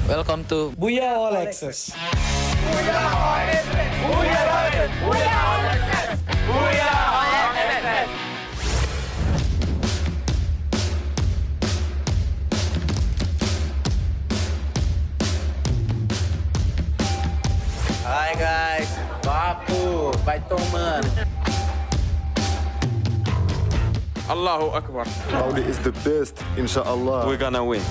Welcome to Booyah all access. Booyah all access! Booyah all access! Booyah all access! Booyah all access! Hi guys, Bapu, Baitoman. Allahu Akbar. Audi is the best, inshallah. We're gonna win.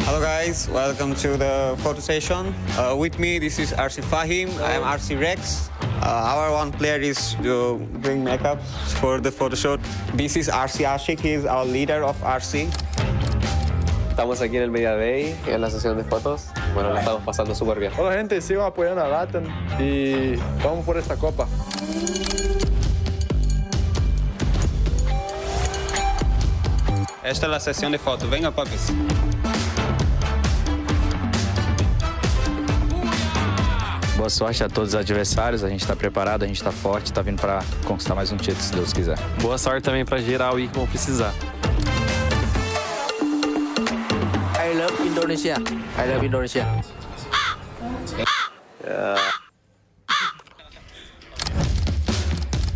Hello guys, welcome to the photo session. With me, this is RC Fahim. I am RC Rex. Our one player is doing makeup for the photo shoot. This is RC Ashik. He is our leader of RC. Estamos aquí en el Media Day, en la sesión de fotos. Bueno, la estamos pasando súper bien. Hola gente, sigan apoyando a Latin y vamos por esta copa. Esta é a sessão de foto. Venga, papis. Boa sorte a todos os adversários, a gente tá preparado, a gente tá forte, tá vindo pra conquistar mais um título, se Deus quiser. Boa sorte também pra geral e como precisar. I love Indonesia. I love Indonesia.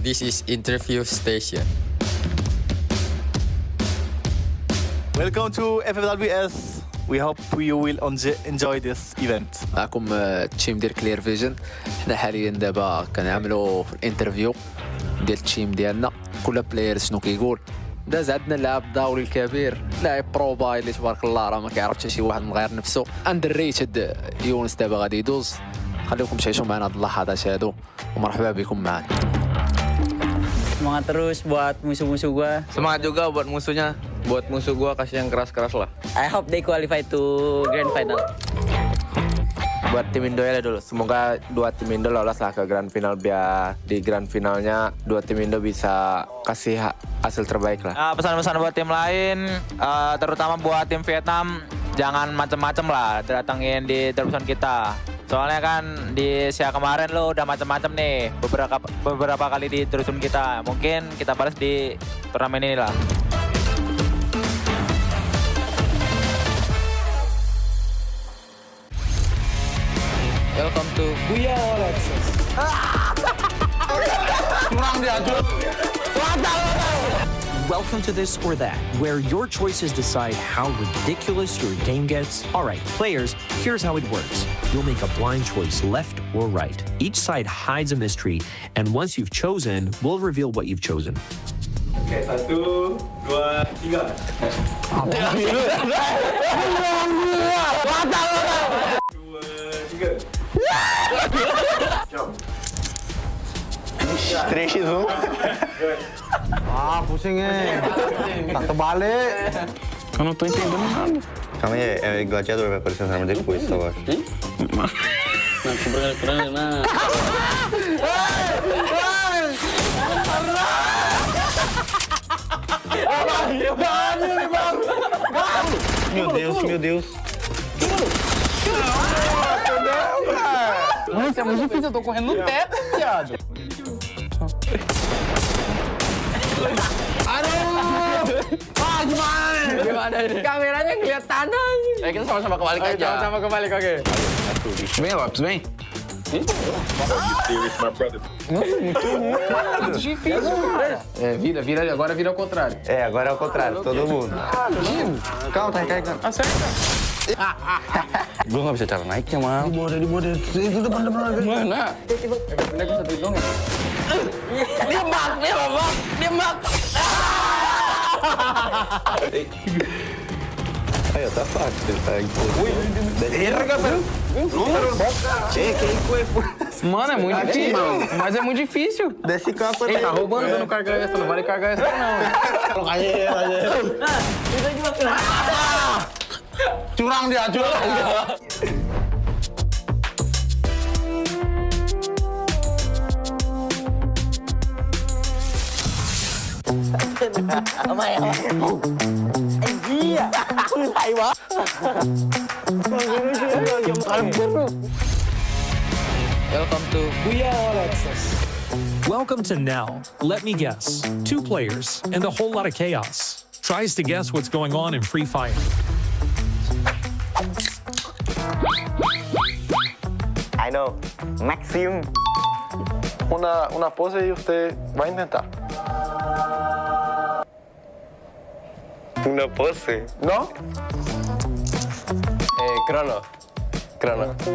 This is interview station. Welcome to FFWS. We hope you will enjoy this event. معكم تشيم ديال كلير فيجن. حنا حاليا دابا كنعملوا في الانترفيو ديال التيم ديالنا. كل بلاير شنو كيقول. داز عندنا اللاعب الدولي الكبير، لاعب بروبا اللي تبارك الله راه ما كيعرفش حتى شي واحد من غير نفسه. اندريتد يونس دابا غادي يدوز. خليكم تعيشوا معنا هاد اللحظات هادو ومرحبا بكم معنا. Semangat terus buat musuh-musuh gua. Semangat juga buat musuhnya. Buat musuh gua kasih yang keras-keras lah. I hope they qualify to grand final. Buat tim Indo ya dulu, semoga dua tim Indo lolos lah ke grand final biar di grand finalnya dua tim Indo bisa kasih hasil terbaik lah. Pesan-pesan buat tim lain, terutama buat tim Vietnam, jangan macem-macem lah datangin di terusan kita. Soalnya kan di Asia kemarin lo udah macem-macem nih, beberapa kali di terusan kita. Mungkin kita balas di turnamen ini lah. Welcome to Booyah all access. Welcome to This or That, where your choices decide how ridiculous your game gets. All right, players, here's how it works. You'll make a blind choice, left or right. Each side hides a mystery, and once you've chosen, we'll reveal what you've chosen. Oke, 1, 2, 3. 2, 3. Jom. 3x1. Ah, pusing tak terbalik. Eu não tô entendendo nada. Calma aí, é gladiador, vai aparecer uma arma depois, tá bom? Nah, keren nah. Meu Deus, meu Deus. Mano, isso é muito difícil, eu tô correndo no teto, viado. Gimana ini? Kameranya kelihatan aja. Kita sama-sama kebalik aja. Sama-sama kebalik, oke. Vem, Lopes, vem. Nossa, muito difícil, cara. Vira ali, agora vira ao contrário. É, agora é ao contrário, todo mundo. Calma, tá recarregando. Acerta. Gue nggak bisa cara naiknya, Mal. Di bawah, itu depan-depan. Mana? Bener gue satu dong ya. Dia mak. Ayo, tá fácil, tá Mano, é muito difícil. Mas é muito difícil. Desse campo aí. Ele tá roubando dando carga extra, não vale carga extra, não. Curang dia, curang. Welcome to Booyah all access. Welcome to Now. Let me guess. 2 players and a whole lot of chaos. Tries to guess what's going on in Free Fire. I know. Maxim. Una pose y usted va a intentar. Una pose. ¿No? Crono.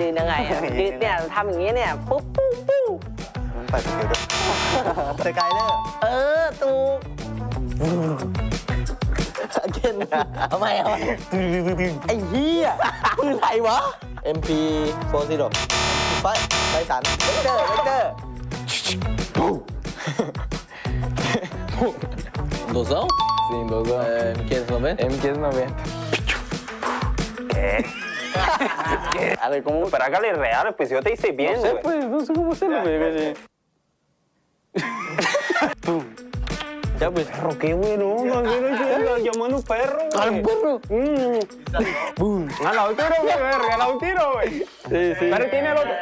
ยืนยังไงอ่ะยืนเนี่ยทำอย่างนี้เนี่ยปุ๊บปุ๊บปุ๊บ ไปสเกลสกายเลอร์ ถูกเก่งทำไมไอ้เหี้ยปืนไหนวะ MP40 ไฟสันเวกเตอร์Dosão? Sim, dosão. M590? M590. Dale, ¿cómo? Pero hágale real, pues yo te hice bien, No sé, pues, no sé cómo hacerlo, güey. Ya, pues. Perro, qué bueno, llamando perro, güey. ¡Al perro! ¡Bum! ¡A la tiro, güey! ¡A la tiro, güey! Sí, sí. Pero tiene el otro.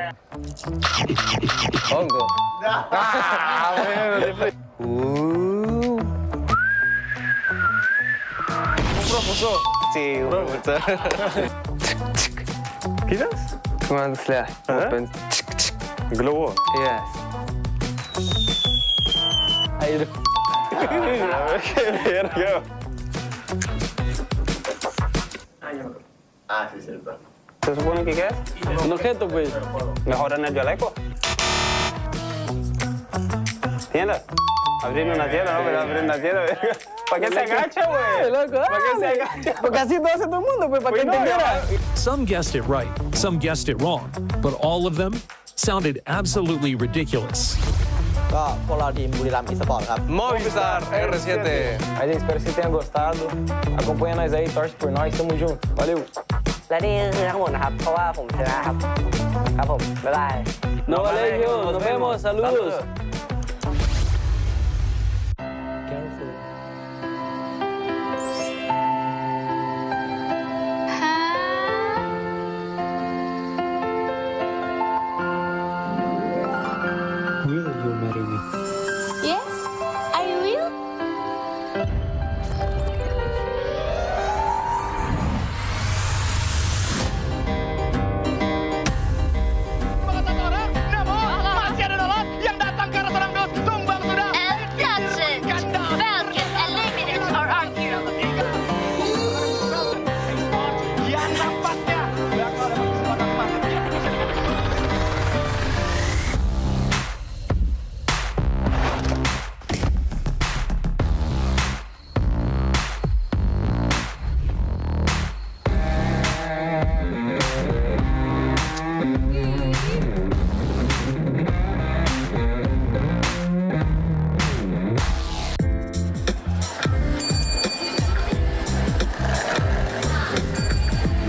Hongo. Profesor. Sí, Profesor. ¿Quieres? Come on, Slayer. Open. Globo. Yes. Ahí. Qué verga. Ah, sí, cierto. ¿Se supone que qué es? Un objeto, pues. Mejor en el chaleco. ¿Tienda? Abrir una tienda, ¿no? Pero abrir una tienda, verga. ¿Para qué se agacha, güey? ¿Para qué se agacha? Porque así lo hace todo el mundo, pues, para que entendiera. Some guessed it right, some guessed it wrong, but all of them sounded absolutely ridiculous. ก็พวกเราทีมบุรีรัมย์อีสปอร์ตครับ Movistar R7. Mas espero que você tenha gostado. Acompanha nós aí, torce por nós, tamo junto. Valeu. และนี่คือทั้งหมดนะครับ เพราะว่าผมชนะครับ ครับผม บ๊ายบาย No colegio, nos vemos, saludos. Will you marry me? Yes, I will. Masih ada nolot yang datang ke restoran Gus. Tumbang sudah. And that's it. Falcon eliminates our argument. Ya nampaknya. Bakal dapat kesempatan emas.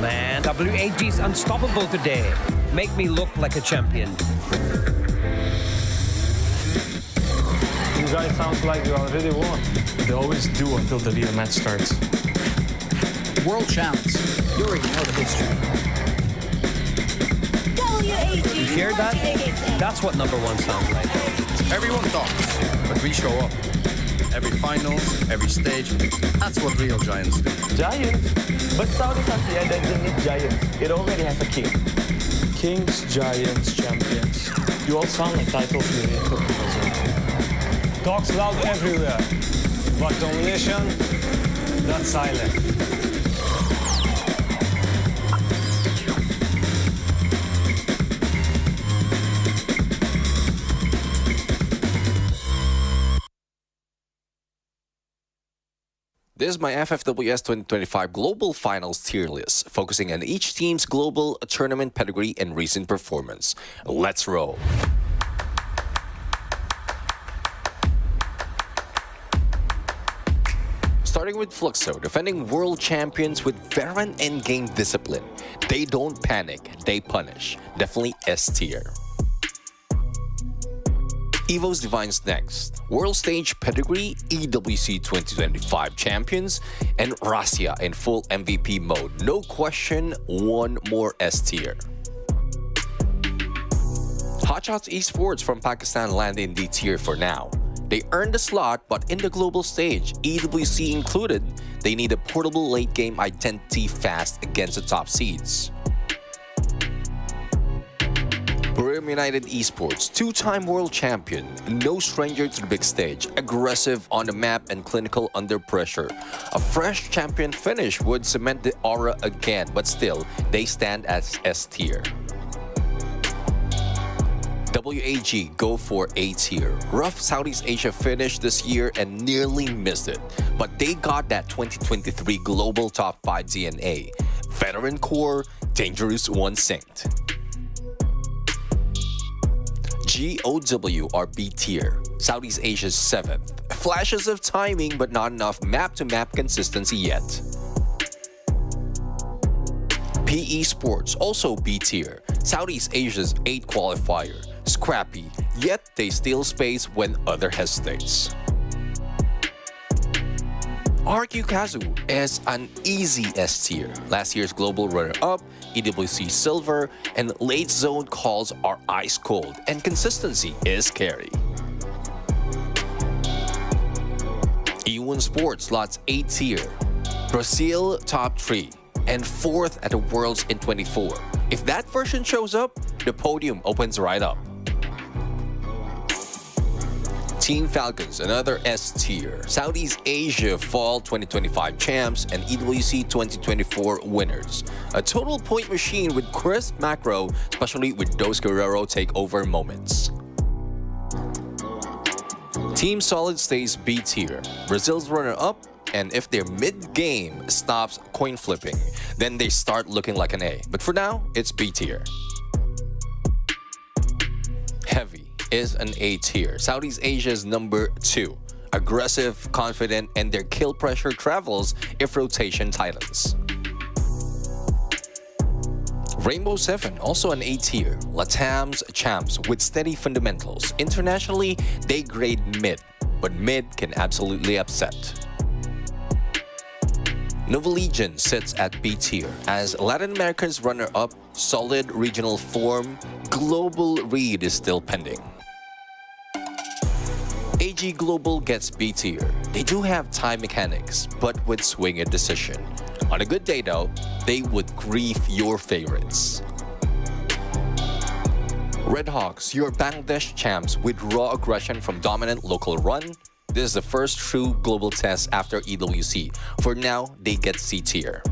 Man, WAG's unstoppable today. Make me look like a champion. You guys sound like you already won. They always do until the real match starts. World champs. You already know the history. You hear that? That's what number one sounds like. Everyone talks, but we show up. Every finals, every stage, that's what real giants do. Giants? But Saudi Arabia doesn't need giants. It already has a king. Kings, giants, champions. You all sound like titles you need to Talks loud everywhere. But domination, that's silent. This is my FFWS 2025 Global Finals tier list, focusing on each team's global tournament pedigree and recent performance. Let's roll. Starting with Fluxo, defending world champions with veteran endgame discipline. They don't panic, they punish. Definitely S tier. Evo's Divines next. World Stage Pedigree, EWC 2025 Champions, and Rasia in full MVP mode. No question, one more S tier. Hotshots Esports from Pakistan land in D tier for now. They earned the slot, but in the global stage, EWC included, they need a portable late game identity fast against the top seeds. Booyah United Esports, two-time world champion, no stranger to the big stage, aggressive on the map and clinical under pressure. A fresh champion finish would cement the aura again, but still, they stand as S tier. WAG go for A tier. Rough Southeast Asia finish this year and nearly missed it, but they got that 2023 Global Top 5 DNA. Veteran core, dangerous one synced. GOW are B tier, Southeast Asia's 7th. Flashes of timing but not enough map-to-map consistency yet. PE Sports also B tier, Southeast Asia's 8th qualifier. Scrappy, yet they steal space when other hesitates. RQ Kazu is an easy S tier. Last year's global runner-up, EWC Silver, and late zone calls are ice cold, and consistency is carry. E1 Sports slots A tier. Brazil top 3 and 4th at the Worlds in 24. If that version shows up, the podium opens right up. Team Falcons, another S tier. Southeast Asia Fall 2025 champs and EWC 2024 winners. A total point machine with crisp macro, especially with those Guerrero takeover moments. Team Solid stays B tier. Brazil's runner-up, and if their mid-game stops coin flipping, then they start looking like an A. But for now, it's B tier. Heavy is an A tier. Southeast Asia's number 2. Aggressive, confident, and their kill pressure travels if rotation tightens. Rainbow 7, also an A tier. Latam's champs with steady fundamentals. Internationally, they grade mid, but mid can absolutely upset. Nova Legion sits at B tier as Latin America's runner-up, solid regional form, global read is still pending. AG Global gets B tier. They do have time mechanics, but would swing a decision. On a good day though, they would grief your favorites. Red Hawks, your Bangladesh champs with raw aggression from dominant local run. This is the first true global test after EWC. For now, they get C tier.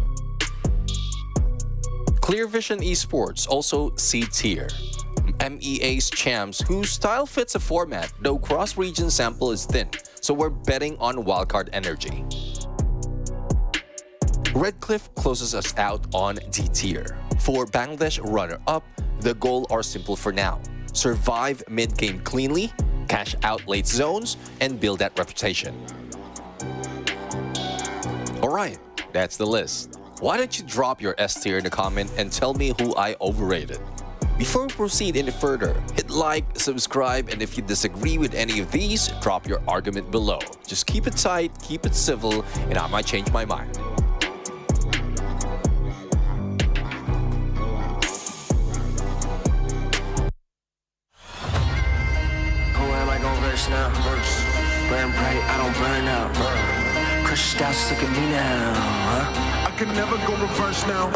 Clear Vision Esports, also C tier. MEA's champs, whose style fits a format, though cross-region sample is thin, so we're betting on wildcard energy. Redcliffe closes us out on D tier. For Bangladesh runner-up, the goals are simple for now. Survive mid-game cleanly, cash out late zones, and build that reputation. Alright, that's the list. Why don't you drop your S tier in the comment and tell me who I overrated? Before we proceed any further, hit like, subscribe, and if you disagree with any of these, drop your argument below. Just keep it tight, keep it civil, and I might change my mind. Now. Burn bright, I don't burn out. Crush style, look at me now. Huh? I can never go reverse now.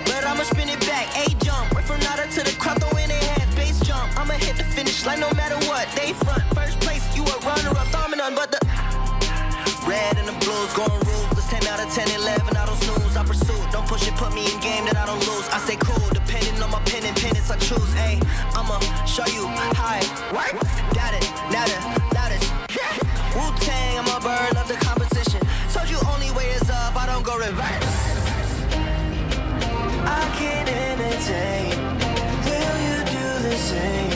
But I'ma spin it back, A jump. Right from nada to the crowd, throw in their hands, base jump. I'ma hit the finish line no matter what. They front, first place, you a runner-up, dominant, but the red and the blues going ruthless. 10 out of 10, 11, I don't snooze. I pursue, don't push it, put me in game that I don't lose. I stay cool, depending on my pen and pennants I choose. Ayy, I'ma show you how I work. Got it, loudest. Wu-Tang, I'm a bird of the competition. Told you only way is up, I don't go reverse. I can't entertain. Will you do the same?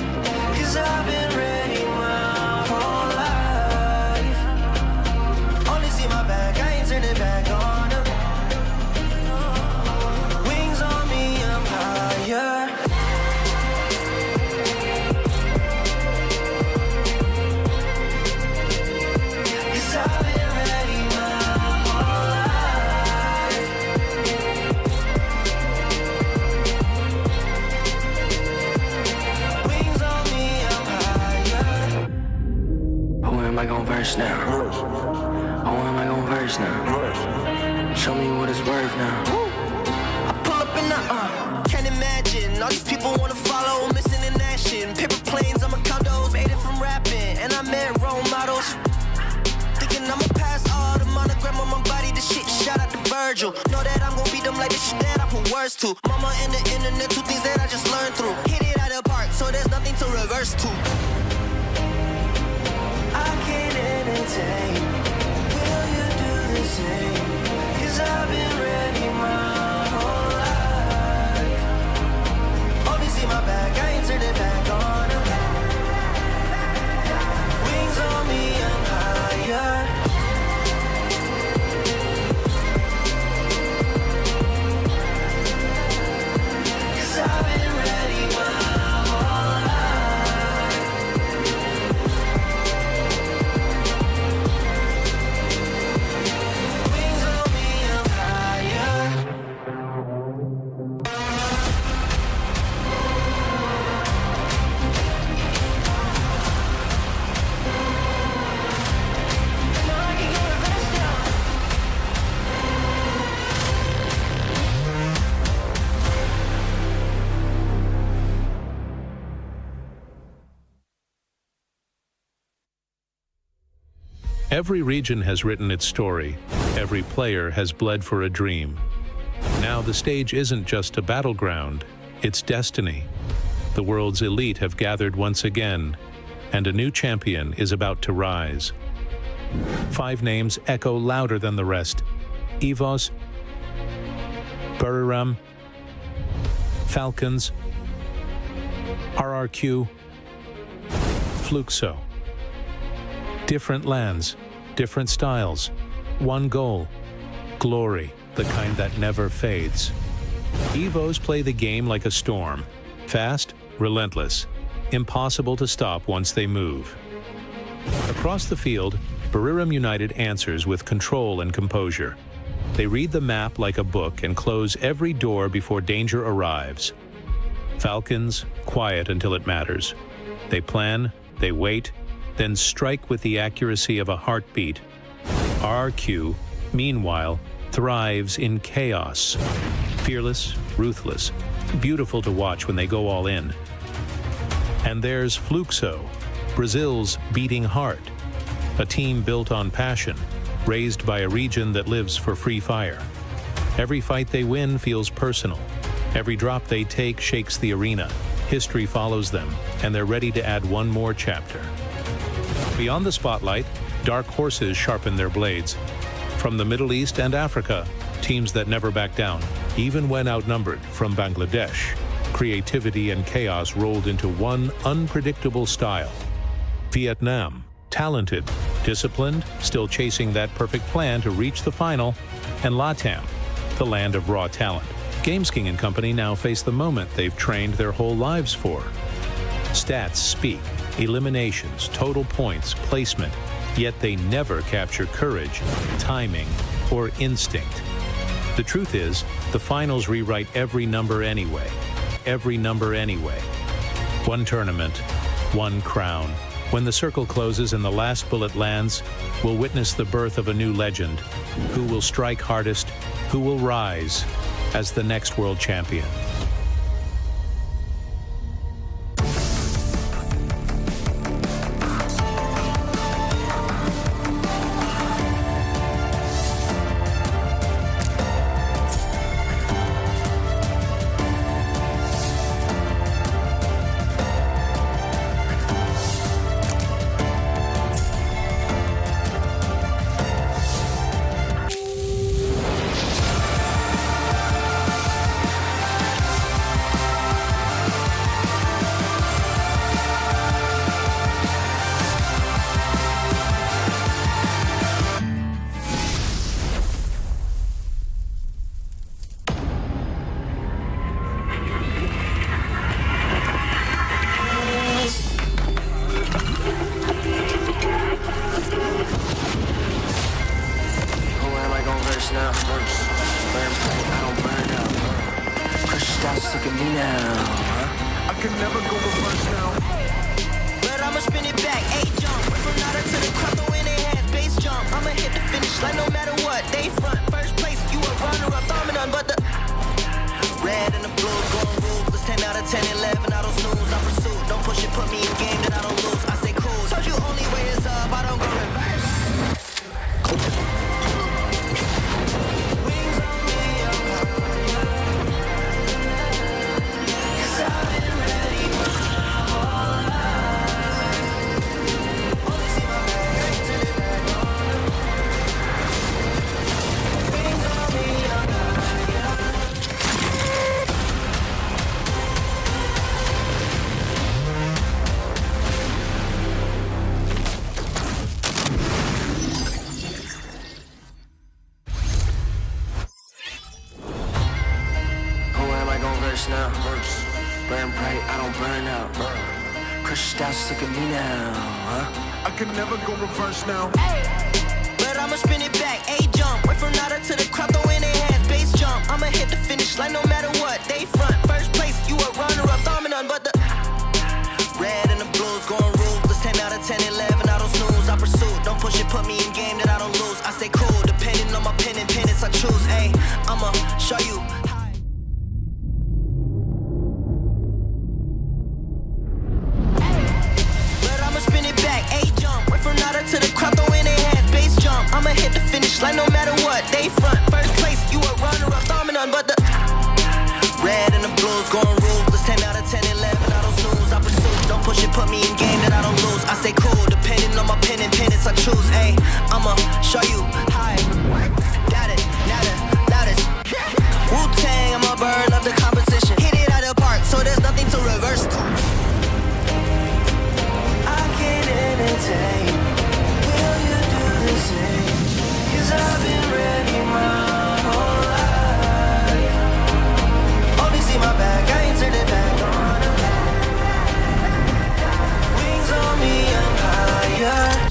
Cause I've been ready my whole life. Only see my back, I ain't turning back on them. Wings on me, I'm higher. Cause I've been ready my whole life. Wings on me, I'm higher. Who am I gon' verse now? Who am I gon' verse now? Show me what it's worth now. I pull up in the can't imagine all these people wanna follow, missing Virgil. Know that I'm gon' beat them like this shit that I put words to. Mama and the internet, two things that I just learned through. Hit it out of the park, so there's nothing to reverse to. I can't entertain. Will you do the same? 'Cause I've been ready my whole life. Only see my back, I ain't turning back on them. Wings on me, I'm higher. I've been ready my whole life. Wings on me, I'm higher. Every region has written its story. Every player has bled for a dream. Now the stage isn't just a battleground, it's destiny. The world's elite have gathered once again, and a new champion is about to rise. 5 names echo louder than the rest. EVOS, Buriram, Falcons, RRQ, Fluxo. Different lands, different styles, one goal, glory, the kind that never fades. EVOs play the game like a storm, fast, relentless, impossible to stop once they move. Across the field, Buriram United answers with control and composure. They read the map like a book and close every door before danger arrives. Falcons, quiet until it matters. They plan, they wait, then strike with the accuracy of a heartbeat. RRQ, meanwhile, thrives in chaos. Fearless, ruthless, beautiful to watch when they go all in. And there's Fluxo, Brazil's beating heart. A team built on passion, raised by a region that lives for free fire. Every fight they win feels personal. Every drop they take shakes the arena. History follows them, and they're ready to add one more chapter. Beyond the spotlight, dark horses sharpen their blades. From the Middle East and Africa, teams that never back down, even when outnumbered. From Bangladesh, creativity and chaos rolled into one unpredictable style. Vietnam, talented, disciplined, still chasing that perfect plan to reach the final. And LATAM, the land of raw talent. GamesKing and company now face the moment they've trained their whole lives for. Stats speak. Eliminations, total points, placement, yet they never capture courage, timing, or instinct. The truth is, the finals rewrite every number anyway. Every number anyway. One tournament, one crown. When the circle closes and the last bullet lands, we'll witness the birth of a new legend. Who will strike hardest? Who will rise as the next world champion? Wings reverse now. Burn bright, I don't burn out. Crush styles, look at me now, huh? I can never go reverse now. But I'ma spin it back, A-jump. Went from nada to the crowd, throwing their hands, bass jump. I'ma hit the finish line no matter what. They front, first place, you a runner-up, thumb none but the red and the blues, going ruthless. 10 out of 10, 11, I don't snooze. I pursue, don't push it, put me in game that I don't lose. I stay cool, depending on my pen and pennants I choose. Ayy, I'ma show you. But I'ma spin it back, A-jump. Went from nada to the crowd, throwing their hands, bass jump. I'ma hit the finish line no matter what. They front, first place, you a runner-up, thumb none but the red and the blues, going ruthless. 10 out of 10, 11, I don't snooze. I pursue, don't push it, put me in game that I don't lose. I stay cool, depending on my pen and pennants I choose. Ayy, I'ma show you high. Got it, loudest. Wu-Tang, I'm a bird, love the competition. Hit it out of the park, so there's nothing to reverse. I can't entertain. Will you do the same? 'Cause I've been ready my whole life. Only see my back, I ain't turning back on them. Wings on me, I'm higher.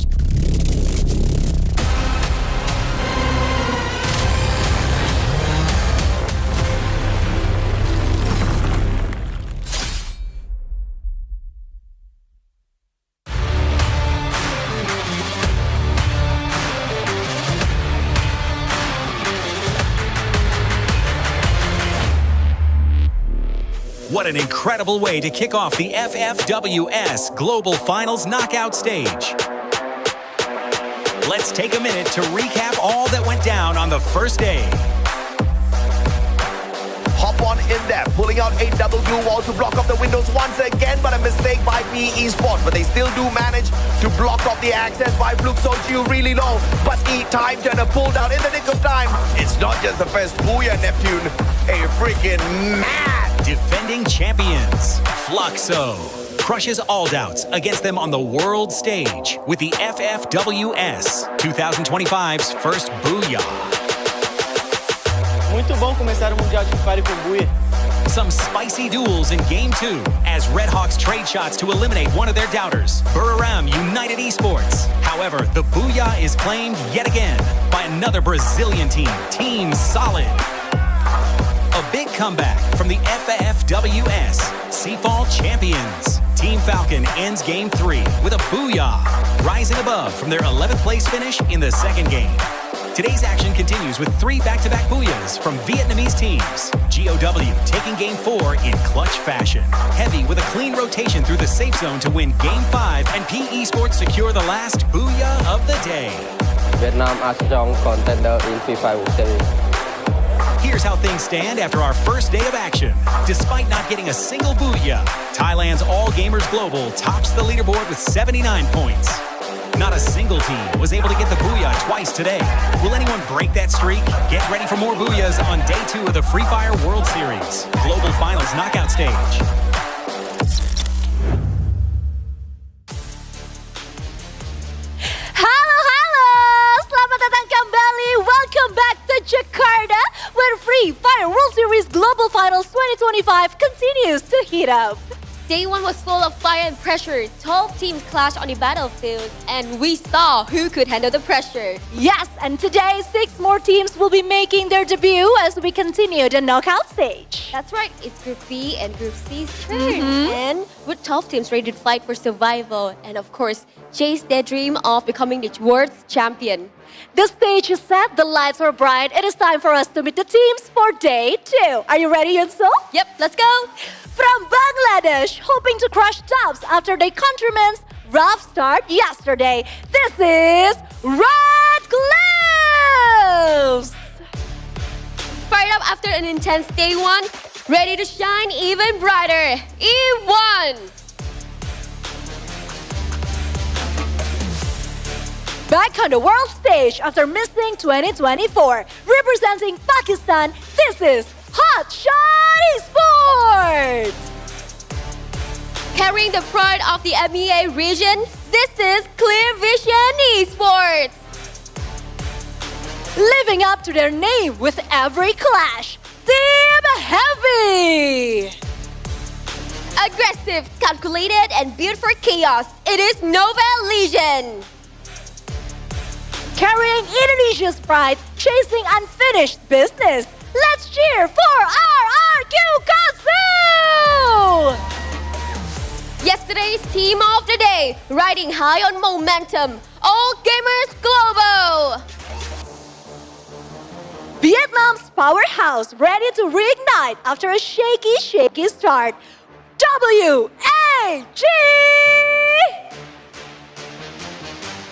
What an incredible way to kick off the FFWS Global Finals knockout stage. Let's take a minute to recap all that went down on the first day. Hop on in there, pulling out FFW wall to block off the windows once again, but a mistake by PE Sport. But they still do manage to block off the access by Fluke Soju really low. But E-Time turn a pull down in the nick of time. It's not just the first Booyah Neptune, a freaking mad Defending champions, Fluxo, crushes all doubts against them on the world stage with the FFWS 2025's first Booyah. Muito bom começar o Mundial de Free Fire com Booyah. Some spicy duels in Game 2 as Red Hawks trade shots to eliminate one of their doubters, Booyah United Esports. However, the Booyah is claimed yet again by another Brazilian team, Team Solid. A big comeback from the FFWS Seafall champions. Team Falcon ends Game 3 with a Booyah, rising above from their 11th place finish in the second game. Today's action continues with 3 back-to-back Booyahs from Vietnamese teams. GOW taking Game 4 in clutch fashion. Heavy with a clean rotation through the safe zone to win Game 5, and PE Sports secure the last Booyah of the day. Vietnam are strong contender in Free Fire World Series. Here's how things stand after our first day of action. Despite not getting a single Booyah, Thailand's All Gamers Global tops the leaderboard with 79 points. Not a single team was able to get the Booyah twice today. Will anyone break that streak? Get ready for more Booyahs on day 2 of the Free Fire World Series Global Finals knockout stage. Welcome back to Jakarta, where Free Fire World Series Global Finals 2025 continues to heat up. Day 1 was full of fire and pressure. 12 teams clashed on the battlefield, and we saw who could handle the pressure. Yes, and today 6 more teams will be making their debut as we continue the knockout stage. That's right, it's Group B and Group C's turn. And with 12 teams ready to fight for survival, and of course, chase their dream of becoming the world's champion. The stage is set, the lights are bright. It is time for us to meet the teams for day 2. Are you ready, Yunso? Yep, let's go. From Bangladesh, hoping to crush tops after their countrymen's rough start yesterday, this is Red Gloves! Fired up after an intense day 1, ready to shine even brighter. E1! Back on the world stage after missing 2024, representing Pakistan, this is Hot Shot Esports! Carrying the pride of the MEA region, this is Clear Vision Esports! Living up to their name with every clash, Team Heavy! Aggressive, calculated, and built for chaos. It is Novel Legion. Carrying Indonesia's pride, chasing unfinished business. Let's cheer for RRQ Katsu! Yesterday's team of the day, riding high on momentum. All Gamers Global. Vietnam's powerhouse ready to reignite after a shaky start. WAG!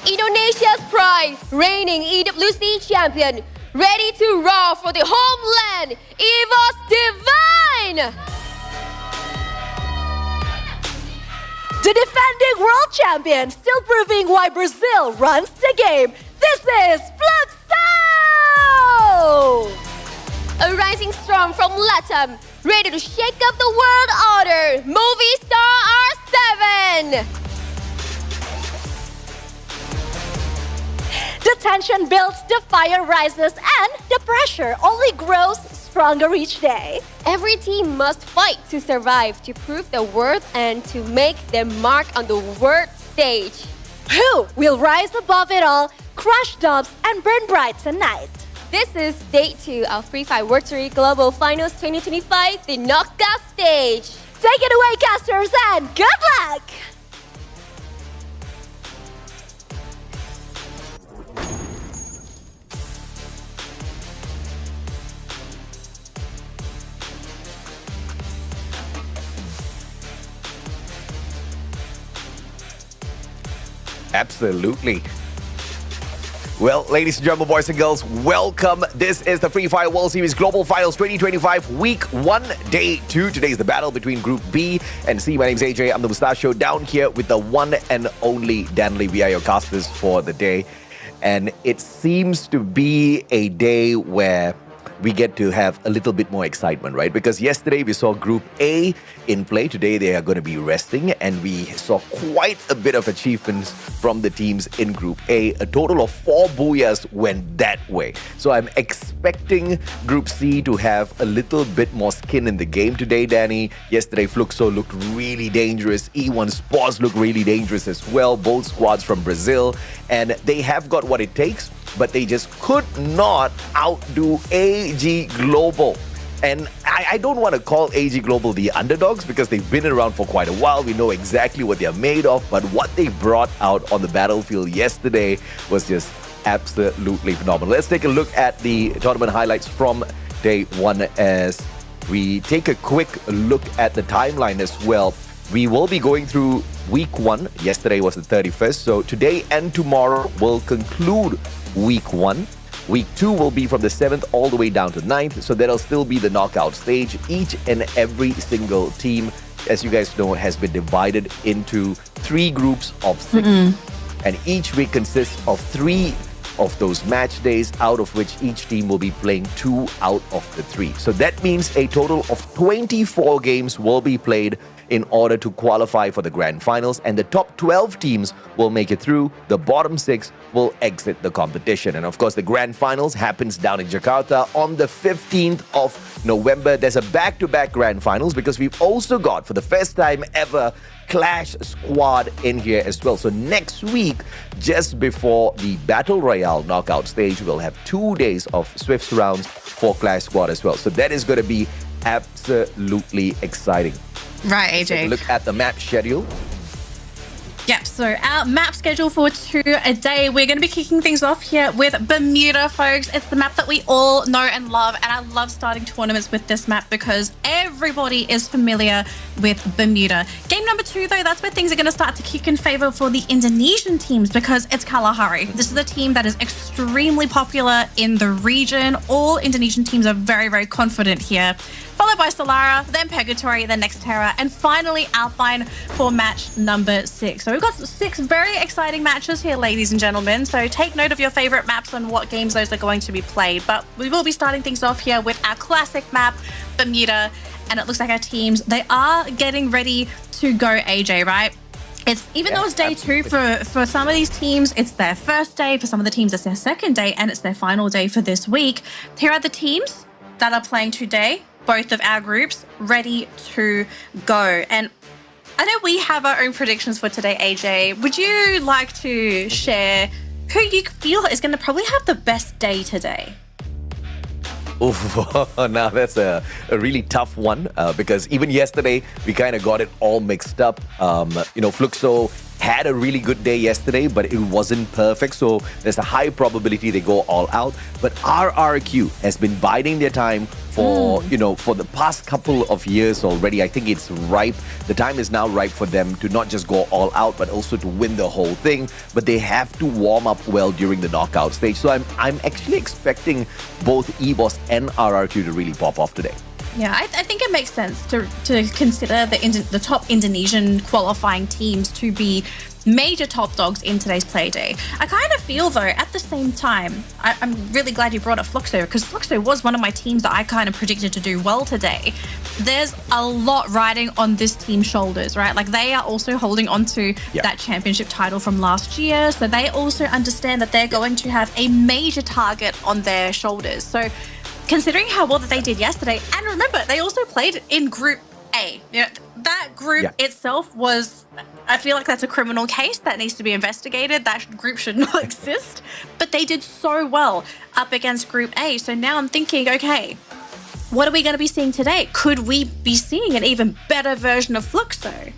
Indonesia's pride, reigning EWC champion, ready to roar for the homeland. EVOS Divine! The defending world champion, still proving why Brazil runs the game. This is Fluxo! A rising storm from LATAM, ready to shake up the world order. Movistar R7! The tension builds, the fire rises, and the pressure only grows stronger each day. Every team must fight to survive, to prove their worth, and to make their mark on the world stage. Who will rise above it all, crush dubs, and burn bright tonight? This is Day 2 of Free Fire World Series Global Finals 2025, the knockout stage. Take it away, casters, and good luck! Absolutely. Well, ladies and gentlemen, boys and girls, welcome. This is the Free Fire World Series Global Finals 2025, Week 1, Day 2. Today is the battle between Group B and C. My name is AJ. I'm the Mustachio down here with the one and only Danley. We are your casters for the day. And it seems to be a day where we get to have a little bit more excitement, right? Because yesterday we saw Group A in play. Today they are going to be resting, and we saw quite a bit of achievements from the teams in Group A. A total of 4 Booyahs went that way. So I'm expecting Group C to have a little bit more skin in the game today, Danny. Yesterday Fluxo looked really dangerous. E1 Sports looked really dangerous as well. Both squads from Brazil, and they have got what it takes, but they just could not outdo AG Global. And I don't want to call AG Global the underdogs because they've been around for quite a while. We know exactly what they're made of, but what they brought out on the battlefield yesterday was just absolutely phenomenal. Let's take a look at the tournament highlights from Day 1 as we take a quick look at the timeline as well. We will be going through Week 1. Yesterday was the 31st, so today and tomorrow will conclude Week 1. Week 2 will be from the 7th all the way down to 9th, so that'll still be the knockout stage. Each and every single team, as you guys know, has been divided into 3 groups of 6. And each week consists of 3 of those match days, out of which each team will be playing 2 out of the 3. So that means a total of 24 games will be played in order to qualify for the grand finals, and the top 12 teams will make it through. The bottom 6 will exit the competition. And of course, the grand finals happens down in Jakarta on the 15th of November. There's a back-to-back grand finals because we've also got, for the first time ever, Clash Squad in here as well. So next week, just before the Battle Royale knockout stage, we'll have 2 days of Swift rounds for Clash Squad as well. So that is going to be absolutely exciting. Right, AJ. Take a look at the map schedule. Yep, so our map schedule for 2 a day, we're going to be kicking things off here with Bermuda, folks. It's the map that we all know and love, and I love starting tournaments with this map because everybody is familiar with Bermuda. Game number 2, though, that's where things are going to start to kick in favor for the Indonesian teams because it's Kalahari. This is a team that is extremely popular in the region. All Indonesian teams are very, very confident here. Followed by Solara, then Purgatory, then Nextera, and finally Alpine for match number 6. So we've got 6 very exciting matches here, ladies and gentlemen. So take note of your favorite maps and what games those are going to be played. But we will be starting things off here with our classic map, Bermuda. And it looks like our teams, they are getting ready to go, AJ, right? Even though it's day 2 for some of these teams, it's their first day. For some of the teams, it's their second day, and it's their final day for this week. Here are the teams that are playing today, both of our groups, ready to go. And I know we have our own predictions for today, AJ. Would you like to share who you feel is going to probably have the best day today? Now that's a really tough one because even yesterday we kind of got it all mixed up. Fluxo had a really good day yesterday, but it wasn't perfect. So there's a high probability they go all out. But RRQ has been biding their time for the past couple of years already. I think it's ripe. The time is now ripe for them to not just go all out, but also to win the whole thing. But they have to warm up well during the knockout stage. So I'm actually expecting both EBOS and RRQ to really pop off today. Yeah, I think it makes sense to consider the top Indonesian qualifying teams to be major top dogs in today's play day. I kind of feel, though, at the same time, I'm really glad you brought up Fluxo, because Fluxo was one of my teams that I kind of predicted to do well today. There's a lot riding on this team's shoulders, right? Like, they are also holding on to that championship title from last year, so they also understand that they're going to have a major target on their shoulders. So considering how well that they did yesterday, and remember, they also played in Group A. That group itself was, I feel like that's a criminal case that needs to be investigated. That group should not exist. But they did so well up against Group A. So now I'm thinking, okay, what are we going to be seeing today? Could we be seeing an even better version of Fluxo?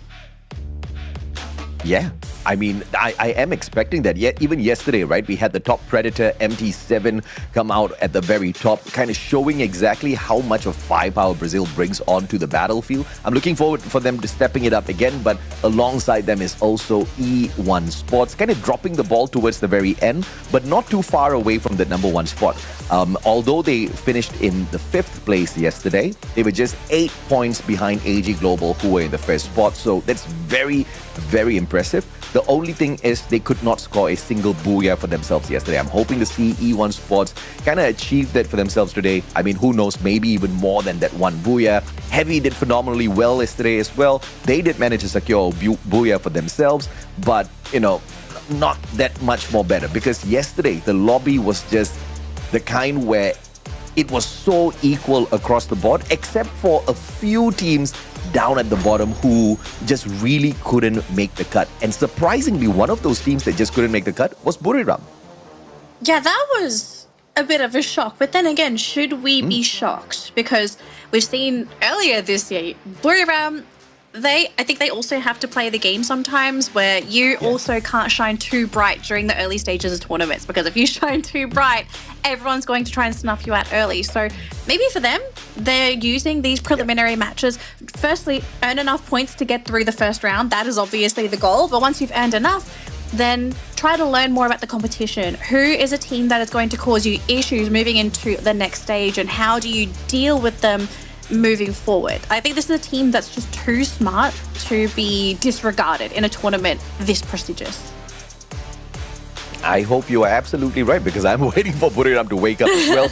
Yeah. I mean, I am expecting that. Even yesterday, right, we had the top Predator MT7 come out at the very top, kind of showing exactly how much of firepower Brazil brings onto the battlefield. I'm looking forward for them to stepping it up again, but alongside them is also E1 Sports, kind of dropping the ball towards the very end, but not too far away from the number one spot. Although they finished in the 5th place yesterday, they were just 8 points behind AG Global, who were in the first spot. So that's very, very impressive. The only thing is they could not score a single Booyah for themselves yesterday. I'm hoping to see E1 Sports kind of achieve that for themselves today. I mean, who knows, maybe even more than that one Booyah. Heavy did phenomenally well yesterday as well. They did manage to secure a Booyah for themselves, but, not that much more better, because yesterday the lobby was just the kind where it was so equal across the board, except for a few teams down at the bottom who just really couldn't make the cut. And surprisingly, one of those teams that just couldn't make the cut was Buriram. Yeah, that was a bit of a shock. But then again, should we be shocked? Because we've seen earlier this year, Buriram, I think they also have to play the game sometimes where you also can't shine too bright during the early stages of tournaments, because if you shine too bright, everyone's going to try and snuff you out early. So maybe for them, they're using these preliminary matches. Firstly, earn enough points to get through the first round. That is obviously the goal. But once you've earned enough, then try to learn more about the competition. Who is a team that is going to cause you issues moving into the next stage, and how do you deal with them moving forward? I think this is a team that's just too smart to be disregarded in a tournament this prestigious. I hope you are absolutely right, because I'm waiting for Buriram to wake up as well.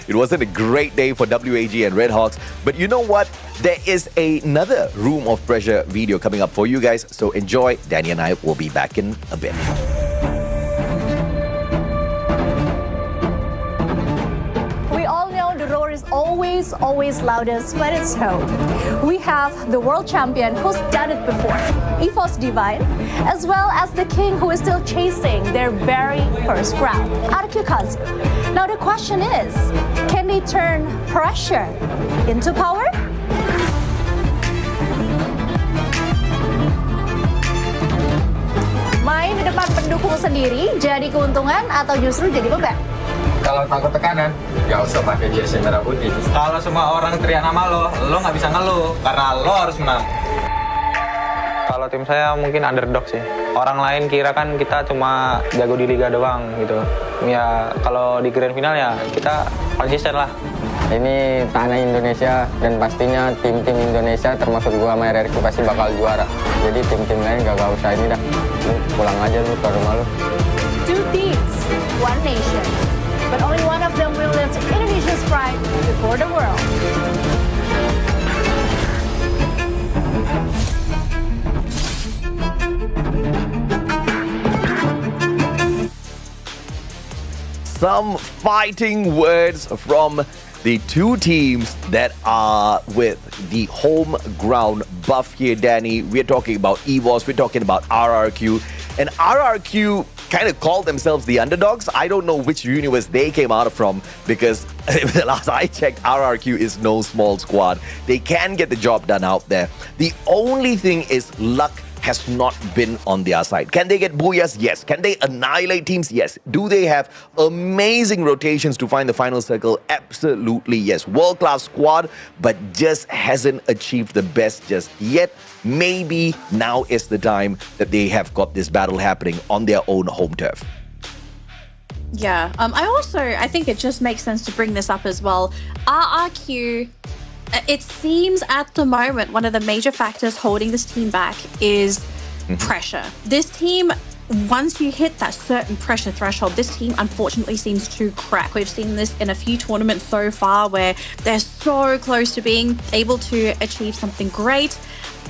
It wasn't a great day for WAG and Red Hawks, but you know what? There is another Room of Pressure video coming up for you guys, so enjoy. Danny and I will be back in a bit. Is always loudest when it's home. We have the world champion who's done it before, EFOS Divine, as well as the king who is still chasing their very first crown, RRQ Kazu. Now the question is, can they turn pressure into power? Main di depan pendukung sendiri jadi keuntungan atau justru jadi beban? Kalau takut tekanan, nggak usah pakai jersey merah putih. Kalau semua orang teriak nama lo nggak bisa ngeluh karena lo harus menang. Kalau tim saya mungkin underdog sih. Orang lain kira kan kita cuma jago di liga doang gitu. Ya kalau di grand final ya kita konsisten lah. Ini tanah Indonesia dan pastinya tim-tim Indonesia termasuk gua sama RRQ pasti bakal juara. Jadi tim-tim lain gak usah ini dah. Lu pulang aja lu ke rumah lu. Two teams, one nation. But only one of them will lift Indonesia's pride before the world. some fighting words from the two teams that are with the home ground buff here, Danny. We're talking about EVOS, we're talking about RRQ, and RRQ kind of called themselves the underdogs. I don't know which universe they came out from, because the last I checked, RRQ is no small squad. They can get the job done out there. The only thing is luck has not been on their side. Can they get Booyahs? Yes. Can they annihilate teams? Yes. Do they have amazing rotations to find the final circle? Absolutely yes. World-class squad, but just hasn't achieved the best just yet. Maybe now is the time that they have got this battle happening on their own home turf. Yeah, I think it just makes sense to bring this up as well. RRQ, it seems at the moment one of the major factors holding this team back is pressure. This team, once you hit that certain pressure threshold, this team unfortunately seems to crack. We've seen this in a few tournaments so far where they're so close to being able to achieve something great,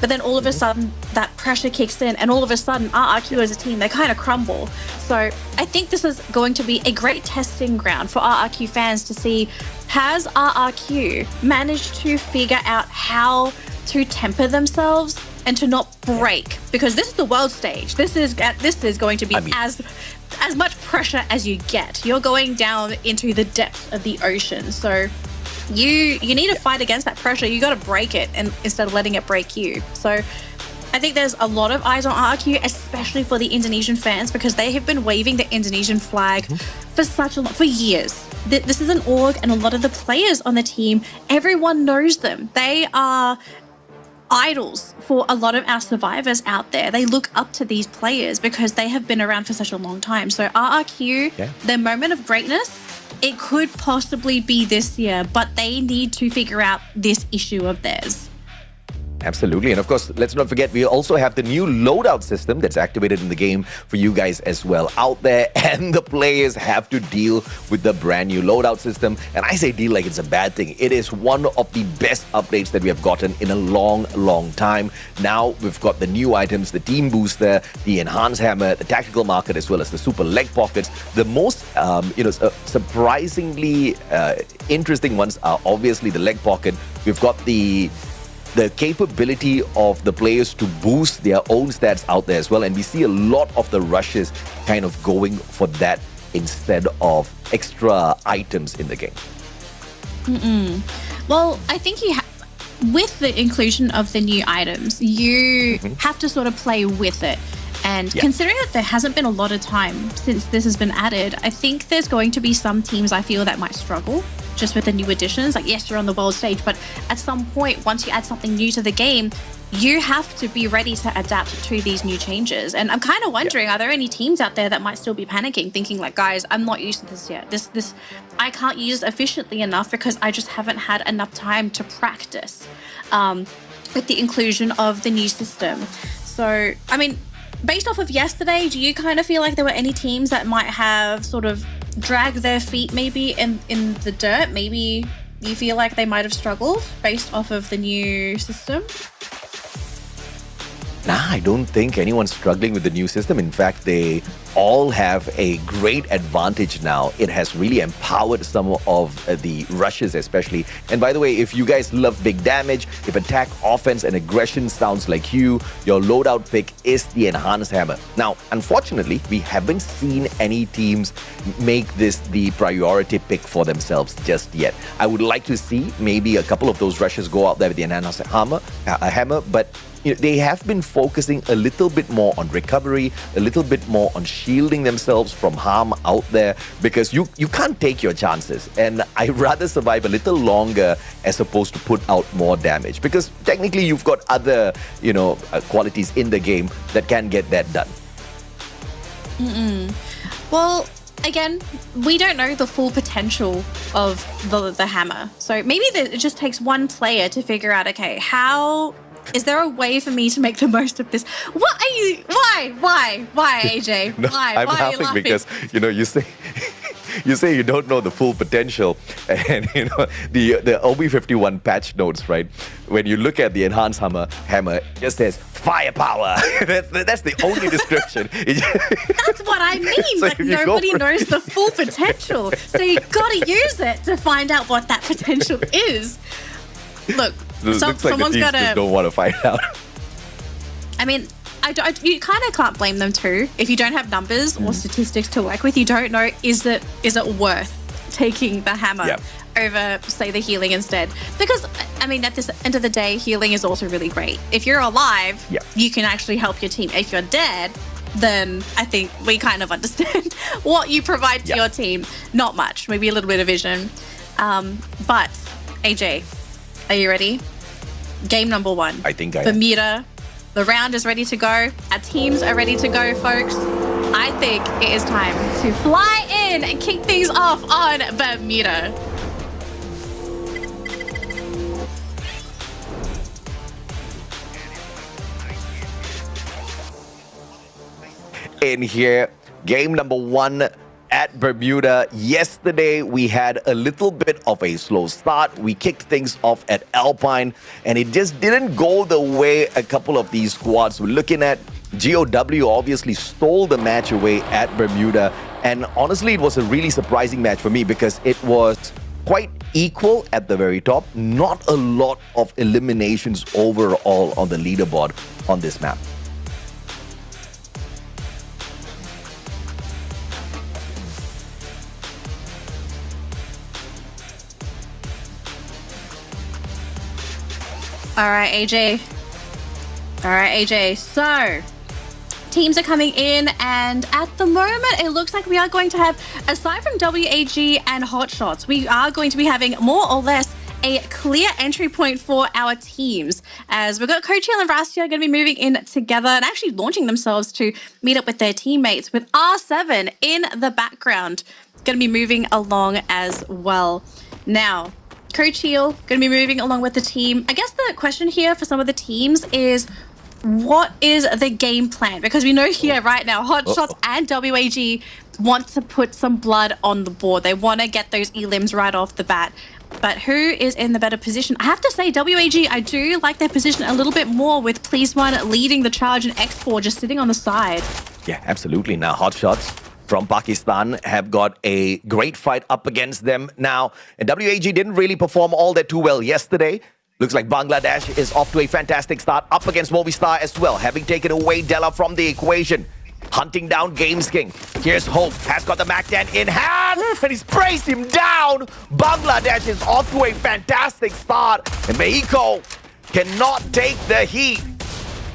but then all of a sudden that pressure kicks in, and all of a sudden RRQ as a team, they kind of crumble. So I think this is going to be a great testing ground for RRQ fans to see, has RRQ managed to figure out how to temper themselves and to not break? Because this is the world stage. This is going to be as much pressure as you get. You're going down into the depths of the ocean. So you need to fight against that pressure. You got to break it, and instead of letting it break you. So I think there's a lot of eyes on RRQ, especially for the Indonesian fans, because they have been waving the Indonesian flag for years. This is an org, and a lot of the players on the team, everyone knows them. They are idols for a lot of our survivors out there. They look up to these players because they have been around for such a long time. So RRQ, their moment of greatness, it could possibly be this year, but they need to figure out this issue of theirs. Absolutely. And of course, let's not forget, we also have the new loadout system that's activated in the game for you guys as well out there. And the players have to deal with the brand new loadout system. And I say deal like it's a bad thing. It is one of the best updates that we have gotten in a long, long time. Now we've got the new items, the team booster, the enhanced hammer, the tactical market, as well as the super leg pockets. The most, surprisingly interesting ones are obviously the leg pocket. We've got the capability of the players to boost their own stats out there as well. And we see a lot of the rushes kind of going for that instead of extra items in the game. Well, I think with the inclusion of the new items, you have to sort of play with it. And considering that there hasn't been a lot of time since this has been added, I think there's going to be some teams I feel that might struggle just with the new additions. Like, yes, you're on the world stage, but at some point, once you add something new to the game, you have to be ready to adapt to these new changes. And I'm kind of wondering, are there any teams out there that might still be panicking, thinking like, guys, I'm not used to this yet. This I can't use efficiently enough because I just haven't had enough time to practice with the inclusion of the new system. So, I mean, based off of yesterday, do you kind of feel like there were any teams that might have sort of dragged their feet maybe in the dirt? Maybe you feel like they might have struggled based off of the new system? Nah, I don't think anyone's struggling with the new system. In fact, they all have a great advantage now. It has really empowered some of the rushes especially. And by the way, if you guys love big damage, if attack, offense, and aggression sounds like you, your loadout pick is the enhanced hammer. Now, unfortunately, we haven't seen any teams make this the priority pick for themselves just yet. I would like to see maybe a couple of those rushes go out there with the enhanced hammer, but they have been focusing a little bit more on recovery, a little bit more on shielding themselves from harm out there, because you can't take your chances. And I'd rather survive a little longer as opposed to put out more damage, because technically you've got other, qualities in the game that can get that done. Well, again, we don't know the full potential of the hammer. So maybe it just takes one player to figure out, okay, is there a way for me to make the most of this? Why, AJ? No, Why? I'm Why are you laughing because, you say you say you don't know the full potential, and you know the OB51 patch notes, right? When you look at the enhanced hammer, it just says firepower. that's the only description. That's what I mean, So but if you go nobody for- knows the full potential. So you've got to use it to find out what that potential is. Look, It looks like the someone's teams got just to. don't want to find out. I mean, you kind of can't blame them too. If you don't have numbers or statistics to work with, you don't know is it worth taking the hammer over, say, the healing instead? Because I mean, at this end of the day, healing is also really great. If you're alive, you can actually help your team. If you're dead, then I think we kind of understand what you provide to your team. Not much, maybe a little bit of vision. But AJ, are you ready? Game number 1. I think I am. Bermuda. The round is ready to go. Our teams are ready to go, folks. I think it is time to fly in and kick things off on Bermuda. In here, game number 1 at Bermuda. Yesterday, we had a little bit of a slow start. We kicked things off at Alpine, and it just didn't go the way a couple of these squads were looking at. GOW obviously stole the match away at Bermuda, and honestly, it was a really surprising match for me because it was quite equal at the very top. Not a lot of eliminations overall on the leaderboard on this map. All right, AJ. So, teams are coming in, and at the moment, it looks like we are going to have, aside from WAG and Hotshots, we are going to be having more or less a clear entry point for our teams. As we've got Coach Hill and Rastia going to be moving in together and actually launching themselves to meet up with their teammates, with R7 in the background, going to be moving along as well. Now, Coach Hill going to be moving along with the team. I guess the question here for some of the teams is, what is the game plan? Because we know here right now, Hotshots and WAG want to put some blood on the board. They want to get those elims right off the bat. But who is in the better position? I have to say, WAG, I do like their position a little bit more, with Please One leading the charge and X4 just sitting on the side. Yeah, absolutely. Now, Hotshots from Pakistan have got a great fight up against them now. And WAG didn't really perform all that too well yesterday. Looks like Bangladesh is off to a fantastic start up against Movistar as well, having taken away Della from the equation. Hunting down Games King. Here's Hope, has got the Mac 10 in hand, and he's praised him down. Bangladesh is off to a fantastic start, and Mexico cannot take the heat.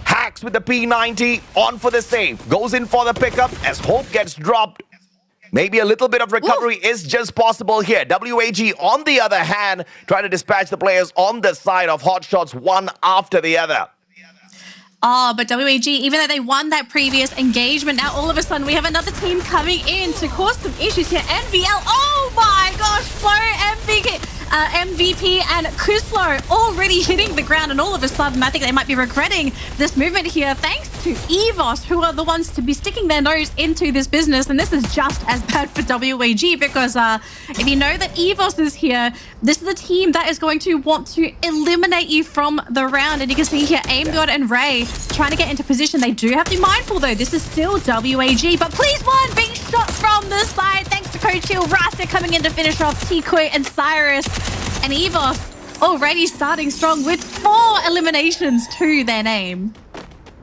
Hacks with the P90, on for the save. Goes in for the pickup as Hope gets dropped. Maybe a little bit of recovery is just possible here. WAG, on the other hand, trying to dispatch the players on the side of Hotshots one after the other. Oh, but WAG, even though they won that previous engagement, now all of a sudden we have another team coming in to cause some issues here. NVL, oh my gosh, Flo, MVP and Kuslo already hitting the ground, and all of a sudden I think they might be regretting this movement here, thanks to EVOS, who are the ones to be sticking their nose into this business. And this is just as bad for WAG, because if you know that EVOS is here, this is a team that is going to want to eliminate you from the round. And you can see here AimGod and Ray trying to get into position. They do have to be mindful though, this is still WAG, but Please One being shot from the side thanks to Coach Hill. Rasta coming in to finish off Tikoi and Cyrus. And EVOS already starting strong with 4 eliminations to their name.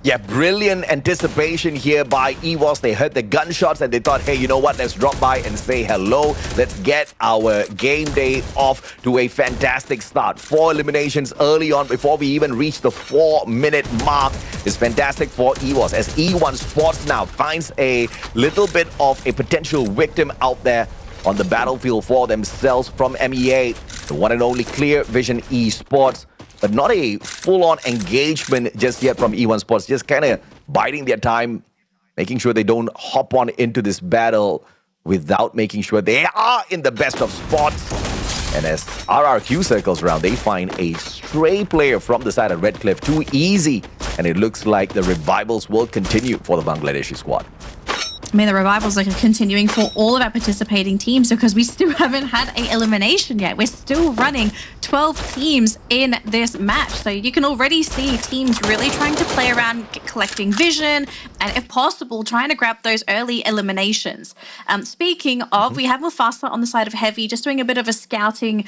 Yeah, brilliant anticipation here by EVOS. They heard the gunshots and they thought, hey, you know what? Let's drop by and say hello. Let's get our game day off to a fantastic start. 4 eliminations early on before we even reach the 4-minute mark is fantastic for EVOS, as E1 Sports now finds a little bit of a potential victim out there on the battlefield for themselves from MEA, the one and only Clear Vision Esports. But not a full-on engagement just yet from E1 Sports, just kind of biding their time, making sure they don't hop on into this battle without making sure they are in the best of spots. And as RRQ circles around, they find a stray player from the side of Red Cliff. Too easy, and it looks like the revivals will continue for the Bangladeshi squad. I mean, the revivals are continuing for all of our participating teams because we still haven't had an elimination yet. We're still running 12 teams in this match. So you can already see teams really trying to play around collecting vision and, if possible, trying to grab those early eliminations. Speaking of, we have Mufasa on the side of Heavy just doing a bit of a scouting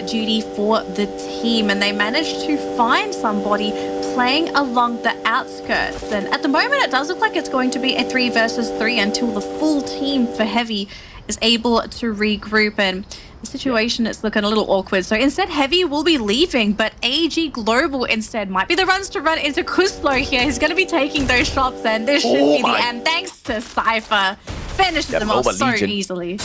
duty for the team, and they managed to find somebody playing along the outskirts. And at the moment, it does look like it's going to be a 3 versus 3 until the full team for Heavy is able to regroup. And the situation is looking a little awkward. So instead, Heavy will be leaving, but AG Global instead might be the ones to run into Kuslo here. He's going to be taking those shots, and this should be the end. Thanks to Cypher. Finishes them off so easily.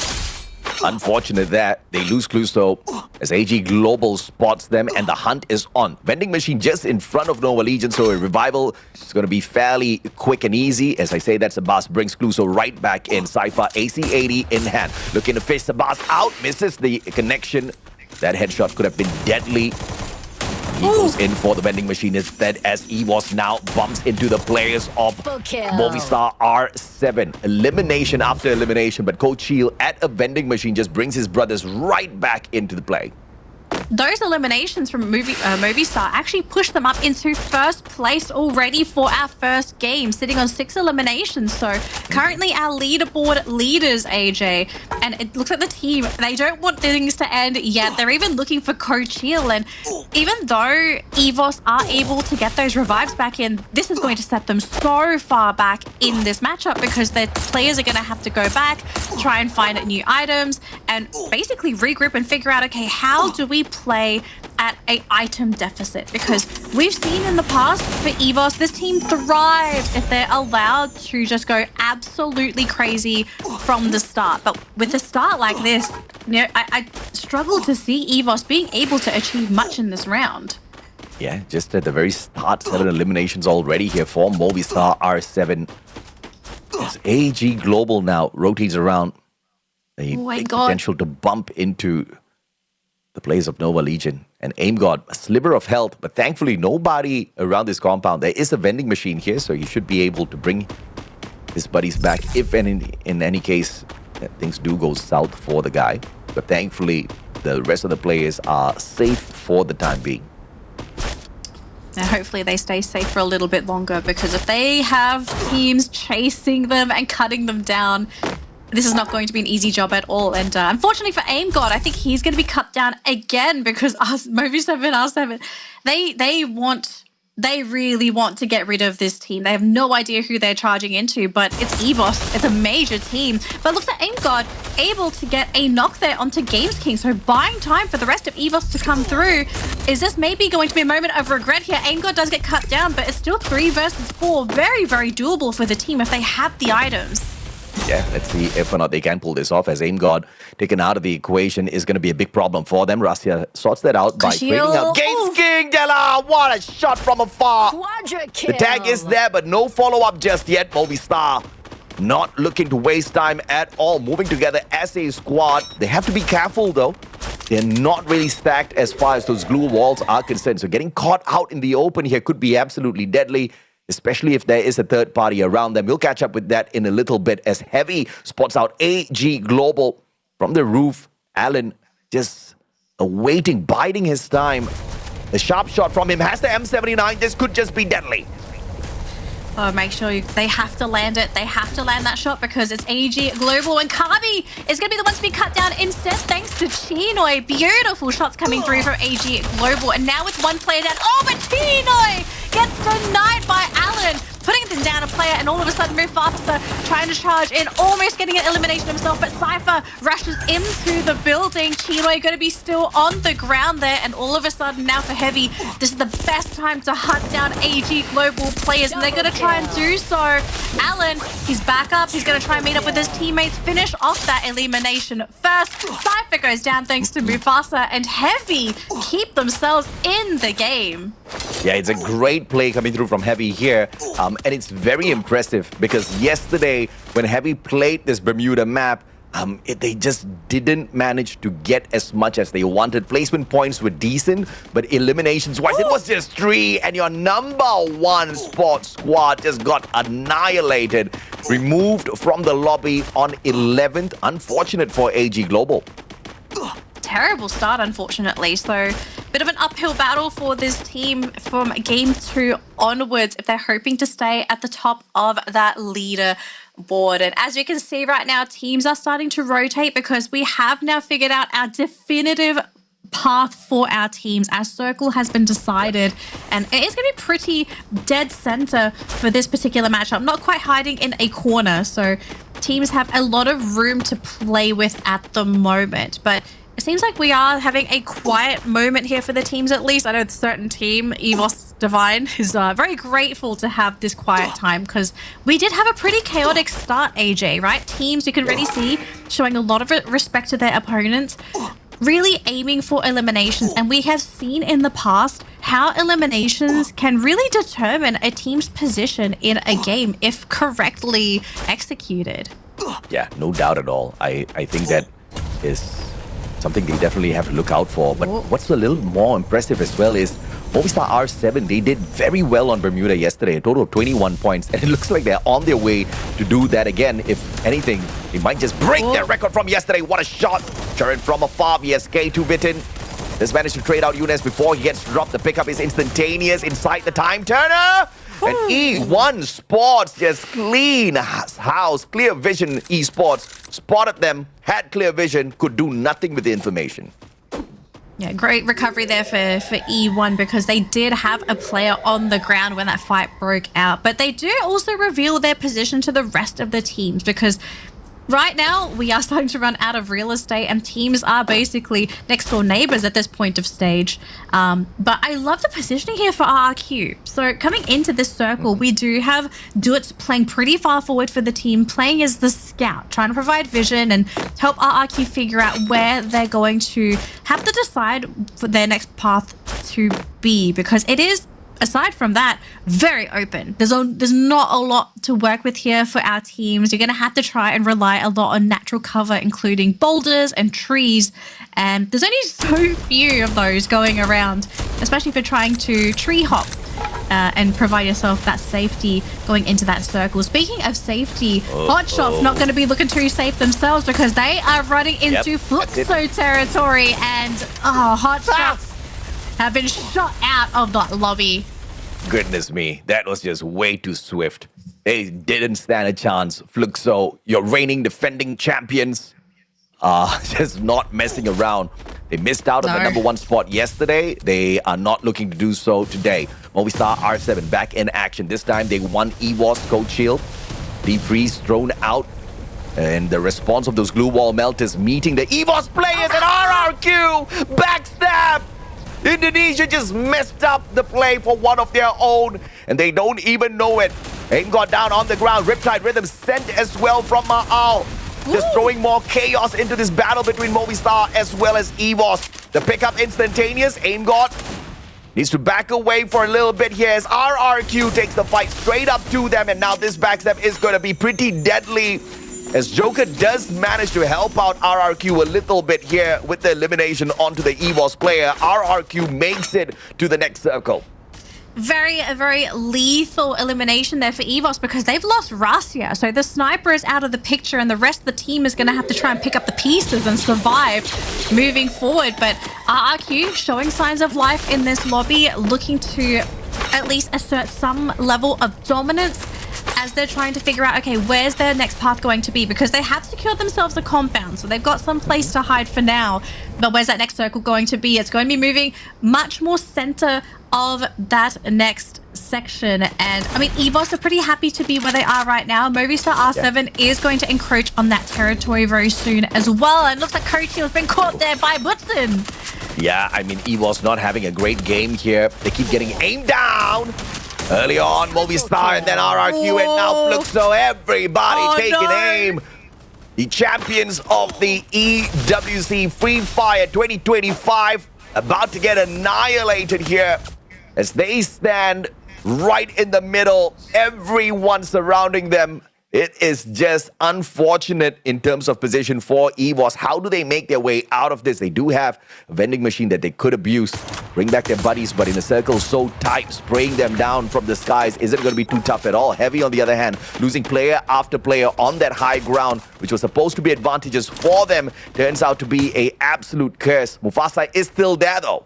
Unfortunate that they lose Cluso as AG Global spots them, and the hunt is on. Vending machine just in front of Nova Legion, so a revival is going to be fairly quick and easy. As I say, that Sabas brings Cluso right back in. Cypher AC-80 in hand. Looking to fish Sabas out, misses the connection. That headshot could have been deadly. He goes in for the vending machine instead as EVOS now bumps into the players of Movistar R7. Elimination after elimination, but Coach Shield at a vending machine just brings his brothers right back into the play. Those eliminations from Movistar actually pushed them up into first place already for our first game, sitting on 6 eliminations. So currently our leaderboard leaders, AJ, and it looks like the team, they don't want things to end yet. They're even looking for Coach Hill. And even though EVOS are able to get those revives back in, this is going to set them so far back in this matchup because their players are going to have to go back, try and find new items, and basically regroup and figure out, okay, how do we play at an item deficit? Because we've seen in the past for EVOS, this team thrives if they're allowed to just go absolutely crazy from the start. But with a start like this, you know, I struggle to see EVOS being able to achieve much in this round. Yeah, just at the very start, 7 eliminations already here for Movistar R7. As AG Global now rotates around, a big potential to bump into the players of Nova Legion. And AimGod, a sliver of health, but thankfully nobody around this compound. There is a vending machine here, so he should be able to bring his buddies back if in any case things do go south for the guy. But thankfully, the rest of the players are safe for the time being. Now, hopefully they stay safe for a little bit longer, because if they have teams chasing them and cutting them down, this is not going to be an easy job at all. And unfortunately for AimGod, I think he's going to be cut down again because Movistar R7, they really want to get rid of this team. They have no idea who they're charging into, but it's EVOS. It's a major team. But looks like AimGod able to get a knock there onto Games King. So buying time for the rest of EVOS to come through. Is this maybe going to be a moment of regret here? AimGod does get cut down, but it's still 3 versus 4. Very, very doable for the team if they have the items. Yeah, let's see if or not they can pull this off, as AimGod taken out of the equation is going to be a big problem for them. Rastia sorts that out by trading out Games King. Della, what a shot from afar. The tag is there, but no follow-up just yet. Movistar not looking to waste time at all. Moving together as a squad. They have to be careful, though. They're not really stacked as far as those glue walls are concerned. So getting caught out in the open here could be absolutely deadly, especially if there is a third party around them. We'll catch up with that in a little bit as Heavy spots out AG Global from the roof. Allen just awaiting, biding his time. The sharp shot from him has the M79. This could just be deadly. Oh, make sure they have to land it. They have to land that shot because it's AG Global, and Kabi is going to be the one to be cut down instead thanks to Chinoy. Beautiful shots coming through from AG Global, and now with one player down. Oh, but Chinoy gets denied by Allen, putting them down a player, and all of a sudden Mufasa trying to charge in, almost getting an elimination himself, but Cypher rushes into the building. Chinoy going to be still on the ground there, and all of a sudden now for Heavy, this is the best time to hunt down AG Global players, and they're going to try and do so. Allen, he's back up. He's going to try and meet up with his teammates, finish off that elimination first. Cypher goes down thanks to Mufasa, and Heavy keep themselves in the game. Yeah, it's a great play coming through from Heavy here. And it's very impressive because yesterday when Heavy played this Bermuda map, They just didn't manage to get as much as they wanted. Placement points were decent, but eliminations-wise, it was just 3, and your number 1 sports squad just got annihilated, removed from the lobby on 11th. Unfortunate for AG Global. Terrible start, unfortunately. So, bit of an uphill battle for this team from game 2 onwards if they're hoping to stay at the top of that leaderboard. And as you can see right now, teams are starting to rotate because we have now figured out our definitive path for our teams. Our circle has been decided, and it is going to be pretty dead center for this particular matchup. Not quite hiding in a corner, so teams have a lot of room to play with at the moment. But it seems like we are having a quiet moment here for the teams, at least. I know a certain team, EVOS Divine, is very grateful to have this quiet time because we did have a pretty chaotic start, AJ, right? Teams, you can really see, showing a lot of respect to their opponents, really aiming for eliminations. And we have seen in the past how eliminations can really determine a team's position in a game if correctly executed. Yeah, no doubt at all. I think that is something they definitely have to look out for. But what's a little more impressive as well is Movistar R7, they did very well on Bermuda yesterday, a total of 21 points. And it looks like they're on their way to do that again. If anything, they might just break their record from yesterday. What a shot. Turn from afar, VSK to Bitten. Just managed to trade out Younes before he gets dropped. The pickup is instantaneous inside the time turner. And E1 Sports just clean house. Clear Vision Esports spotted them, had clear vision, could do nothing with the information. Yeah, great recovery there for E1 because they did have a player on the ground when that fight broke out. But they do also reveal their position to the rest of the teams because right now, we are starting to run out of real estate and teams are basically next door neighbors at this point of stage. But I love the positioning here for RRQ. So coming into this circle, we do have Duets playing pretty far forward for the team, playing as the scout, trying to provide vision and help RRQ figure out where they're going to have to decide for their next path to be, because it is, aside from that, very open. There's not a lot to work with here for our teams. You're going to have to try and rely a lot on natural cover, including boulders and trees. And there's only so few of those going around, especially if you're trying to tree hop and provide yourself that safety going into that circle. Speaking of safety, Hotshot's not going to be looking too safe themselves because they are running into Fluxo territory, and Hotshots have been shot out of that lobby. Goodness me, that was just way too swift. They didn't stand a chance. Fluxo, your reigning defending champions, just not messing around. They missed out on the number 1 spot yesterday. They are not looking to do so today. Movistar R7 back in action. This time they won EVOS Coach Shield. Deep freeze thrown out. And the response of those glue wall melters meeting the EVOS players and RRQ backstab. Indonesia just messed up the play for one of their own, and they don't even know it. Aim got down on the ground. Riptide Rhythm sent as well from Ma'al. Just throwing more chaos into this battle between Movistar as well as EVOS. The pickup instantaneous. Aim got needs to back away for a little bit here as RRQ takes the fight straight up to them, and now this backstab is going to be pretty deadly, as Joker does manage to help out RRQ a little bit here with the elimination onto the EVOS player. RRQ makes it to the next circle. Very lethal elimination there for EVOS because they've lost Rasia. So the sniper is out of the picture and the rest of the team is going to have to try and pick up the pieces and survive moving forward. But RRQ showing signs of life in this lobby, looking to at least assert some level of dominance as they're trying to figure out, okay, where's their next path going to be? Because they have secured themselves a compound, so they've got some place to hide for now. But where's that next circle going to be? It's going to be moving much more center of that next section. And I mean, EVOS are pretty happy to be where they are right now. Movistar R7 is going to encroach on that territory very soon as well. And looks like Coach has been caught there by Butson. Yeah, I mean, EVOS not having a great game here. They keep getting aimed down. Early on, Movistar, and then RRQ, and now Fluxo. Everybody taking aim. The champions of the EWC Free Fire 2025 about to get annihilated here as they stand right in the middle. Everyone surrounding them It is just unfortunate in terms of position for EVOS. How do they make their way out of this? They do have a vending machine that they could abuse, bring back their buddies, but in a circle so tight, spraying them down from the skies isn't going to be too tough at all. Heavy, on the other hand, losing player after player on that high ground, which was supposed to be advantages for them, turns out to be an absolute curse. Mufasa is still there, though.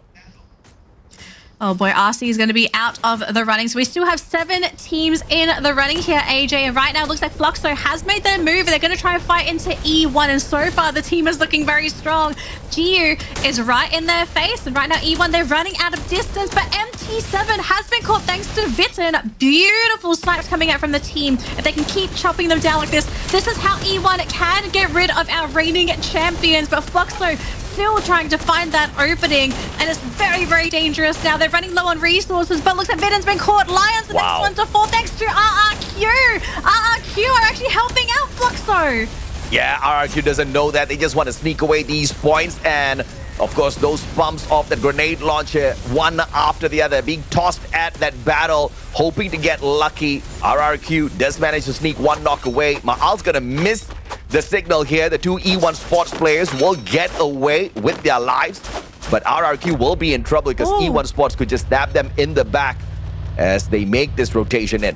Oh boy, RC is going to be out of the running. So we still have 7 teams in the running here, AJ. And right now, it looks like Fluxo has made their move. They're going to try and fight into E1. And so far, the team is looking very strong. GU is right in their face. And right now, E1, they're running out of distance. But MT7 has been caught thanks to Vitten. Beautiful snipes coming out from the team. If they can keep chopping them down like this, this is how E1 can get rid of our reigning champions. But Fluxo still trying to find that opening, and it's very, very dangerous now. They're running low on resources, but looks like Vitten's been caught. Lions the next one to fall thanks to RRQ. RRQ are actually helping out Fluxo. Yeah, RRQ doesn't know that. They just want to sneak away these points, and of course, those pumps off the grenade launcher, one after the other, being tossed at that battle, hoping to get lucky. RRQ does manage to sneak one knock away. Ma'al's gonna miss the signal here. The 2 E1 Sports players will get away with their lives, but RRQ will be in trouble because E1 Sports could just stab them in the back as they make this rotation in.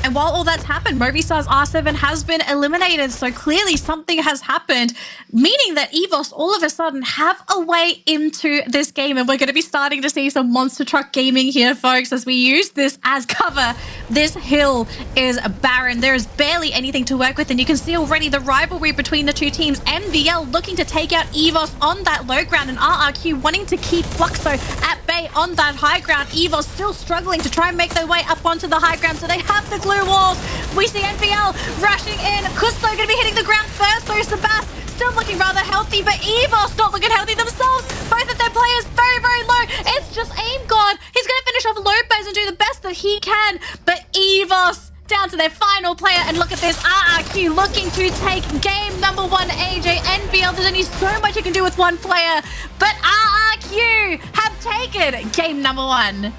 And while all that's happened, Movistar's R7 has been eliminated. So clearly something has happened, meaning that EVOS all of a sudden have a way into this game. And we're going to be starting to see some monster truck gaming here, folks, as we use this as cover. This hill is barren. There is barely anything to work with. And you can see already the rivalry between the two teams. MVL looking to take out EVOS on that low ground, and RRQ wanting to keep Fluxo at bay on that high ground. EVOS still struggling to try and make their way up onto the high ground. So they have the glue walls. We see NPL rushing in. Kusto going to be hitting the ground first, though. Sebas still looking rather healthy, but EVOS not looking healthy themselves. Both of their players very, very low. It's just aim god. He's going to finish off Lopez and do the best that he can, but EVOS down to their final player, and look at this. RRQ looking to take game number 1. AJ, NBL, there's only so much you can do with one player, but RRQ have taken game number 1.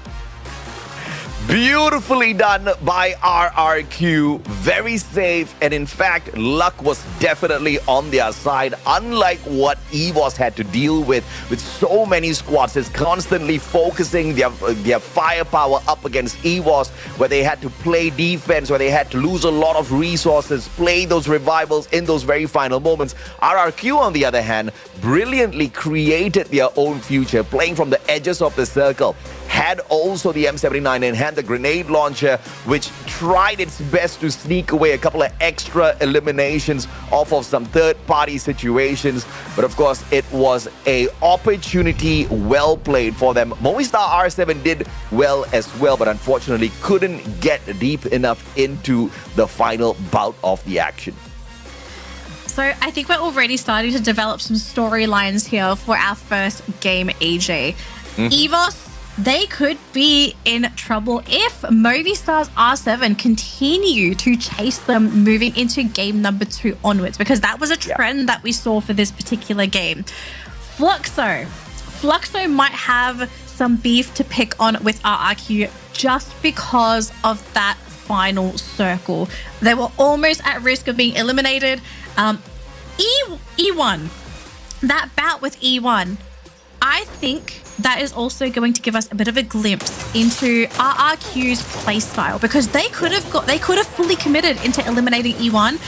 Beautifully done by RRQ. Very safe, and in fact, luck was definitely on their side. Unlike what EVOS had to deal with so many squads, is constantly focusing their firepower up against EVOS, where they had to play defense, where they had to lose a lot of resources, play those revivals in those very final moments. RRQ, on the other hand, brilliantly created their own future, playing from the edges of the circle. Had also the M79 in hand, the grenade launcher, which tried its best to sneak away a couple of extra eliminations off of some third-party situations. But of course, it was an opportunity well played for them. Movistar R7 did well as well, but unfortunately couldn't get deep enough into the final bout of the action. So I think we're already starting to develop some storylines here for our first game, AJ. EVOS, they could be in trouble if Movistar's R7 continue to chase them moving into game number 2 onwards, because that was a trend that we saw for this particular game. Fluxo might have some beef to pick on with RRQ just because of that final circle. They were almost at risk of being eliminated. E1, that bout with E1, I think that is also going to give us a bit of a glimpse into RRQ's playstyle, because they could have fully committed into eliminating E1,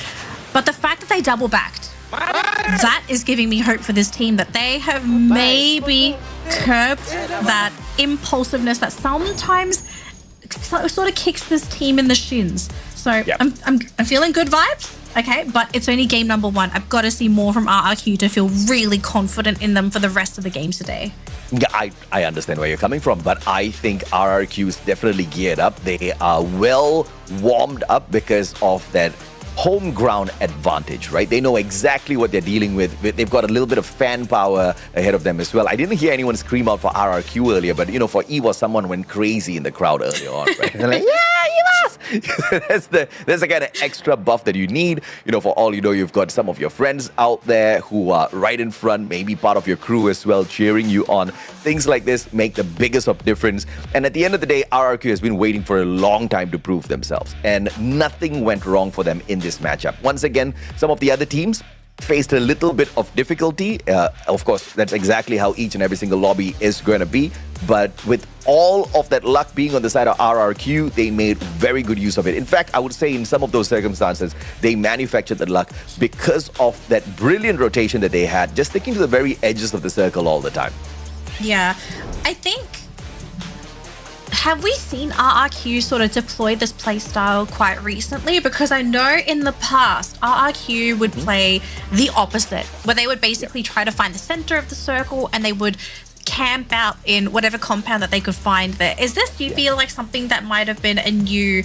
but the fact that they double backed, that is giving me hope for this team, that they have maybe curbed that impulsiveness that sometimes sort of kicks this team in the shins. So I'm feeling good vibes. Okay, but it's only game number 1. I've got to see more from RRQ to feel really confident in them for the rest of the games today. Yeah, I understand where you're coming from, but I think RRQ is definitely geared up. They are well warmed up because of that home ground advantage, right? They know exactly what they're dealing with. They've got a little bit of fan power ahead of them as well. I didn't hear anyone scream out for RRQ earlier, but you know, for EVOS, someone went crazy in the crowd earlier on, right? They're like, yeah, EVOS! that's the kind of extra buff that you need. For all you know, you've got some of your friends out there who are right in front, maybe part of your crew as well, cheering you on. Things like this make the biggest of difference. And at the end of the day, RRQ has been waiting for a long time to prove themselves. And nothing went wrong for them in this matchup. Once again, some of the other teams faced a little bit of difficulty. Of course, that's exactly how each and every single lobby is going to be. But with all of that luck being on the side of RRQ, they made very good use of it. In fact, I would say in some of those circumstances, they manufactured the luck because of that brilliant rotation that they had, just sticking to the very edges of the circle all the time. Yeah, I think... Have we seen RRQ sort of deploy this playstyle quite recently? Because I know in the past, RRQ would play the opposite, where they would basically try to find the center of the circle and they would camp out in whatever compound that they could find there. Is this, do you feel like something that might have been a new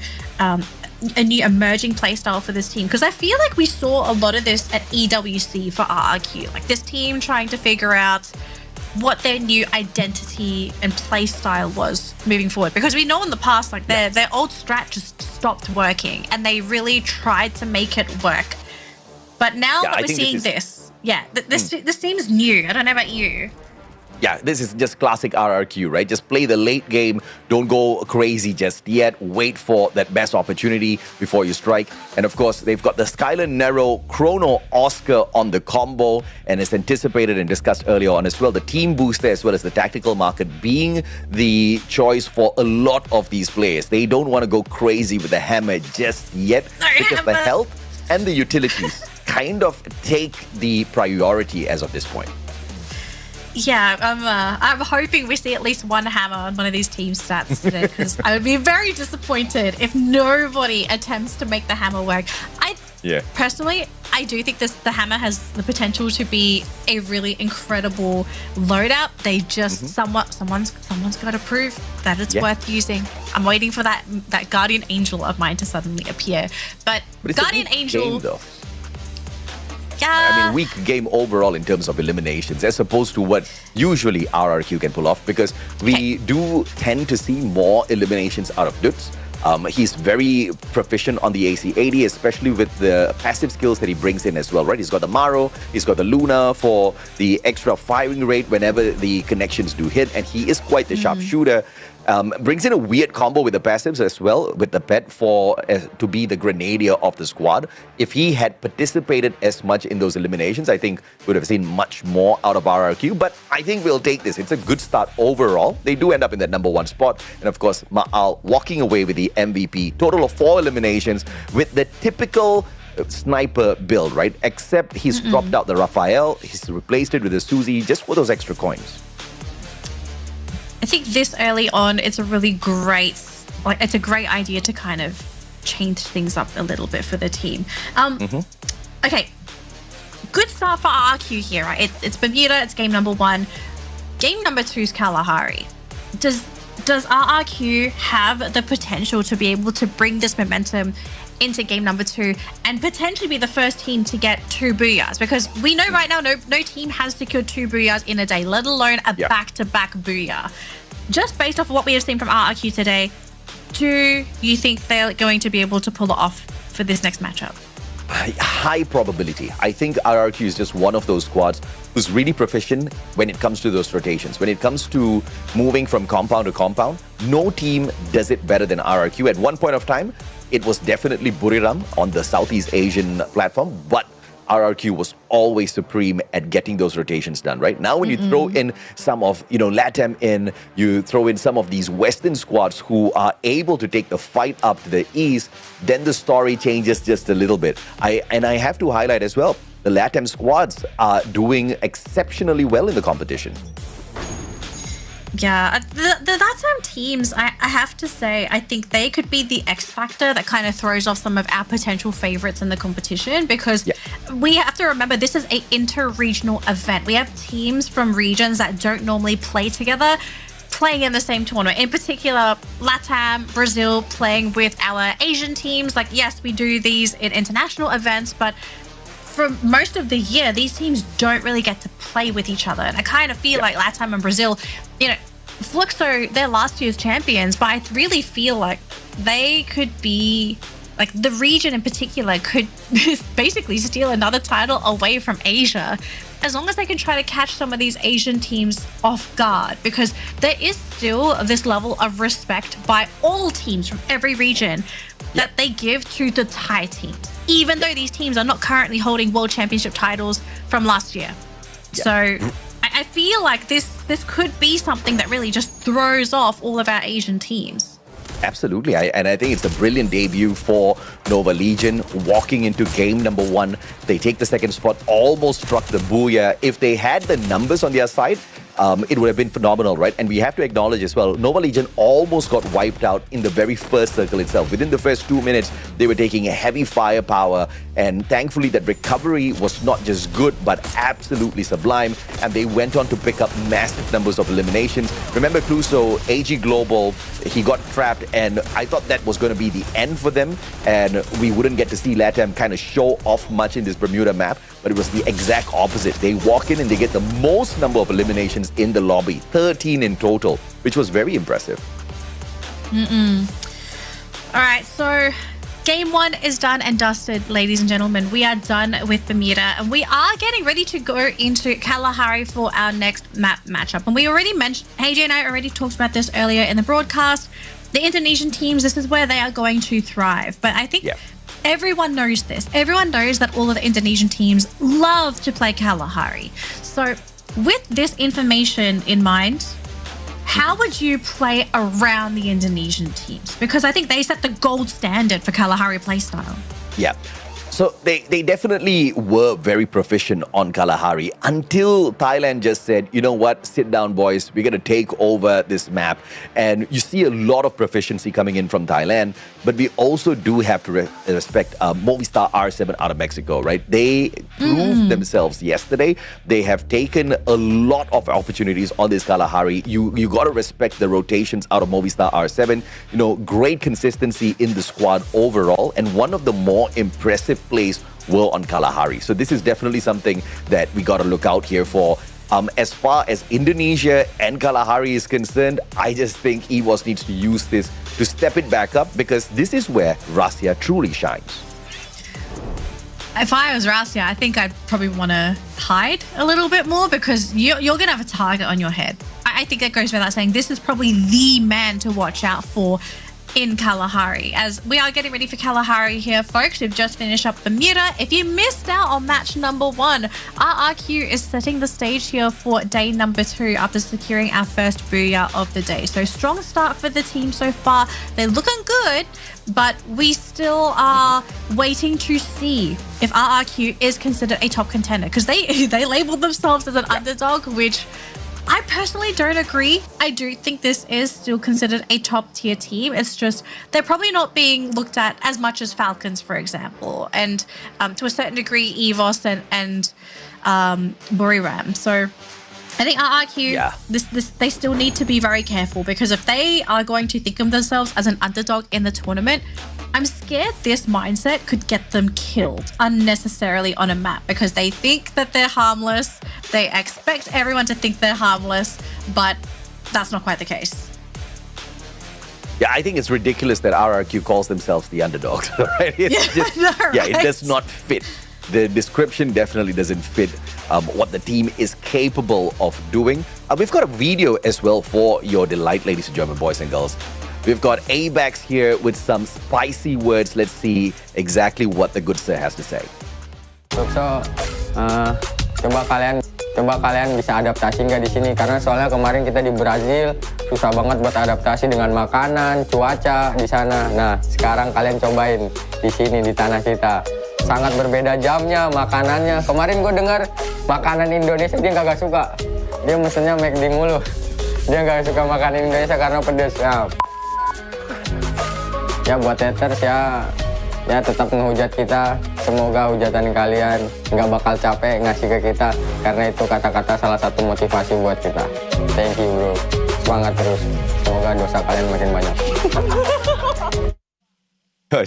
emerging playstyle for this team? Because I feel like we saw a lot of this at EWC for RRQ, like this team trying to figure out what their new identity and play style was moving forward, because we know in the past, like their old strat just stopped working and they really tried to make it work. But now that we're seeing this seems new. I don't know about you. Yeah, this is just classic RRQ, right? Just play the late game. Don't go crazy just yet. Wait for that best opportunity before you strike. And of course, they've got the Skylar Nero Chrono Oscar on the combo. And it's anticipated and discussed earlier on as well. The team booster as well as the tactical market being the choice for a lot of these players. They don't want to go crazy with the hammer just yet because the health and the utilities kind of take the priority as of this point. Yeah, I'm hoping we see at least one hammer on one of these team stats today, because I would be very disappointed if nobody attempts to make the hammer work. Personally, I do think the hammer has the potential to be a really incredible loadout. They just someone's got to prove that it's worth using. I'm waiting for that Guardian Angel of mine to suddenly appear. But Guardian Angel. I mean, weak game overall in terms of eliminations, as opposed to what usually RRQ can pull off, because we do tend to see more eliminations out of Dutz. He's very proficient on the AC-80, especially with the passive skills that he brings in as well, right? He's got the Maro, he's got the Luna for the extra firing rate whenever the connections do hit, and he is quite the sharpshooter. Brings in a weird combo with the passives as well, with the pet to be the grenadier of the squad. If he had participated as much in those eliminations, I think we would have seen much more out of RRQ. But I think we'll take this. It's a good start overall. They do end up in that #1 spot. And of course, Ma'al walking away with the MVP. Total of 4 eliminations with the typical sniper build, right? Except he's dropped out the Raphael. He's replaced it with the Suzy just for those extra coins. I think this early on, it's a really great, it's a great idea to kind of change things up a little bit for the team. Okay, good start for RRQ here, right? It's Bermuda, it's game #1. Game #2 is Kalahari. Does RRQ have the potential to be able to bring this momentum into game #2 and potentially be the first team to get 2 Booyahs? Because we know right now no team has secured 2 Booyahs in a day, let alone a back-to-back Booyah. Just based off of what we have seen from RRQ today, do you think they're going to be able to pull it off for this next matchup? High probability. I think RRQ is just one of those squads who's really proficient when it comes to those rotations. When it comes to moving from compound to compound, no team does it better than RRQ. At one point of time, it was definitely Buriram on the Southeast Asian platform, but RRQ was always supreme at getting those rotations done, right? Now when you throw in some of, LATAM in, you throw in some of these Western squads who are able to take the fight up to the east, then the story changes just a little bit. I have to highlight as well, the LATAM squads are doing exceptionally well in the competition. Yeah, the LATAM teams, I have to say, I think they could be the X factor that kind of throws off some of our potential favorites in the competition, because we have to remember this is an inter-regional event. We have teams from regions that don't normally play together playing in the same tournament. In particular, LATAM, Brazil playing with our Asian teams. Like, yes, we do these in international events, but for most of the year, these teams don't really get to play with each other. And I kind of feel like LATAM and Brazil, Fluxo, they're last year's champions, but I really feel like they could be, like the region in particular could basically steal another title away from Asia, as long as they can try to catch some of these Asian teams off guard, because there is still this level of respect by all teams from every region that they give to the Thai teams, even though these teams are not currently holding world championship titles from last year. So I feel like this could be something that really just throws off all of our Asian teams. Absolutely. And I think it's a brilliant debut for Nova Legion. Walking into game number 1, they take the second spot, almost struck the Booyah. If they had the numbers on their side, it would have been phenomenal, right? And we have to acknowledge as well, Nova Legion almost got wiped out in the very first circle itself. Within the first 2 minutes, they were taking a heavy firepower, and thankfully that recovery was not just good, but absolutely sublime, and they went on to pick up massive numbers of eliminations. Remember Cluso, AG Global, he got trapped, and I thought that was going to be the end for them, and we wouldn't get to see LATAM kind of show off much in this Bermuda map, but it was the exact opposite. They walk in and they get the most number of eliminations in the lobby, 13 in total, which was very impressive. All right, so game 1 is done and dusted, ladies and gentlemen. We are done with Bermuda, and we are getting ready to go into Kalahari for our next map matchup. And we already mentioned, AJ and I already talked about this earlier in the broadcast. The Indonesian teams, this is where they are going to thrive. But I think everyone knows this. Everyone knows that all of the Indonesian teams love to play Kalahari. So with this information in mind, how would you play around the Indonesian teams? Because I think they set the gold standard for Kalahari playstyle. Yeah. So they definitely were very proficient on Kalahari until Thailand just said, you know what, sit down, boys. We're going to take over this map. And you see a lot of proficiency coming in from Thailand. But we also do have to respect Movistar R7 out of Mexico, right? They proved themselves yesterday. They have taken a lot of opportunities on this Kalahari. You got to respect the rotations out of Movistar R7. You know, great consistency in the squad overall. And one of the more impressive plays were on Kalahari. So this is definitely something that we got to look out here for. As far as Indonesia and Kalahari is concerned, I just think EVOS needs to use this to step it back up, because this is where Russia truly shines. If I was Russia, I think I'd probably want to hide a little bit more, because you're going to have a target on your head. I think that goes without saying. This is probably the man to watch out for in Kalahari, as we are getting ready for Kalahari here, folks. We've just finished up Bermuda. If you missed out on match number 1, RRQ is setting the stage here for day number 2 after securing our first Booyah of the day. So strong start for the team so far. They're looking good, but we still are waiting to see if RRQ is considered a top contender, because they labeled themselves as an underdog, which I personally don't agree. I do think this is still considered a top tier team. It's just they're probably not being looked at as much as Falcons, for example, and to a certain degree EVOS and Buriram. So I think RRQ, they still need to be very careful, because if they are going to think of themselves as an underdog in the tournament, I'm scared this mindset could get them killed unnecessarily on a map, because they think that they're harmless. They expect everyone to think they're harmless, but that's not quite the case. Yeah, I think it's ridiculous that RRQ calls themselves the underdogs, right? It's just, it does not fit. The description definitely doesn't fit what the team is capable of doing. We've got a video as well for your delight, ladies and gentlemen, boys and girls. We've got ABAX here with some spicy words. Let's see exactly what the good sir has to say. So, coba kalian bisa adaptasi nggak di sini? Karena soalnya kemarin kita di Brazil susah banget buat adaptasi dengan makanan, cuaca di sana. Nah, sekarang kalian cobain di sini di tanah kita. Sangat berbeda jamnya, makanannya. Kemarin gue dengar makanan Indonesia dia nggak suka. Dia mesennya McD mulu. Dia nggak suka makanan Indonesia karena pedes. Ya buat haters ya tetap ngehujat kita. Semoga hujatan kalian nggak bakal capek ngasih ke kita, karena itu kata-kata salah satu motivasi buat kita. Thank you bro, semangat terus. Semoga dosa kalian makin banyak.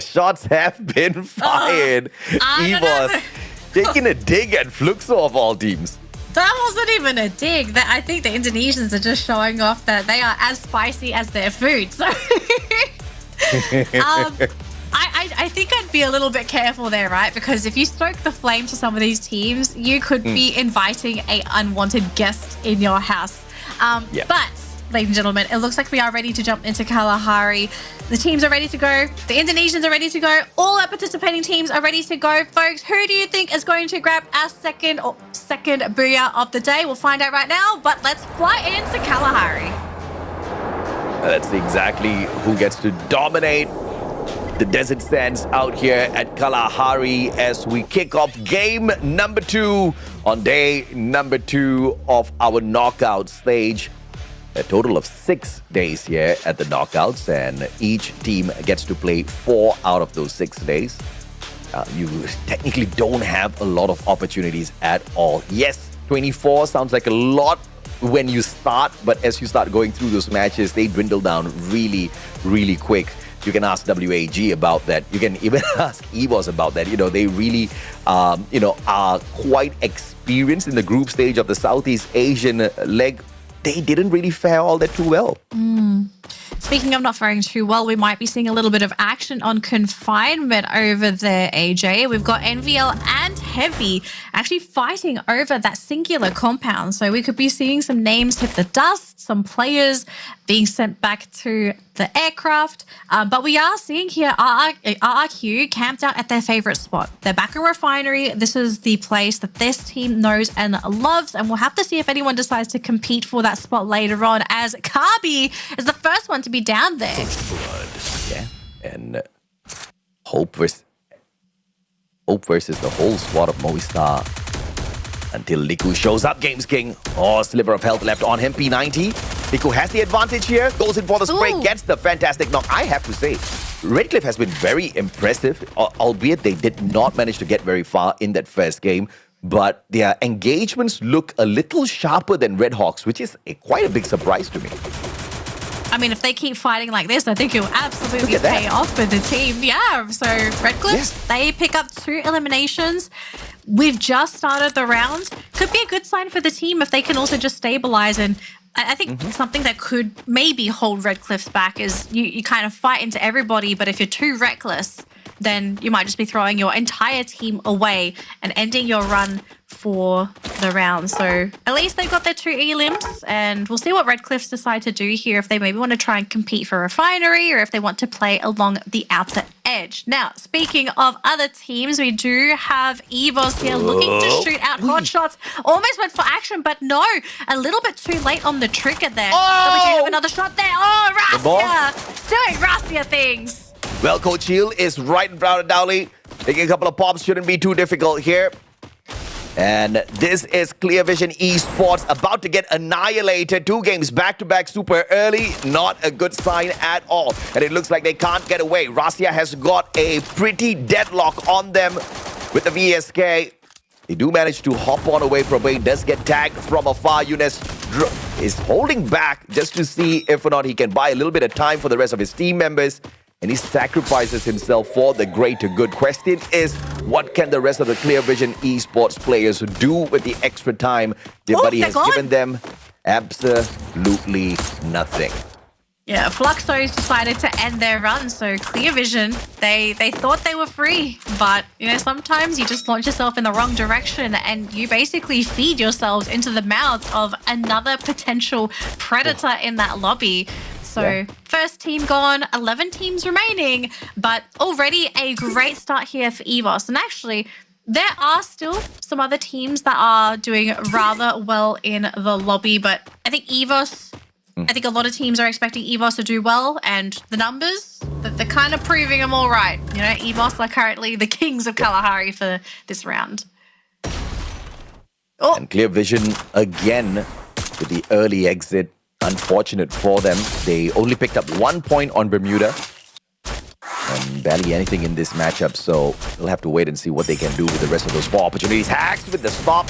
Shots have been fired. EVOS taking a dig at Fluxo of all teams. That wasn't even a dig. I think the Indonesians are just showing off that they are as spicy as their food. So I think I'd be a little bit careful there, right? Because if you stoke the flames for some of these teams, you could be inviting an unwanted guest in your house. But, ladies and gentlemen, it looks like we are ready to jump into Kalahari. The teams are ready to go. The Indonesians are ready to go. All our participating teams are ready to go. Folks, who do you think is going to grab our second Booyah of the day? We'll find out right now, but let's fly into Kalahari. Let's see exactly who gets to dominate the desert sands out here at Kalahari as we kick off game number 2 on day number 2 of our knockout stage. A total of 6 days here at the knockouts, and each team gets to play 4 out of those 6 days. You technically don't have a lot of opportunities at all. Yes, 24 sounds like a lot when you start, but as you start going through those matches, they dwindle down really, really quick. You can ask WAG about that. You can even ask EVOS about that. You know, they really, are quite experienced in the group stage of the Southeast Asian leg. They didn't really fare all that too well. Speaking of not faring too well, we might be seeing a little bit of action on confinement over there, AJ. We've got NVL and Heavy actually fighting over that singular compound. So we could be seeing some names hit the dust, some players being sent back to the aircraft. But we are seeing here RRQ camped out at their favorite spot. They're back in Refinery. This is the place that this team knows and loves. And we'll have to see if anyone decides to compete for that spot later on, as Kabi is the first one to be down there. First blood. Yeah. And Hope versus the whole squad of Movistar. Until Liku shows up, Games King. Oh, sliver of health left on him, P90. Liku has the advantage here, goes in for the spray, gets the fantastic knock. I have to say, Redcliffe has been very impressive, albeit they did not manage to get very far in that first game. But their engagements look a little sharper than Redhawks, which is quite a big surprise to me. I mean, if they keep fighting like this, I think it will absolutely pay off for the team. Yeah, so Redcliffe, they pick up 2 eliminations. We've just started the round. Could be a good sign for the team if they can also just stabilize. And I think something that could maybe hold Redcliffe's back is you kind of fight into everybody, but if you're too reckless, then you might just be throwing your entire team away and ending your run for the round. So at least they've got their 2 elims, and we'll see what Redcliffe's decide to do here, if they maybe want to try and compete for Refinery or if they want to play along the outer edge. Now, speaking of other teams, we do have EVOS here looking to shoot out hot shots. Almost went for action, but no, a little bit too late on the trigger there. So we do have another shot there. Oh, Rastia doing Rastia things. Well, Coach Hill is right in front of Dowley. Taking a couple of pops shouldn't be too difficult here. And this is Clear Vision Esports about to get annihilated. 2 games back-to-back super early. Not a good sign at all. And it looks like they can't get away. Rastia has got a pretty deadlock on them with the VSK. They do manage to hop on away. Probane does get tagged from afar. Younes is holding back just to see if or not he can buy a little bit of time for the rest of his team members. And he sacrifices himself for the greater good. Question is, what can the rest of the Clear Vision Esports players do with the extra time their buddy has given them? Absolutely nothing. Yeah, Fluxos decided to end their run, so Clear Vision, they thought they were free, but sometimes you just launch yourself in the wrong direction and you basically feed yourselves into the mouths of another potential predator in that lobby. So first team gone, 11 teams remaining, but already a great start here for EVOS. And actually, there are still some other teams that are doing rather well in the lobby, but I think EVOS, I think a lot of teams are expecting EVOS to do well, and the numbers, they're kind of proving them all right. EVOS are currently the kings of Kalahari for this round. And Clear Vision again with the early exit. Unfortunate for them. They only picked up 1 point on Bermuda. And barely anything in this matchup, so we'll have to wait and see what they can do with the rest of those 4 opportunities. Hacks with the stop.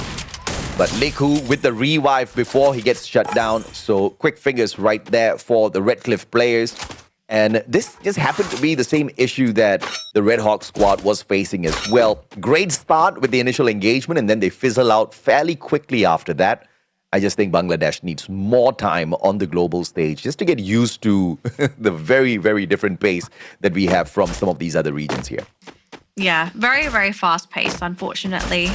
But Liku with the revive before he gets shut down. So quick fingers right there for the Redcliffe players. And this just happened to be the same issue that the Red Hawk squad was facing as well. Great start with the initial engagement, and then they fizzle out fairly quickly after that. I just think Bangladesh needs more time on the global stage just to get used to the very, very different pace that we have from some of these other regions here. Yeah, very, very fast paced, unfortunately.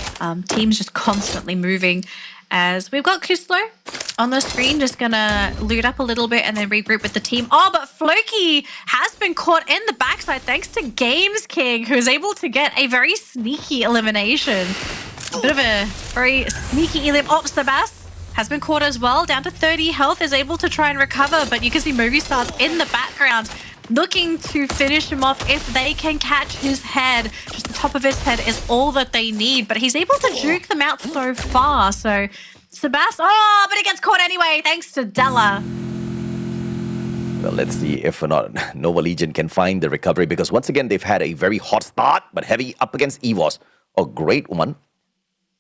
Teams just constantly moving. As we've got Kuslo on the screen, just gonna loot up a little bit and then regroup with the team. Oh, but Floki has been caught in the backside thanks to Games King, who's able to get a very sneaky elimination. A bit of a very sneaky elim. Oh, Sebas has been caught as well, down to 30 health, is able to try and recover, but you can see Movie Stars in the background looking to finish him off if they can catch his head. Just the top of his head is all that they need, but he's able to juke them out so far. So Sebas, oh, but he gets caught anyway, thanks to Della. Well, let's see if or not Nova Legion can find the recovery, because once again, they've had a very hot start, but Heavy up against EVOS. A great one,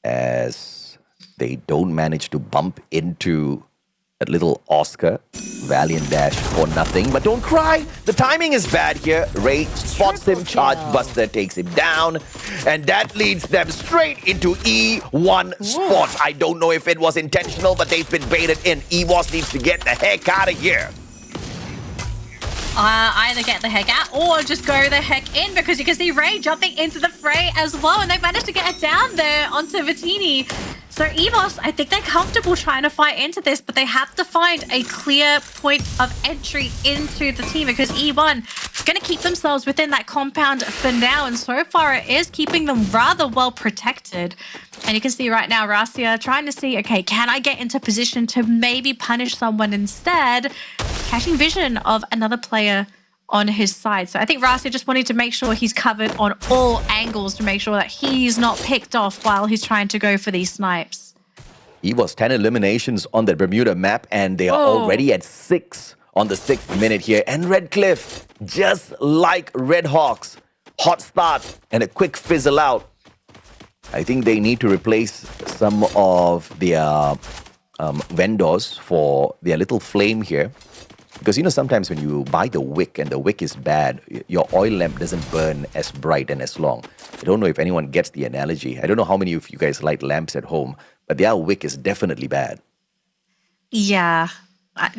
as they don't manage to bump into that little Oscar. Valiant dash for nothing, but don't cry. The timing is bad here. Ray spots him, Charge Buster takes him down, and that leads them straight into E1 spots. I don't know if it was intentional, but they've been baited in. EVOS needs to get the heck out of here. Either get the heck out or just go the heck in, because you can see Ray jumping into the fray as well, and they've managed to get it down there onto Vittini. So EVOS, I think they're comfortable trying to fight into this, but they have to find a clear point of entry into the team, because E1 is going to keep themselves within that compound for now, and so far it is keeping them rather well protected. And you can see right now Rasia trying to see, okay, can I get into position to maybe punish someone instead? Catching vision of another player on his side. So I think Rasia just wanted to make sure he's covered on all angles to make sure that he's not picked off while he's trying to go for these snipes. EVOS 10 eliminations on the Bermuda map, and they are already at 6 on the 6th minute here. And Redcliffe, just like Red Hawks, hot start and a quick fizzle out. I think they need to replace some of their vendors for their little flame here. Because, you know, sometimes when you buy the wick and the wick is bad, your oil lamp doesn't burn as bright and as long. I don't know if anyone gets the analogy. I don't know how many of you guys light lamps at home, but their wick is definitely bad. Yeah,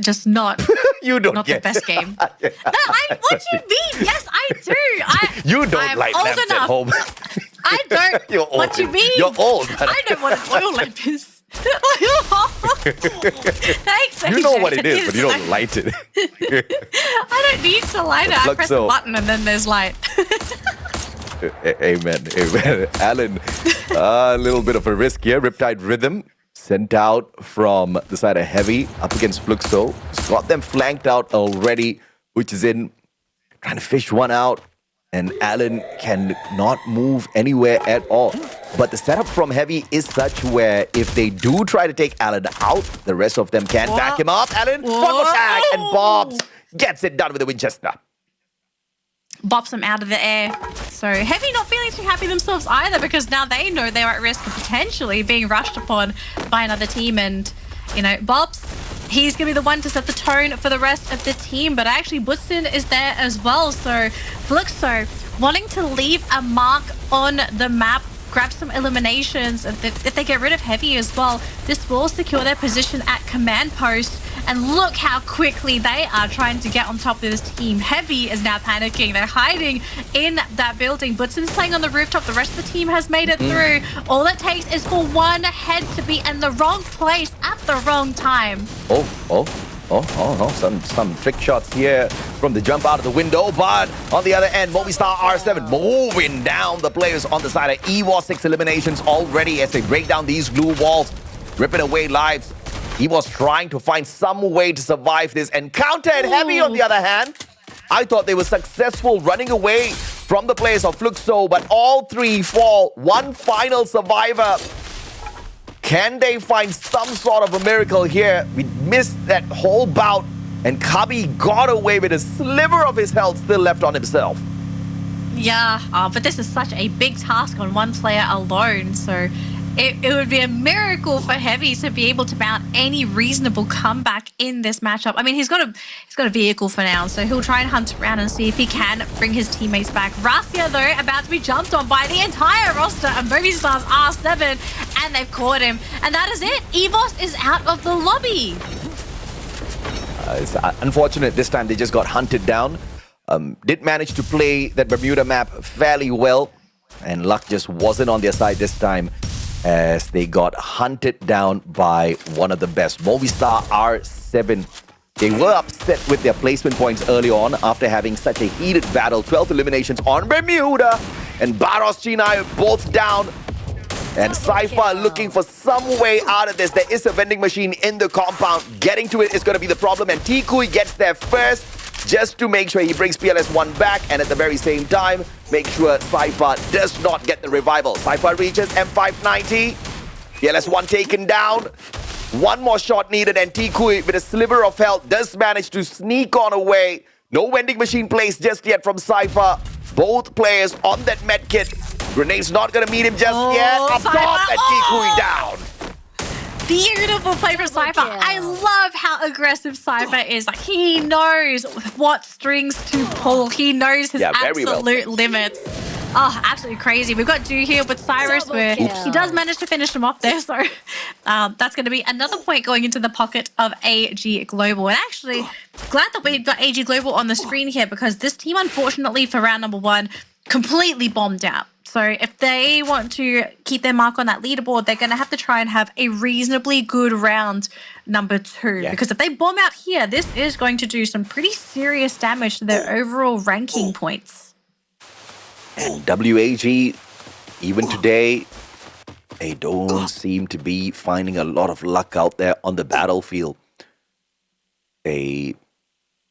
just not, you don't not get the best game. What do you mean? Yes, I do. You don't light lamps at home. I don't. You're old. What do you mean? You're old. I know what an oil lamp is. Thanks, You know what it is, but you don't light it. I don't need to light it. I press a button and then there's light. Amen. Amen. Alan, a little bit of a risk here. Riptide Rhythm sent out from the side of Heavy up against Fluxo. He's got them flanked out already, which is in trying to fish one out. And Alan can not move anywhere at all. But the setup from Heavy is such where if they do try to take Alan out, the rest of them can back him up. Alan, one more tag, and Bobs gets it done with the Winchester. Bops them out of the air. So Heavy not feeling too happy themselves either, because now they know they're at risk of potentially being rushed upon by another team. And, you know, Bobs, he's going to be the one to set the tone for the rest of the team. But actually, Butson is there as well. So Fluxo wanting to leave a mark on the map, grab some eliminations. If they get rid of Heavy as well, this will secure their position at command post. And look how quickly they are trying to get on top of this team. Heavy is now panicking. They're hiding in that building. Butson's playing on the rooftop. The rest of the team has made it through. All it takes is for one head to be in the wrong place at the wrong time. Some trick shots here from the jump out of the window, but on the other end, Movistar R7 moving down the players on the side of EVOS. 6 eliminations already as they break down these blue walls, ripping away lives. He was trying to find some way to survive this encounter. And Heavy, on the other hand, I thought they were successful running away from the players of Fluxo, but all 3 fall. One final survivor. Can they find some sort of a miracle here? We missed that whole bout, and Kabi got away with a sliver of his health still left on himself. Yeah, but this is such a big task on one player alone. So it would be a miracle for Heavy to be able to mount any reasonable comeback in this matchup. I mean, he's got a vehicle for now, so he'll try and hunt around and see if he can bring his teammates back. Rasia, though, about to be jumped on by the entire roster of Movistar's R7, and they've caught him. And that is it. EVOS is out of the lobby. It's unfortunate this time they just got hunted down. Did manage to play that Bermuda map fairly well, and luck just wasn't on their side this time as they got hunted down by one of the best, Movistar R7. They were upset with their placement points early on after having such a heated battle. 12 eliminations on Bermuda, and Barros Chinai both down. And Cypher looking for some way out of this. There is a vending machine in the compound. Getting to it is going to be the problem, and Tikui gets there first just to make sure he brings PLS1 back, and at the very same time, make sure Cypher does not get the revival. Cypher reaches M590. PLS1 taken down. One more shot needed, and Tikui, with a sliver of health, does manage to sneak on away. No vending machine placed just yet from Cypher. Both players on that med kit. Grenade's not going to meet him just yet. Up top, and Tikui down. Beautiful play from Cypher. I love how aggressive Cypher is. Like, he knows what strings to pull. He knows his absolute limits. Oh, absolutely crazy. We've got Do here with Cyrus, where he does manage to finish him off there. So that's going to be another point going into the pocket of AG Global. And actually, glad that we've got AG Global on the screen here, because this team, unfortunately, for round number 1, completely bombed out. So if they want to keep their mark on that leaderboard, they're going to have to try and have a reasonably good round number 2. Yeah. Because if they bomb out here, this is going to do some pretty serious damage to their overall ranking points. And WAG, even today, they don't seem to be finding a lot of luck out there on the battlefield. They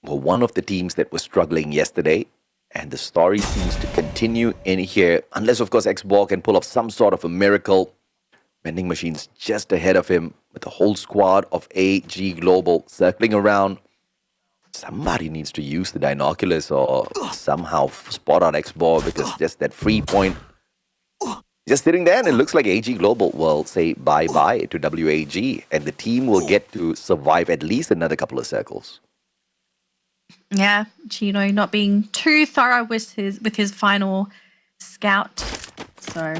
were one of the teams that was struggling yesterday. And the story seems to continue in here, unless, of course, Xborg can pull off some sort of a miracle. Vending machines just ahead of him with the whole squad of AG Global circling around. Somebody needs to use the binoculars or somehow spot out Xborg, because just that free point just sitting there, and it looks like AG Global will say bye-bye to WAG, and the team will get to survive at least another couple of circles. Yeah, Chino not being too thorough with his final scout. So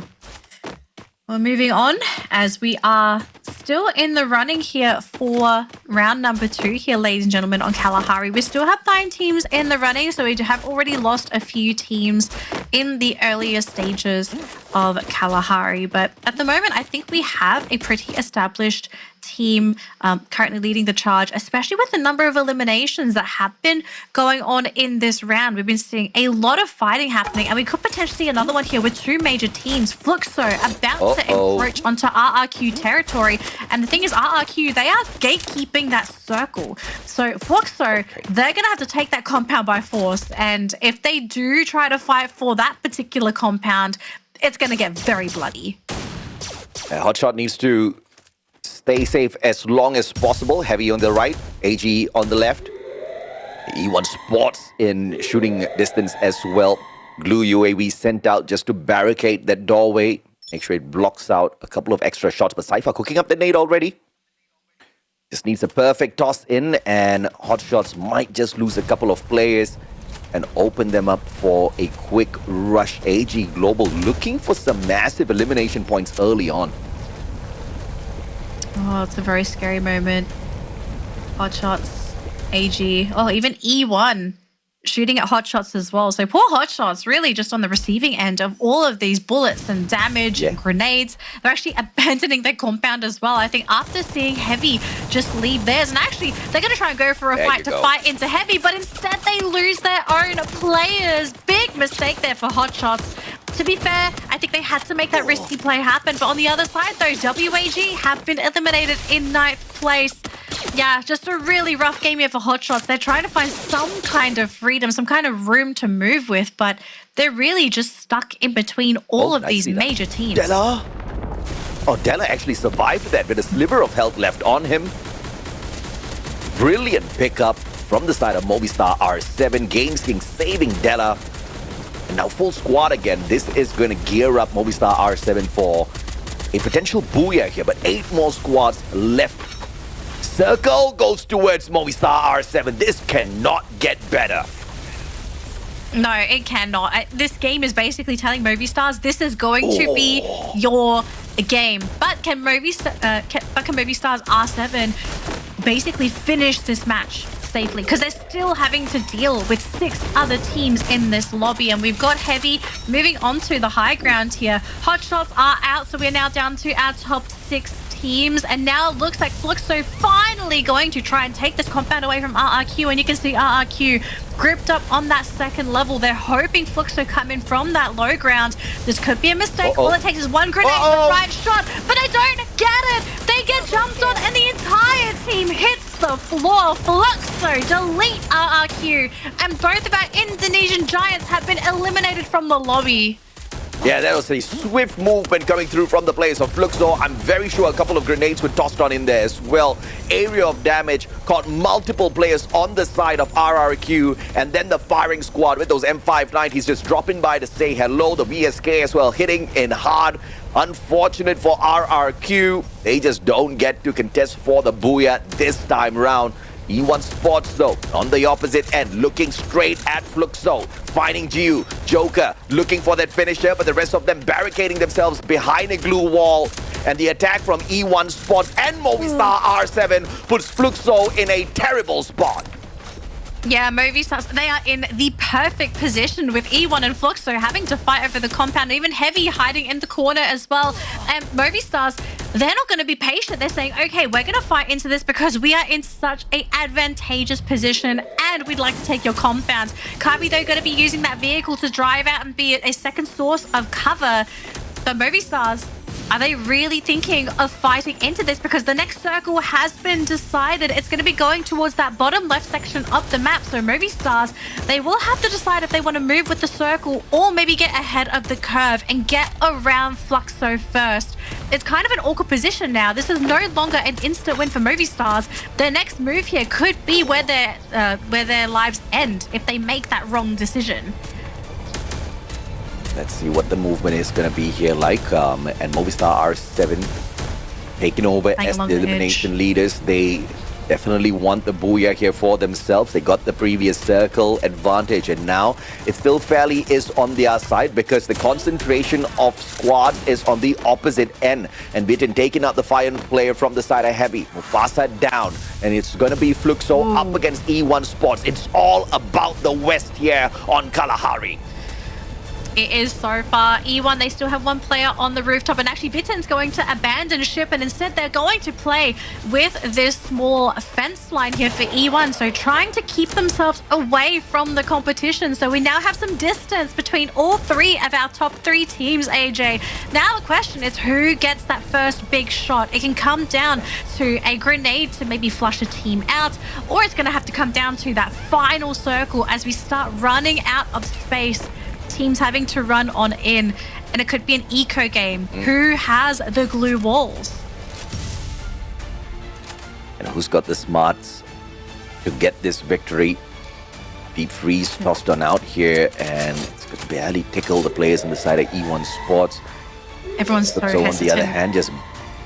we're moving on, as we are still in the running here for round number 2 here, ladies and gentlemen, on Kalahari. We still have 9 teams in the running, so we have already lost a few teams in the earlier stages of Kalahari. But at the moment, I think we have a pretty established team currently leading the charge, especially with the number of eliminations that have been going on in this round. We've been seeing a lot of fighting happening, and we could potentially see another one here with 2 major teams. Fluxo about to encroach onto RRQ territory, and the thing is, RRQ, they are gatekeeping that circle. So Fluxo, they're going to have to take that compound by force, and if they do try to fight for that particular compound, it's going to get very bloody. Hotshot needs to stay safe as long as possible. Heavy on the right, AG on the left. E1 spots in shooting distance as well. Glue UAV sent out just to barricade that doorway. Make sure it blocks out a couple of extra shots. But Cypher cooking up the nade already. Just needs a perfect toss in, and Hotshots might just lose a couple of players and open them up for a quick rush. AG Global looking for some massive elimination points early on. Oh, it's a very scary moment. Hotshots, AG, oh, even E1 shooting at Hotshots as well. So poor Hotshots really just on the receiving end of all of these bullets and damage and grenades. They're actually abandoning their compound as well. I think after seeing Heavy just leave theirs, and actually they're going to try and go for a fight to fight into Heavy, but instead they lose their own players. Big mistake there for Hotshots. To be fair, I think they had to make that risky play happen. But on the other side, though, WAG have been eliminated in 9th place. Yeah, just a really rough game here for Hotshots. They're trying to find some kind of freedom, some kind of room to move with, but they're really just stuck in between all of these major teams. Della? Oh, Della actually survived that with a sliver of health left on him. Brilliant pickup from the side of Movistar R7. Games King saving Della. And now full squad again. This is going to gear up Movistar R7 for a potential Booyah here, but 8 more squads left. Circle goes towards Movistar R7. This cannot get better. No, it cannot. This game is basically telling Movistars this is going to be your game. But can Movistars R7 basically finish this match safely? Because they're still having to deal with 6 other teams in this lobby, and we've got Heavy moving on to the high ground here. Hotshots are out, so we're now down to our top 6 teams, and now it looks like Fluxo finally going to try and take this compound away from RRQ, and you can see RRQ gripped up on that second level. They're hoping Fluxo come in from that low ground. This could be a mistake. All it takes is one grenade, the right shot, but they don't get it. They get jumped on, and the entire team hits the floor. Fluxo delete RRQ, and both of our Indonesian giants have been eliminated from the lobby. Yeah, that was a swift movement coming through from the players of Fluxo. I'm very sure a couple of grenades were tossed on in there as well. Area of damage, caught multiple players on the side of RRQ, and then the firing squad with those M590s just dropping by to say hello. The VSK as well hitting in hard. Unfortunate for RRQ. They just don't get to contest for the Booyah this time round. E1 Sports though on the opposite end, looking straight at Fluxo, finding Jiu, Joker looking for that finisher, but the rest of them barricading themselves behind a glue wall. And the attack from E1 Sports and Movistar R7 puts Fluxo in a terrible spot. Yeah, Movistars, they are in the perfect position with E1 and Fluxo having to fight over the compound, even Heavy hiding in the corner as well. And Movistars, they're not going to be patient. They're saying, okay, we're going to fight into this because we are in such an advantageous position and we'd like to take your compound. Kabi, though, going to be using that vehicle to drive out and be a second source of cover. But Movistars, are they really thinking of fighting into this? Because the next circle has been decided. It's going to be going towards that bottom left section of the map. So Movistars, they will have to decide if they want to move with the circle or maybe get ahead of the curve and get around Fluxo first. It's kind of an awkward position now. This is no longer an instant win for Movistars. Their next move here could be where their lives end if they make that wrong decision. Let's see what the movement is going to be here like. And Movistar R7 taking over as the elimination leaders. They definitely want the Booyah here for themselves. They got the previous circle advantage, and now it still fairly is on their side because the concentration of squad is on the opposite end. And Bitten taking out the fire player from the side of Heavy. Mufasa down, and it's going to be Fluxo up against E1 Sports. It's all about the West here on Kalahari. It is so far. E1, they still have one player on the rooftop, and actually Bitten's going to abandon ship, and instead they're going to play with this small fence line here for E1. So trying to keep themselves away from the competition. So we now have some distance between all 3 of our top 3 teams, AJ. Now the question is who gets that first big shot? It can come down to a grenade to maybe flush a team out, or it's going to have to come down to that final circle as we start running out of space. Teams having to run on in, and it could be an eco game. Who has the glue walls? And who's got the smarts to get this victory? Deep freeze tossed on out here, and it's going to barely tickle the players on the side of E1 Sports. Everyone's so hesitant. On the other hand, just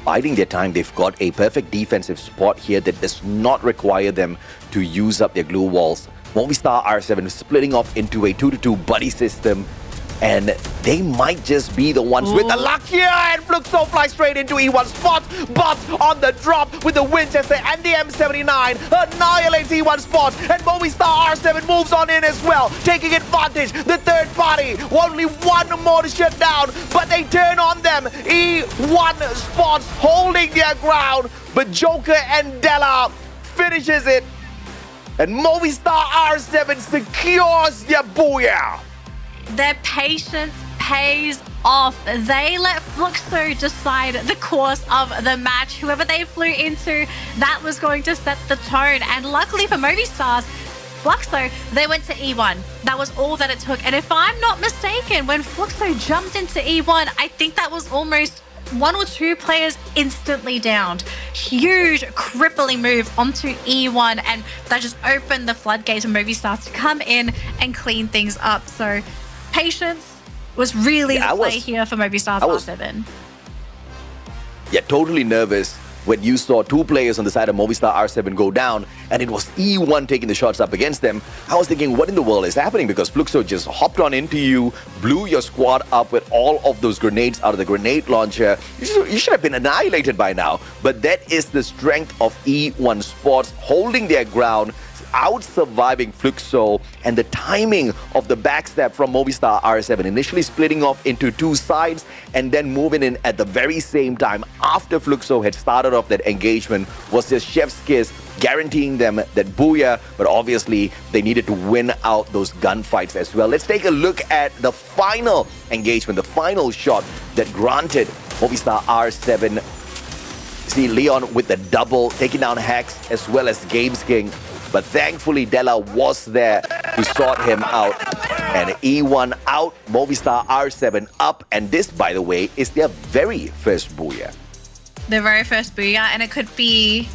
biding their time. They've got a perfect defensive spot here that does not require them to use up their glue walls. Movistar R7 is splitting off into a 2-2 buddy system, and they might just be the ones with the luck here, and Fluxo flies straight into E1 Sports, but on the drop with the Winchester and the M79 annihilates E1 Sports, and Movistar R7 moves on in as well, taking advantage. The third party, only one more to shut down, but they turn on them. E1 Sports holding their ground, but Joker and Della finishes it. And Movistar R7 secures their Booyah. Their patience pays off. They let Fluxo decide the course of the match. Whoever they flew into, that was going to set the tone. And luckily for Movistars, Fluxo, they went to E1. That was all that it took. And if I'm not mistaken, when Fluxo jumped into E1, I think that was almost 1 or 2 players instantly downed. Huge crippling move onto E1, and that just opened the floodgates for Movistars to come in and clean things up. So patience was really the play here for Movistars R7. yet totally nervous when you saw two players on the side of Movistar R7 go down, and it was E1 taking the shots up against them. I was thinking, what in the world is happening? Because Fluxo just hopped on into you, blew your squad up with all of those grenades out of the grenade launcher. You should have been annihilated by now. But that is the strength of E1 Sports, holding their ground, out-surviving Fluxo, and the timing of the backstab from Movistar R7, initially splitting off into two sides and then moving in at the very same time after Fluxo had started off that engagement was just chef's kiss, guaranteeing them that Booyah, but obviously they needed to win out those gunfights as well. Let's take a look at the final engagement, the final shot that granted Movistar R7. See Leon with the double, taking down Hex as well as Games King. But thankfully, Della was there to sort him out. And E1 out, Movistar R7 up. And this, by the way, is their very first Booyah. Their very first Booyah, and it could be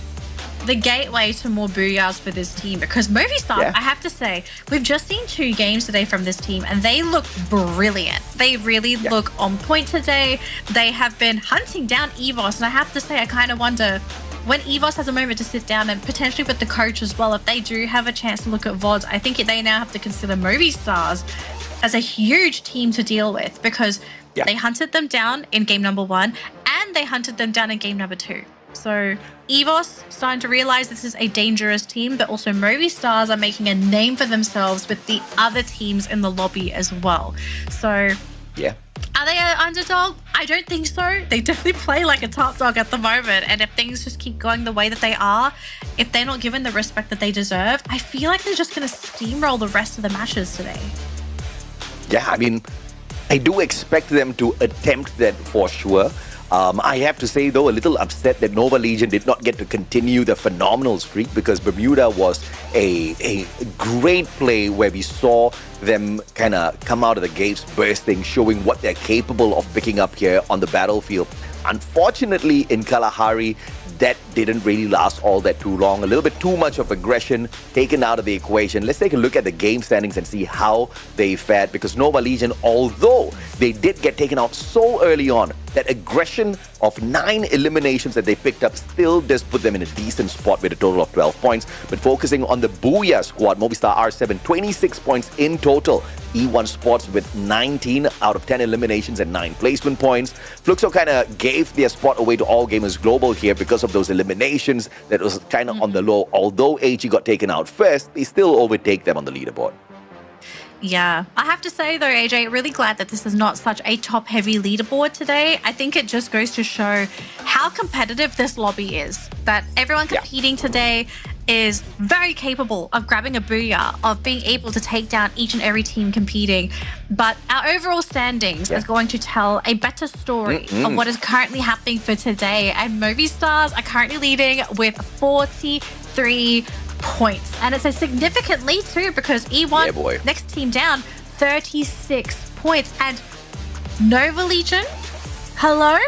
the gateway to more Booyahs for this team. Because Movistar, I have to say, we've just seen 2 games today from this team, and they look brilliant. They really look on point today. They have been hunting down EVOS, and I have to say, I kind of wonder, when EVOS has a moment to sit down, and potentially with the coach as well, if they do have a chance to look at VODs, I think they now have to consider Movistars as a huge team to deal with, because they hunted them down in game number 1 and they hunted them down in game number 2. So EVOS starting to realize this is a dangerous team, but also Movistars are making a name for themselves with the other teams in the lobby as well. So are they an underdog? I don't think so. They definitely play like a top dog at the moment. And if things just keep going the way that they are, if they're not given the respect that they deserve, I feel like they're just going to steamroll the rest of the matches today. Yeah, I mean, I do expect them to attempt that for sure. I have to say, though, a little upset that Nova Legion did not get to continue the phenomenal streak, because Bermuda was a great play where we saw them kind of come out of the gates bursting, showing what they're capable of picking up here on the battlefield. Unfortunately, in Kalahari, that didn't really last all that too long. A little bit too much of aggression taken out of the equation. Let's take a look at the game standings and see how they fared, because Nova Legion, although they did get taken out so early on, that aggression of 9 eliminations that they picked up still does put them in a decent spot with a total of 12 points. But focusing on the Booyah squad, Movistar R7, 26 points in total. E1 Sports with 19 out of 10 eliminations and 9 placement points. Fluxo kind of gave their spot away to All Gamers Global here because of those eliminations that was kind of on the low. Although AG got taken out first, they still overtake them on the leaderboard. Yeah, I have to say though, AJ, really glad that this is not such a top-heavy leaderboard today. I think it just goes to show how competitive this lobby is. That everyone competing today is very capable of grabbing a Booyah, of being able to take down each and every team competing. But our overall standings is going to tell a better story of what is currently happening for today. And Movistars are currently leading with 43 points. And it's a significant lead too, because E1, next team down, 36 points. And Nova Legion, hello,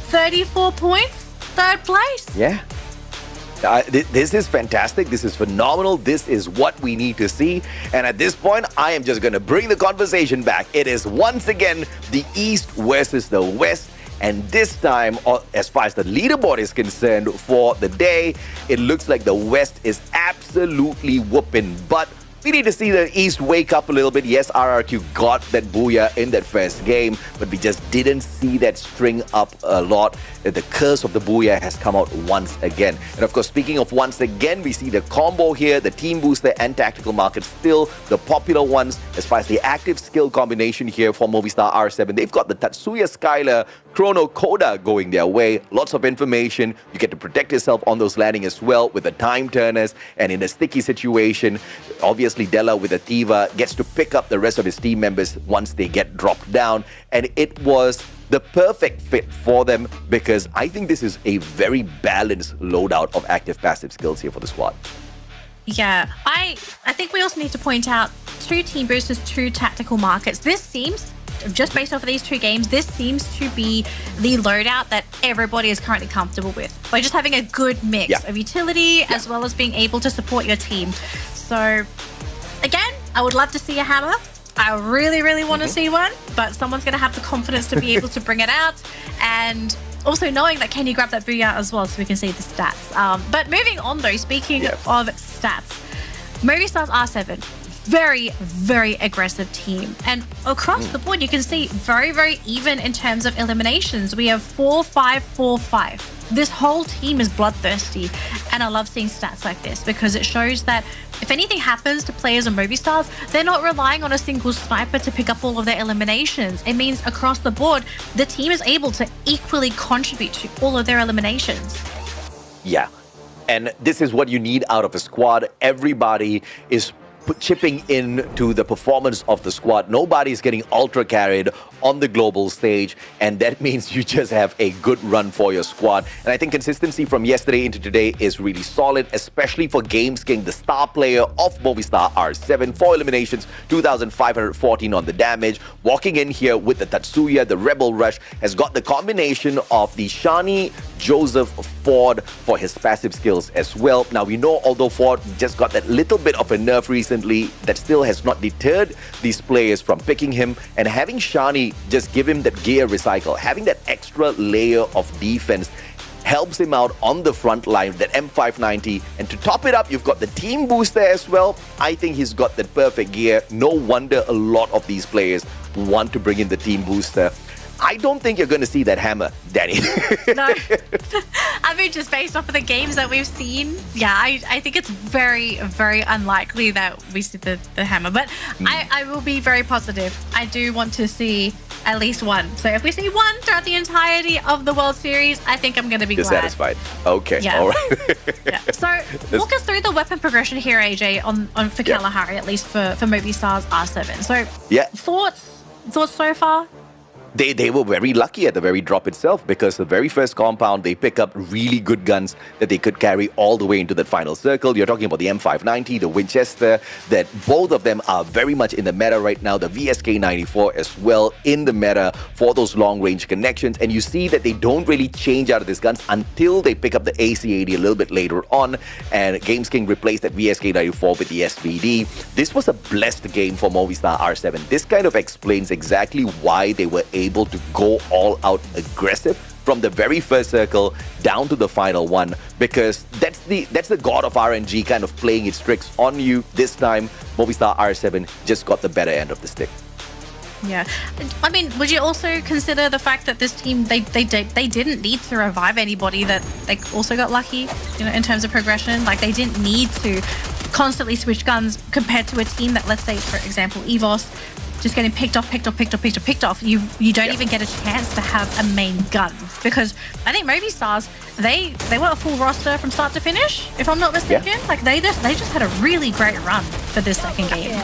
34 points, 3rd place. Yeah. This is fantastic. This is phenomenal. This is what we need to see. And at this point, I am just going to bring the conversation back. It is once again the East versus the West. And this time, as far as the leaderboard is concerned for the day, it looks like the West is absolutely whooping butt. We need to see the East wake up a little bit. Yes, RRQ got that Booyah in that first game, but we just didn't see that string up a lot. The curse of the Booyah has come out once again. And of course, speaking of once again, we see the combo here, the Team Booster and Tactical Market, still the popular ones as far as the active skill combination here for Movistar R7. They've got the Tatsuya Skylar, Chrono Coda going their way. Lots of information. You get to protect yourself on those landing as well with the time turners. And in a sticky situation, obviously Della with Ativa gets to pick up the rest of his team members once they get dropped down. And it was the perfect fit for them, because I think this is a very balanced loadout of active passive skills here for the squad. Yeah, I think we also need to point out 2 team boosters, 2 tactical markets. This seems, just based off of these 2 games, this seems to be the loadout that everybody is currently comfortable with, by just having a good mix of utility as well as being able to support your team. So again, I would love to see a hammer. I really, really want to see one, but someone's going to have the confidence to be able to bring it out. And also knowing that can you grab that Booyah as well so we can see the stats. But moving on though, speaking of stats, Movistar's R7, very, very aggressive team. And across the board, you can see very, very even in terms of eliminations. We have 4-5, 4-5. This whole team is bloodthirsty. And I love seeing stats like this because it shows that if anything happens to players on Movistars, they're not relying on a single sniper to pick up all of their eliminations. It means across the board, the team is able to equally contribute to all of their eliminations. Yeah. And this is what you need out of a squad. Everybody is chipping in to the performance of the squad. Nobody's getting ultra carried on the global stage, and that means you just have a good run for your squad. And I think consistency from yesterday into today is really solid, especially for Games King, the star player of Movistar R7. 4 eliminations, 2,514 on the damage. Walking in here with the Tatsuya, the Rebel Rush, has got the combination of the Shani, Joseph, Ford for his passive skills as well. Now we know although Ford just got that little bit of a nerf recently, that still has not deterred these players from picking him, and having Shani just give him that gear recycle, having that extra layer of defense helps him out on the front line, that M590. And to top it up, you've got the team booster as well. I think he's got that perfect gear. No wonder a lot of these players want to bring in the team booster. I don't think you're going to see that hammer, Danny. No. I mean, just based off of the games that we've seen, yeah, I think it's very, very unlikely that we see the hammer. But I will be very positive. I do want to see at least one. So if we see one throughout the entirety of the World Series, I think I'm going to be glad. Satisfied. Okay, yeah. All right. Yeah. So walk us through the weapon progression here, AJ, on for Kalahari, at least for Movistar's R7. So thoughts so far? They were very lucky at the very drop itself, because the very first compound, they pick up really good guns that they could carry all the way into that final circle. You're talking about the M590, the Winchester, that both of them are very much in the meta right now. The VSK94 as well in the meta for those long-range connections. And you see that they don't really change out of these guns until they pick up the AC80 a little bit later on. And Games King replaced that VSK94 with the SVD. This was a blessed game for Movistar R7. This kind of explains exactly why they were able to go all out aggressive from the very first circle down to the final one, because that's the god of RNG kind of playing its tricks on you. This time Movistar R7 just got the better end of the stick. Yeah, I mean, would you also consider the fact that this team they didn't need to revive anybody, that they also got lucky, you know, in terms of progression? Like, they didn't need to constantly switch guns compared to a team that, let's say, for example, EVOS, just getting picked off. You don't even get a chance to have a main gun, because I think Movistars, they were a full roster from start to finish, if I'm not mistaken. Like they just had a really great run for this second game.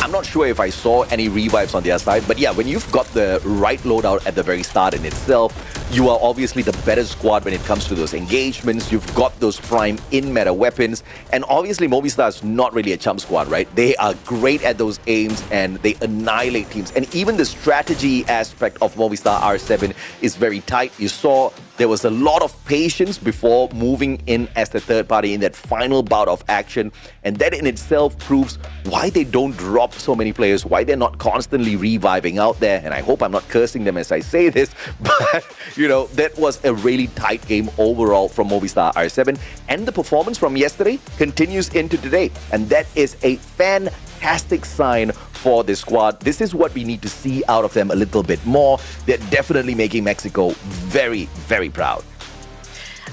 I'm not sure if I saw any revives on their side, but yeah, when you've got the right loadout at the very start in itself, you are obviously the better squad when it comes to those engagements. You've got those prime in-meta weapons, and obviously Movistar is not really a chump squad, right? They are great at those aims, and they annihilate teams. And even the strategy aspect of Movistar R7 is very tight. You saw there was a lot of patience before moving in as the third party in that final bout of action. And that in itself proves why they don't drop so many players, why they're not constantly reviving out there. And I hope I'm not cursing them as I say this, but, you know, that was a really tight game overall from Movistar R7. And the performance from yesterday continues into today. And that is a fantastic sign for this squad. This is what we need to see out of them a little bit more. They're definitely making Mexico very, very proud.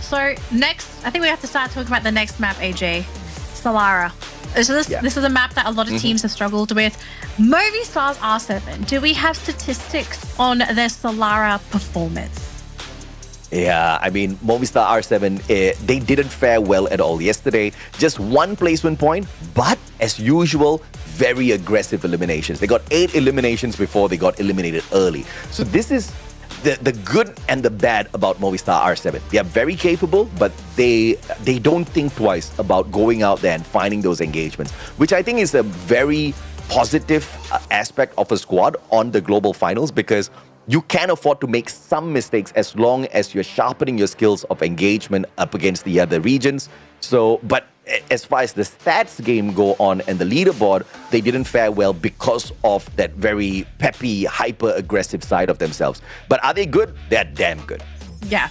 So next, I think we have to start talking about the next map, AJ. Solara. So this is a map that a lot of teams have struggled with. Movistar's R7, do we have statistics on their Solara performance? Yeah, I mean, Movistar R7, they didn't fare well at all yesterday. Just one placement point, but as usual, very aggressive eliminations. They got 8 eliminations before they got eliminated early. So this is the good and the bad about Movistar R7. They are very capable, but they don't think twice about going out there and finding those engagements, which I think is a very positive aspect of a squad on the global finals, because you can afford to make some mistakes as long as you're sharpening your skills of engagement up against the other regions. So, but as far as the stats game go on and the leaderboard, they didn't fare well because of that very peppy, hyper-aggressive side of themselves. But are they good? They're damn good. Yeah.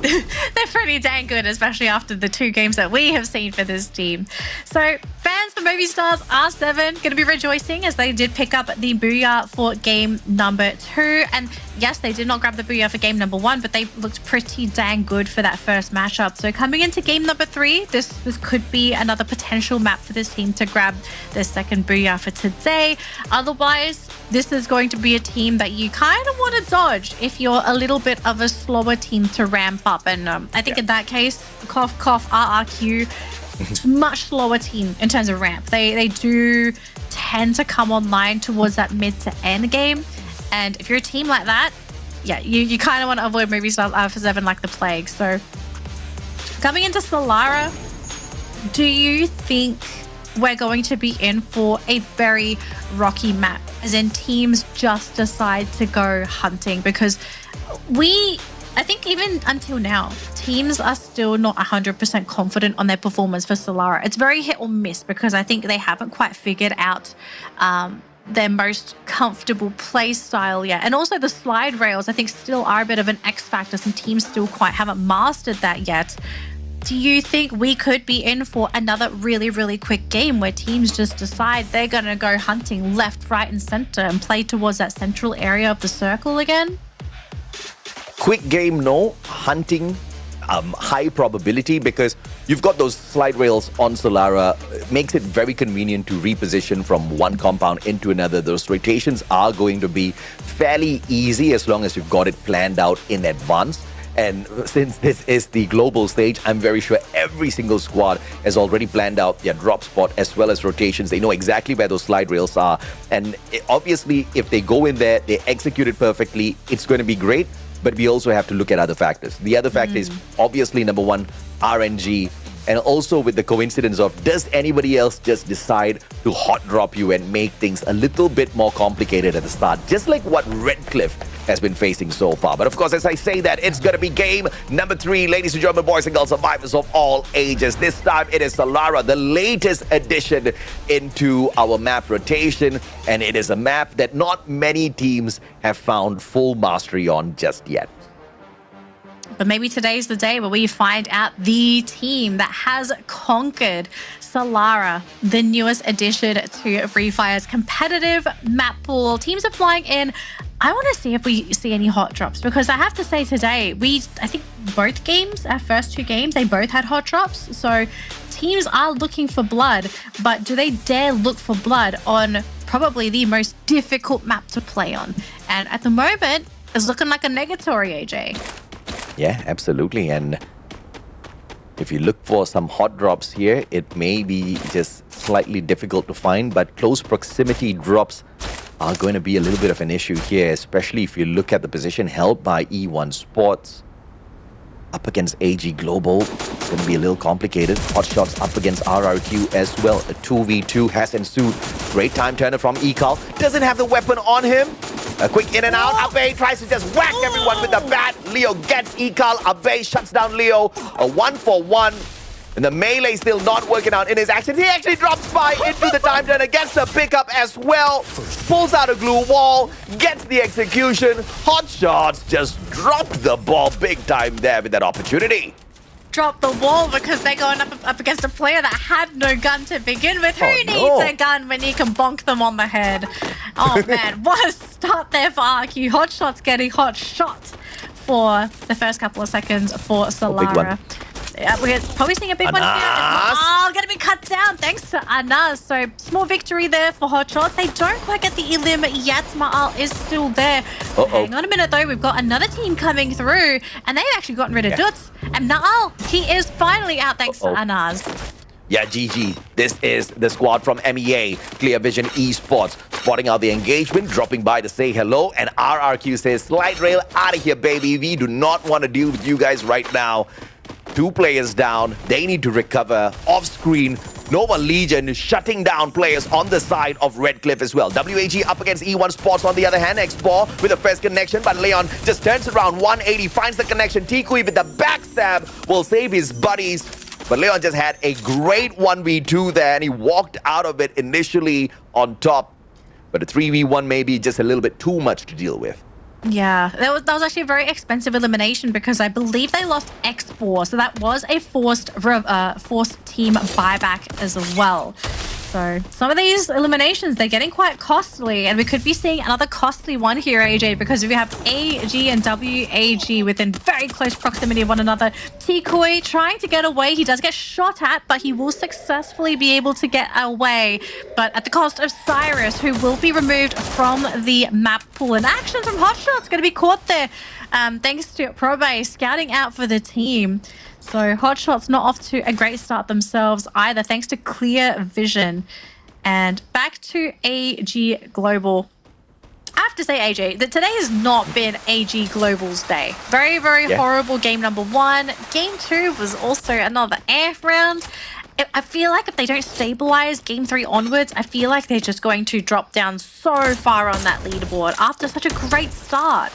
They're pretty dang good, especially after the 2 games that we have seen for this team. So fans for Movistars R7 going to be rejoicing as they did pick up the Booyah for game number 2. And yes, they did not grab the Booyah for game number 1, but they looked pretty dang good for that first matchup. So coming into game number 3, this could be another potential map for this team to grab their second Booyah for today. Otherwise, this is going to be a team that you kind of want to dodge if you're a little bit of a slower team to ramp up. And I think in that case, cough, cough, RRQ, much slower team in terms of ramp. They do tend to come online towards that mid to end game. And if you're a team like that, yeah, you kind of want to avoid Movistars R7 like the plague. So coming into Solara, do you think we're going to be in for a very rocky map, as in teams just decide to go hunting? Because I think even until now, teams are still not 100% confident on their performance for Solara. It's very hit or miss because I think they haven't quite figured out their most comfortable play style yet. And also the slide rails, I think, still are a bit of an X factor. Some teams still quite haven't mastered that yet. Do you think we could be in for another really, really quick game where teams just decide they're going to go hunting left, right, and center and play towards that central area of the circle again? Quick game, no. Hunting, high probability, because you've got those slide rails on Solara. It makes it very convenient to reposition from one compound into another. Those rotations are going to be fairly easy as long as you've got it planned out in advance. And since this is the global stage, I'm very sure every single squad has already planned out their drop spot as well as rotations. They know exactly where those slide rails are. And obviously, if they go in there, they execute it perfectly, it's going to be great. But we also have to look at other factors. The other factor is obviously, number one, RNG. And also with the coincidence of, does anybody else just decide to hot drop you and make things a little bit more complicated at the start? Just like what Redcliffe has been facing so far. But of course, as I say that, it's going to be game number 3. Ladies and gentlemen, boys and girls, survivors of all ages. This time it is Solara, the latest addition into our map rotation. And it is a map that not many teams have found full mastery on just yet. But maybe today's the day where we find out the team that has conquered Solara, the newest addition to Free Fire's competitive map pool. Teams are flying in. I want to see if we see any hot drops, because I have to say today, I think both games, our first 2 games, they both had hot drops. So teams are looking for blood, but do they dare look for blood on probably the most difficult map to play on? And at the moment, it's looking like a negatory, AJ. Yeah, absolutely. And if you look for some hot drops here, it may be just slightly difficult to find, but close proximity drops are going to be a little bit of an issue here, especially if you look at the position held by E1 Sports. Up against AG Global, it's going to be a little complicated. Hot shots up against RRQ as well. A 2v2 has ensued. Great time turner from Ekal. Doesn't have the weapon on him. A quick in and out. Abe tries to just whack everyone with the bat. Leo gets Ekal. Abe shuts down Leo. A 1-for-1. And the melee still not working out in his actions. He actually drops by into the time turner, gets the pickup as well. Pulls out a glue wall, gets the execution. Hot shots just dropped the ball big time there with that opportunity. Drop the wall because they're going up against a player that had no gun to begin with. Who needs a gun when you can bonk them on the head? Oh man, what a start there for RQ. Hot shots getting hot shots for the first couple of seconds for Solara. We're probably seeing a big one here. Oh, going to be cut down thanks to Anas. So small victory there for Hot Shots. They don't quite get the elim yet. Ma'al is still there. Hang on a minute though. We've got another team coming through and they've actually gotten rid of Dutz. And Ma'al, he is finally out thanks to Anas. Yeah, GG. This is the squad from MEA, Clear Vision Esports, spotting out the engagement, dropping by to say hello, and RRQ says, slide rail out of here, baby. We do not want to deal with you guys right now. 2 players down. They need to recover off screen. Nova Legion shutting down players on the side of Redcliffe as well. WAG up against E1 Sports on the other hand. X4 with a first connection, but Leon just turns around 180, finds the connection. Tikui with the backstab will save his buddies. But Leon just had a great 1v2 there, and he walked out of it initially on top. But a 3v1 may be just a little bit too much to deal with. Yeah, that was actually a very expensive elimination because I believe they lost X4, so that was a forced team buyback as well. So some of these eliminations, they're getting quite costly, and we could be seeing another costly one here, AJ, because we have AG and WAG within very close proximity of one another. T-Koi trying to get away. He does get shot at, but he will successfully be able to get away, but at the cost of Cyrus, who will be removed from the map pool. And action from Hotshot's going to be caught there, thanks to Probe scouting out for the team. So Hotshot's not off to a great start themselves either, thanks to clear vision. And back to AG Global. I have to say, AJ, that today has not been AG Global's day. Very, very horrible game number 1. Game 2 was also another AF round. I feel like if they don't stabilize game 3 onwards, I feel like they're just going to drop down so far on that leaderboard after such a great start.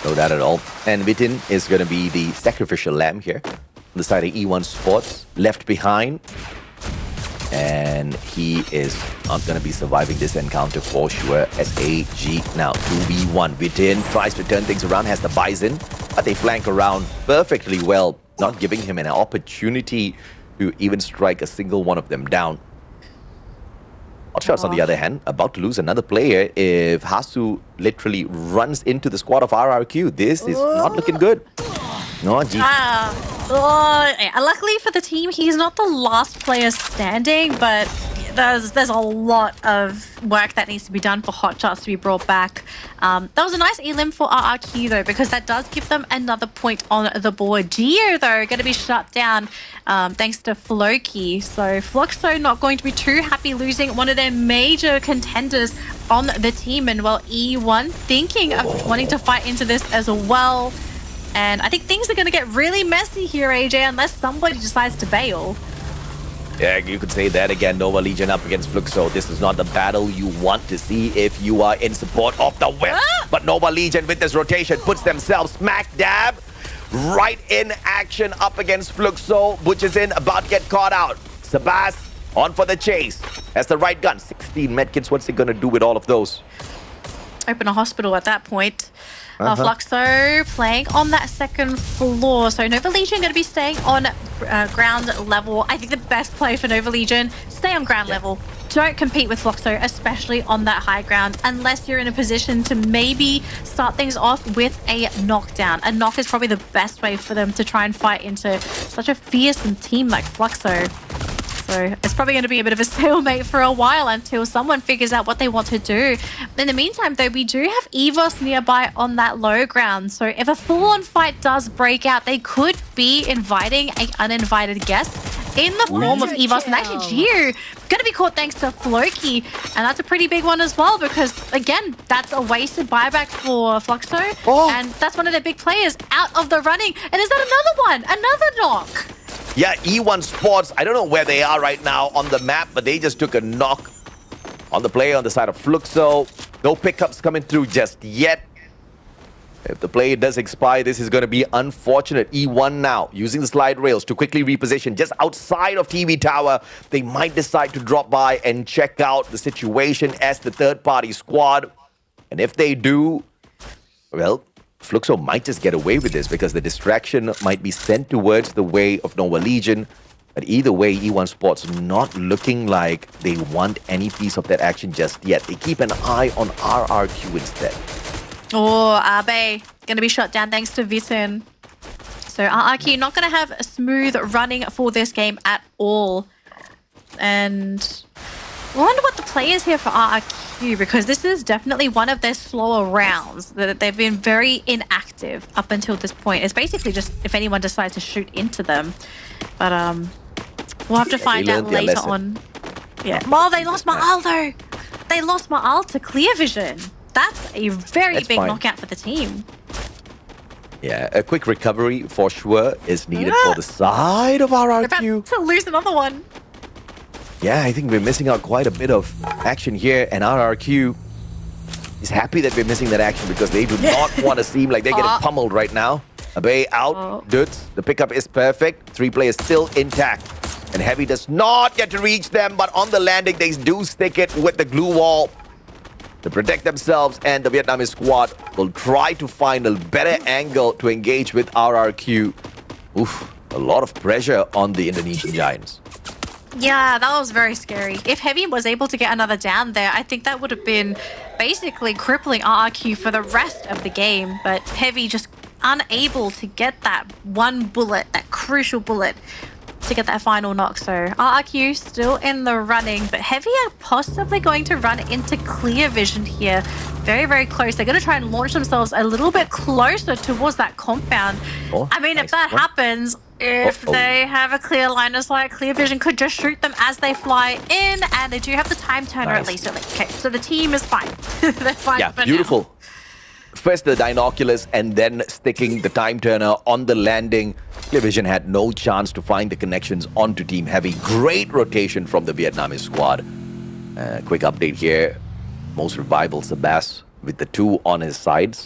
No doubt at all. And Vitin is going to be the sacrificial lamb here on the side of E1 Sports, left behind. And he is not going to be surviving this encounter for sure as AG now 2v1. Vitin tries to turn things around, has the Bison, but they flank around perfectly well, not giving him an opportunity to even strike a single one of them down. Hotshots, on the other hand, about to lose another player if Hasu literally runs into the squad of RRQ. This is not looking good. No, G. Luckily for the team, he's not the last player standing, but there's a lot of work that needs to be done for Hotshots to be brought back. That was a nice elim for RRQ though, because that does give them another point on the board. Geo though, going to be shut down thanks to Floki. So Fluxo not going to be too happy losing one of their major contenders on the team. And well, E1 thinking of wanting to fight into this as well. And I think things are going to get really messy here, AJ, unless somebody decides to bail. Yeah, you could say that again. Nova Legion up against Fluxo. This is not the battle you want to see if you are in support of the whip. But Nova Legion with this rotation puts themselves smack dab right in action up against Fluxo. Butch is in, about to get caught out. Sabas on for the chase. That's the right gun. 16 medkits. What's he going to do with all of those? Open a hospital at that point. Fluxo playing on that second floor. So Nova Legion going to be staying on ground level. I think the best play for Nova Legion, stay on ground level. Don't compete with Fluxo, especially on that high ground, unless you're in a position to maybe start things off with a knockdown. A knock is probably the best way for them to try and fight into such a fearsome team like Fluxo. So it's probably going to be a bit of a stalemate for a while until someone figures out what they want to do. In the meantime, though, we do have EVOS nearby on that low ground. So if a full-on fight does break out, they could be inviting an uninvited guest in the form of EVOS. And actually, Gio going to be caught thanks to Floki. And that's a pretty big one as well because, again, that's a wasted buyback for Fluxo. And that's one of their big players out of the running. And is that another one? Another knock? Yeah, E1 Sports, I don't know where they are right now on the map, but they just took a knock on the player on the side of Fluxo. No pickups coming through just yet. If the play does expire, this is going to be unfortunate. E1 now using the slide rails to quickly reposition just outside of TV Tower. They might decide to drop by and check out the situation as the third-party squad. And if they do, well, Fluxo might just get away with this because the distraction might be sent towards the way of Nova Legion. But either way, E1 Sports not looking like they want any piece of that action just yet. They keep an eye on RRQ instead. Abe going to be shot down thanks to Vitin. So RRQ not going to have a smooth running for this game at all. And I wonder what the play is here for RRQ, because this is definitely one of their slower rounds. They've been very inactive up until this point. It's basically just if anyone decides to shoot into them. But we'll have to find out later on. Yeah. Well, they lost Ma'al though. They lost Ma'al to clear vision. That's a very big knockout for the team. Yeah, a quick recovery for sure is needed for the side of RRQ. We're about to lose another one. Yeah, I think we're missing out quite a bit of action here, and RRQ is happy that we're missing that action because they do not want to seem like they're getting pummeled right now. Abe out, Dutz, the pickup is perfect, 3 players still intact, and Heavy does not get to reach them, but on the landing they do stick it with the glue wall. to protect themselves, and the Vietnamese squad will try to find a better angle to engage with RRQ. Oof, a lot of pressure on the Indonesian Giants. Yeah, that was very scary. If Heavy was able to get another down there, I think that would have been basically crippling RRQ for the rest of the game. But Heavy just unable to get that one bullet, that crucial bullet, to get that final knock. So RRQ still in the running, but Heavy are possibly going to run into clear vision here. Very, very close. They're going to try and launch themselves a little bit closer towards that compound. I mean, if that happens, if they have a clear line of sight, clear vision could just shoot them as they fly in, and they do have the time turner at least. Okay, so the team is fine. They're fine. Yeah, for beautiful. now. First the Dinoculus and then sticking the time turner on the landing. Clear vision had no chance to find the connections onto Team Heavy. Great rotation from the Vietnamese squad. Quick update here. Most revivals, Sabas with the 2 on his side.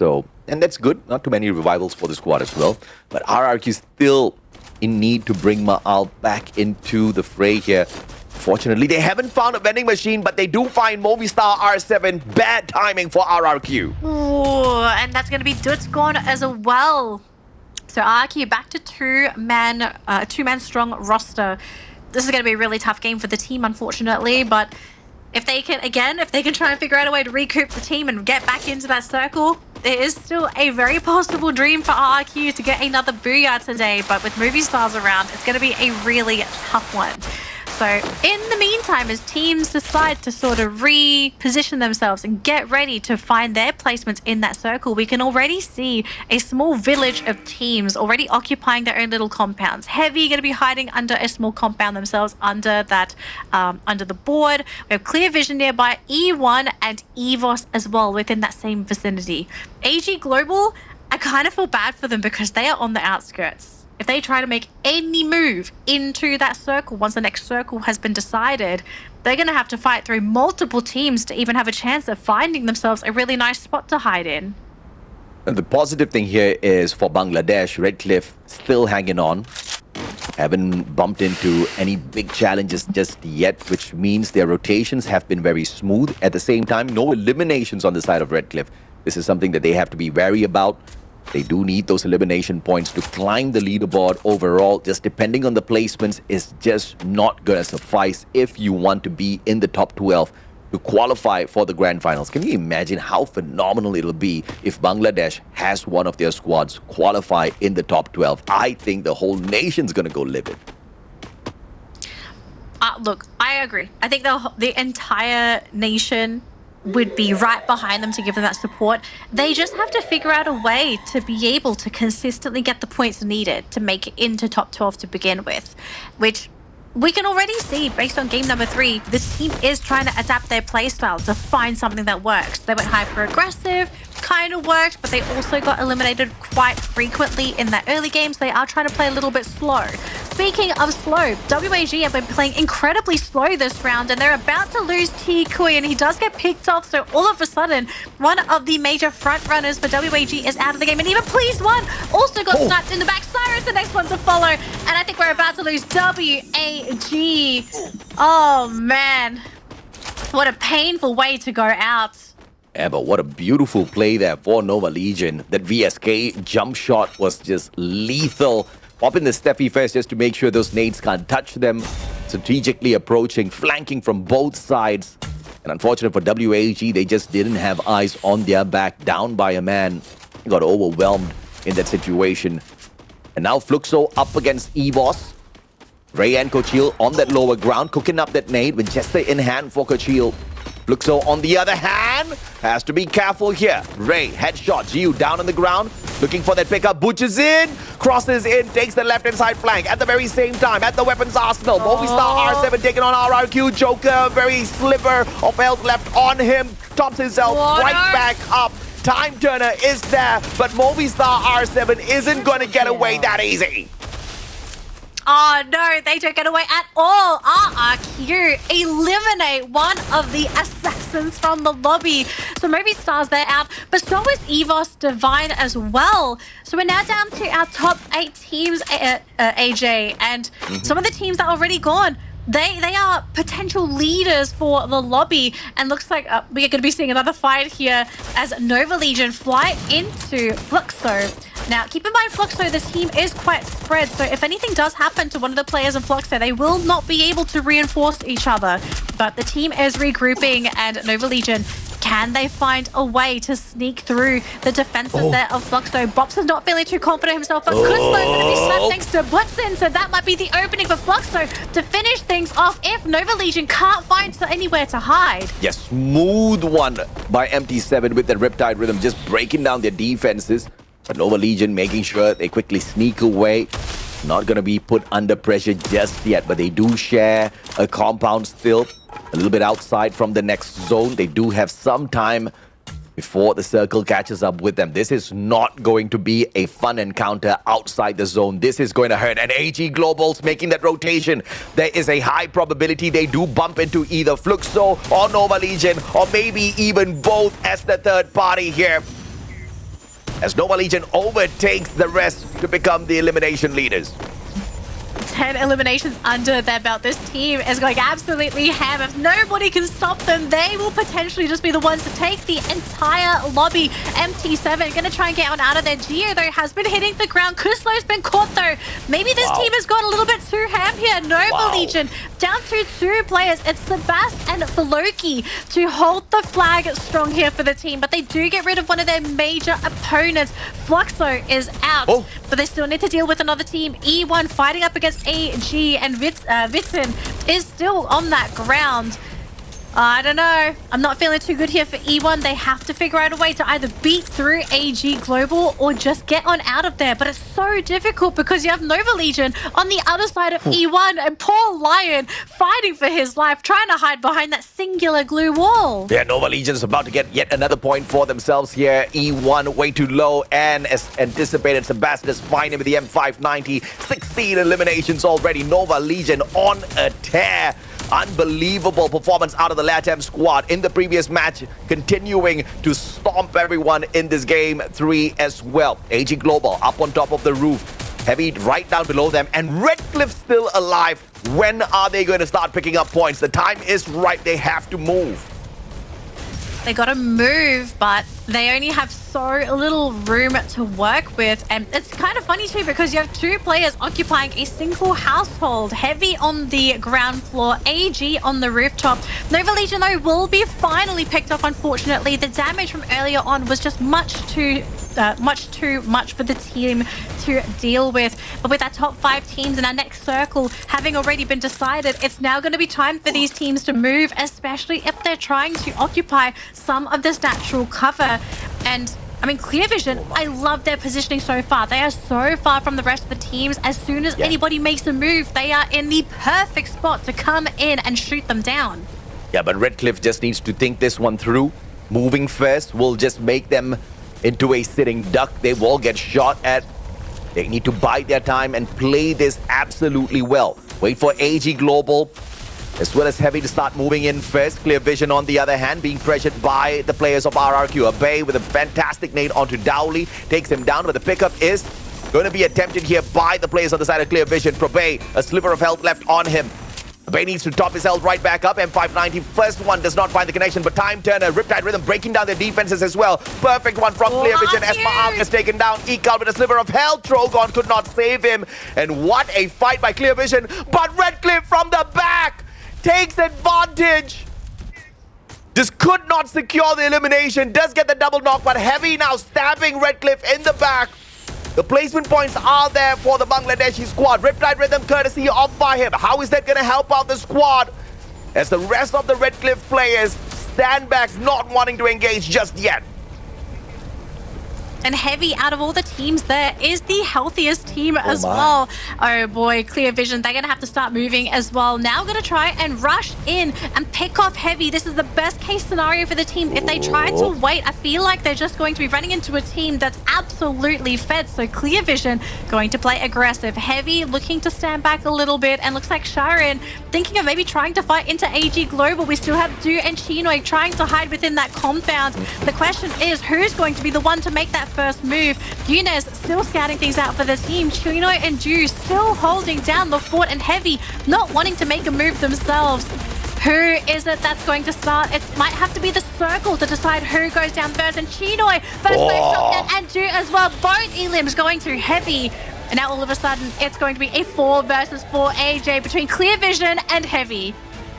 And that's good. Not too many revivals for the squad as well. But RRQ still in need to bring Ma'al back into the fray here. Fortunately, they haven't found a vending machine, but they do find Movistar R7. Bad timing for RRQ. Ooh, and that's going to be Dutzgorn as well. So RRQ back to two-man strong roster. This is going to be a really tough game for the team, unfortunately, but if they can try and figure out a way to recoup the team and get back into that circle, there is still a very possible dream for RRQ to get another Booyah today, but with movie stars around, it's going to be a really tough one. So in the meantime, as teams decide to sort of reposition themselves and get ready to find their placements in that circle, we can already see a small village of teams already occupying their own little compounds. Heavy going to be hiding under a small compound themselves under that, under the board. We have Clear Vision nearby, E1 and EVOS as well within that same vicinity. AG Global, I kind of feel bad for them because they are on the outskirts. If they try to make any move into that circle, once the next circle has been decided, they're going to have to fight through multiple teams to even have a chance of finding themselves a really nice spot to hide in. And the positive thing here is for Bangladesh, Redcliffe still hanging on. Haven't bumped into any big challenges just yet, which means their rotations have been very smooth. At the same time, no eliminations on the side of Redcliffe. This is something that they have to be wary about. They do need those elimination points to climb the leaderboard overall. Just depending on the placements is just not going to suffice if you want to be in the top 12 to qualify for the grand finals. Can you imagine how phenomenal it'll be if Bangladesh has one of their squads qualify in the top 12? I think the whole nation's going to go livid. Look, I agree. I think the entire nation would be right behind them to give them that support. They just have to figure out a way to be able to consistently get the points needed to make it into top 12 to begin with, which we can already see based on game number 3, this team is trying to adapt their playstyle to find something that works. They went hyper-aggressive, kind of worked, but they also got eliminated quite frequently in that early games. They are trying to play a little bit slow. Speaking of slow, WAG have been playing incredibly slow this round, and they're about to lose T-Kui, and he does get picked off, so all of a sudden, one of the major front runners for WAG is out of the game, and even Please One also got sniped in the back. Cyrus, the next one to follow, and I think we're about to lose WAG. Oh, man. What a painful way to go out. Yeah, but what a beautiful play there for Nova Legion. That VSK jump shot was just lethal. Pop in the Steffi first just to make sure those nades can't touch them. Strategically approaching, flanking from both sides. And unfortunate for WAG, they just didn't have eyes on their back. Down by a man. He got overwhelmed in that situation. And now Fluxo up against EVOS. Ray and Cochil on that lower ground, cooking up that nade with Jester in hand for Cochil. Fluxo on the other hand has to be careful here. Ray, headshot, Jiu down on the ground, looking for that pickup, butches in, crosses in, takes the left-hand side flank. At the very same time, at the weapons arsenal, Movistar R7 taking on RRQ. Joker, very sliver of health left on him, tops himself right back up. Time turner is there, but Movistar R7 isn't going to get away that easy. Oh no, they don't get away at all. RRQ eliminate one of the assassins from the lobby. So Movistar's they're out, but so is EVOS Divine as well. So we're now down to our top 8 teams, AJ, and some of the teams that are already gone. They are potential leaders for the lobby, and looks like we are going to be seeing another fight here as Nova Legion fly into Fluxo. Now, keep in mind, Fluxo, the team is quite spread, so if anything does happen to one of the players in Fluxo, they will not be able to reinforce each other. But the team is regrouping, and Nova Legion, can they find a way to sneak through the defenses there of Fluxo? Bops is not feeling too confident himself, but Kutzlo's going to be slapped thanks to Blitzen, so that might be the opening for Fluxo to finish things off if Nova Legion can't find anywhere to hide. Yes, smooth one by MT7 with the Riptide Rhythm, just breaking down their defenses. But Nova Legion making sure they quickly sneak away. Not going to be put under pressure just yet, but they do share a compound still. A little bit outside from the next zone. They do have some time before the circle catches up with them. This is not going to be a fun encounter outside the zone. This is going to hurt. And AG Global's making that rotation. There is a high probability they do bump into either Fluxo or Nova Legion, or maybe even both as the third party here, as Nova Legion overtakes the rest to become the elimination leaders. 10 eliminations under their belt. This team is going absolutely ham. If nobody can stop them, they will potentially just be the ones to take the entire lobby. MT7 going to try and get one out of there. Geo, though, has been hitting the ground. Kuslo's been caught, though. Maybe this team has gone a little bit too ham here. Nova Legion down to 2 players. It's Sebast and Floki to hold the flag strong here for the team, but they do get rid of one of their major opponents. Fluxo is out, but they still need to deal with another team. E1 fighting up against AG, and Vitzen is still on that ground. I don't know. I'm not feeling too good here for E1. They have to figure out a way to either beat through AG Global or just get on out of there. But it's so difficult because you have Nova Legion on the other side of E1, and poor Lion fighting for his life, trying to hide behind that singular glue wall. Yeah, Nova Legion's about to get yet another point for themselves here. E1 way too low, and as anticipated, Sebastian is finding with the M590. 16 eliminations already. Nova Legion on a tear. Unbelievable performance out of the LATAM squad in the previous match, continuing to stomp everyone in this game 3 as well. AG Global up on top of the roof, Heavy right down below them, and Redcliffe still alive. When are they going to start picking up points? The time is right. They have to move. They got to move, but they only have so little room to work with. And it's kind of funny too, because you have 2 players occupying a single household. Heavy on the ground floor, AG on the rooftop. Nova Legion, though, will be finally picked up, unfortunately. The damage from earlier on was just much too much for the team to deal with. But with our top 5 teams in our next circle having already been decided, it's now going to be time for these teams to move, especially if they're trying to occupy some of this natural cover. And I mean, Clear Vision, I love their positioning so far. They are so far from the rest of the teams. As soon as anybody makes a move, they are in the perfect spot to come in and shoot them down. Yeah, but Redcliffe just needs to think this one through. Moving first will just make them into a sitting duck. They will get shot at. They need to bide their time and play this absolutely well. Wait for AG Global as well as Heavy to start moving in first. Clear Vision, on the other hand, being pressured by the players of RRQ. Abay with a fantastic nade onto Dowley. Takes him down, but the pickup is going to be attempted here by the players on the side of Clear Vision. Probay, a sliver of health left on him. Bay needs to top his health right back up. M590, first one does not find the connection, but Time Turner, Riptide Rhythm breaking down their defenses as well. Perfect one from Clear Vision. Esma Ark is taken down. Ekal with a sliver of health. Trogon could not save him. And what a fight by Clear Vision. But Redcliffe from the back takes advantage. Just could not secure the elimination. Does get the double knock, but Heavy now stabbing Redcliffe in the back. The placement points are there for the Bangladeshi squad. Riptide Rhythm courtesy of Fahim. How is that going to help out the squad? As the rest of the Redcliffe players stand back, not wanting to engage just yet. And Heavy, out of all the teams there, is the healthiest team as well. Oh boy, Clear Vision, they're going to have to start moving as well. Now going to try and rush in and pick off Heavy. This is the best case scenario for the team. If they try to wait, I feel like they're just going to be running into a team that's absolutely fed. So Clear Vision going to play aggressive. Heavy looking to stand back a little bit, and looks like Sharon thinking of maybe trying to fight into AG Global. We still have Du and Chinoy trying to hide within that compound. The question is, who's going to be the one to make that first move. Younes still scouting things out for the team. Chino and Ju still holding down the fort, and Heavy not wanting to make a move themselves. Who is it that's going to start? It might have to be the circle to decide who goes down first. And Chinoy first place shotgun, and Ju as well. Both elims going to Heavy. And now all of a sudden, it's going to be a 4 versus 4 AJ between Clear Vision and Heavy.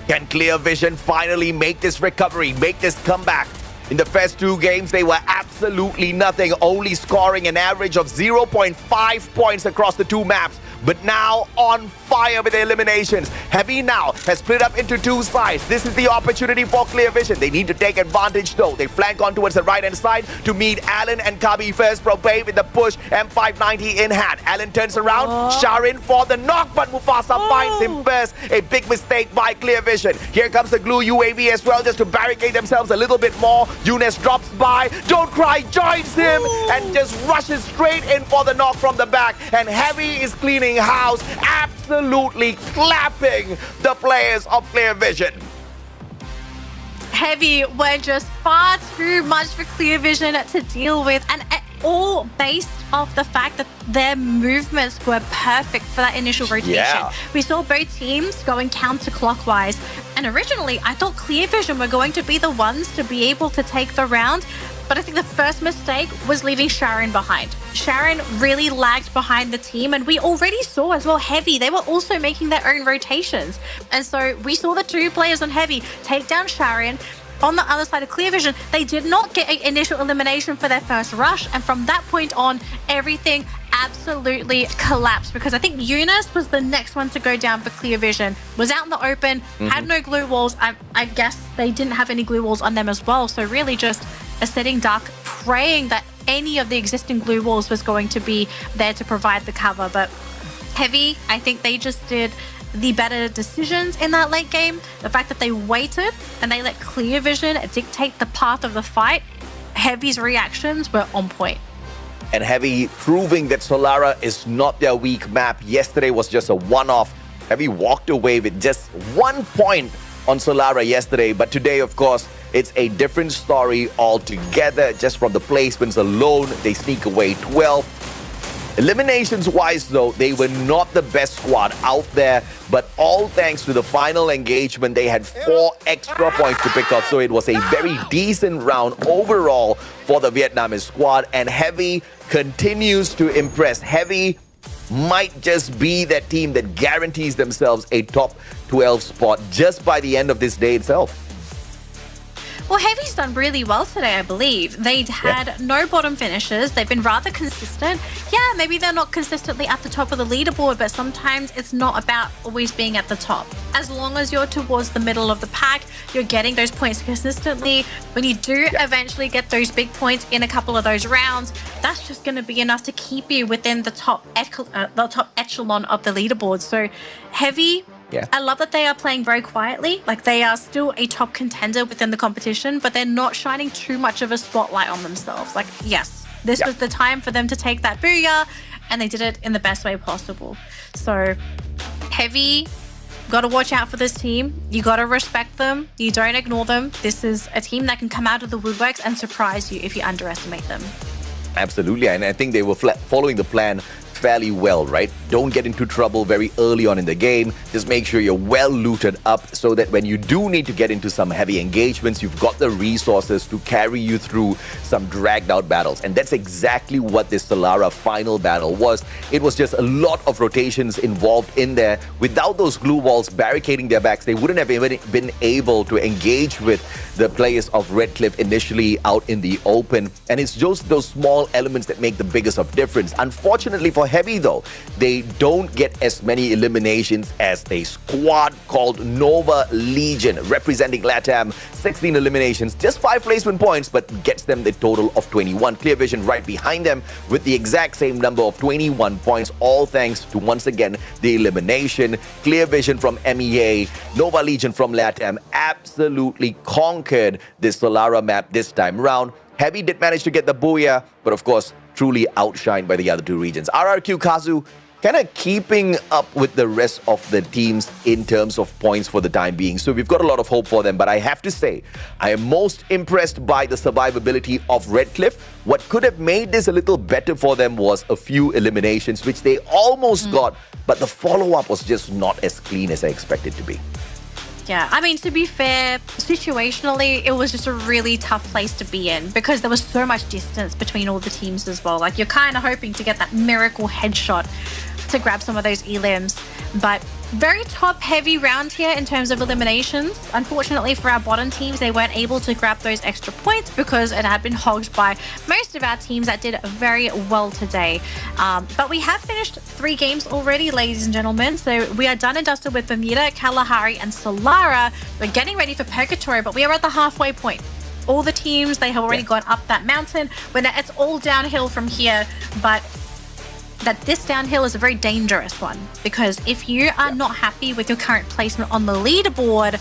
Can Clear Vision finally make this recovery, make this comeback? In the first 2 games, they were absolutely nothing, only scoring an average of 0.5 points across the 2 maps. But now on fire with the eliminations. Heavy now has split up into 2 sides. This is the opportunity for Clear Vision. They need to take advantage though. They flank on towards the right-hand side to meet Alan and Kabi first. Propay with the push, M590 in hand. Alan turns around, Sharin for the knock, but Mufasa finds him first. A big mistake by Clear Vision. Here comes the Glue UAV as well, just to barricade themselves a little bit more. Younes drops by, Don't Cry joins him and just rushes straight in for the knock from the back. And Heavy is cleaning house, absolutely clapping the players of Clear Vision. Heavy were just far too much for Clear Vision to deal with, and all based off the fact that their movements were perfect for that initial rotation. Yeah. We saw both teams going counterclockwise, and originally I thought Clear Vision were going to be the ones to be able to take the round, but I think the first mistake was leaving Sharon behind. Sharon really lagged behind the team, and we already saw as well Heavy. They were also making their own rotations. And so we saw the 2 players on Heavy take down Sharon. On the other side of Clear Vision, they did not get an initial elimination for their first rush. And from that point on, everything absolutely collapsed, because I think Younes was the next one to go down for Clear Vision. Was out in the open, had no glue walls. I guess they didn't have any glue walls on them as well. So really just a sitting duck, praying that any of the existing glue walls was going to be there to provide the cover. But Heavy, I think they just did the better decisions in that late game. The fact that they waited and they let Clear Vision dictate the path of the fight. Heavy's reactions were on point. And Heavy proving that Solara is not their weak map. Yesterday was just a one-off. Heavy walked away with just 1 point on Solara yesterday, but today, of course, it's a different story altogether. Just from the placements alone, they sneak away 12. Eliminations-wise, though, they were not the best squad out there, but all thanks to the final engagement, they had 4 extra points to pick up, so it was a very decent round overall for the Vietnamese squad, and Heavy continues to impress. Heavy might just be that team that guarantees themselves a top 12 spot just by the end of this day itself. Well, Heavy's done really well today, I believe. They'd had no bottom finishes. They've been rather consistent. Yeah, maybe they're not consistently at the top of the leaderboard, but sometimes it's not about always being at the top. As long as you're towards the middle of the pack, you're getting those points consistently. When you do eventually get those big points in a couple of those rounds, that's just going to be enough to keep you within the top echelon of the leaderboard. So Heavy, I love that they are playing very quietly. Like, they are still a top contender within the competition, but they're not shining too much of a spotlight on themselves. Like, yes, this was the time for them to take that Booyah, and they did it in the best way possible. So Heavy, got to watch out for this team. You got to respect them. You don't ignore them. This is a team that can come out of the woodworks and surprise you if you underestimate them. Absolutely, and I think they were following the plan fairly well, right? Don't get into trouble very early on in the game. Just make sure you're well looted up so that when you do need to get into some heavy engagements, you've got the resources to carry you through some dragged out battles. And that's exactly what this Solara final battle was. It was just a lot of rotations involved in there. Without those glue walls barricading their backs, they wouldn't have even been able to engage with the players of Red Cliff initially out in the open. And it's just those small elements that make the biggest of difference. Unfortunately for Heavy, though, they don't get as many eliminations as a squad called Nova Legion, representing LATAM. 16 eliminations, just 5 placement points, but gets them the total of 21. Clear Vision right behind them with the exact same number of 21 points, all thanks to, once again, the elimination. Clear Vision from MEA, Nova Legion from LATAM absolutely conquered this Solara map this time round. Heavy did manage to get the Booyah, but of course, truly outshined by the other 2 regions. RRQ Kazu, kind of keeping up with the rest of the teams in terms of points for the time being. So we've got a lot of hope for them. But I have to say, I am most impressed by the survivability of Redcliffe. What could have made this a little better for them was a few eliminations, which they almost got. But the follow-up was just not as clean as I expected to be. Yeah, I mean, to be fair, situationally, it was just a really tough place to be in because there was so much distance between all the teams as well. Like, you're kind of hoping to get that miracle headshot to grab some of those elims. But very top-heavy round here in terms of eliminations. Unfortunately for our bottom teams, they weren't able to grab those extra points because it had been hogged by most of our teams that did very well today. But we have finished 3 games already, ladies and gentlemen. So we are done and dusted with Bermuda, Kalahari, and Solara. We're getting ready for Purgatory, but we are at the halfway point. All the teams, they have already gone up that mountain. It's all downhill from here, but that this downhill is a very dangerous one because if you are not happy with your current placement on the leaderboard,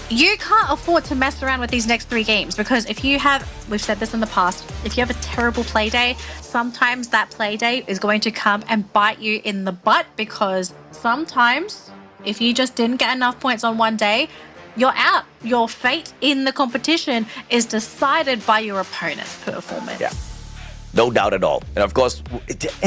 you can't afford to mess around with these next 3 games because if you have, we've said this in the past, if you have a terrible play day, sometimes that play day is going to come and bite you in the butt because sometimes if you just didn't get enough points on one day, you're out. Your fate in the competition is decided by your opponent's performance. Yeah. No doubt at all. And of course,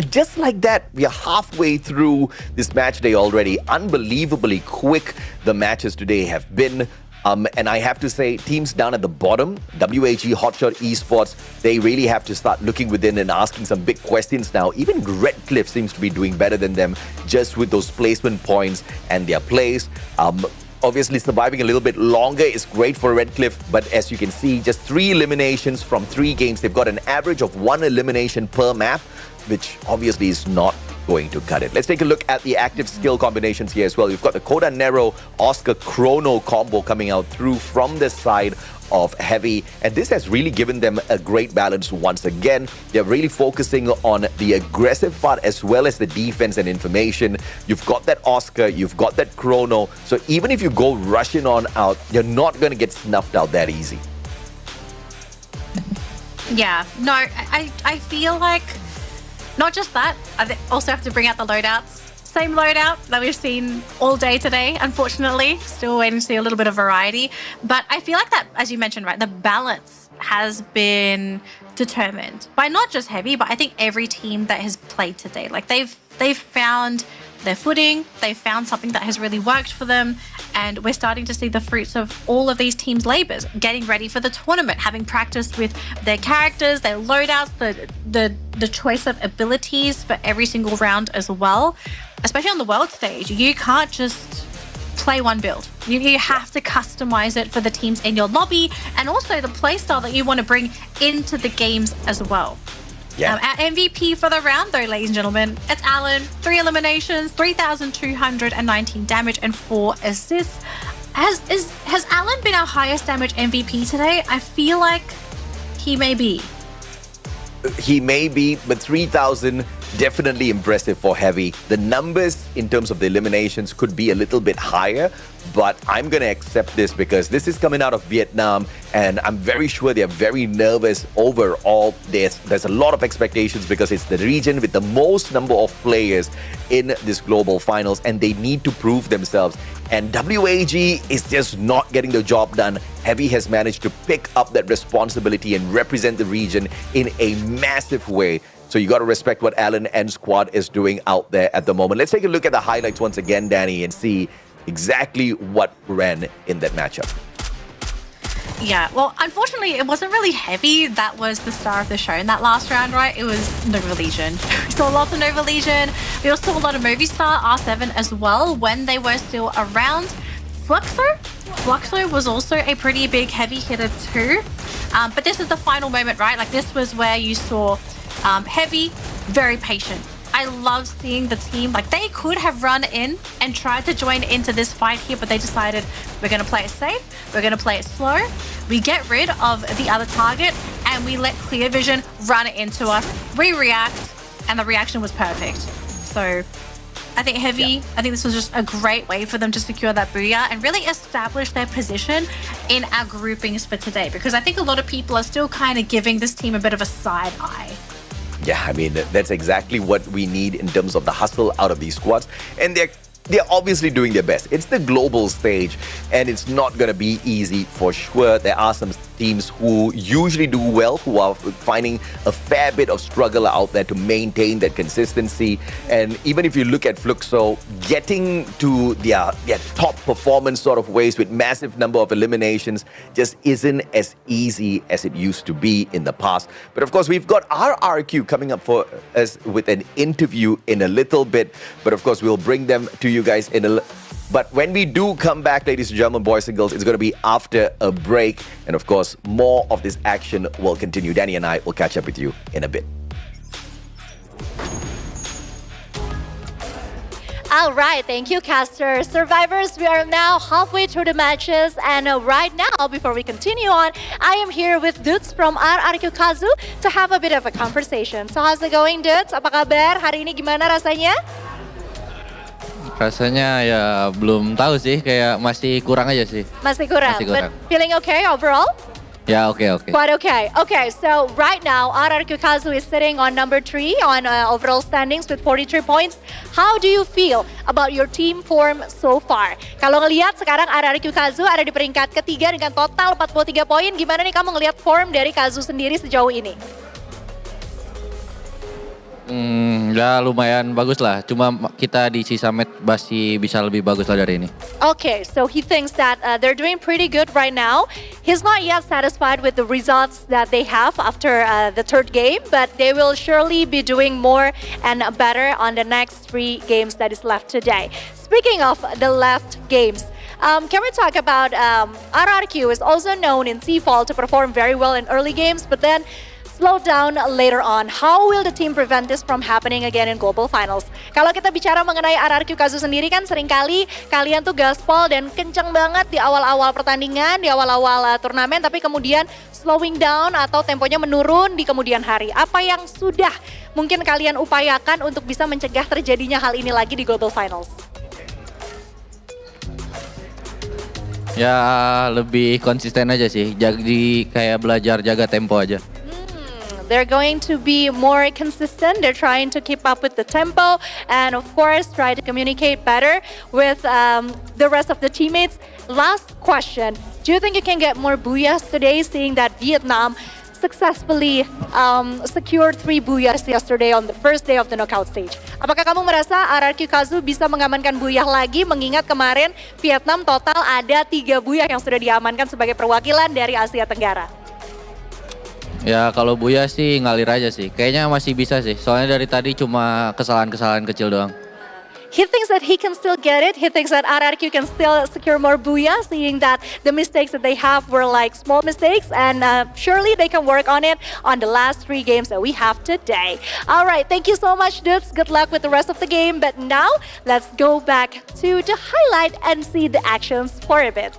just like that, we are halfway through this match day already. Unbelievably quick the matches today have been. And I have to say, teams down at the bottom, WAG, Hotshot Esports, they really have to start looking within and asking some big questions now. Even Redcliffe seems to be doing better than them just with those placement points and their plays. Obviously, surviving a little bit longer is great for Redcliffe, but as you can see, just 3 eliminations from 3 games. They've got an average of 1 elimination per map, which obviously is not going to cut it. Let's take a look at the active skill combinations here as well. We've got the Koda Nero, Oscar Chrono combo coming out through from the side of Heavy, and this has really given them a great balance once again. They're really focusing on the aggressive part as well as the defense and information. You've got that Oscar, you've got that Chrono, so even if you go rushing on out, you're not going to get snuffed out that easy. Yeah, no, I feel like not just that, I also have to bring out the loadouts. Same loadout that we've seen all day today, unfortunately. Still waiting to see a little bit of variety. But I feel like that, as you mentioned, right, the balance has been determined by not just Heavy, but I think every team that has played today. Like they've found their footing, they've found something that has really worked for them, and we're starting to see the fruits of all of these teams' labors, getting ready for the tournament, having practiced with their characters, their loadouts, the choice of abilities for every single round as well. Especially on the world stage, you can't just play one build. You have to customize it for the teams in your lobby and also the playstyle that you want to bring into the games as well. Yeah. Our MVP for the round, though, ladies and gentlemen, it's Alan. 3 eliminations, 3,219 damage, and 4 assists. Has Alan been our highest damage MVP today? I feel like he may be. He may be, but 3,000 definitely impressive for Heavy. The numbers in terms of the eliminations could be a little bit higher, but I'm going to accept this because this is coming out of Vietnam, and I'm very sure they're very nervous overall. There's a lot of expectations because it's the region with the most number of players in this global finals, and they need to prove themselves. And WAG is just not getting the job done. Heavy has managed to pick up that responsibility and represent the region in a massive way. So you got to respect what Alan and squad is doing out there at the moment. Let's take a look at the highlights once again, Danny, and see exactly what ran in that matchup. Yeah, well, unfortunately, it wasn't really Heavy that was the star of the show in that last round, right? It was Nova Legion. We saw lots of Nova Legion. We also saw a lot of Movistar, R7 as well when they were still around. Fluxo was also a pretty big heavy hitter too. But this is the final moment, right? Like this was where you saw Heavy, very patient. I love seeing the team, like they could have run in and tried to join into this fight here, but they decided we're going to play it safe, we're going to play it slow, we get rid of the other target, and we let Clear Vision run into us. We react, and the reaction was perfect. So I think Heavy, I think this was just a great way for them to secure that Booyah and really establish their position in our groupings for today, because I think a lot of people are still kind of giving this team a bit of a side eye. Yeah, I mean, that's exactly what we need in terms of the hustle out of these squads. And they're obviously doing their best. It's the global stage, and it's not going to be easy for sure. There are some teams who usually do well, who are finding a fair bit of struggle out there to maintain that consistency. And even if you look at Fluxo, getting to their top performance sort of ways with massive number of eliminations just isn't as easy as it used to be in the past. But of course, we've got our RRQ coming up for us with an interview in a little bit. But of course, we'll bring them to you guys but when we do come back, ladies and gentlemen, boys and girls, it's going to be after a break. And of course, more of this action will continue. Danny and I will catch up with you in a bit. All right, thank you, Caster. Survivors, we are now halfway through the matches, and right now, before we continue on, I am here with Dudes from RRQ Kazu to have a bit of a conversation. So how's it going, Dudes? Apa kabar? Hari ini gimana rasanya? Rasanya ya belum tahu sih, kayak masih kurang aja sih. Masih kurang. But feeling okay overall? Yeah, okay. Quite okay. Okay, so right now, RRQ Kazu is sitting on number 3 on overall standings with 43 points. How do you feel about your team form so far? Kalau ngelihat sekarang RRQ Kazu ada di peringkat ketiga dengan total 43 poin. Gimana nih kamu ngelihat form dari Kazu sendiri sejauh ini? Ya lumayan bagus lah. Cuma kita di sisa match masih bisa lebih bagus lah dari ini. Okay, so he thinks that they're doing pretty good right now. He's not yet satisfied with the results that they have after the third game, but they will surely be doing more and better on the next 3 games that is left today. Speaking of the left games, can we talk about RRQ is also known in Seafall to perform very well in early games, but then slow down later on. How will the team prevent this from happening again in Global Finals? Kalau kita bicara mengenai RRQ Kazu sendiri kan seringkali kalian tuh gaspol dan kenceng banget di awal-awal pertandingan, di awal-awal turnamen, tapi kemudian slowing down atau temponya menurun di kemudian hari. Apa yang sudah mungkin kalian upayakan untuk bisa mencegah terjadinya hal ini lagi di Global Finals? Ya lebih konsisten aja sih, jadi kayak belajar jaga tempo aja. They're going to be more consistent. They're trying to keep up with the tempo and of course try to communicate better with the rest of the teammates. Last question, do you think you can get more Booyahs today seeing that Vietnam successfully secured 3 Booyahs yesterday on the first day of the knockout stage? Apakah kamu merasa RRQ Kazu bisa mengamankan Booyah lagi mengingat kemarin Vietnam total ada 3 Booyah yang sudah diamankan sebagai perwakilan dari Asia Tenggara? Ya kalau Booyah sih ngalir aja sih. Kayaknya masih bisa sih. Soalnya dari tadi cuma kesalahan-kesalahan kecil doang. He thinks that he can still get it. He thinks that RRQ can still secure more Booyah, seeing that the mistakes that they have were like small mistakes, and surely they can work on it on the last 3 games that we have today. All right, thank you so much, dudes. Good luck with the rest of the game. But now, let's go back to the highlight and see the actions for a bit.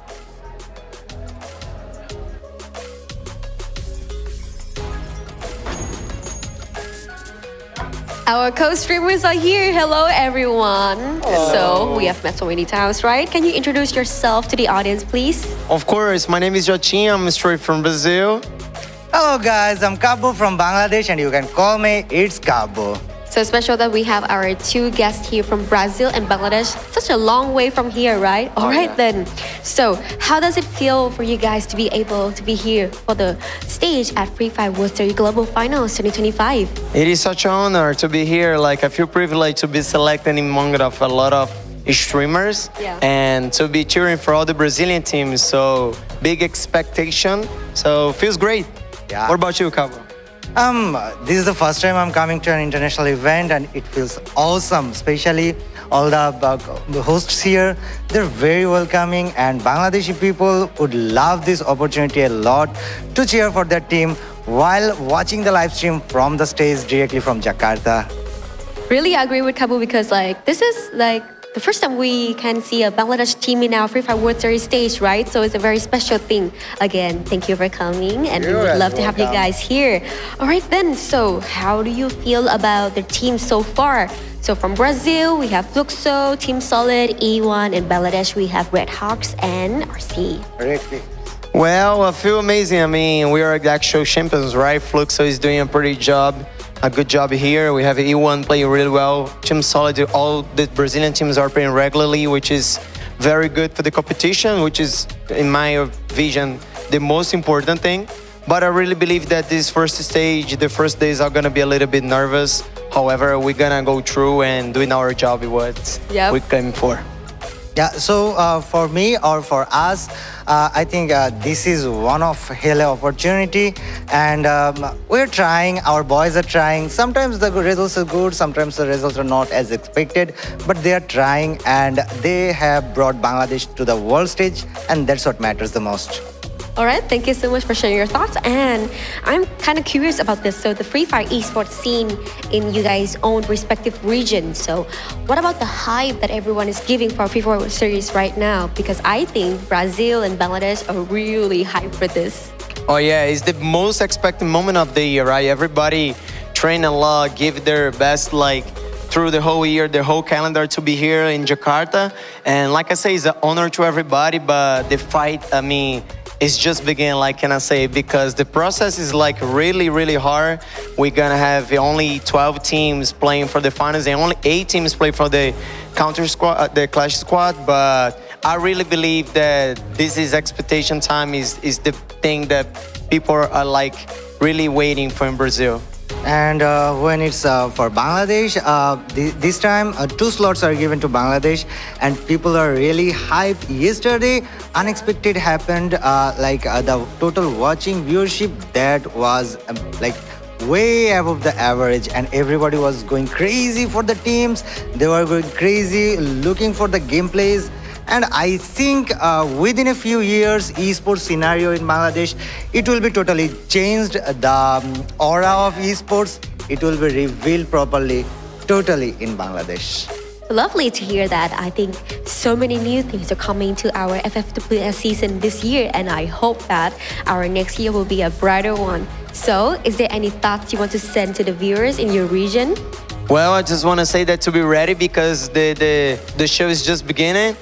Our co-streamers are here. Hello, everyone. Hello. So, we have met so many times, right? Can you introduce yourself to the audience, please? Of course. My name is Jotinha. I'm straight from Brazil. Hello, guys. I'm Kabo from Bangladesh, and you can call me It's Kabo. So special that we have our 2 guests here from Brazil and Bangladesh. Such a long way from here, right? All right, then. So, how does it feel for you guys to be able to be here for the stage at Free Fire World Series Global Finals 2025? It is such an honor to be here. Like, I feel privileged to be selected among a lot of streamers and to be cheering for all the Brazilian teams. So, big expectation. So, feels great. Yeah. What about you, Kabo? This is the first time I'm coming to an international event, and it feels awesome, especially all the hosts here. They're very welcoming, and Bangladeshi people would love this opportunity a lot to cheer for their team while watching the live stream from the stage directly from Jakarta. Really agree with Kabu because this is the first time we can see a Bangladesh team in our Free Fire World Series stage, right? So it's a very special thing. Again, thank you for coming, and we would love to have you guys here. All right then, so how do you feel about the team so far? So from Brazil, we have Fluxo, Team Solid, E1, and Bangladesh, we have Red Hawks and RC. Well, I feel amazing. I mean, we are the actual champions, right? Fluxo is doing a pretty job. a good job here. We have E1 playing really well. Team Solid, all the Brazilian teams are playing regularly, which is very good for the competition, which is, in my vision, the most important thing. But I really believe that this first stage, the first days are gonna be a little bit nervous. However, we're gonna go through and doing our job with what we came for. Yeah, so for me or for us, I think this is one of hell opportunity, and we're trying. Our boys are trying. Sometimes the results are good, sometimes the results are not as expected, but they are trying, and they have brought Bangladesh to the world stage, and that's what matters the most. All right, thank you so much for sharing your thoughts. And I'm kind of curious about this. So the Free Fire esports scene in you guys' own respective regions. So what about the hype that everyone is giving for Free Fire series right now? Because I think Brazil and Bangladesh are really hyped for this. Oh yeah, it's the most expected moment of the year, right? Everybody train a lot, give their best, like through the whole year, the whole calendar to be here in Jakarta. And like I say, it's an honor to everybody, but the fight, I mean, it's just beginning, like can I say, because the process is like really, really hard. We're gonna have only 12 teams playing for the finals and only 8 teams play for the counter squad, the clash squad. But I really believe that this is expectation time is the thing that people are like really waiting for in Brazil. And when it's for Bangladesh, this time 2 slots are given to Bangladesh, and people are really hyped. Yesterday, unexpected happened, the total watching viewership that was like way above the average, and everybody was going crazy for the teams. They were going crazy looking for the gameplays. And I think within a few years, esports scenario in Bangladesh, it will be totally changed. The aura of esports, it will be revealed properly, totally in Bangladesh. Lovely to hear that. I think so many new things are coming to our FFWS season this year, and I hope that our next year will be a brighter one. So, is there any thoughts you want to send to the viewers in your region? Well, I just want to say that to be ready, because the show is just beginning.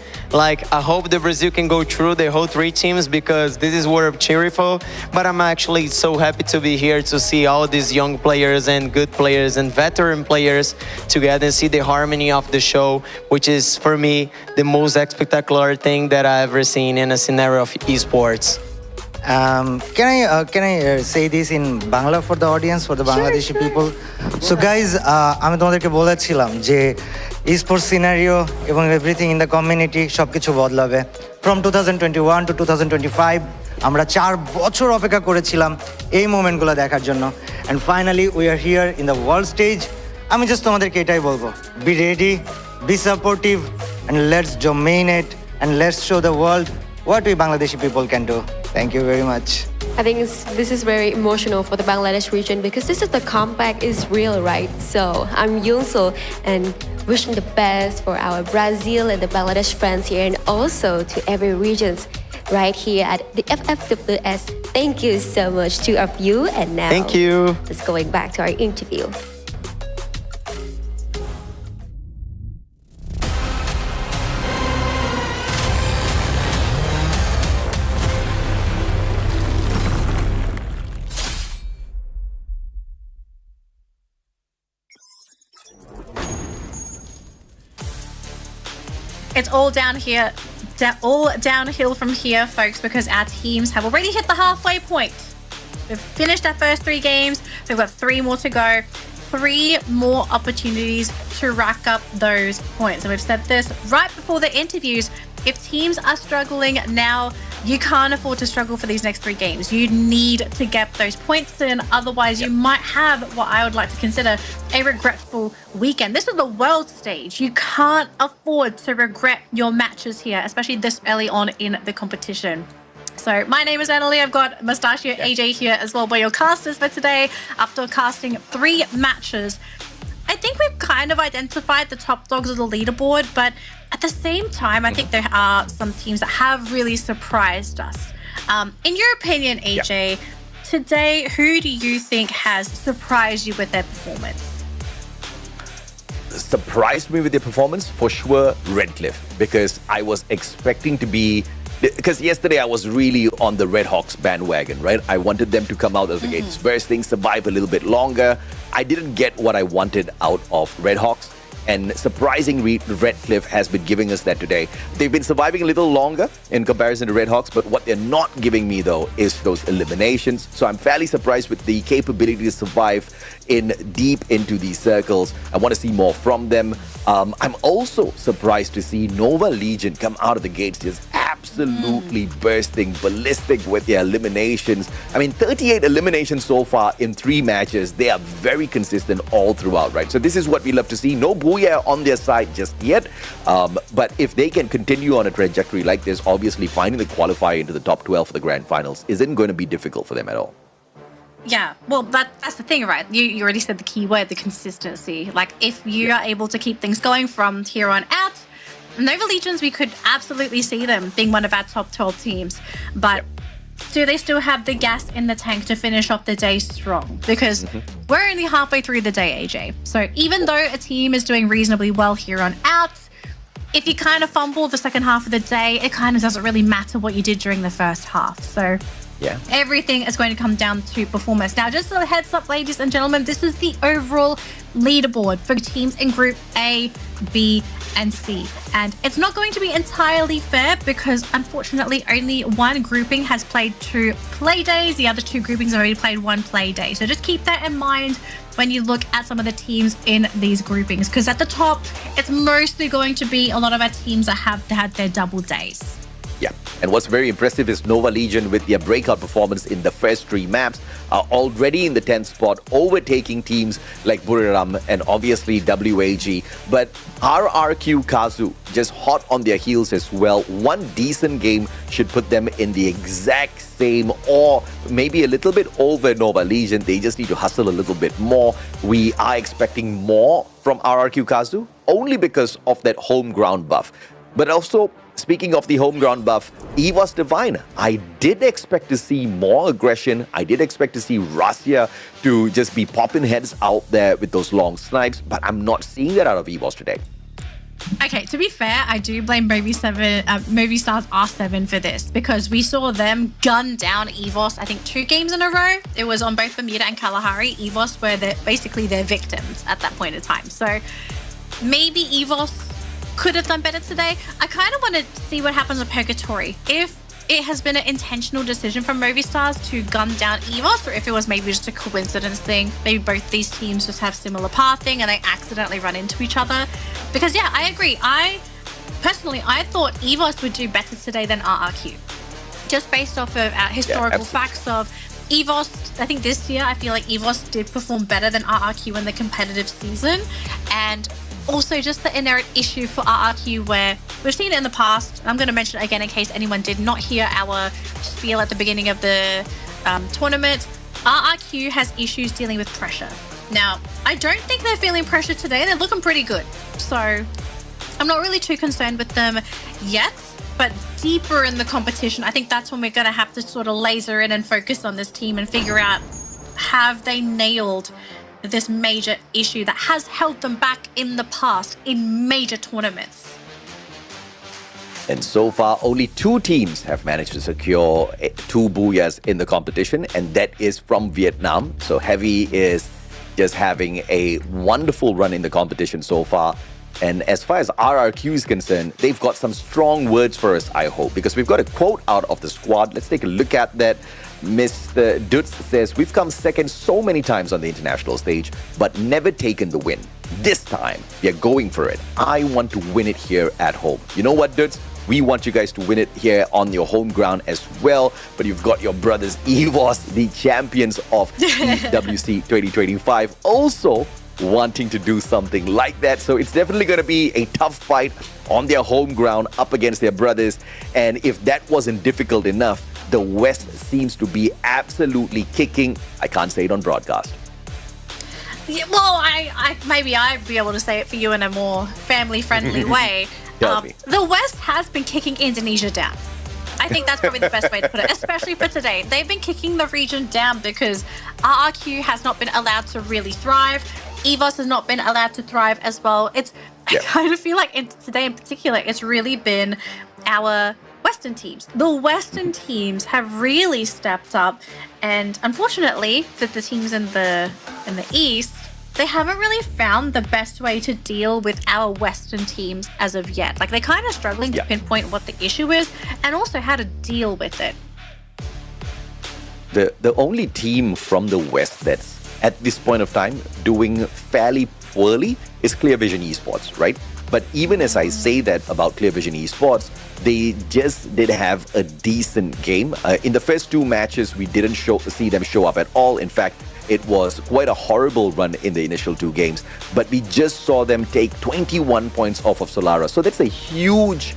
Like, I hope the Brazil can go through the whole 3 teams, because this is what I'm cheering for. But I'm actually so happy to be here to see all these young players and good players and veteran players together and see the harmony of the show, which is, for me, the most spectacular thing that I've ever seen in a scenario of esports. Can I say this in Bangla for the audience, for the Bangladeshi people? So guys, আমি তোমাদেরকে বলেছিলাম যে esports scenario এবং everything in the community সবকিছু বদলাবে। From 2021 to 2025 আমরা 4 বছর অপেক্ষা করেছিলাম এই মোমেন্টগুলো দেখার জন্য, and finally we are here in the world stage. আমি just তোমাদেরকে এটাই বলবো, be ready, be supportive, and let's dominate, and let's show the world what we Bangladeshi people can do. Thank you very much. I think this is very emotional for the Bangladesh region, because this is the comeback is real, right? So I'm Yunso, and wishing the best for our Brazil and the Bangladesh friends here, and also to every regions right here at the FFWS. Thank you so much to of you, and now thank you. Let's going back to our interview. It's all down here, all downhill from here, folks, because our teams have already hit the halfway point. We've finished our first 3 games. We've got 3 more to go. 3 more opportunities to rack up those points. And we've said this right before the interviews. If teams are struggling now, you can't afford to struggle for these next 3 games. You need to get those points in. Otherwise, you might have what I would like to consider a regretful weekend. This is the world stage. You can't afford to regret your matches here, especially this early on in the competition. So my name is Annalie. I've got Mustachio AJ here as well by your casters for today. After casting 3 matches, I think we've kind of identified the top dogs of the leaderboard, but at the same time, I think there are some teams that have really surprised us. In your opinion, AJ, today, who do you think has surprised you with their performance? Surprised me with their performance? For sure, Redcliffe, because I was expecting to be because yesterday I was really on the Red Hawks bandwagon, right? I wanted them to come out of the gates bursting, survive a little bit longer. I didn't get what I wanted out of Red Hawks. And surprisingly, Redcliffe has been giving us that today. They've been surviving a little longer in comparison to Red Hawks, but what they're not giving me, though, is those eliminations. So I'm fairly surprised with the capability to survive in deep into these circles. I want to see more from them. I'm also surprised to see Nova Legion come out of the gates just absolutely bursting, ballistic with their eliminations. I mean, 38 eliminations so far in 3 matches. They are very consistent all throughout, right? So this is what we love to see. No Booyah on their side just yet. But if they can continue on a trajectory like this, obviously finding the qualifier into the top 12 for the grand finals isn't going to be difficult for them at all. Yeah, well, that's the thing, right? You already said the key word, the consistency. Like, if you are able to keep things going from here on out, Nova Legions, we could absolutely see them being one of our top 12 teams. But do they still have the gas in the tank to finish off the day strong? Because we're only halfway through the day, AJ. So even though a team is doing reasonably well here on out, if you kind of fumble the second half of the day, it kind of doesn't really matter what you did during the first half. So everything is going to come down to performance. Now, just a heads up, ladies and gentlemen, this is the overall leaderboard for teams in Group A, B, and C. And it's not going to be entirely fair because, unfortunately, only one grouping has played 2 play days. The other 2 groupings have already played 1 play day. So just keep that in mind when you look at some of the teams in these groupings, because at the top, it's mostly going to be a lot of our teams that have had their double days. Yeah, and what's very impressive is Nova Legion, with their breakout performance in the first 3 maps, are already in the 10th spot, overtaking teams like Buriram and obviously WAG. But RRQ Kazu just hot on their heels as well. One decent game should put them in the exact same or maybe a little bit over Nova Legion. They just need to hustle a little bit more. We are expecting more from RRQ Kazu only because of that home ground buff. But also, speaking of the home ground buff, EVOS Divine, I did expect to see more aggression. I did expect to see Russia to just be popping heads out there with those long snipes, but I'm not seeing that out of EVOS today. Okay, to be fair, I do blame Movistar's R7 for this because we saw them gun down EVOS, I think 2 games in a row. It was on both Bermuda and Kalahari. EVOS were basically their victims at that point in time. So maybe EVOS could have done better today. I kind of want to see what happens with Purgatory. If it has been an intentional decision from Movistars to gun down EVOS, or if it was maybe just a coincidence thing. Maybe both these teams just have similar pathing and they accidentally run into each other. Because yeah, I agree. I thought EVOS would do better today than RRQ. Just based off of historical facts of EVOS. I think this year, I feel like EVOS did perform better than RRQ in the competitive season. And also just the inherent issue for RRQ where we've seen it in the past. I'm going to mention it again in case anyone did not hear our spiel at the beginning of the tournament. RRQ has issues dealing with pressure. Now, I don't think they're feeling pressure today. They're looking pretty good. So I'm not really too concerned with them yet. But deeper in the competition, I think that's when we're going to have to sort of laser in and focus on this team and figure out, have they nailed this major issue that has held them back in the past in major tournaments? And so far, only 2 teams have managed to secure 2 Booyahs in the competition, and that is from Vietnam. So Heavy is just having a wonderful run in the competition so far. And as far as RRQ is concerned, they've got some strong words for us, I hope, because we've got a quote out of the squad. Let's take a look at that. Mr. Dutz says, "We've come second so many times on the international stage, but never taken the win. This time, we're going for it. I want to win it here at home." You know what, Dutz? We want you guys to win it here on your home ground as well. But you've got your brothers EVOS, the champions of WC 2025, also wanting to do something like that. So it's definitely going to be a tough fight on their home ground up against their brothers. And if that wasn't difficult enough, the West seems to be absolutely kicking. I can't say it on broadcast. Yeah, well, maybe I'd be able to say it for you in a more family-friendly way. The West has been kicking Indonesia down. I think that's probably the best way to put it, especially for today. They've been kicking the region down because RRQ has not been allowed to really thrive. EVOS has not been allowed to thrive as well. I kind of feel like today in particular, it's really been our Western teams. The Western teams have really stepped up, and unfortunately for the teams in the East, they haven't really found the best way to deal with our Western teams as of yet. Like, they're kind of struggling to pinpoint what the issue is and also how to deal with it. The only team from the West that's at this point of time doing fairly poorly is Clear Vision Esports, right? But even as I say that about Clear Vision Esports, they just did have a decent game. In the first two matches, we didn't see them show up at all. In fact, it was quite a horrible run in the initial two games. But we just saw them take 21 points off of Solara. So that's a huge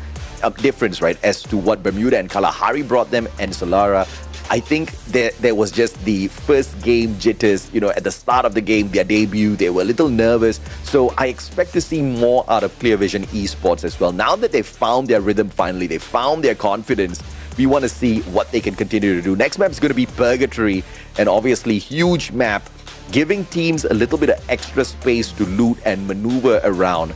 difference, right, as to what Bermuda and Kalahari brought them and Solara. I think there was just the first game jitters, at the start of the game, their debut, they were a little nervous. So I expect to see more out of Clear Vision Esports as well. Now that they've found their rhythm finally, they found their confidence, we want to see what they can continue to do. Next map is going to be Purgatory, and obviously huge map, giving teams a little bit of extra space to loot and maneuver around.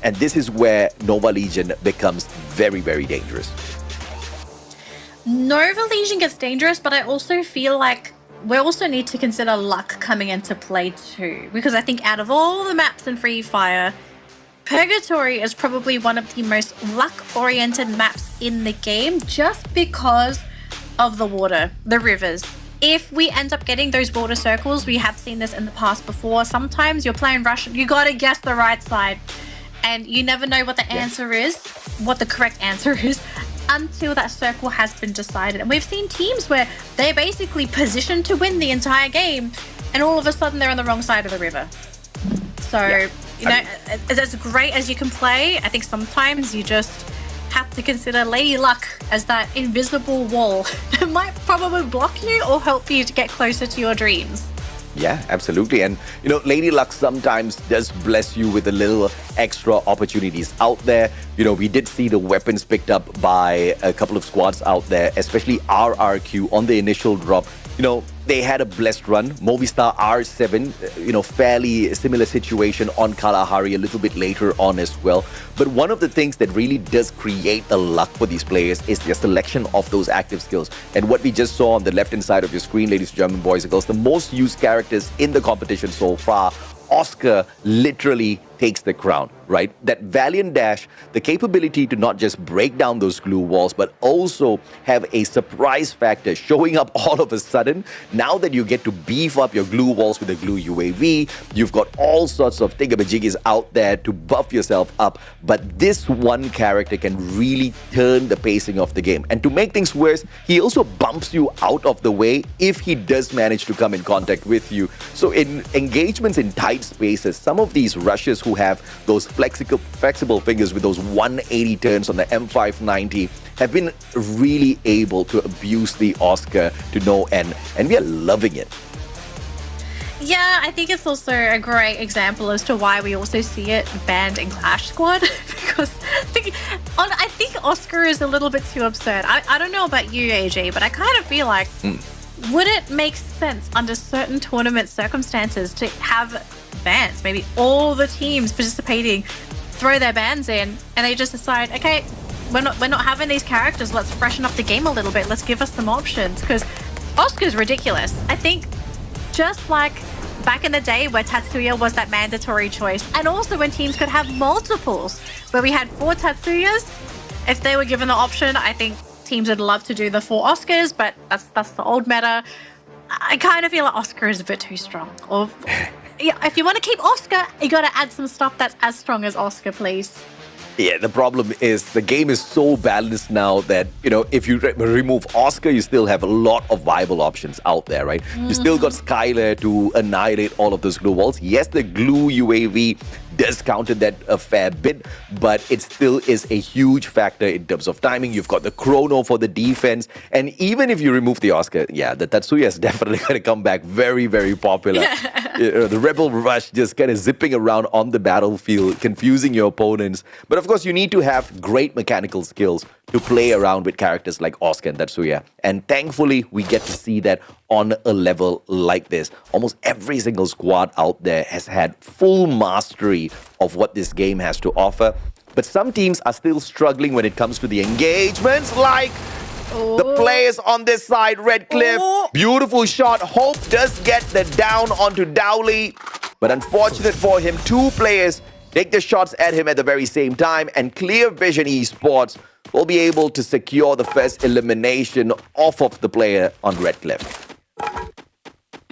And this is where Nova Legion becomes very, very dangerous. Nova Legion gets dangerous, but I also feel like we also need to consider luck coming into play too. Because I think out of all the maps in Free Fire, Purgatory is probably one of the most luck-oriented maps in the game just because of the water, the rivers. If we end up getting those water circles, we have seen this in the past before, sometimes you're playing Russian, you gotta guess the right side. And you never know what the answer is, what the correct answer is, until that circle has been decided. And we've seen teams where they're basically positioned to win the entire game, and all of a sudden they're on the wrong side of the river. So, as great as you can play, I think sometimes you just have to consider Lady Luck as that invisible wall that might probably block you or help you to get closer to your dreams. Yeah, absolutely. And, Lady Luck sometimes does bless you with a little extra opportunities out there. We did see the weapons picked up by a couple of squads out there, especially RRQ on the initial drop. They had a blessed run. Movistar R7, fairly similar situation on Kalahari a little bit later on as well. But one of the things that really does create the luck for these players is their selection of those active skills. And what we just saw on the left-hand side of your screen, ladies and gentlemen, boys and girls, the most used characters in the competition so far, Oscar literally takes the crown, right? That Valiant Dash, the capability to not just break down those glue walls, but also have a surprise factor showing up all of a sudden. Now that you get to beef up your glue walls with a glue UAV, you've got all sorts of thingamajiggies out there to buff yourself up. But this one character can really turn the pacing of the game. And to make things worse, he also bumps you out of the way if he does manage to come in contact with you. So in engagements in tight spaces, some of these rushes who have those flexible fingers with those 180 turns on the M590 have been really able to abuse the Oscar to no end, and we are loving it. Yeah, I think it's also a great example as to why we also see it banned in Clash Squad because I think Oscar is a little bit too absurd. I don't know about you, AJ, but I kind of feel like would it make sense under certain tournament circumstances to have bans? Maybe all the teams participating throw their bans in and they just decide, okay, we're not having these characters, let's freshen up the game a little bit, let's give us some options, because Oscar's ridiculous. I think just like back in the day where Tatsuya was that mandatory choice, and also when teams could have multiples, where we had 4 Tatsuyas, if they were given the option, I think teams would love to do the 4 Oscars, but that's the old meta. I kind of feel like Oscar is a bit too strong. Or if you want to keep Oscar, you got to add some stuff that's as strong as Oscar, please. Yeah, the problem is the game is so balanced now that, if you remove Oscar, you still have a lot of viable options out there, right? You still got Skylar to annihilate all of those glue walls. Yes, the glue UAV does counter that a fair bit, but it still is a huge factor in terms of timing. You've got the Chrono for the defense, and even if you remove the Oscar, the Tatsuya is definitely going to come back very, very popular. The Rebel Rush just kind of zipping around on the battlefield, confusing your opponents. But of course, you need to have great mechanical skills to play around with characters like Oscar and Tatsuya. And thankfully, we get to see that on a level like this. Almost every single squad out there has had full mastery of what this game has to offer. But some teams are still struggling when it comes to the engagements, like the players on this side, Redcliffe. Beautiful shot. Hope does get the down onto Dowley. But unfortunate for him, 2 players take the shots at him at the very same time. And Clear Vision Esports will be able to secure the first elimination off of the player on Redcliffe.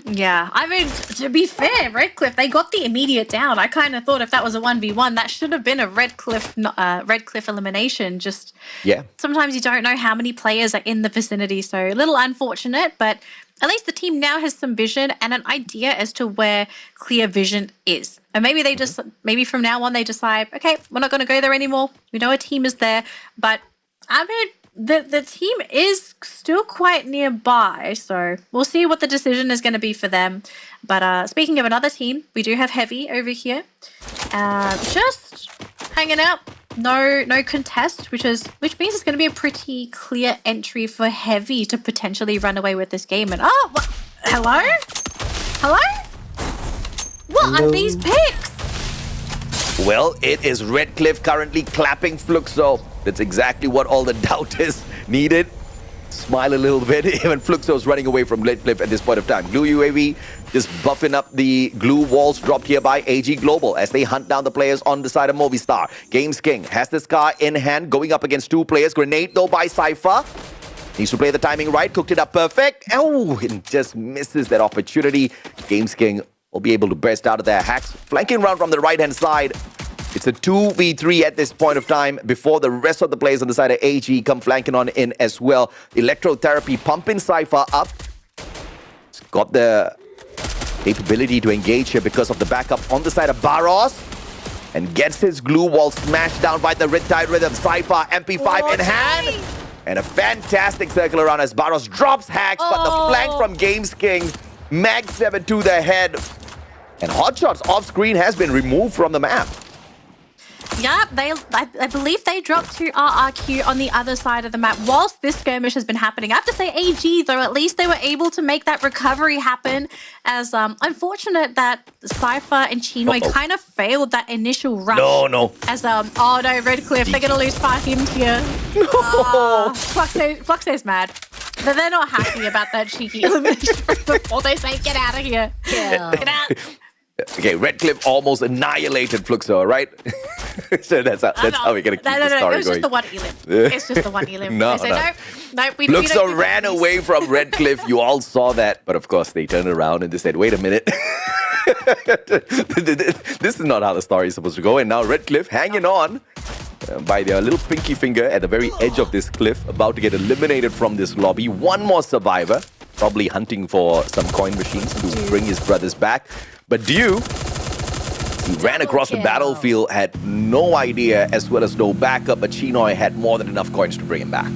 Yeah, I mean, to be fair, Redcliffe, they got the immediate down. I kind of thought if that was a 1v1, that should have been a Redcliffe elimination. Just sometimes you don't know how many players are in the vicinity, so a little unfortunate, but at least the team now has some vision and an idea as to where Clear Vision is. And maybe they just, maybe from now on they decide, okay, we're not going to go there anymore. We know a team is there, but I mean, the team is still quite nearby, so we'll see what the decision is going to be for them. But speaking of another team, we do have Heavy over here, just hanging out. No contest, which means it's going to be a pretty clear entry for Heavy to potentially run away with this game. And hello? What are these picks? Well, it is Redcliffe currently clapping Fluxo. That's exactly what all the doubters needed. Smile a little bit. Even Fluxo's running away from Redcliffe at this point of time. Glue UAV just buffing up the glue walls dropped here by AG Global as they hunt down the players on the side of Movistar. Games King has this car in hand, going up against 2 players. Grenade though by Cypher. Needs to play the timing right, cooked it up perfect. Oh, and just misses that opportunity. Games King will be able to burst out of their hacks. Flanking round from the right-hand side. It's a 2v3 at this point of time before the rest of the players on the side of AG come flanking on in as well. Electrotherapy pumping Cypher up. It's got the capability to engage here because of the backup on the side of Barros. And gets his glue wall smashed down by the Riptide Rhythm. Cypher, MP5 in hand. And a fantastic circle around as Barros drops hacks, but the flank from Games King. Mag 7 to the head. And Hotshots off screen has been removed from the map. Yeah, I believe they dropped to RRQ on the other side of the map whilst this skirmish has been happening. I have to say AG, though, at least they were able to make that recovery happen, as unfortunate that Cypher and Chinoy kind of failed that initial rush. No. As, oh no, Redcliffe, they're going to lose Fahim here. No. Fluxo's mad. But they're not happy about that cheeky elimination before they say, get out of here. Get out. Okay, Redcliffe almost annihilated Fluxo, right? So that's how we're going to keep the story going. It was just the one elim. It's just the one elim. No. We Fluxo don't ran away from Redcliffe. You all saw that. But of course, they turned around and they said, wait a minute. This is not how the story is supposed to go. And now Redcliffe hanging on by their little pinky finger at the very edge of this cliff, about to get eliminated from this lobby. One more survivor, probably hunting for some coin machines to bring his brothers back. But Dew, he ran across the battlefield, had no idea, as well as no backup, but Chinoy had more than enough coins to bring him back.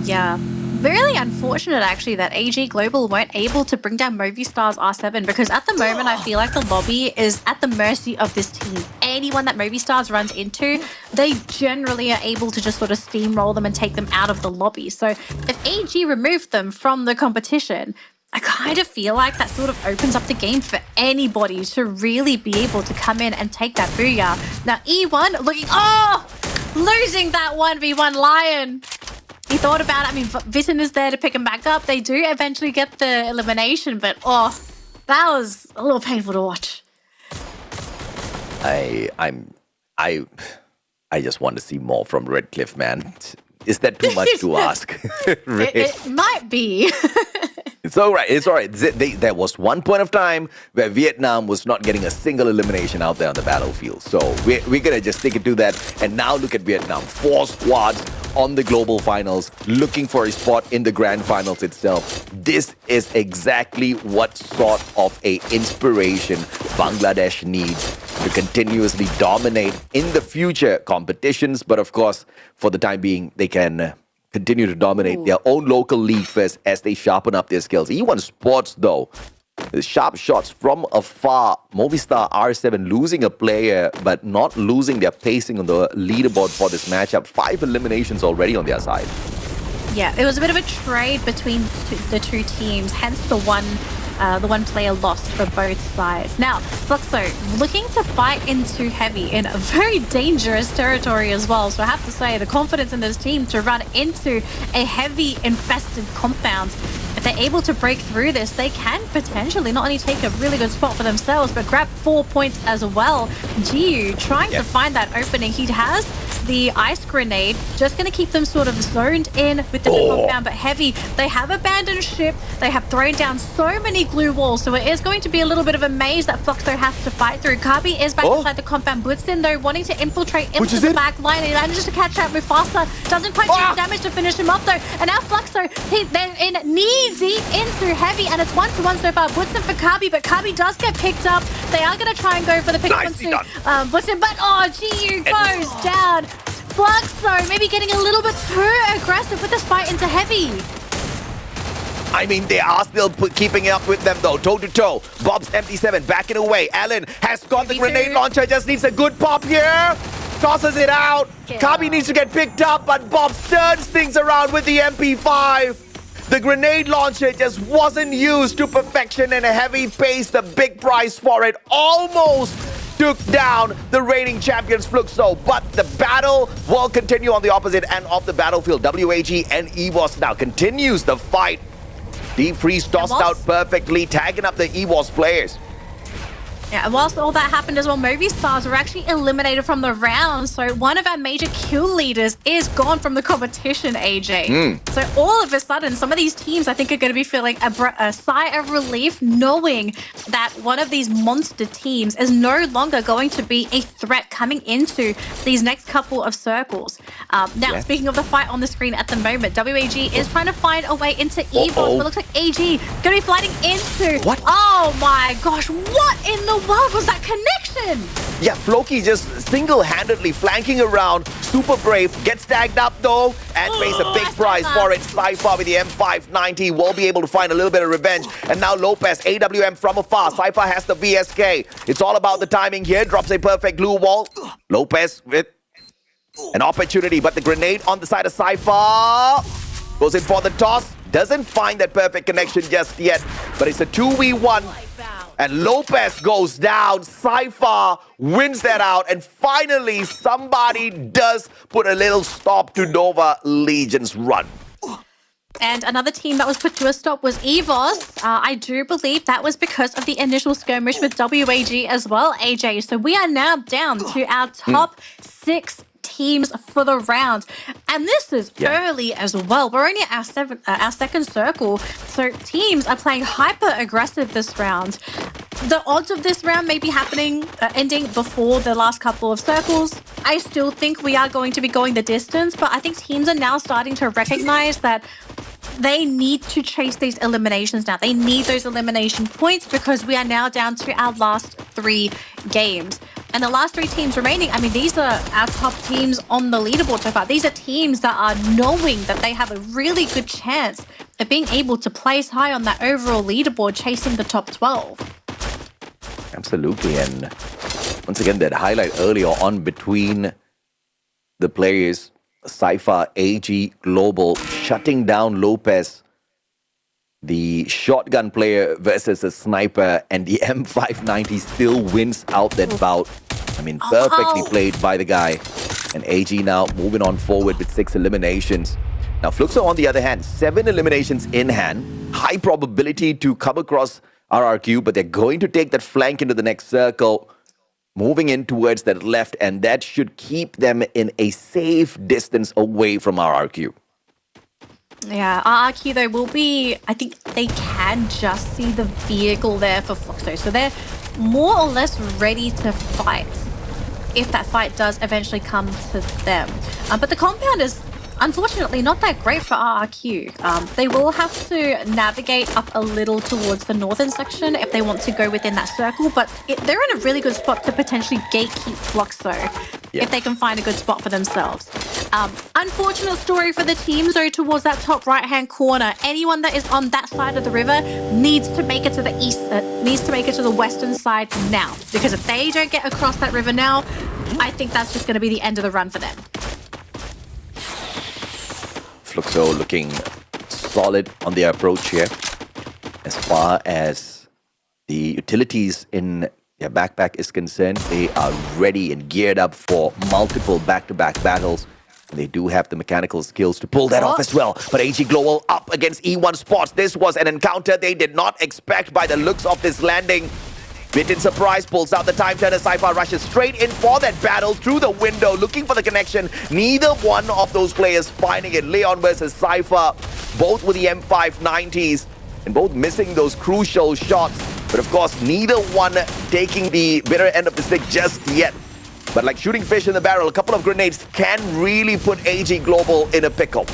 Yeah. Really unfortunate, actually, that AG Global weren't able to bring down Movistar's R7, because at the moment, I feel like the lobby is at the mercy of this team. Anyone that Movistars runs into, they generally are able to just sort of steamroll them and take them out of the lobby. So if AG removed them from the competition, I kind of feel like that sort of opens up the game for anybody to really be able to come in and take that Booyah. Now, E1 looking, losing that 1v1 Lion. He thought about it. I mean, Vitten is there to pick him back up. They do eventually get the elimination, but that was a little painful to watch. I just want to see more from Redcliffe, man. Is that too much to ask? It might be. It's all right. It's all right. There was one point of time where Vietnam was not getting a single elimination out there on the battlefield. So we're going to just stick it to that. And now look at Vietnam. 4 squads on the global finals, looking for a spot in the grand finals itself. This is exactly what sort of a inspiration Bangladesh needs to continuously dominate in the future competitions. But of course, for the time being, they can continue to dominate their own local league first as they sharpen up their skills. E1 Sports, though, the sharp shots from afar. Movistar R7 losing a player, but not losing their pacing on the leaderboard for this matchup. 5 eliminations already on their side. Yeah, it was a bit of a trade between the two teams, hence the one the one player lost for both sides. Now, Fluxo looking to fight into heavy in a very dangerous territory as well. So I have to say, the confidence in this team to run into a heavy infested compound. If they're able to break through this, they can potentially not only take a really good spot for themselves, but grab 4 points as well. Jiu trying to find that opening. He has the ice grenade, just going to keep them sort of zoned in with the compound, but heavy. They have abandoned ship. They have thrown down so many glue walls, so it is going to be a little bit of a maze that Fluxo has to fight through. Kabi is back inside the compound. Blitzen, though, wanting to infiltrate into the back line. He manages to catch out Mufasa. Doesn't quite do damage to finish him off, though. And now Fluxo, they're in knee-deep into heavy, and it's 1-1 so far. Blitzen for Kabi, but Kabi does get picked up. They are going to try and go for the pick onto Blitzen, but Jiu goes down. Fluxo maybe getting a little bit too aggressive with this fight into heavy. I mean, they are still keeping up with them, though. Toe-to-toe. Bob's MT7 backing away. Allen has got the grenade launcher. Just needs a good pop here. Tosses it out. Kabi needs to get picked up, but Bob turns things around with the MP5. The grenade launcher just wasn't used to perfection, and a heavy pace, the big price for it, almost took down the reigning champions Fluxo, but the battle will continue on the opposite end of the battlefield. WAG and EVOS now continues the fight. Deep freeze tossed out perfectly, tagging up the EVOS players. Yeah, and whilst all that happened as well, Movie Stars were actually eliminated from the round. So one of our major kill leaders is gone from the competition, AJ. So all of a sudden, some of these teams, I think, are going to be feeling a sigh of relief knowing that one of these monster teams is no longer going to be a threat coming into these next couple of circles. Now, speaking of the fight on the screen at the moment, WAG is trying to find a way into EVOS, but it looks like AG going to be fighting into... What? Oh my gosh, what in the world was that connection? Yeah, Floki just single-handedly flanking around. Super brave. Gets tagged up, though, and pays a big price for it. Cypher with the M590 will be able to find a little bit of revenge. And now Lopez, AWM from afar. Cypher has the VSK. It's all about the timing here. Drops a perfect glue wall. Lopez with an opportunity, but the grenade on the side of Cypher. Goes in for the toss. Doesn't find that perfect connection just yet, but it's a 2v1. And Lopez goes down. Cypher wins that out. And finally, somebody does put a little stop to Nova Legion's run. And another team that was put to a stop was EVOS. I do believe that was because of the initial skirmish with WAG as well, AJ. So we are now down to our top 6 teams for the round, and this is early as well. We're only at our second circle, so teams are playing hyper aggressive this round. The odds of this round may be ending before the last couple of circles. I still think we are going to be going the distance, but I think teams are now starting to recognize that they need to chase these eliminations now. They need those elimination points because we are now down to our last 3 games. And the last 3 teams remaining, I mean, these are our top teams on the leaderboard so far. These are teams that are knowing that they have a really good chance of being able to place high on that overall leaderboard, chasing the top 12. Absolutely. And once again, that highlight earlier on between the players, Cypher, AG, Global, shutting down Lopez, the shotgun player versus a sniper, and the M590 still wins out that bout. I mean, perfectly played by the guy. And AG now moving on forward with 6 eliminations. Now, Fluxo, on the other hand, 7 eliminations in hand. High probability to come across RRQ, but they're going to take that flank into the next circle, moving in towards that left, and that should keep them in a safe distance away from RRQ. Yeah, RRQ though will be, I think they can just see the vehicle there for Fluxo. So they're more or less ready to fight if that fight does eventually come to them. But the compound is unfortunately not that great for RRQ. They will have to navigate up a little towards the northern section if they want to go within that circle, but they're in a really good spot to potentially gatekeep Fluxo if they can find a good spot for themselves. Unfortunate story for the teams though towards that top right-hand corner. Anyone that is on that side of the river needs to make it to the east, needs to make it to the western side now, because if they don't get across that river now, I think that's just going to be the end of the run for them. Fluxo looking solid on their approach here. As far as the utilities in their backpack is concerned, they are ready and geared up for multiple back-to-back battles. And they do have the mechanical skills to pull that off as well. But AG Global up against E1 Sports. This was an encounter they did not expect by the looks of this landing. Bitten Surprise pulls out the time turner. Cypher rushes straight in for that battle through the window, looking for the connection. Neither one of those players finding it. Leon versus Cypher, both with the M590s and both missing those crucial shots. But of course, neither one taking the bitter end of the stick just yet. But like shooting fish in the barrel, a couple of grenades can really put AG Global in a pickle.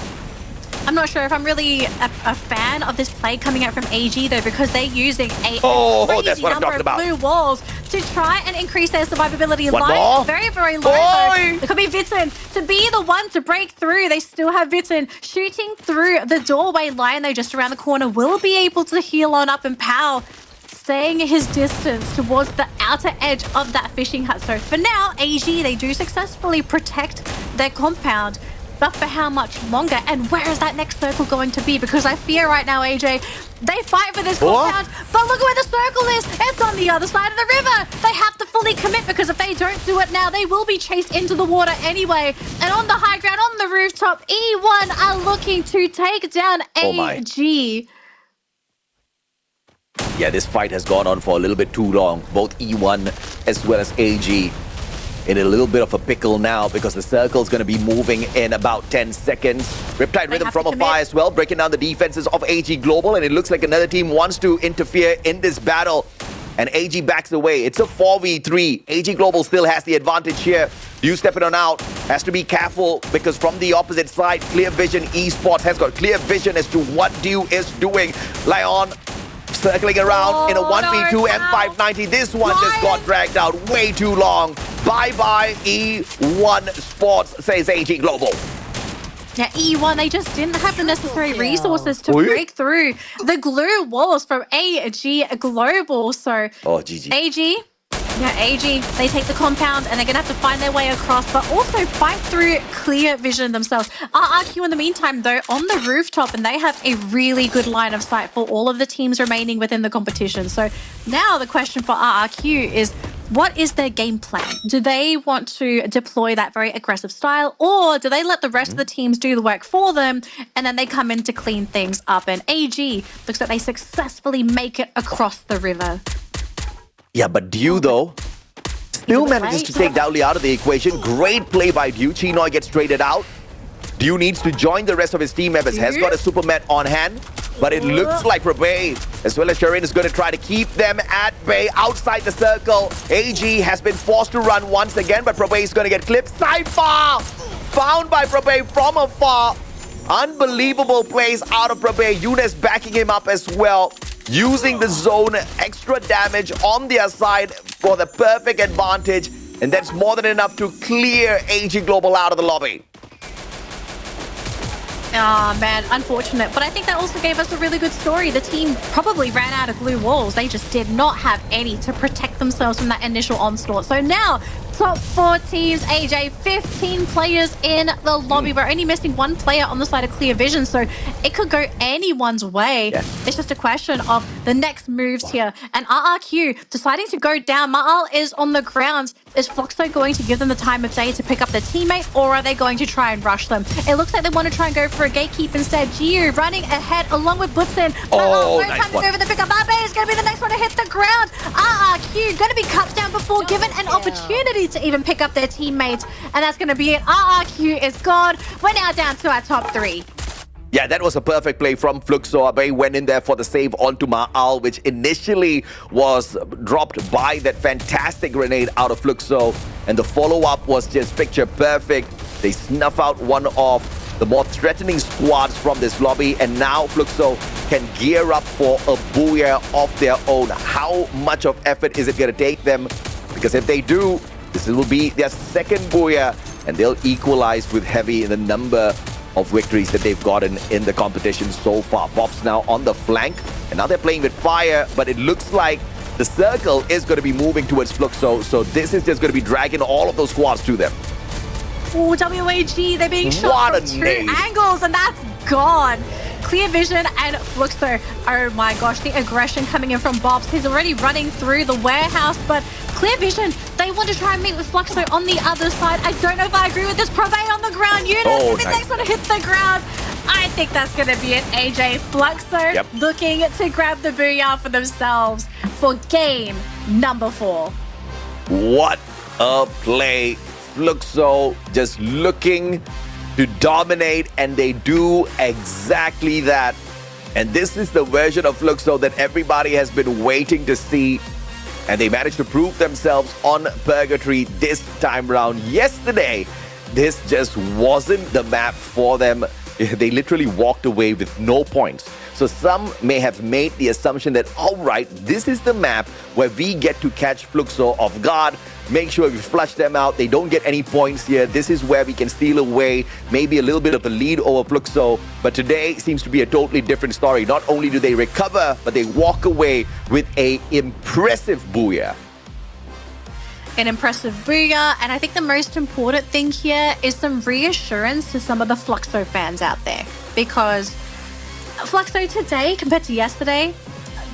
I'm not sure if I'm really a fan of this play coming out from AG though, because they're using a that's crazy what I'm number talking of about. blue walls to try and increase their survivability. One Line more. very, very low. Though. It could be Vitten to be the one to break through. They still have Vitten shooting through the doorway. Lion though, just around the corner, will be able to heal on up, and Pao staying his distance towards the outer edge of that fishing hut. So for now, AG, they do successfully protect their compound. But for how much longer? And where is that next circle going to be? Because I fear right now, AJ, they fight for this compound, but look where the circle is. It's on the other side of the river. They have to fully commit, because if they don't do it now, they will be chased into the water anyway. And on the high ground, on the rooftop, E1 are looking to take down AG. Yeah, this fight has gone on for a little bit too long. Both E1 as well as AG in a little bit of a pickle now, because the circle's going to be moving in about 10 seconds. Riptide Rhythm from afar as well, breaking down the defenses of AG Global, and it looks like another team wants to interfere in this battle. And AG backs away. It's a 4v3. AG Global still has the advantage here. You stepping on out, has to be careful, because from the opposite side, Clear Vision Esports has got clear vision as to what Dew is doing. Lion circling around in a 1v2 M590. This one just got dragged out way too long. Bye-bye E1 Sports, says AG Global. Yeah, E1, they just didn't have the necessary resources to break through the glue walls from AG Global. So GG. AG, they take the compound and they're going to have to find their way across, but also fight through Clear Vision themselves. RRQ in the meantime, though, on the rooftop, and they have a really good line of sight for all of the teams remaining within the competition. So now the question for RRQ is, what is their game plan? Do they want to deploy that very aggressive style, or do they let the rest of the teams do the work for them and then they come in to clean things up? And AG looks like they successfully make it across the river. Yeah, but Dew, though, still manages to take Dowley out of the equation. Great play by Dew. Chinoy gets traded out. Dew needs to join the rest of his team members. Has got a super met on hand, but it looks like Probay, as well as Sharin, is going to try to keep them at bay outside the circle. AG has been forced to run once again, but Probay is going to get clipped. Cypher found by Probay from afar. Unbelievable plays out of Probay. Younes backing him up as well, using the zone, extra damage on their side for the perfect advantage. And that's more than enough to clear AG Global out of the lobby. Oh man, unfortunate. But I think that also gave us a really good story. The team probably ran out of glue walls. They just did not have any to protect themselves from that initial onslaught. So now, top 4 teams, AJ, 15 players in the lobby. We're only missing 1 player on the side of Clear Vision, so it could go anyone's way. It's just a question of the next moves here. And RRQ deciding to go down. Ma'al is on the ground. Is Floxo going to give them the time of day to pick up their teammate, or are they going to try and rush them? It looks like they want to try and go for a gatekeep instead. Giu running ahead along with Butsin. Oh, nice time to go for the pickup. Abe is going to be the next one to hit the ground. RRQ going to be cut down before given an opportunity to even pick up their teammates. And that's going to be it. RRQ is gone. We're now down to our top 3. Yeah, that was a perfect play from Fluxo. Abe went in there for the save onto Ma'al, which initially was dropped by that fantastic grenade out of Fluxo. And the follow-up was just picture perfect. They snuff out one of the more threatening squads from this lobby. And now Fluxo can gear up for a Booyah of their own. How much of effort is it going to take them? Because if they do, this will be their second Booyah. And they'll equalize with Heavy in the number of victories that they've gotten in the competition so far. Bob's now on the flank, and now they're playing with fire, but it looks like the circle is going to be moving towards Fluxo, so this is just going to be dragging all of those squads to them. Oh, WAG, they're being shot from 2 angles, and that's gone. Clear Vision and Fluxo. Oh my gosh, the aggression coming in from Bobs. He's already running through the warehouse, but Clear Vision, they want to try and meet with Fluxo on the other side. I don't know if I agree with this. Probe on the ground. Eunice, if it's going to hit the ground, I think that's going to be it. AJ Fluxo looking to grab the Booyah for themselves for game number 4. What a play. Fluxo just looking to dominate, and they do exactly that. And this is the version of Fluxo that everybody has been waiting to see. And they managed to prove themselves on Purgatory this time round. Yesterday, this just wasn't the map for them. They literally walked away with no points. So some may have made the assumption that, all right, this is the map where we get to catch Fluxo off guard, make sure we flush them out, they don't get any points here. This is where we can steal away maybe a little bit of the lead over Fluxo. But today seems to be a totally different story. Not only do they recover, but they walk away with an impressive Booyah. An impressive Booyah, and I think the most important thing here is some reassurance to some of the Fluxo fans out there, because Fluxo today compared to yesterday,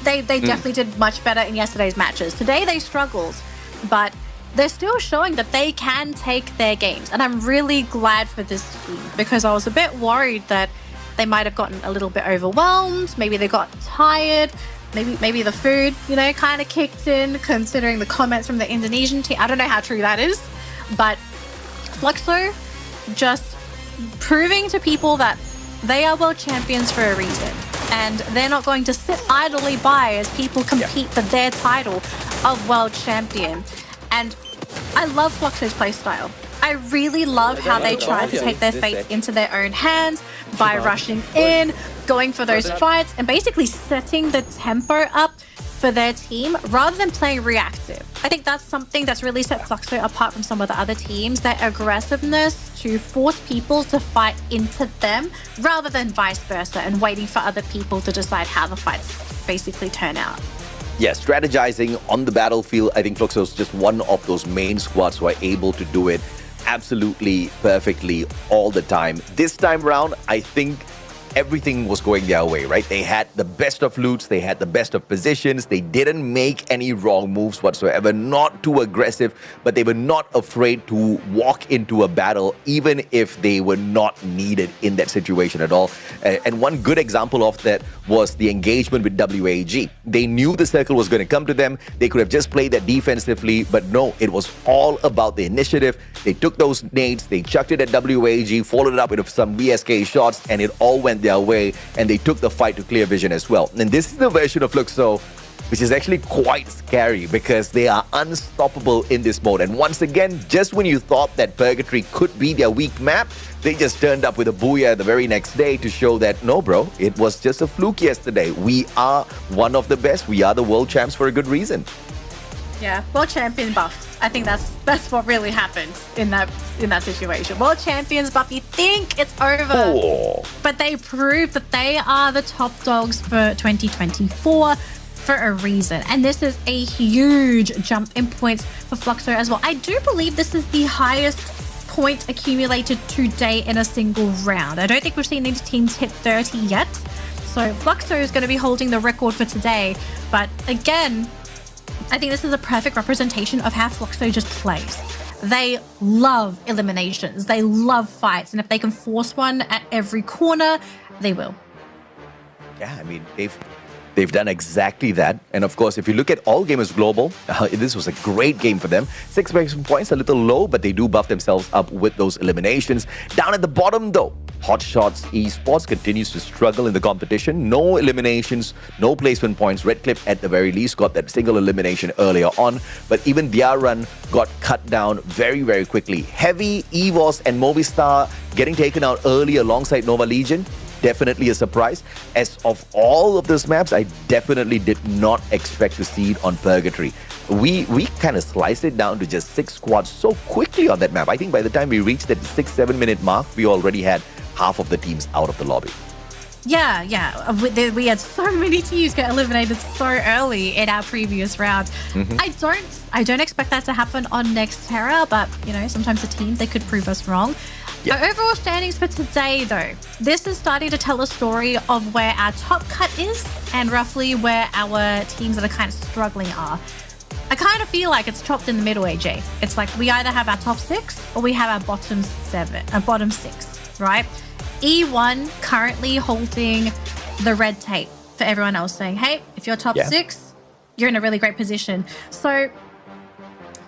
they definitely did much better in yesterday's matches. Today they struggled, but they're still showing that they can take their games, and I'm really glad for this team, because I was a bit worried that they might have gotten a little bit overwhelmed, maybe they got tired, maybe the food, kind of kicked in, considering the comments from the Indonesian team. I don't know how true that is, but Fluxo just proving to people that they are world champions for a reason, and they're not going to sit idly by as people compete for their title of world champion. And I love Fluxo's playstyle. I really love how they try to take their fate into their own hands by rushing in, going for those fights, and basically setting the tempo up for their team rather than playing reactive. I think that's something that's really set Fluxo apart from some of the other teams, their aggressiveness to force people to fight into them rather than vice versa and waiting for other people to decide how the fights basically turn out. Yeah, strategizing on the battlefield. I think Fluxo is just one of those main squads who are able to do it absolutely perfectly all the time. This time round, I think everything was going their way, right? They had the best of loots, they had the best of positions, they didn't make any wrong moves whatsoever, not too aggressive, but they were not afraid to walk into a battle even if they were not needed in that situation at all. And one good example of that was the engagement with WAG. They knew the circle was going to come to them, they could have just played that defensively, but no, it was all about the initiative. They took those nades, they chucked it at WAG, followed it up with some VSK shots, and it all went their way, and they took the fight to Clear Vision as well. And this is the version of Fluxo which is actually quite scary because they are unstoppable in this mode. And once again, just when you thought that Purgatory could be their weak map, they just turned up with a Booyah the very next day to show that, no bro, it was just a fluke yesterday. We are one of the best. We are the world champs for a good reason. Yeah, world champion buff. I think that's what really happened in that situation. World champions buff, you think it's over, but they proved that they are the top dogs for 2024 for a reason. And this is a huge jump in points for Fluxo as well. I do believe this is the highest points accumulated to date in a single round. I don't think we've seen any teams hit 30 yet. So Fluxo is going to be holding the record for today. But again, I think this is a perfect representation of how Fluxo just plays. They love eliminations. They love fights. And if they can force one at every corner, they will. Yeah, I mean, they've done exactly that. And of course, if you look at All Gamers Global, this was a great game for them. 6 points, a little low, but they do buff themselves up with those eliminations. Down at the bottom, though, Hot Shots Esports continues to struggle in the competition. No eliminations, no placement points. Red Clip, at the very least, got that single elimination earlier on. But even their run got cut down very, very quickly. Heavy, EVOS, and Movistar getting taken out early alongside Nova Legion. Definitely a surprise. As of all of those maps, I definitely did not expect to see it on Purgatory. We kind of sliced it down to just 6 squads so quickly on that map. I think by the time we reached that 6-7 minute mark, we already had half of the teams out of the lobby. Yeah. We had so many teams get eliminated so early in our previous round. I don't expect that to happen on Next Terra, but you know, sometimes the teams, they could prove us wrong. Our overall standings for today, though, this is starting to tell a story of where our top cut is and roughly where our teams that are kind of struggling are. I kind of feel like it's chopped in the middle, AJ. It's like we either have our top 6 or we have our bottom 6, right? E1 currently holding the red tape for everyone else, saying, hey, if you're top 6, you're in a really great position. So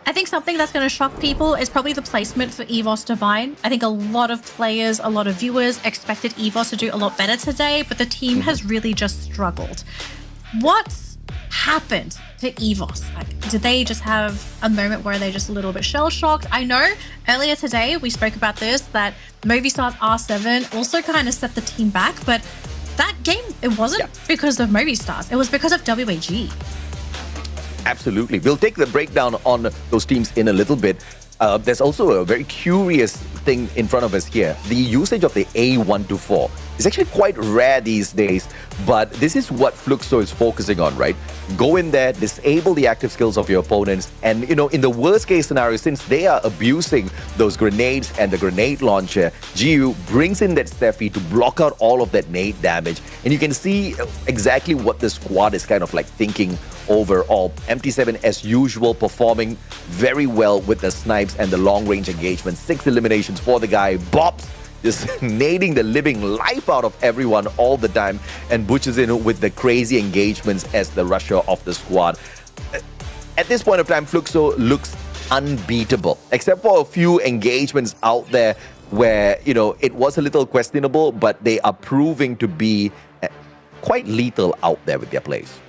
I think something that's going to shock people is probably the placement for EVOS Divine. I think a lot of players, a lot of viewers expected EVOS to do a lot better today, but the team has really just struggled. What's happened to EVOS? Like, did they just have a moment where they're just a little bit shell-shocked? I know earlier today we spoke about this, that Movistar's R7 also kind of set the team back, but that game, it wasn't because of Movistars. It was because of WAG. Absolutely. We'll take the breakdown on those teams in a little bit. There's also a very curious thing in front of us here. The usage of the A124 is actually quite rare these days, but this is what Fluxo is focusing on, right? Go in there, disable the active skills of your opponents, and, you know, in the worst case scenario, since they are abusing those grenades and the grenade launcher, GU brings in that Steffi to block out all of that nade damage, and you can see exactly what the squad is kind of like thinking overall. MT7, as usual, performing very well with the snipes and the long-range engagement. 6 eliminations for the guy. Bobs just nading the living life out of everyone all the time, and butchers in with the crazy engagements as the rusher of the squad. At this point of time, Fluxo looks unbeatable, except for a few engagements out there where, you know, it was a little questionable, but they are proving to be quite lethal out there with their plays.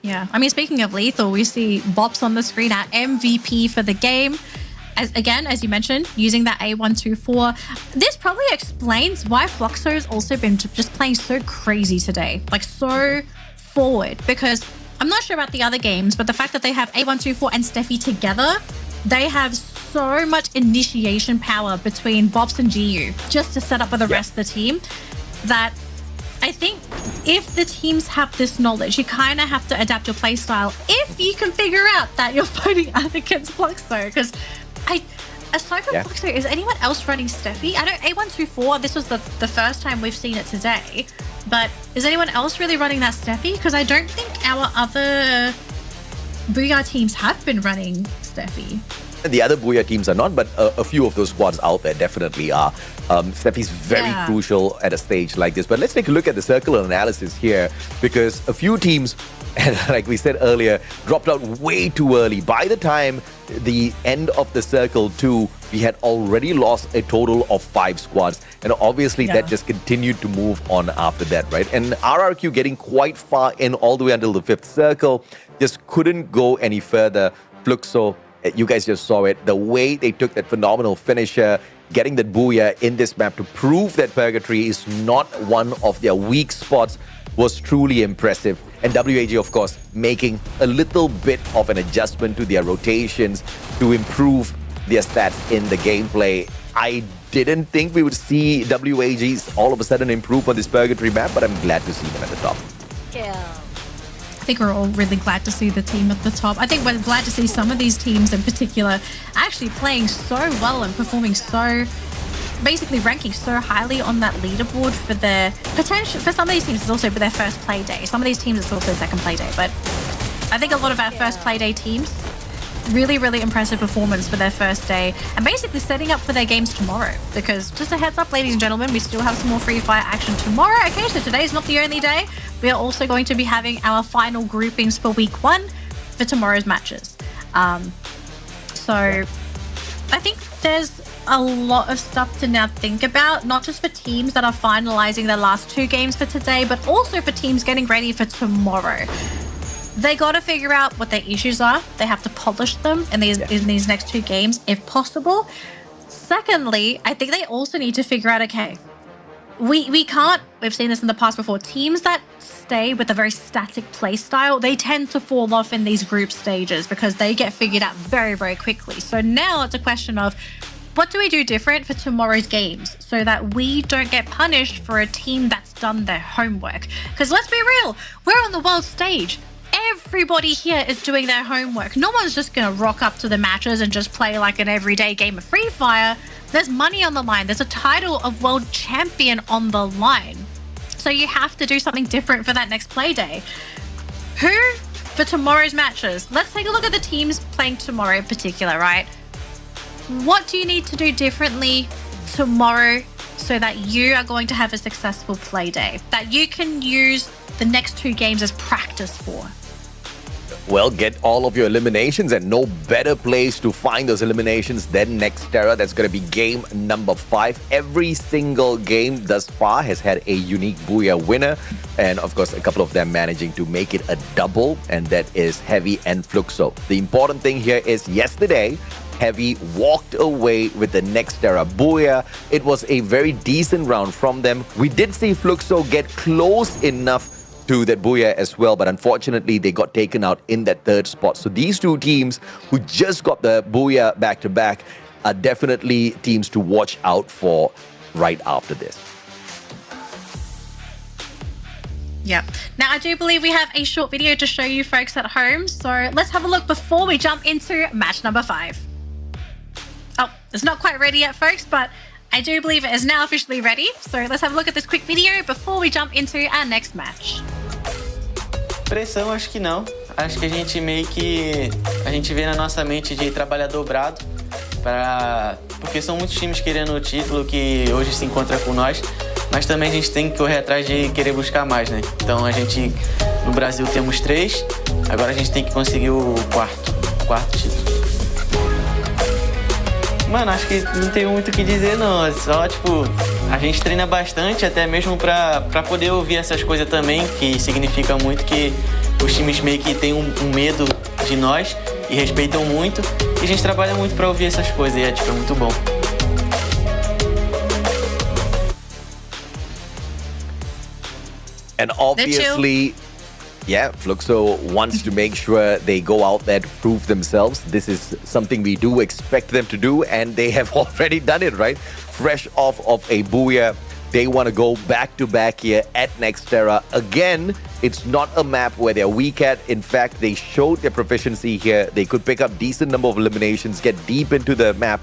Yeah, I mean, speaking of lethal, we see Bops on the screen, our MVP for the game. As you mentioned, using that A124. This probably explains why Fluxo's also been just playing so crazy today. Like, so forward. Because I'm not sure about the other games, but the fact that they have A124 and Steffi together, they have so much initiation power between Bops and GU just to set up for the rest of the team that I think if the teams have this knowledge, you kind of have to adapt your playstyle if you can figure out that you're fighting against Fluxo. Because aside from Fluxo, is anyone else running Steffi? I know A124, this was the first time we've seen it today, but is anyone else really running that Steffi? Because I don't think our other Booyah teams have been running Steffi. The other Booyah teams are not, but a few of those squads out there definitely are. Steffi's very crucial at a stage like this. But let's take a look at the circle analysis here, because a few teams, and like we said earlier, dropped out way too early. By the time the end of the circle 2, we had already lost a total of 5 squads. And obviously that just continued to move on after that, right? And RRQ getting quite far in all the way until the 5th circle, just couldn't go any further. Fluxo, you guys just saw it. The way they took that phenomenal finisher, getting that Booyah in this map to prove that Purgatory is not one of their weak spots was truly impressive. And WAG, of course, making a little bit of an adjustment to their rotations to improve their stats in the gameplay. I didn't think we would see WAGs all of a sudden improve on this Purgatory map, but I'm glad to see them at the top. I think we're all really glad to see the team at the top. I think we're glad to see some of these teams in particular actually playing so well and performing so, basically ranking so highly on that leaderboard for their potential. For some of these teams, it's also their first play day. Some of these teams, it's also their second play day. But I think a lot of our first play day teams, really, really impressive performance for their first day and basically setting up for their games tomorrow. Because just a heads up, ladies and gentlemen, we still have some more Free Fire action tomorrow. Okay, so today's not the only day. We are also going to be having our final groupings for week 1 for tomorrow's matches. So I think there's a lot of stuff to now think about, not just for teams that are finalizing their last 2 games for today, but also for teams getting ready for tomorrow. They got to figure out what their issues are. They have to polish them in these next 2 games, if possible. Secondly, I think they also need to figure out, okay, we can't, we've seen this in the past before, teams that stay with a very static play style, they tend to fall off in these group stages because they get figured out very, very quickly. So now it's a question of, what do we do different for tomorrow's games so that we don't get punished for a team that's done their homework? Because let's be real, we're on the world stage. everybody here is doing their homework. No one's just going to rock up to the matches and just play like an everyday game of Free Fire. There's money on the line. There's a title of world champion on the line. So you have to do something different for that next play day. Who for tomorrow's matches? Let's take a look at the teams playing tomorrow in particular, right? What do you need to do differently tomorrow so that you are going to have a successful play day, that you can use the next 2 games as practice for? Well, get all of your eliminations, and no better place to find those eliminations than Nextera. That's going to be game number 5. Every single game thus far has had a unique Booyah winner, and of course a couple of them managing to make it a double, and that is Heavy and Fluxo. The important thing here is yesterday, Heavy walked away with the Nextera Booyah. It was a very decent round from them. We did see Fluxo get close enough to that Booyah as well, but unfortunately they got taken out in that 3rd spot. So these 2 teams who just got the Booyah back-to-back are definitely teams to watch out for right after this. Yep. Now, I do believe we have a short video to show you folks at home, so let's have a look before we jump into match number 5. Oh, it's not quite ready yet, folks, but I do believe it is now officially ready. So let's have a look at this quick video before we jump into our next match. Pressão, acho que não. Acho que a gente meio que... A gente vê na nossa mente de trabalhar dobrado porque são muitos times querendo o título que hoje se encontra com nós, mas também a gente tem que correr atrás de querer buscar mais, né? Então a gente, no Brasil temos 3, agora a gente tem que conseguir o quarto título. Mano, acho que não tenho muito o que dizer não, só tipo, a gente treina bastante até mesmo pra poder ouvir essas coisas também, que significa muito que os times meio que têm um medo de nós e respeitam muito, e a gente trabalha muito pra ouvir essas coisas e é tipo, é muito bom. And obviously, yeah, Fluxo wants to make sure they go out there to prove themselves. This is something we do expect them to do, and they have already done it, right? Fresh off of a Booyah, they want to go back-to-back here at Nextera. Again, it's not a map where they're weak at. In fact, they showed their proficiency here. They could pick up decent number of eliminations, get deep into the map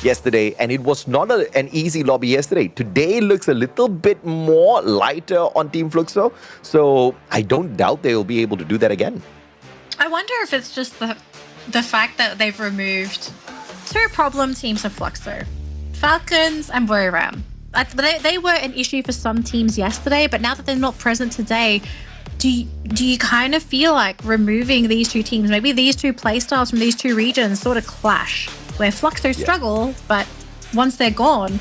yesterday, and it was not an easy lobby yesterday. Today looks a little bit more lighter on Team Fluxo, so I don't doubt they will be able to do that again. I wonder if it's just the fact that they've removed 2 problem teams of Fluxo, Falcons and Booyah. They were an issue for some teams yesterday, but now that they're not present today, do you kind of feel like removing these 2 teams, maybe these 2 playstyles from these 2 regions sort of clash, where Fluxo struggle, but once they're gone,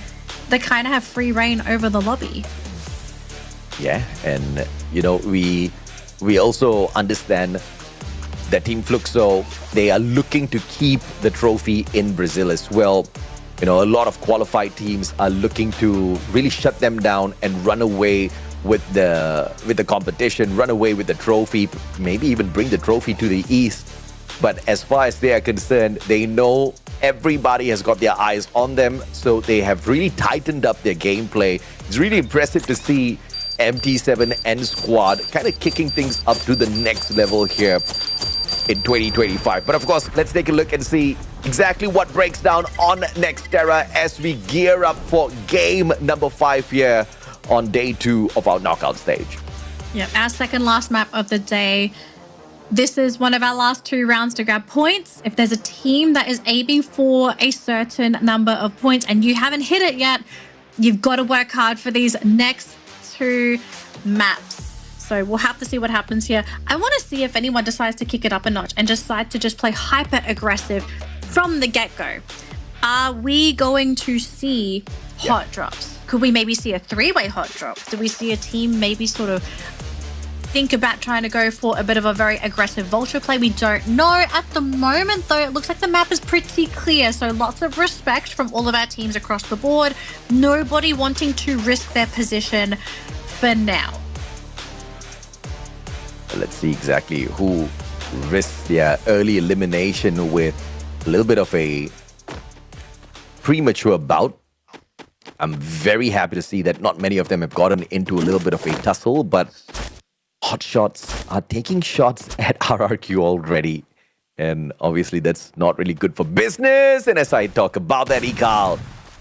they kind of have free reign over the lobby? Yeah, and you know, we also understand that Team Fluxo, they are looking to keep the trophy in Brazil as well. You know, a lot of qualified teams are looking to really shut them down and run away with the competition, run away with the trophy, maybe even bring the trophy to the east. But as far as they are concerned, they know everybody has got their eyes on them, so they have really tightened up their gameplay. It's really impressive to see MT7 and squad kind of kicking things up to the next level here in 2025. But of course, let's take a look and see exactly what breaks down on Nextera as we gear up for game number 5 here on day 2 of our knockout stage. Yep, our second last map of the day. This is one of our last 2 rounds to grab points. If there's a team that is aiming for a certain number of points and you haven't hit it yet, you've got to work hard for these next 2 maps. So we'll have to see what happens here. I want to see if anyone decides to kick it up a notch and decide to just play hyper aggressive from the get-go. Are we going to see hot drops? Could we maybe see a 3-way hot drop? Do we see a team maybe sort of think about trying to go for a bit of a very aggressive vulture play? We don't know. At the moment, though, it looks like the map is pretty clear. So lots of respect from all of our teams across the board. Nobody wanting to risk their position for now. Let's see exactly who risks their early elimination with a little bit of a premature bout. I'm very happy to see that not many of them have gotten into a little bit of a tussle, but Hot Shots are taking shots at RRQ already. And obviously that's not really good for business. And as I talk about that, Ekal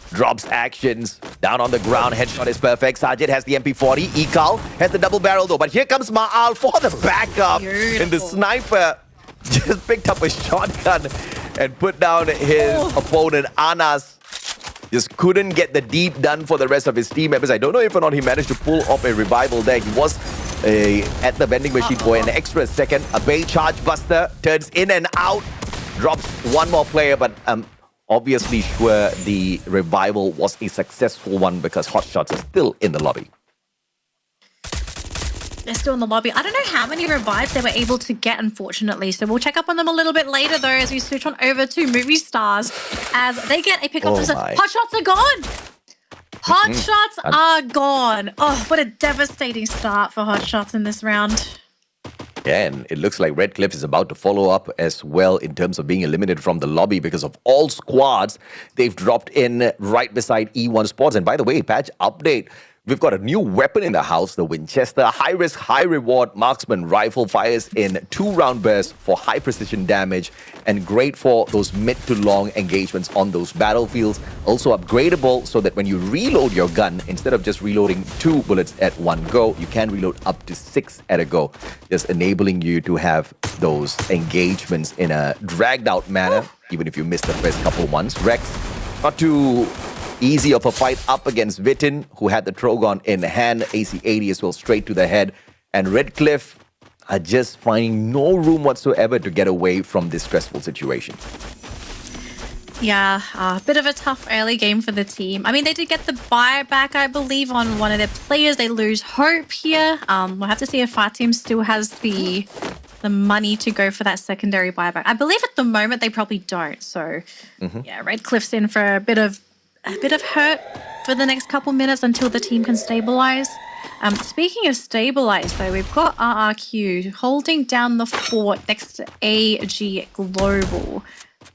drops actions down on the ground. Headshot is perfect. Sajid has the MP40. Ekal has the double barrel though. But here comes Ma'al for the backup. Beautiful. And the sniper just picked up a shotgun and put down his opponent, Anas. Just couldn't get the deep done for the rest of his team members. I don't know if or not he managed to pull off a revival there. He was at the vending machine for an extra second. A Bay Charge Buster turns in and out. Drops one more player, but obviously sure the revival was a successful one because Hot Shots are still in the lobby. They're still in the lobby. I don't know how many revives they were able to get, unfortunately. So we'll check up on them a little bit later, though, as we switch on over to Movie Stars, as they get a pickup. Hot Shots are gone! Hot Shots are gone. Oh, what a devastating start for Hot Shots in this round. Yeah, and it looks like Red Cliff is about to follow up as well in terms of being eliminated from the lobby because of all squads. They've dropped in right beside E1 Sports. And by the way, patch update. We've got a new weapon in the house, the Winchester. High risk, high reward marksman rifle fires in 2-round bursts for high precision damage and great for those mid to long engagements on those battlefields. Also upgradable so that when you reload your gun, instead of just reloading 2 bullets at one go, you can reload up to 6 at a go, just enabling you to have those engagements in a dragged out manner, even if you miss the first couple ones. Rex, not too easy of a fight up against Vitin, who had the Trogon in hand. AC-80 as well, straight to the head. And Red Cliff are just finding no room whatsoever to get away from this stressful situation. Yeah, a bit of a tough early game for the team. I mean, they did get the buyback, I believe, on one of their players. They lose hope here. We'll have to see if our team still has the money to go for that secondary buyback. I believe at the moment they probably don't. So, yeah, Red Cliff's in for a bit of hurt for the next couple minutes until the team can stabilize. Speaking of stabilize, though, we've got RRQ holding down the fort next to AG Global.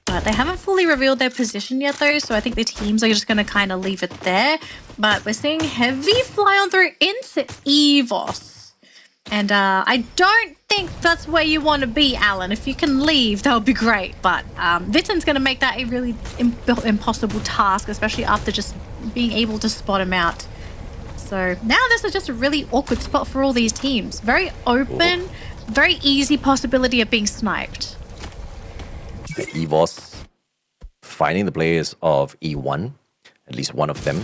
But they haven't fully revealed their position yet, though, so I think the teams are just going to kind of leave it there. But we're seeing Heavy fly on through into EVOS. And I don't think that's where you want to be, Alan. If you can leave, that would be great. But Vitin's going to make that a really impossible task, especially after just being able to spot him out. So now this is just a really awkward spot for all these teams. Very open, very easy possibility of being sniped. EVOS finding the players of E1, at least one of them.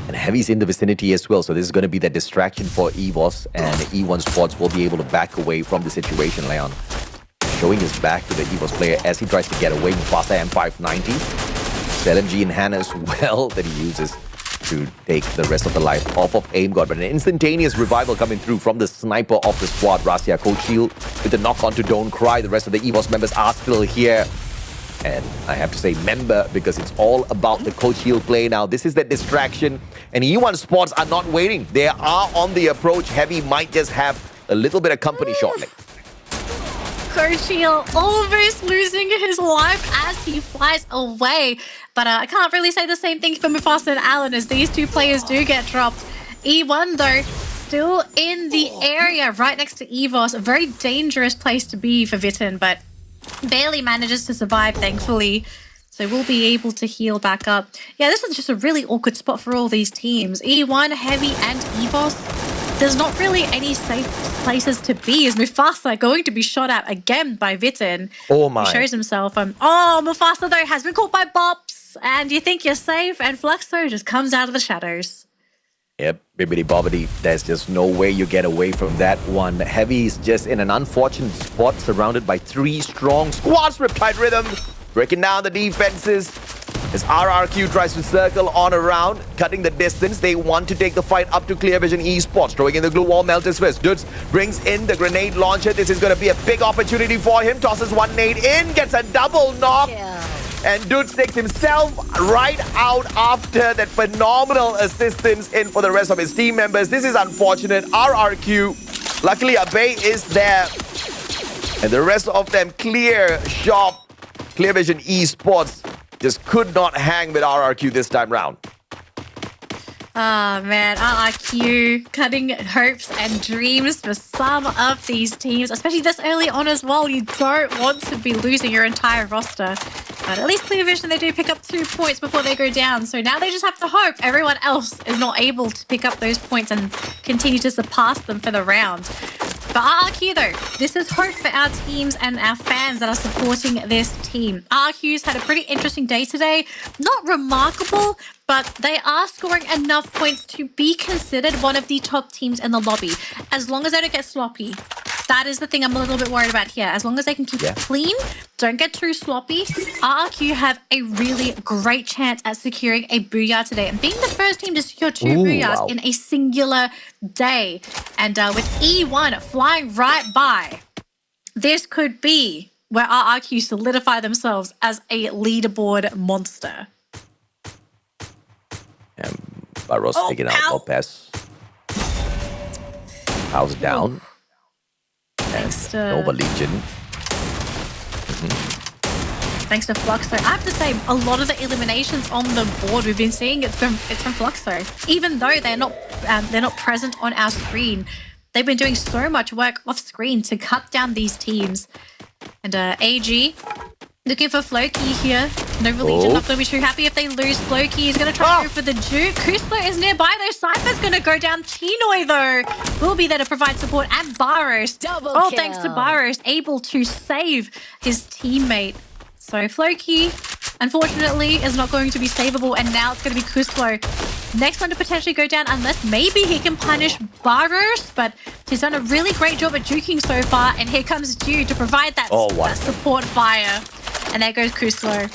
And Heavy's in the vicinity as well, so this is going to be the distraction for EVOS, and E1 Sports will be able to back away from the situation. Leon showing his back to the EVOS player as he tries to get away with faster M590. The LMG in hand as well that he uses to take the rest of the life off of Aim God. But an instantaneous revival coming through from the sniper of the squad, Rasia Cold Shield, with the knock on to Don't Cry. The rest of the EVOS members are still here. And I have to say member because it's all about the Cold Shield play now. This is the distraction. And E1 Sports are not waiting. They are on the approach. Heavy might just have a little bit of company shortly. Cold Shield almost losing his life as he flies away. But I can't really say the same thing for Mufasa and Alan as these two players do get dropped. E1 though, still in the area right next to EVOS. A very dangerous place to be for Vitin, but barely manages to survive, thankfully. So we'll be able to heal back up. Yeah, this is just a really awkward spot for all these teams. E1, Heavy, and EVOS. There's not really any safe places to be. Is Mufasa going to be shot at again by Vitin? Oh my. He shows himself. Mufasa, though, has been caught by Bops. And you think you're safe, and Fluxo just comes out of the shadows. Yep, bibbidi bobbidi. There's just no way you get away from that one. Heavy's just in an unfortunate spot, surrounded by 3 strong squads. Riptide Rhythm breaking down the defenses as RRQ tries to circle on around, cutting the distance. They want to take the fight up to Clear Vision Esports, throwing in the glue wall melters first. Dudes brings in the grenade launcher. This is going to be a big opportunity for him. Tosses one nade in, gets a double knock. And Dudes takes himself right out after that phenomenal assistance in for the rest of his team members. This is unfortunate. RRQ, luckily Abe is there. And the rest of them clear shop. Clear Vision Esports just could not hang with RRQ this time round. Oh man, RRQ cutting hopes and dreams for some of these teams, especially this early on as well. You don't want to be losing your entire roster. But at least Clear Vision, they do pick up 2 points before they go down. So now they just have to hope everyone else is not able to pick up those points and continue to surpass them for the round. For RRQ though, this is hope for our teams and our fans that are supporting this team. RRQ's had a pretty interesting day today. Not remarkable, but they are scoring enough points to be considered one of the top teams in the lobby. As long as they don't get sloppy. That is the thing I'm a little bit worried about here. As long as they can keep it clean, don't get too sloppy, RRQ have a really great chance at securing a Booyah today. And being the first team to secure 2 Booyahs in a singular day. And with E1 flying right by, this could be where RRQ solidify themselves as a leaderboard monster. Barros taking out Lopez. House down. Thanks to Nova Legion. Thanks to Fluxo. I have to say, a lot of the eliminations on the board we've been seeing, it's from Fluxo. Even though they're not present on our screen, they've been doing so much work off screen to cut down these teams. And AG looking for Floki here. Nova Legion not going to be too happy if they lose Floki. He's going to try to go for the Duke. Kuslo is nearby though. Cypher's going to go down. Chinoy though will be there to provide support. And Barros. All thanks to Barros, able to save his teammate. So Floki, unfortunately, is not going to be savable. And now it's going to be Kuslo. Next one to potentially go down, unless maybe he can punish Barros. But he's done a really great job at juking so far. And here comes Dew to provide that, that support fire. And there goes Kuslo.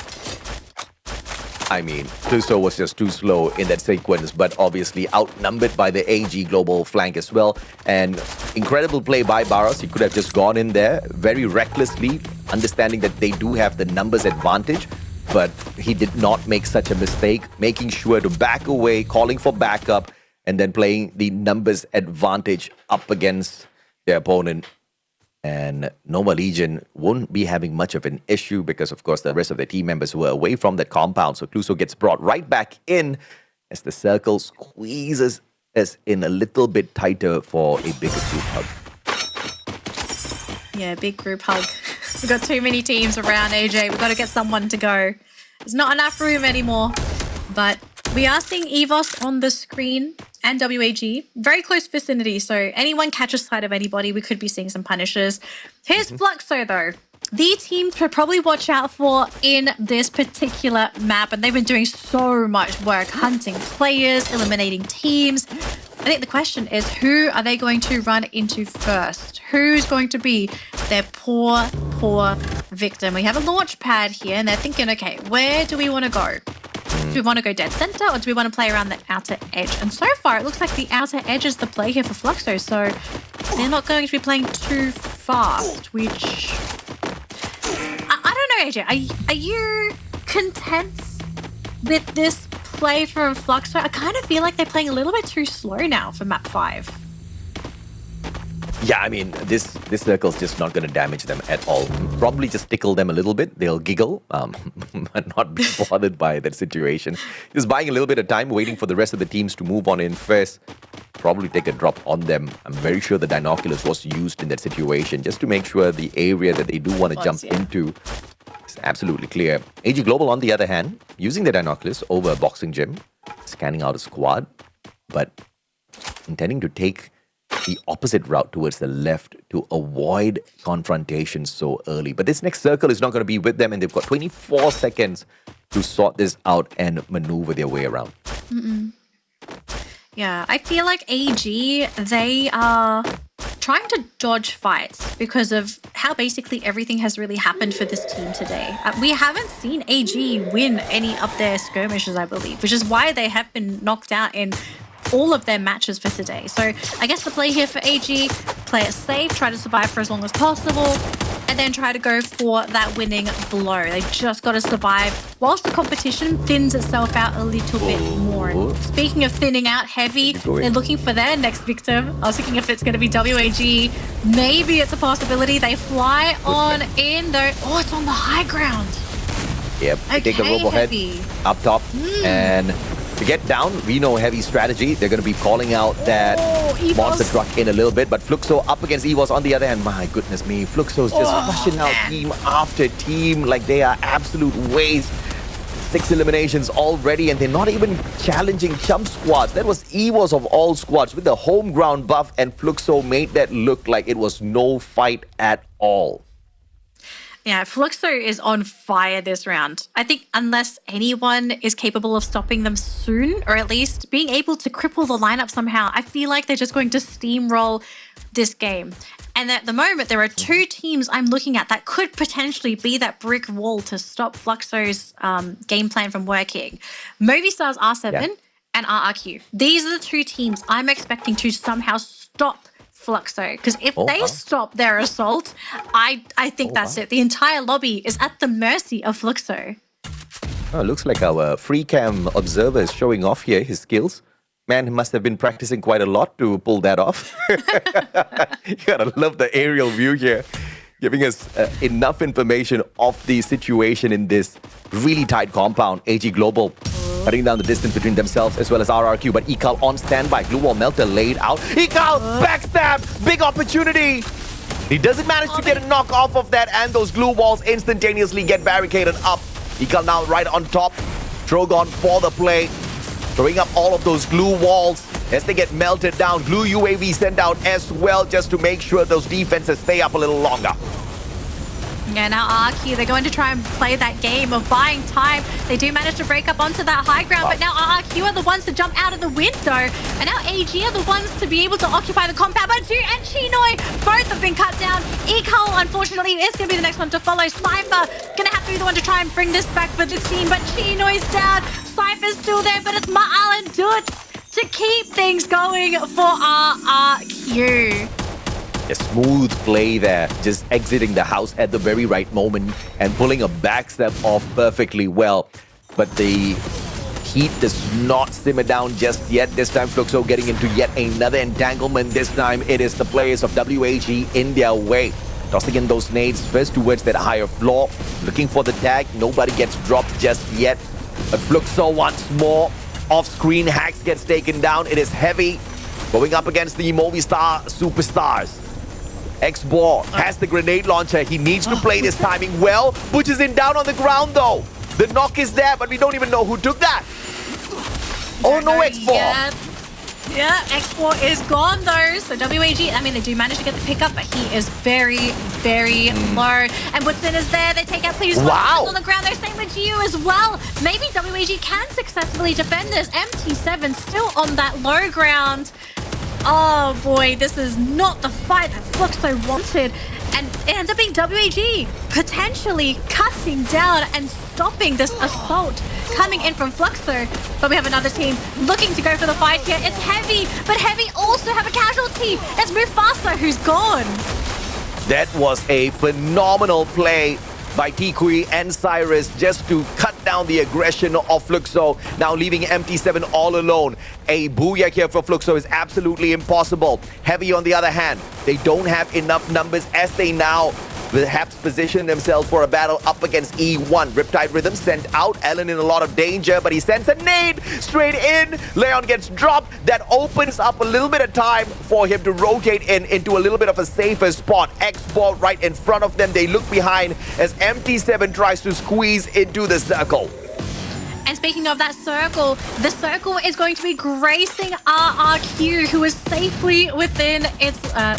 I mean, Kuslo was just too slow in that sequence, but obviously outnumbered by the AG global flank as well. And incredible play by Barros. He could have just gone in there very recklessly, understanding that they do have the numbers advantage, but he did not make such a mistake, making sure to back away, calling for backup, and then playing the numbers advantage up against their opponent. And Nova Legion won't be having much of an issue because, of course, the rest of the team members were away from that compound. So Cluso gets brought right back in as the circle squeezes us in a little bit tighter for a bigger group hug. Yeah, big group hug. We've got too many teams around, AJ. We've got to get someone to go. There's not enough room anymore. But we are seeing EVOS on the screen and WAG. Very close vicinity, so anyone catches sight of anybody, we could be seeing some punishes. Here's Fluxo, though. The team to probably watch out for in this particular map, and they've been doing so much work hunting players, eliminating teams. I think the question is, who are they going to run into first? Who's going to be their poor victim? We have a launch pad here, and they're thinking, okay, where do we want to go? Do we want to go dead center, or do we want to play around the outer edge? And so far, it looks like the outer edge is the play here for Fluxo, so they're not going to be playing too fast, which... I don't know, AJ. Are you content with this play from Fluxo? I kind of feel like they're playing a little bit too slow now for map 5. Yeah, I mean, this circle's just not going to damage them at all. Probably just tickle them a little bit. They'll giggle, but not be bothered by that situation. Just buying a little bit of time, waiting for the rest of the teams to move on in first. Probably take a drop on them. I'm very sure the Dinoculus was used in that situation just to make sure the area that they do want to jump into is absolutely clear. AG Global, on the other hand, using the Dinoculus over a boxing gym, scanning out a squad, but intending to take the opposite route towards the left to avoid confrontation so early. But this next circle is not going to be with them, and they've got 24 seconds to sort this out and maneuver their way around. Yeah, I feel like AG, they are trying to dodge fights because of how basically everything has really happened for this team today. We haven't seen AG win any of their skirmishes, I believe, which is why they have been knocked out in all of their matches for today. So I guess the play here for AG, play it safe, try to survive for as long as possible, and then try to go for that winning blow. They just got to survive whilst the competition thins itself out a little bit more. And speaking of thinning out heavy, they're looking for their next victim. I was thinking if it's going to be WAG, maybe it's a possibility. They fly on in though. Oh, it's on the high ground. Yep, they take the robo head up top, and to get down. We know Heavy strategy. They're going to be calling out that monster truck in a little bit. But Fluxo up against EVOS on the other hand. My goodness me. Fluxo's just flushing out team after team like they are absolute waste. 6 eliminations already, and they're not even challenging chump squads. That was EVOS of all squads with the home ground buff, and Fluxo made that look like it was no fight at all. Yeah, Fluxo is on fire this round. I think unless anyone is capable of stopping them soon, or at least being able to cripple the lineup somehow, I feel like they're just going to steamroll this game. And at the moment, there are 2 teams I'm looking at that could potentially be that brick wall to stop Fluxo's game plan from working. Movistar's R7 and RRQ. These are the 2 teams I'm expecting to somehow stop Fluxo. Because if they stop their assault, I think that's it. The entire lobby is at the mercy of Fluxo. Oh, looks like our free cam observer is showing off here his skills. Man, he must have been practicing quite a lot to pull that off. You gotta love the aerial view here, giving us enough information of the situation in this really tight compound. AG Global cutting down the distance between themselves as well as RRQ, but Ekal on standby. Glue wall melter laid out. Ekal backstab, big opportunity. He doesn't manage to get a knock off of that, and those glue walls instantaneously get barricaded up. Ekal now right on top. Drogon for the play. Throwing up all of those glue walls as they get melted down. Glue UAV sent out as well just to make sure those defenses stay up a little longer. Yeah, now RRQ, they're going to try and play that game of buying time. They do manage to break up onto that high ground, but now RRQ are the ones to jump out of the window. And now AG are the ones to be able to occupy the compound. But Du and Chinoi both have been cut down. Ekal, unfortunately, is going to be the next one to follow. Cypher going to have to be the one to try and bring this back for the team, but Chinoi's down. Cypher's still there, but it's Ma'al and Dut to keep things going for RRQ. A smooth play there, just exiting the house at the very right moment and pulling a backstep off perfectly well. But the heat does not simmer down just yet. This time Fluxo getting into yet another entanglement. This time it is the players of WAG in their way. Tossing in those nades first towards that higher floor. Looking for the tag. Nobody gets dropped just yet. But Fluxo once more. Off-screen, Hacks gets taken down. It is Heavy going up against the Movistar superstars. X-Bor has the grenade launcher. He needs to play this timing well. Pushes him down on the ground though. The knock is there, but we don't even know who took that. Oh no, X-Bor. Yeah, X-Bor is gone though. So WAG, I mean, they do manage to get the pickup, but he is very, very low. And Woodson is there. They take out Please on the ground. They're same with you as well. Maybe WAG can successfully defend this. MT7 still on that low ground. Oh boy, this is not the fight that Fluxo wanted. And it ends up being WAG potentially cutting down and stopping this assault coming in from Fluxo. But we have another team looking to go for the fight here. It's Heavy, but Heavy also have a casualty. It's Mufasa who's gone. That was a phenomenal play by Tikui and Cyrus just to cut down the aggression of Fluxo, now leaving MT7 all alone. A Booyah here for Fluxo is absolutely impossible. Heavy on the other hand, they don't have enough numbers as they now perhaps position themselves for a battle up against E1. Riptide Rhythm sent out. Ellen in a lot of danger, but he sends a nade straight in. Leon gets dropped. That opens up a little bit of time for him to rotate into a little bit of a safer spot. X-Ball right in front of them. They look behind as MT7 tries to squeeze into the circle. And speaking of that circle, the circle is going to be gracing RRQ, who is safely within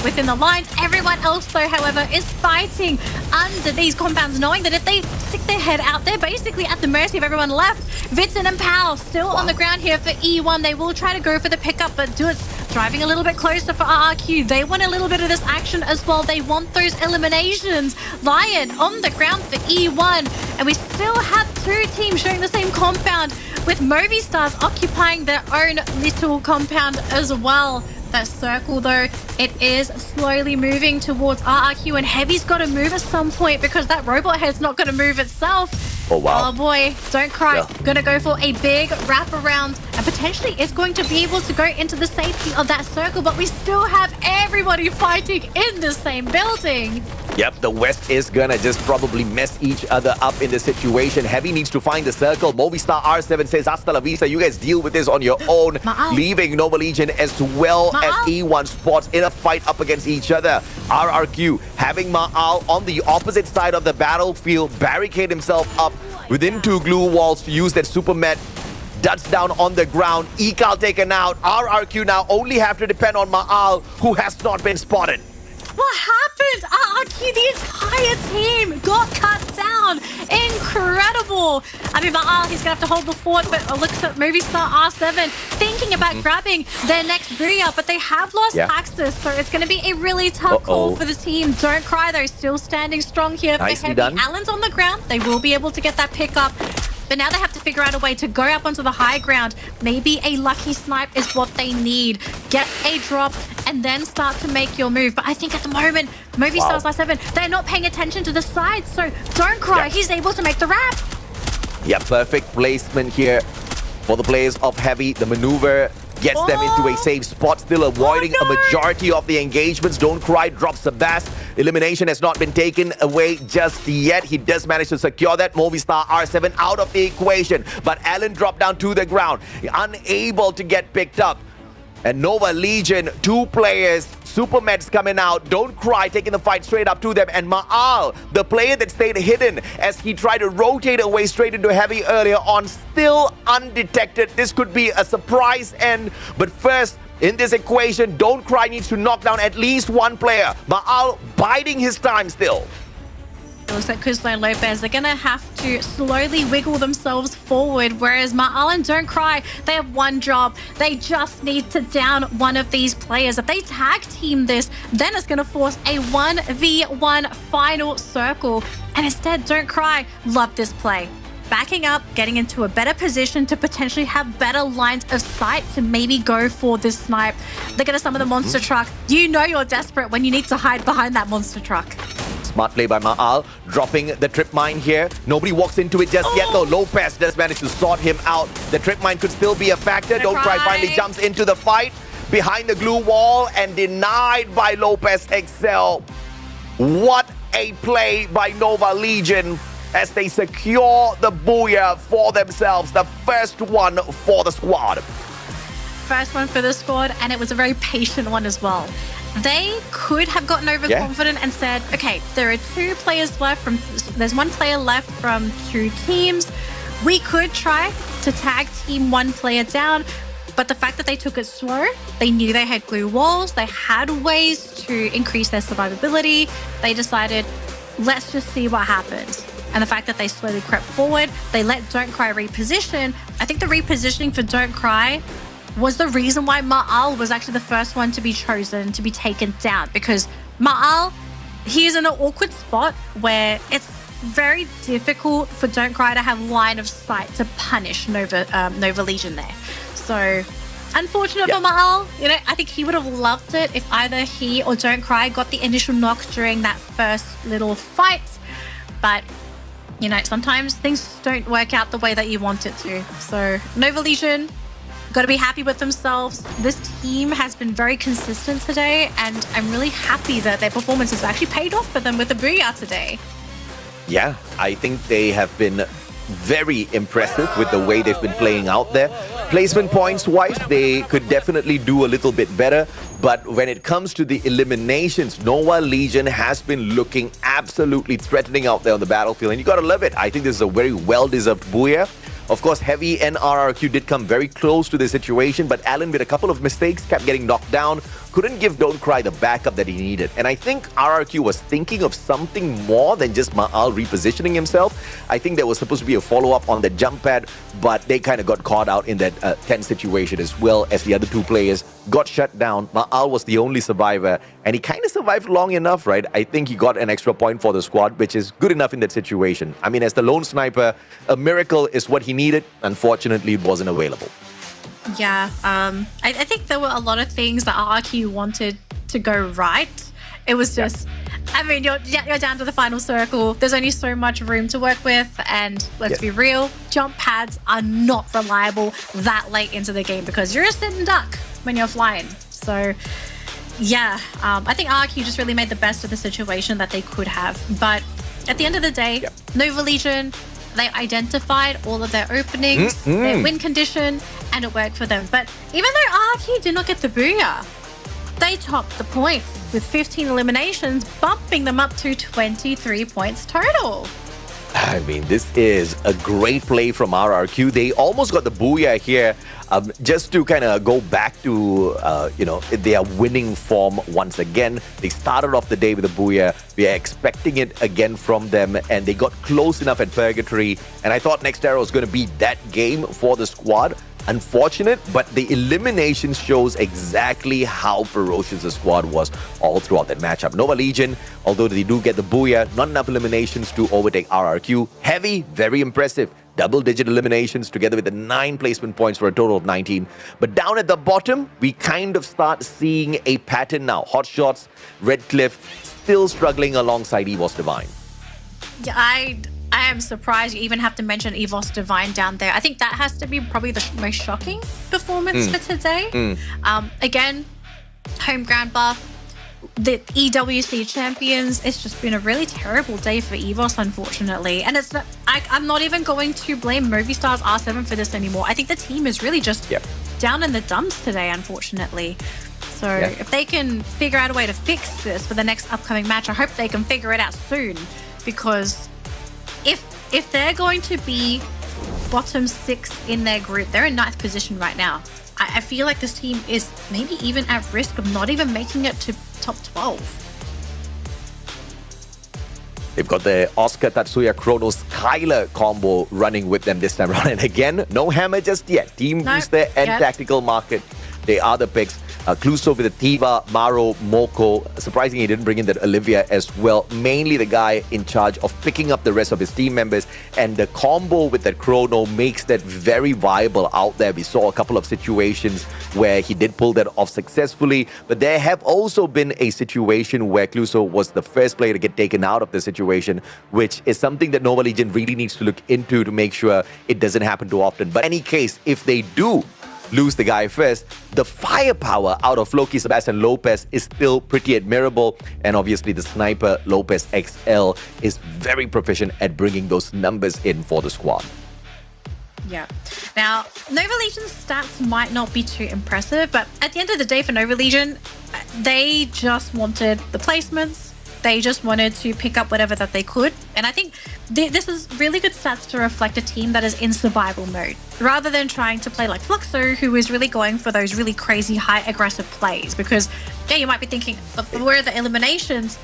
within the lines. Everyone else, though, however, is fighting under these compounds, knowing that if they stick their head out, they're basically at the mercy of everyone left. Vitzen and Pao still on the ground here for E1. They will try to go for the pickup, but Duit's driving a little bit closer for RRQ. They want a little bit of this action as well. They want those eliminations. Lion on the ground for E1. And we still have two teams sharing the same compound, with Movistars occupying their own little compound as well. That circle, though, it is slowly moving towards RRQ, and Heavy's got to move at some point because that robot head's not going to move itself. Oh, wow. Oh boy, don't cry. Yeah. Gonna go for a big wraparound, and potentially it's going to be able to go into the safety of that circle, but we still have everybody fighting in the same building. Yep, the West is gonna just probably mess each other up in this situation. Heavy needs to find the circle. Movistar R7 says, hasta la vista, you guys deal with this on your own. Leaving Nova Legion as well as E1 Sports in a fight up against each other. RRQ having Ma'al on the opposite side of the battlefield, barricade himself up within 2 glue walls to use that super met. Duds down on the ground. Ekal taken out. RRQ now only have to depend on Ma'al, who has not been spotted. What happened? RRQ, the entire team got cut down. Incredible. I mean, Ma'al, he's going to have to hold the fort, but it looks at Movistar R7 thinking about grabbing their next Booyah, but they have lost access, so it's going to be a really tough call for the team. Don't cry, though. Still standing strong here for Nicely Heavy. done. Allen's on the ground. They will be able to get that pick up. But now they have to figure out a way to go up onto the high ground. Maybe a lucky snipe is what they need. Get a drop and then start to make your move. But I think at the moment, Movistar's R7, they're not paying attention to the sides. So don't cry. He's able to make the wrap. Yeah, perfect placement here for the players of Heavy. The maneuver gets them into a safe spot, still avoiding a majority of the engagements. Don't cry, drops the Bass. Elimination has not been taken away just yet. He does manage to secure that. Movistar R7 out of the equation, but Allen dropped down to the ground, unable to get picked up. And Nova Legion, 2 players, Super Meds coming out. Don't cry, taking the fight straight up to them. And Ma'al, the player that stayed hidden as he tried to rotate away straight into Heavy earlier on, still undetected. This could be a surprise end. But first, in this equation, Don't Cry needs to knock down at least 1 player. Ma'al biding his time still. It looks like Kuzlo and Lopez, they're going to have to slowly wiggle themselves forward, whereas Ma'al and Don't Cry, they have one job. They just need to down one of these players. If they tag team this, then it's going to force a 1v1 final circle. And instead, Don't Cry, love this play. Backing up, getting into a better position to potentially have better lines of sight to maybe go for this snipe. They're going to summon the monster truck. You know you're desperate when you need to hide behind that monster truck. Smart play by Ma'al, dropping the trip mine here. Nobody walks into it just yet though. Lopez does manage to sort him out. The trip mine could still be a factor. Don't Cry finally jumps into the fight behind the glue wall and denied by Lopez Excel. What a play by Nova Legion as they secure the Booyah for themselves. The first one for the squad. First one for the squad, and it was a very patient one as well. They could have gotten overconfident and said, okay, there are 2 players left there's 1 player left from 2 teams. We could try to tag team 1 player down, but the fact that they took it slow, they knew they had glue walls, they had ways to increase their survivability. They decided, let's just see what happens. And the fact that they slowly crept forward, they let Don't Cry reposition. I think the repositioning for Don't Cry was the reason why Ma'al was actually the first one to be chosen to be taken down, because Ma'al, he is in an awkward spot where it's very difficult for Don't Cry to have line of sight to punish Nova Legion there. So unfortunate for Ma'al. You know, I think he would have loved it if either he or Don't Cry got the initial knock during that first little fight. But you know, sometimes things don't work out the way that you want it to. So Nova Legion, got to be happy with themselves. This team has been very consistent today, and I'm really happy that their performance has actually paid off for them with the Booyah today. Yeah, I think they have been very impressive with the way they've been playing out there. Placement points wise, they could definitely do a little bit better. But when it comes to the eliminations, Nova Legion has been looking absolutely threatening out there on the battlefield. And you got to love it. I think this is a very well-deserved Booyah. Of course, Heavy and RRQ did come very close to the situation, but Allen, with a couple of mistakes, kept getting knocked down, couldn't give Don't Cry the backup that he needed. And I think RRQ was thinking of something more than just Ma'al repositioning himself. I think there was supposed to be a follow-up on the jump pad, but they kind of got caught out in that tense situation as well, as the other 2 players got shut down. Ma'al was the only survivor, and he kind of survived long enough, right? I think he got an extra point for the squad, which is good enough in that situation. I mean, as the lone sniper, a miracle is what he needed. Unfortunately, it wasn't available. Yeah, I think there were a lot of things that RRQ wanted to go right. It was just I mean, you're down to the final circle. There's only so much room to work with. And let's be real, jump pads are not reliable that late into the game because you're a sitting duck when you're flying. So, yeah, I think RRQ just really made the best of the situation that they could have. But at the end of the day, Nova Legion, they identified all of their openings, their win condition, and it worked for them. But even though RRQ did not get the Booyah, they topped the points with 15 eliminations, bumping them up to 23 points total. I mean, this is a great play from RRQ. They almost got the Booyah here. Just to kind of go back to, their winning form once again. They started off the day with a Booyah. We are expecting it again from them, and they got close enough at Purgatory. And I thought Next Era was going to be that game for the squad. Unfortunate, but the elimination shows exactly how ferocious the squad was all throughout that matchup. Nova Legion, although they do get the Booyah, not enough eliminations to overtake RRQ. Heavy, very impressive. Double-digit eliminations together with the 9 placement points for a total of 19. But down at the bottom, we kind of start seeing a pattern now. Hotshots, Redcliffe, still struggling alongside EVOS Divine. Yeah, I am surprised you even have to mention EVOS Divine down there. I think that has to be probably the most shocking performance for today. Again, home ground buff, the EWC champions. It's just been a really terrible day for EVOS, unfortunately. And it's not, I'm not even going to blame Movistar's R7 for this anymore. I think the team is really just down in the dumps today, unfortunately. So if they can figure out a way to fix this for the next upcoming match, I hope they can figure it out soon, because if they're going to be bottom 6 in their group, they're in 9th position right now. I feel like this team is maybe even at risk of not even making it to top 12. They've got the Oscar Tatsuya Kronos Kyler combo running with them this time around. And again, no hammer just yet. Team Booster and Tactical Market, they are the picks. Cluso with the Tiva, Maro, Moko. Surprisingly, he didn't bring in that Olivia as well. Mainly the guy in charge of picking up the rest of his team members. And the combo with that Chrono makes that very viable out there. We saw a couple of situations where he did pull that off successfully. But there have also been a situation where Cluso was the first player to get taken out of the situation, which is something that Nova Legion really needs to look into to make sure it doesn't happen too often. But in any case, if they do lose the guy first, the firepower out of Loki, Sebastian Lopez is still pretty admirable. And obviously the sniper, Lopez XL, is very proficient at bringing those numbers in for the squad. Yeah. Now, Nova Legion's stats might not be too impressive, but at the end of the day for Nova Legion, they just wanted the placements. They just wanted to pick up whatever that they could. And I think this is really good stats to reflect a team that is in survival mode, rather than trying to play like Fluxo, who is really going for those really crazy high aggressive plays. Because, yeah, you might be thinking, where are the eliminations?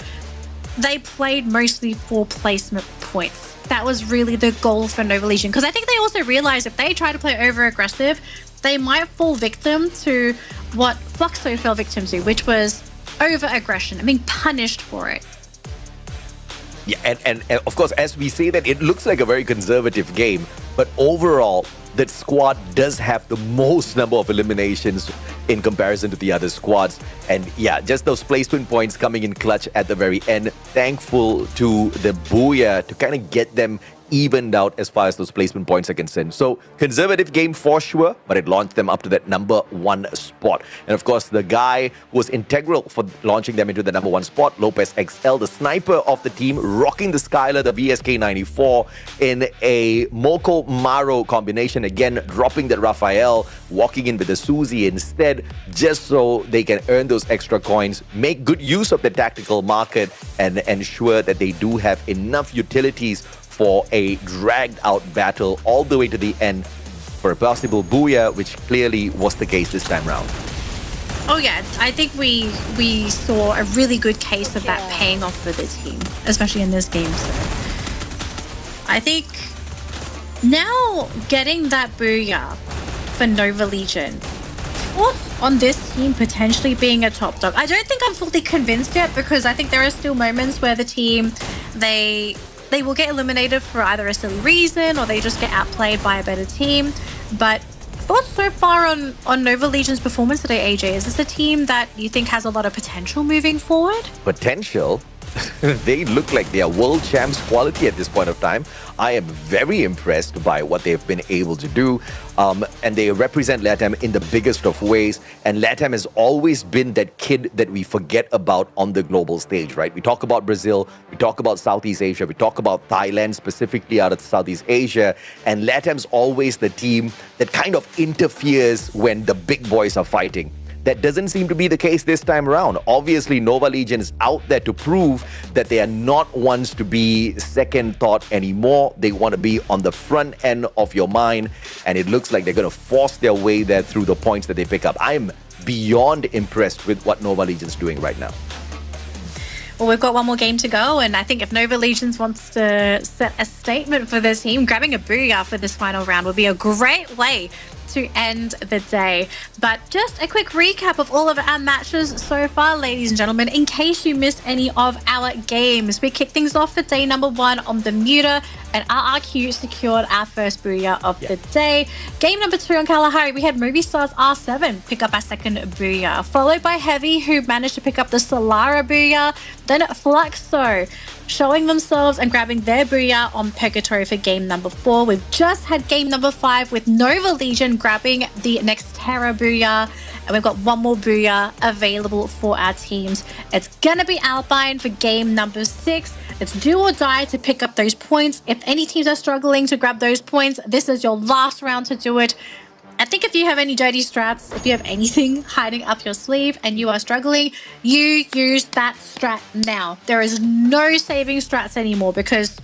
They played mostly for placement points. That was really the goal for Nova Legion. Because I think they also realized if they try to play over aggressive, they might fall victim to what Fluxo fell victim to, which was over aggression and being punished for it. Yeah, and of course, as we say that, it looks like a very conservative game, but overall, that squad does have the most number of eliminations in comparison to the other squads. And yeah, just those placement points coming in clutch at the very end. Thankful to the Booyah to kind of get them evened out as far as those placement points are concerned. So conservative game for sure, but it launched them up to that number 1 spot. And of course, the guy who was integral for launching them into the number 1 spot, Lopez XL, the sniper of the team, rocking the Skylar, the VSK-94 in a Moko Maro combination. Again, dropping the Raphael, walking in with the Suzy instead, just so they can earn those extra coins, make good use of the tactical market, and ensure that they do have enough utilities for a dragged-out battle all the way to the end for a possible Booyah, which clearly was the case this time round. Oh yeah, I think we saw a really good case of that paying off for the team, especially in this game. So I think now getting that Booyah for Nova Legion, thoughts on this team potentially being a top dog? I don't think I'm fully convinced yet, because I think there are still moments where the team, they will get eliminated for either a silly reason or they just get outplayed by a better team. But thoughts so far on Nova Legion's performance today, AJ? Is this a team that you think has a lot of potential moving forward? Potential? they look like they are world champs quality at this point of time. I am very impressed by what they've been able to do. And they represent LATAM in the biggest of ways. And LATAM has always been that kid that we forget about on the global stage, right? We talk about Brazil, we talk about Southeast Asia, we talk about Thailand, specifically out of Southeast Asia. And LATAM's always the team that kind of interferes when the big boys are fighting. That doesn't seem to be the case this time around. Obviously, Nova Legion is out there to prove that they are not ones to be second thought anymore. They want to be on the front end of your mind, and it looks like they're going to force their way there through the points that they pick up. I'm beyond impressed with what Nova Legion's doing right now. Well, we've got one more game to go, and I think if Nova Legions wants to set a statement for their team, grabbing a Booyah for this final round would be a great way to end the day. But just a quick recap of all of our matches so far, ladies and gentlemen, in case you missed any of our games. We kicked things off for day number 1 on Bermuda, and RRQ secured our first Booyah of the day. Game number 2 on Kalahari, we had Movie Stars R7 pick up our second Booyah, followed by Heavy, who managed to pick up the Solara Booyah. Then Fluxo showing themselves and grabbing their Booyah on Purgatory for game number 4. We've just had game number 5 with Nova Legion grabbing the next Terra Booyah. And we've got one more Booyah available for our teams. It's gonna be Alpine for game number 6. It's do or die to pick up those points. If any teams are struggling to grab those points, this is your last round to do it. I think if you have any dirty strats, if you have anything hiding up your sleeve and you are struggling, you use that strat now. There is no saving strats anymore because,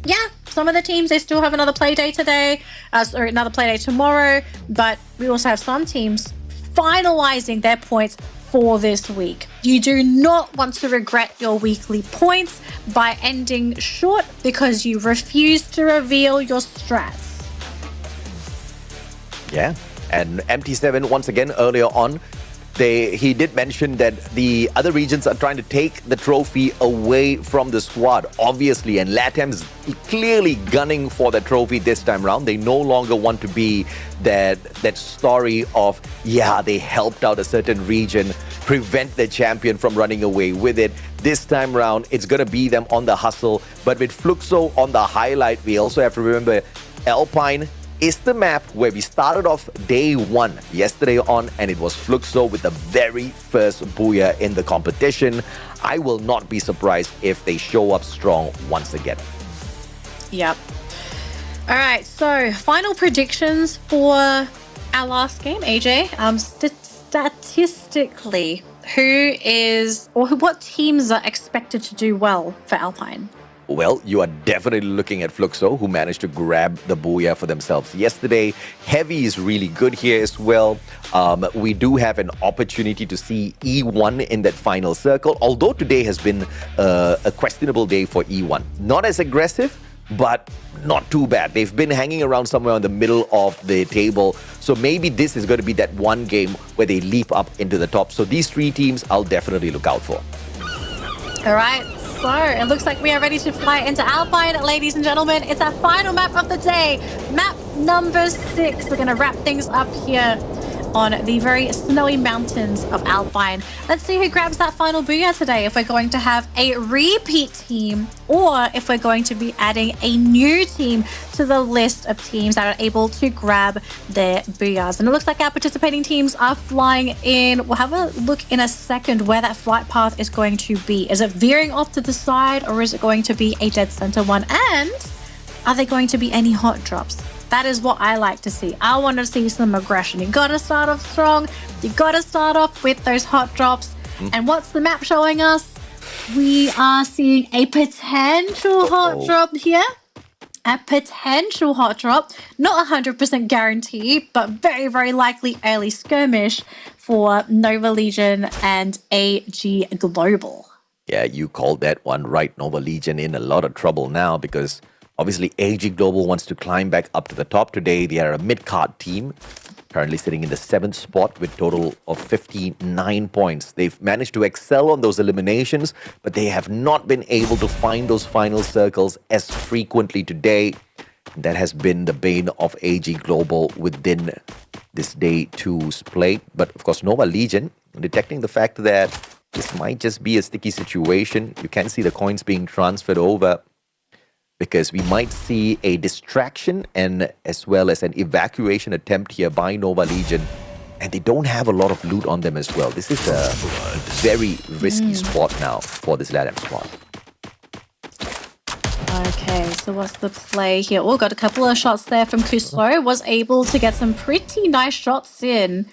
yeah, some of the teams, they still have another play day today, or another play day tomorrow, but we also have some teams finalizing their points for this week. You do not want to regret your weekly points by ending short because you refuse to reveal your strats. Yeah, and MT7 once again earlier on, he did mention that the other regions are trying to take the trophy away from the squad, obviously, and LATAM's clearly gunning for the trophy this time around. They no longer want to be that story of, yeah, they helped out a certain region, prevent the champion from running away with it. This time around, it's going to be them on the hustle, but with Fluxo on the highlight, we also have to remember Alpine is the map where we started off day 1 yesterday on, and it was Fluxo with the very first Booyah in the competition. I will not be surprised if they show up strong once again. Yep. All right, so final predictions for our last game, AJ. Statistically, what teams are expected to do well for Alpine? Well, you are definitely looking at Fluxo, who managed to grab the Booyah for themselves yesterday. Heavy is really good here as well. We do have an opportunity to see E1 in that final circle, although today has been a questionable day for E1. Not as aggressive, but not too bad. They've been hanging around somewhere in the middle of the table. So maybe this is going to be that one game where they leap up into the top. So these 3 teams, I'll definitely look out for. All right. So it looks like we are ready to fly into Alpine, ladies and gentlemen. It's our final map of the day, map number 6. We're going to wrap things up here on the very snowy mountains of Alpine. Let's see who grabs that final Booyah today, if we're going to have a repeat team or if we're going to be adding a new team to the list of teams that are able to grab their Booyahs. And it looks like our participating teams are flying in. We'll have a look in a second where that flight path is going to be. Is it veering off to the side or is it going to be a dead center one? And are there going to be any hot drops? That is what I like to see. I want to see some aggression. You gotta start off strong. You gotta start off with those hot drops. And what's the map showing us? We are seeing a potential hot drop here. A potential hot drop. Not 100% guaranteed, but very, very likely early skirmish for Nova Legion and AG Global. Yeah, you called that one right. Nova Legion in a lot of trouble now because obviously, AG Global wants to climb back up to the top today. They are a mid-card team, currently sitting in the 7th spot with total of 59 points. They've managed to excel on those eliminations, but they have not been able to find those final circles as frequently today. That has been the bane of AG Global within this day 2's play. But of course, Nova Legion, detecting the fact that this might just be a sticky situation. You can see the coins being transferred over because we might see a distraction and as well as an evacuation attempt here by Nova Legion. And they don't have a lot of loot on them as well. This is a very risky spot now for this LATAM squad. Okay, so what's the play here? Oh, got a couple of shots there from Kuslo. Was able to get some pretty nice shots in.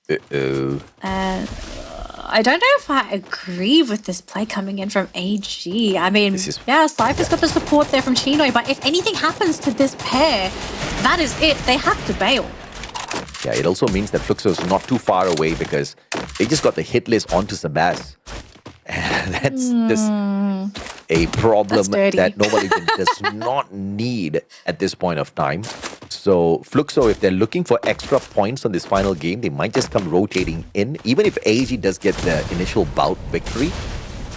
And I don't know if I agree with this play coming in from AG. I mean, yeah, Cypher's got the support there from Chino, but if anything happens to this pair, that is it. They have to bail. Yeah, it also means that Fluxo is not too far away because they just got the hit list onto Sabas. And that's just a problem that nobody does not need at this point of time. So Fluxo, if they're looking for extra points on this final game, they might just come rotating in. Even if AG does get the initial bout victory,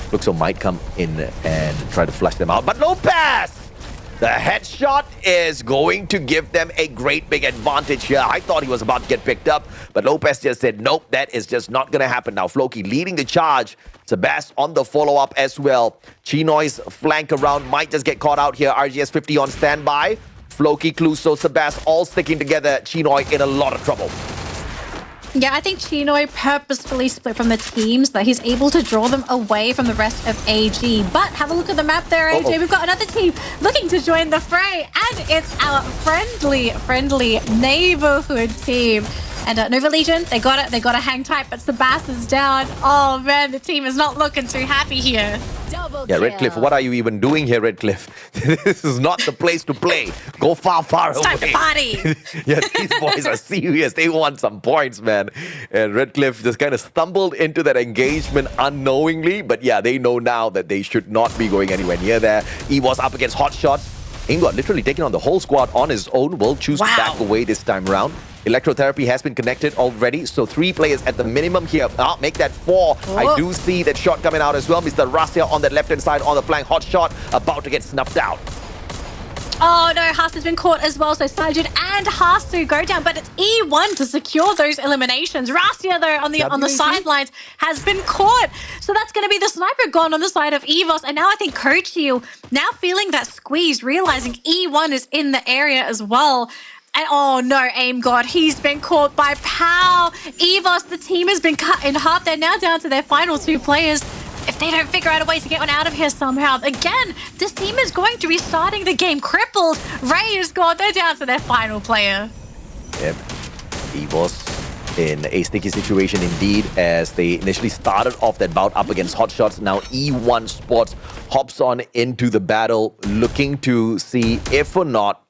Fluxo might come in and try to flush them out. But Lopez! The headshot is going to give them a great big advantage here. I thought he was about to get picked up, but Lopez just said, nope, that is just not going to happen. Now Floki leading the charge. Sebas on the follow-up as well. Chinoy's flank around might just get caught out here. RGS 50 on standby. Floki, Cluso, Sebas all sticking together. Chinoy in a lot of trouble. Yeah, I think Chinoy purposefully split from the teams that he's able to draw them away from the rest of AG. But have a look at the map there, AJ. We've got another team looking to join the fray, and it's our friendly neighborhood team. And Nova Legion, they got it. They got to hang tight, but Sebas is down. Oh man, the team is not looking too happy here. Yeah, Redcliffe, what are you even doing here, Redcliffe? This is not the place to play. Go far away. It's time to party. Yeah, these boys are serious. They want some points, man. And Redcliffe just kind of stumbled into that engagement unknowingly. But yeah, they know now that they should not be going anywhere near there. He was up against Hot Shots. Ingot literally taking on the whole squad on his own. Will choose to back away this time around. Electrotherapy has been connected already, so 3 players at the minimum here. Make that 4. Whoa. I do see that shot coming out as well. Mr. Rasya on the left-hand side on the flank. Hot shot about to get snuffed out. Oh no, Haas has been caught as well. So Sajid and Haas to go down, but it's E1 to secure those eliminations. Rasya though on the sidelines has been caught. So that's going to be the sniper gone on the side of EVOS. And now I think Kochiu now feeling that squeeze, realizing E1 is in the area as well. And oh no, Aim God, he's been caught by Pow. EVOS, the team has been cut in half. They're now down to their final 2 players. If they don't figure out a way to get one out of here somehow, again, this team is going to be starting the game crippled. Ray is gone. They're down to their final player. Yep. EVOS in a sticky situation indeed, as they initially started off that bout up against Hot Shots. Now E1 Sports hops on into the battle, looking to see if or not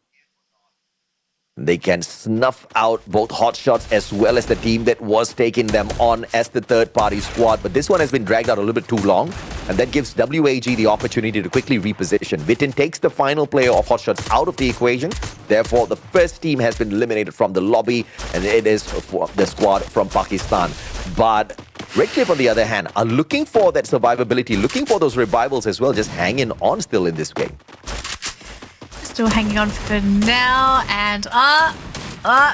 they can snuff out both Hot Shots as well as the team that was taking them on as the third-party squad. But this one has been dragged out a little bit too long, and that gives WAG the opportunity to quickly reposition. Vitin takes the final player of Hot Shots out of the equation. Therefore, the first team has been eliminated from the lobby, and it is for the squad from Pakistan. But Redcliffe, on the other hand, are looking for that survivability, looking for those revivals as well, just hanging on still in this game. Still hanging on for now, and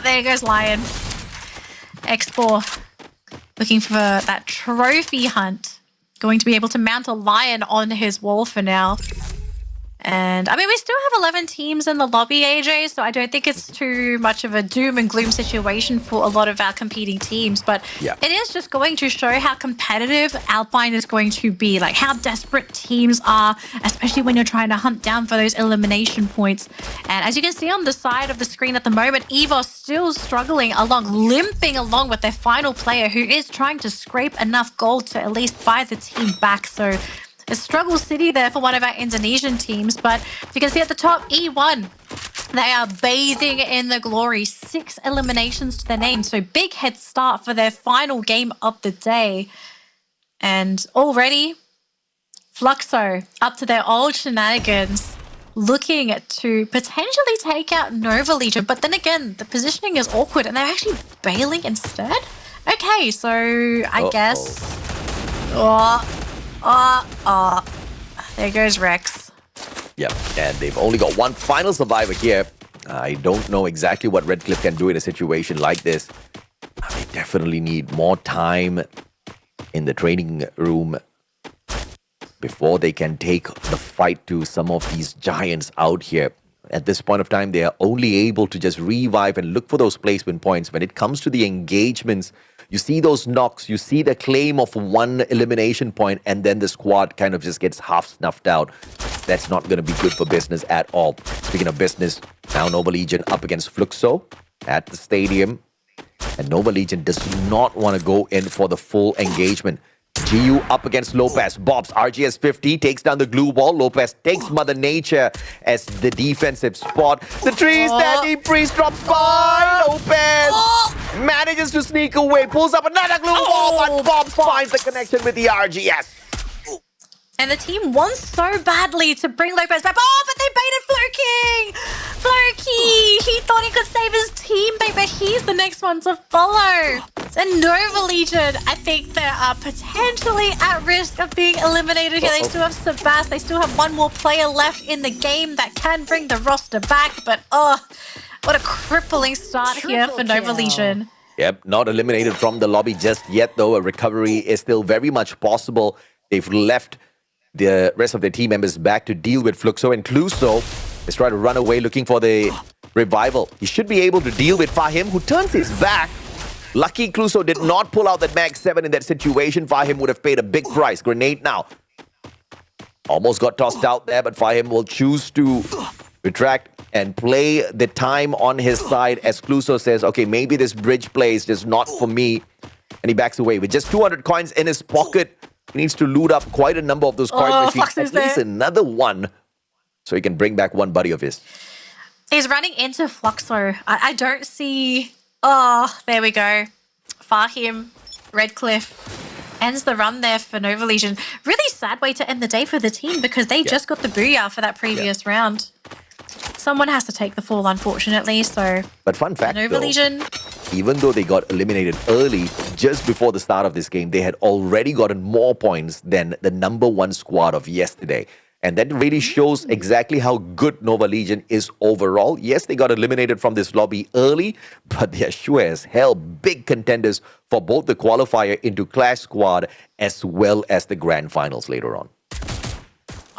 there goes Lion. X4 looking for that trophy hunt. Going to be able to mount a Lion on his wall for now. And I mean, we still have 11 teams in the lobby, AJ, so I don't think it's too much of a doom and gloom situation for a lot of our competing teams. But it is just going to show how competitive Alpine is going to be, like how desperate teams are, especially when you're trying to hunt down for those elimination points. And as you can see on the side of the screen at the moment, EVOS still struggling along, limping along with their final player, who is trying to scrape enough gold to at least buy the team back. So a struggle city there for one of our Indonesian teams, but you can see at the top, E1, they are bathing in the glory. 6 eliminations to their name, so big head start for their final game of the day. And already, Fluxo up to their old shenanigans, looking to potentially take out Nova Legion, but then again, the positioning is awkward and they're actually bailing instead. Okay, so I guess... there goes Rex. Yep, and they've only got one final survivor here. I don't know exactly what Redcliffe can do in a situation like this. They definitely need more time in the training room before they can take the fight to some of these giants out here. At this point of time, they are only able to just revive and look for those placement points. When it comes to the engagements, you see those knocks, you see the claim of one elimination point, and then the squad kind of just gets half snuffed out. That's not going to be good for business at all. Speaking of business, now Nova Legion up against Fluxo at the stadium. And Nova Legion does not want to go in for the full engagement. GU up against Lopez. Bobs, RGS 50 takes down the glue wall. Lopez takes Mother Nature as the defensive spot. The tree standing priest drops by. Lopez manages to sneak away, pulls up another glue wall, but Bobs finds the connection with the RGS. And the team wants so badly to bring Lopez back. Oh, but they baited Floki! Floki! He thought he could save his teammate, but he's the next one to follow. And Nova Legion, I think they are potentially at risk of being eliminated here. They still have Sebas. They still have one more player left in the game that can bring the roster back. But what a crippling start here for Nova Legion. Yep, not eliminated from the lobby just yet, though. A recovery is still very much possible. They've left the rest of their team members back to deal with Fluxo, and Cluso is trying to run away looking for the revival. He should be able to deal with Fahim, who turns his back. Lucky Cluso did not pull out that Mag 7 in that situation. Fahim would have paid a big price. Grenade now. Almost got tossed out there, but Fahim will choose to retract and play the time on his side as Cluso says, okay, maybe this bridge play is just not for me. And he backs away with just 200 coins in his pocket. He needs to loot up quite a number of those coin machines, at least another one, so he can bring back one buddy of his. He's running into Fluxo. I don't see... Oh, there we go. Fahim, Redcliffe ends the run there for Nova Legion. Really sad way to end the day for the team because they just got the Booyah for that previous round. Someone has to take the fall, unfortunately, so... But fun fact, Nova Legion... Even though they got eliminated early, just before the start of this game, they had already gotten more points than the #1 squad of yesterday. And that really shows exactly how good Nova Legion is overall. Yes, they got eliminated from this lobby early, but they're sure as hell big contenders for both the qualifier into Clash Squad as well as the Grand Finals later on.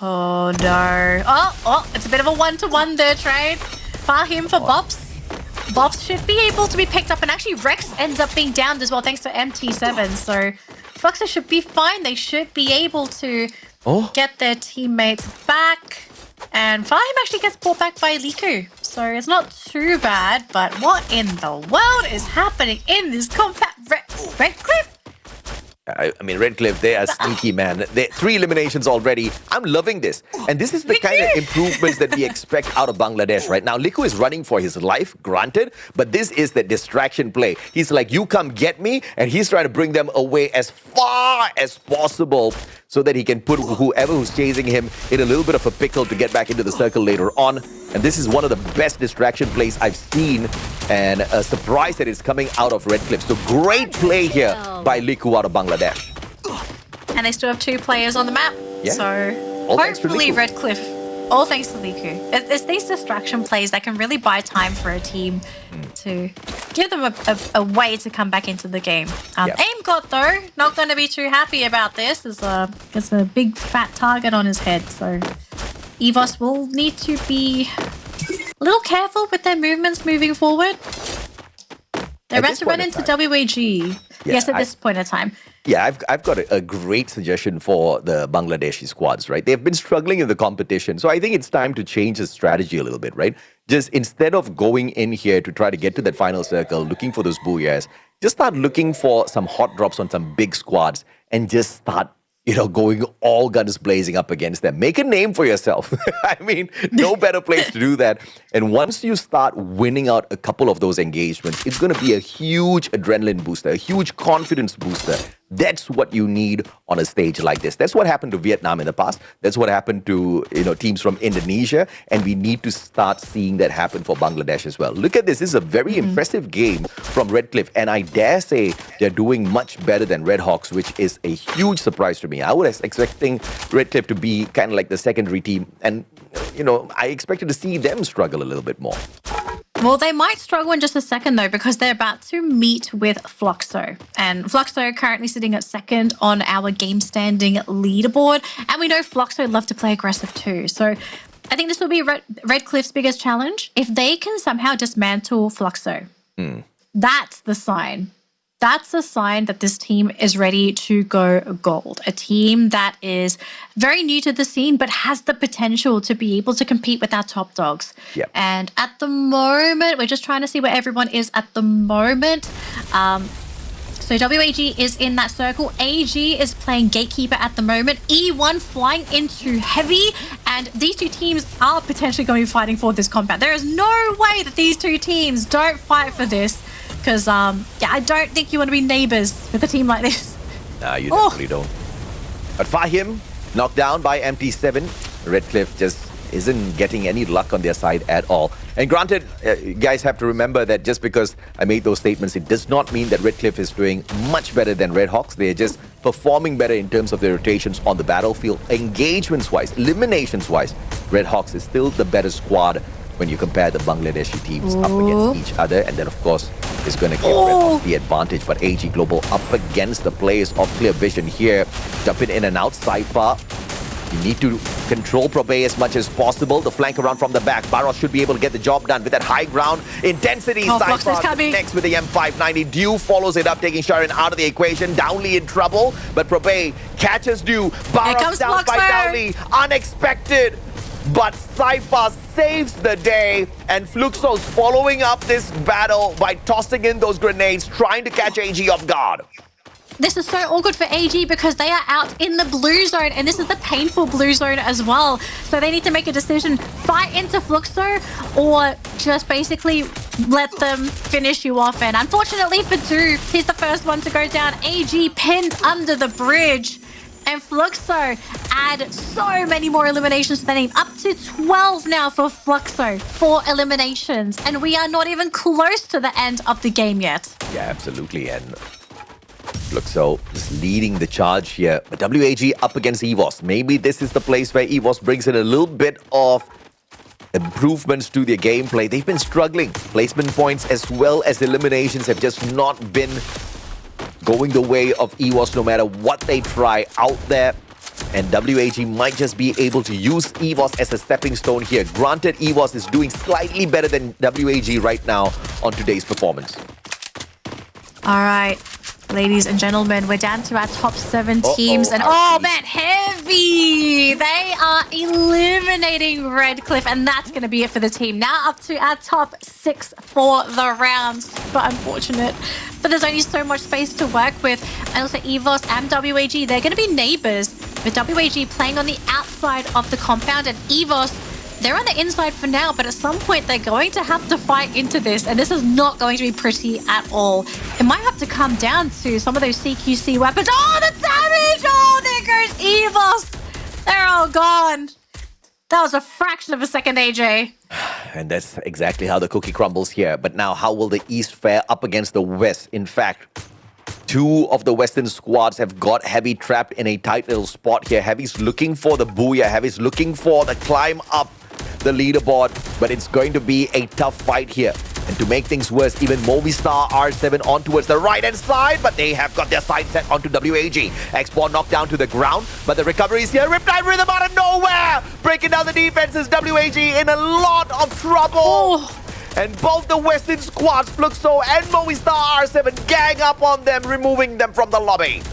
Oh, no. Oh, it's a bit of a one-to-one there, trade. Fahim for Bobs. Bobs should be able to be picked up, and actually Rex ends up being downed as well thanks to MT7. So Fluxo should be fine. They should be able to get their teammates back. And Fahim actually gets brought back by Liku. So it's not too bad, but what in the world is happening in this compact Redcliffe? I mean, Redcliffe, they are sneaky, man. 3 eliminations already. I'm loving this. And this is the kind of improvements that we expect out of Bangladesh right now. Liku is running for his life, granted, but this is the distraction play. He's like, you come get me, and he's trying to bring them away as far as possible so that he can put whoever who's chasing him in a little bit of a pickle to get back into the circle later on. And this is one of the best distraction plays I've seen, and a surprise that is coming out of Redcliffe. So great play here by Liku out of Bangladesh. And they still have 2 players on the map. Yeah. So All thanks to hopefully Liku. Redcliffe, all thanks to Liku. It's these distraction plays that can really buy time for a team to give them a way to come back into the game. Aim God, though, not going to be too happy about this. It's a big fat target on his head. So EVOS will need to be a little careful with their movements moving forward. They're about to run into WAG. Yes, at this point in time. Yeah, I've got a great suggestion for the Bangladeshi squads, right? They've been struggling in the competition. So I think it's time to change the strategy a little bit, right? Just instead of going in here to try to get to that final circle, looking for those booyahs, just start looking for some hot drops on some big squads and just start, going all guns blazing up against them. Make a name for yourself. I mean, no better place to do that. And once you start winning out a couple of those engagements, it's going to be a huge adrenaline booster, a huge confidence booster. That's what you need on a stage like this. That's what happened to Vietnam in the past. That's what happened to teams from Indonesia. And we need to start seeing that happen for Bangladesh as well. Look at this. This is a very impressive game from Redcliffe. And I dare say they're doing much better than Red Hawks, which is a huge surprise to me. I was expecting Redcliffe to be kind of like the secondary team. And, I expected to see them struggle a little bit more. Well, they might struggle in just a second, though, because they're about to meet with Fluxo. And Fluxo currently sitting at second on our game standing leaderboard. And we know Fluxo love to play aggressive too. So I think this will be Redcliffe's biggest challenge. If they can somehow dismantle Fluxo, that's the sign. That's a sign that this team is ready to go gold. A team that is very new to the scene, but has the potential to be able to compete with our top dogs. Yep. And at the moment, we're just trying to see where everyone is at the moment. So WAG is in that circle. AG is playing Gatekeeper at the moment. E1 flying into Heavy. And these two teams are potentially going to be fighting for this compound. There is no way that these two teams don't fight for this. Because, I don't think you want to be neighbors with a team like this. Nah, you definitely don't. But Fahim, knocked down by MT7. Redcliffe just isn't getting any luck on their side at all. And granted, you guys have to remember that just because I made those statements, it does not mean that Redcliffe is doing much better than Redhawks. They're just performing better in terms of their rotations on the battlefield. Engagements-wise, eliminations-wise, Redhawks is still the better squad when you compare the Bangladeshi teams up against each other. And then, of course, is going to give Redhawks the advantage. But AG Global up against the players of Clear Vision here. Jumping in and out, Cypher. You need to control Probe as much as possible. The flank around from the back. Barros should be able to get the job done with that high ground intensity. Cypher next with the M590. Dew follows it up, taking Sharon out of the equation. Downley in trouble, but Probe catches Dew. Barros down by Downley. Unexpected. But Cypher saves the day, and Fluxo's following up this battle by tossing in those grenades, trying to catch AG off guard. This is so awkward for AG because they are out in the blue zone, and this is the painful blue zone as well. So they need to make a decision, fight into Fluxo, or just basically let them finish you off. And unfortunately for Dew, he's the first one to go down. AG pinned under the bridge. And Fluxo add so many more eliminations to the name. Up to 12 now for Fluxo. 4 eliminations. And we are not even close to the end of the game yet. Yeah, absolutely. And Fluxo is leading the charge here. But WAG up against EVOS. Maybe this is the place where EVOS brings in a little bit of improvements to their gameplay. They've been struggling. Placement points as well as eliminations have just not been going the way of EVOS no matter what they try out there. And WAG might just be able to use EVOS as a stepping stone here. Granted, EVOS is doing slightly better than WAG right now on today's performance. All right, ladies and gentlemen, we're down to our top 7 teams. And oh man, Heavy! They are eliminating Redcliffe, and that's going to be it for the team. Now up to our top 6 for the round. Super unfortunate. But there's only so much space to work with. And also EVOS and WAG, they're going to be neighbors. With WAG playing on the outside of the compound, and EVOS, they're on the inside for now, but at some point they're going to have to fight into this, and this is not going to be pretty at all. It might have to come down to some of those CQC weapons. Oh, the damage! Oh, there goes EVOS! They're all gone. That was a fraction of a second, AJ. And that's exactly how the cookie crumbles here. But now, how will the East fare up against the West? In fact, 2 of the Western squads have got Heavy trapped in a tight little spot here. Heavy's looking for the Booyah. Heavy's looking for the climb up the leaderboard. But it's going to be a tough fight here. And to make things worse, even Movistar R7 on towards the right-hand side, but they have got their sight set onto WAG. X-Born knocked down to the ground, but the recovery is here. Riptide Rhythm out of nowhere! Breaking down the defenses, WAG in a lot of trouble! And both the Western squads, Fluxo and Movistar R7, gang up on them, removing them from the lobby.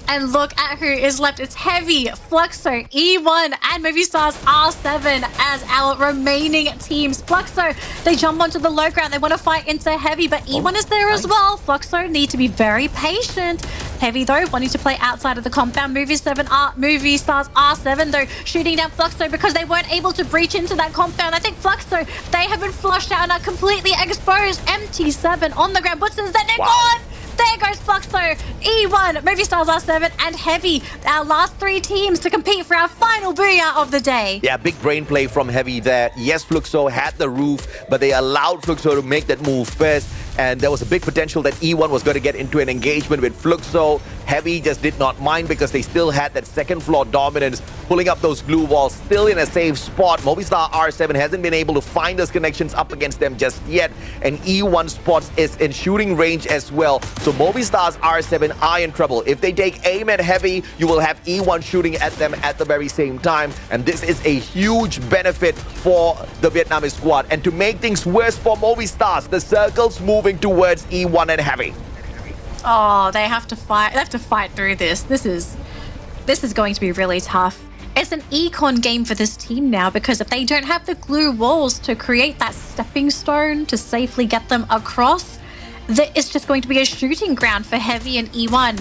And look at who is left. It's Heavy, Fluxo, E1, and Movistar's R7 as our remaining teams. Fluxo, they jump onto the low ground. They want to fight into Heavy, but E1 is there as well. Fluxo need to be very patient. Heavy, though, wanting to play outside of the compound. Movistar's R7, though, shooting down Fluxo because they weren't able to breach into that compound. I think Fluxo, they have been flushed out and are completely exposed. MT7 on the ground. Butzens, then they're gone! There goes Fluxo, E1, Movistar's R7, and Heavy. Our last 3 teams to compete for our final Booyah of the day. Yeah, big brain play from Heavy there. Yes, Fluxo had the roof, but they allowed Fluxo to make that move first. And there was a big potential that E1 was going to get into an engagement with Fluxo. Heavy just did not mind because they still had that second floor dominance, pulling up those glue walls, still in a safe spot. Movistar R7 hasn't been able to find those connections up against them just yet, and E1 Sports is in shooting range as well. So Movistar's R7 are in trouble. If they take aim at Heavy, you will have E1 shooting at them at the very same time, and this is a huge benefit for the Vietnamese squad. And to make things worse for Movistars, the circle's moving towards E1 and Heavy. Oh, they have to fight. They have to fight through this. This is going to be really tough. It's an econ game for this team now, because if they don't have the glue walls to create that stepping stone to safely get them across, it's just going to be a shooting ground for Heavy and E1.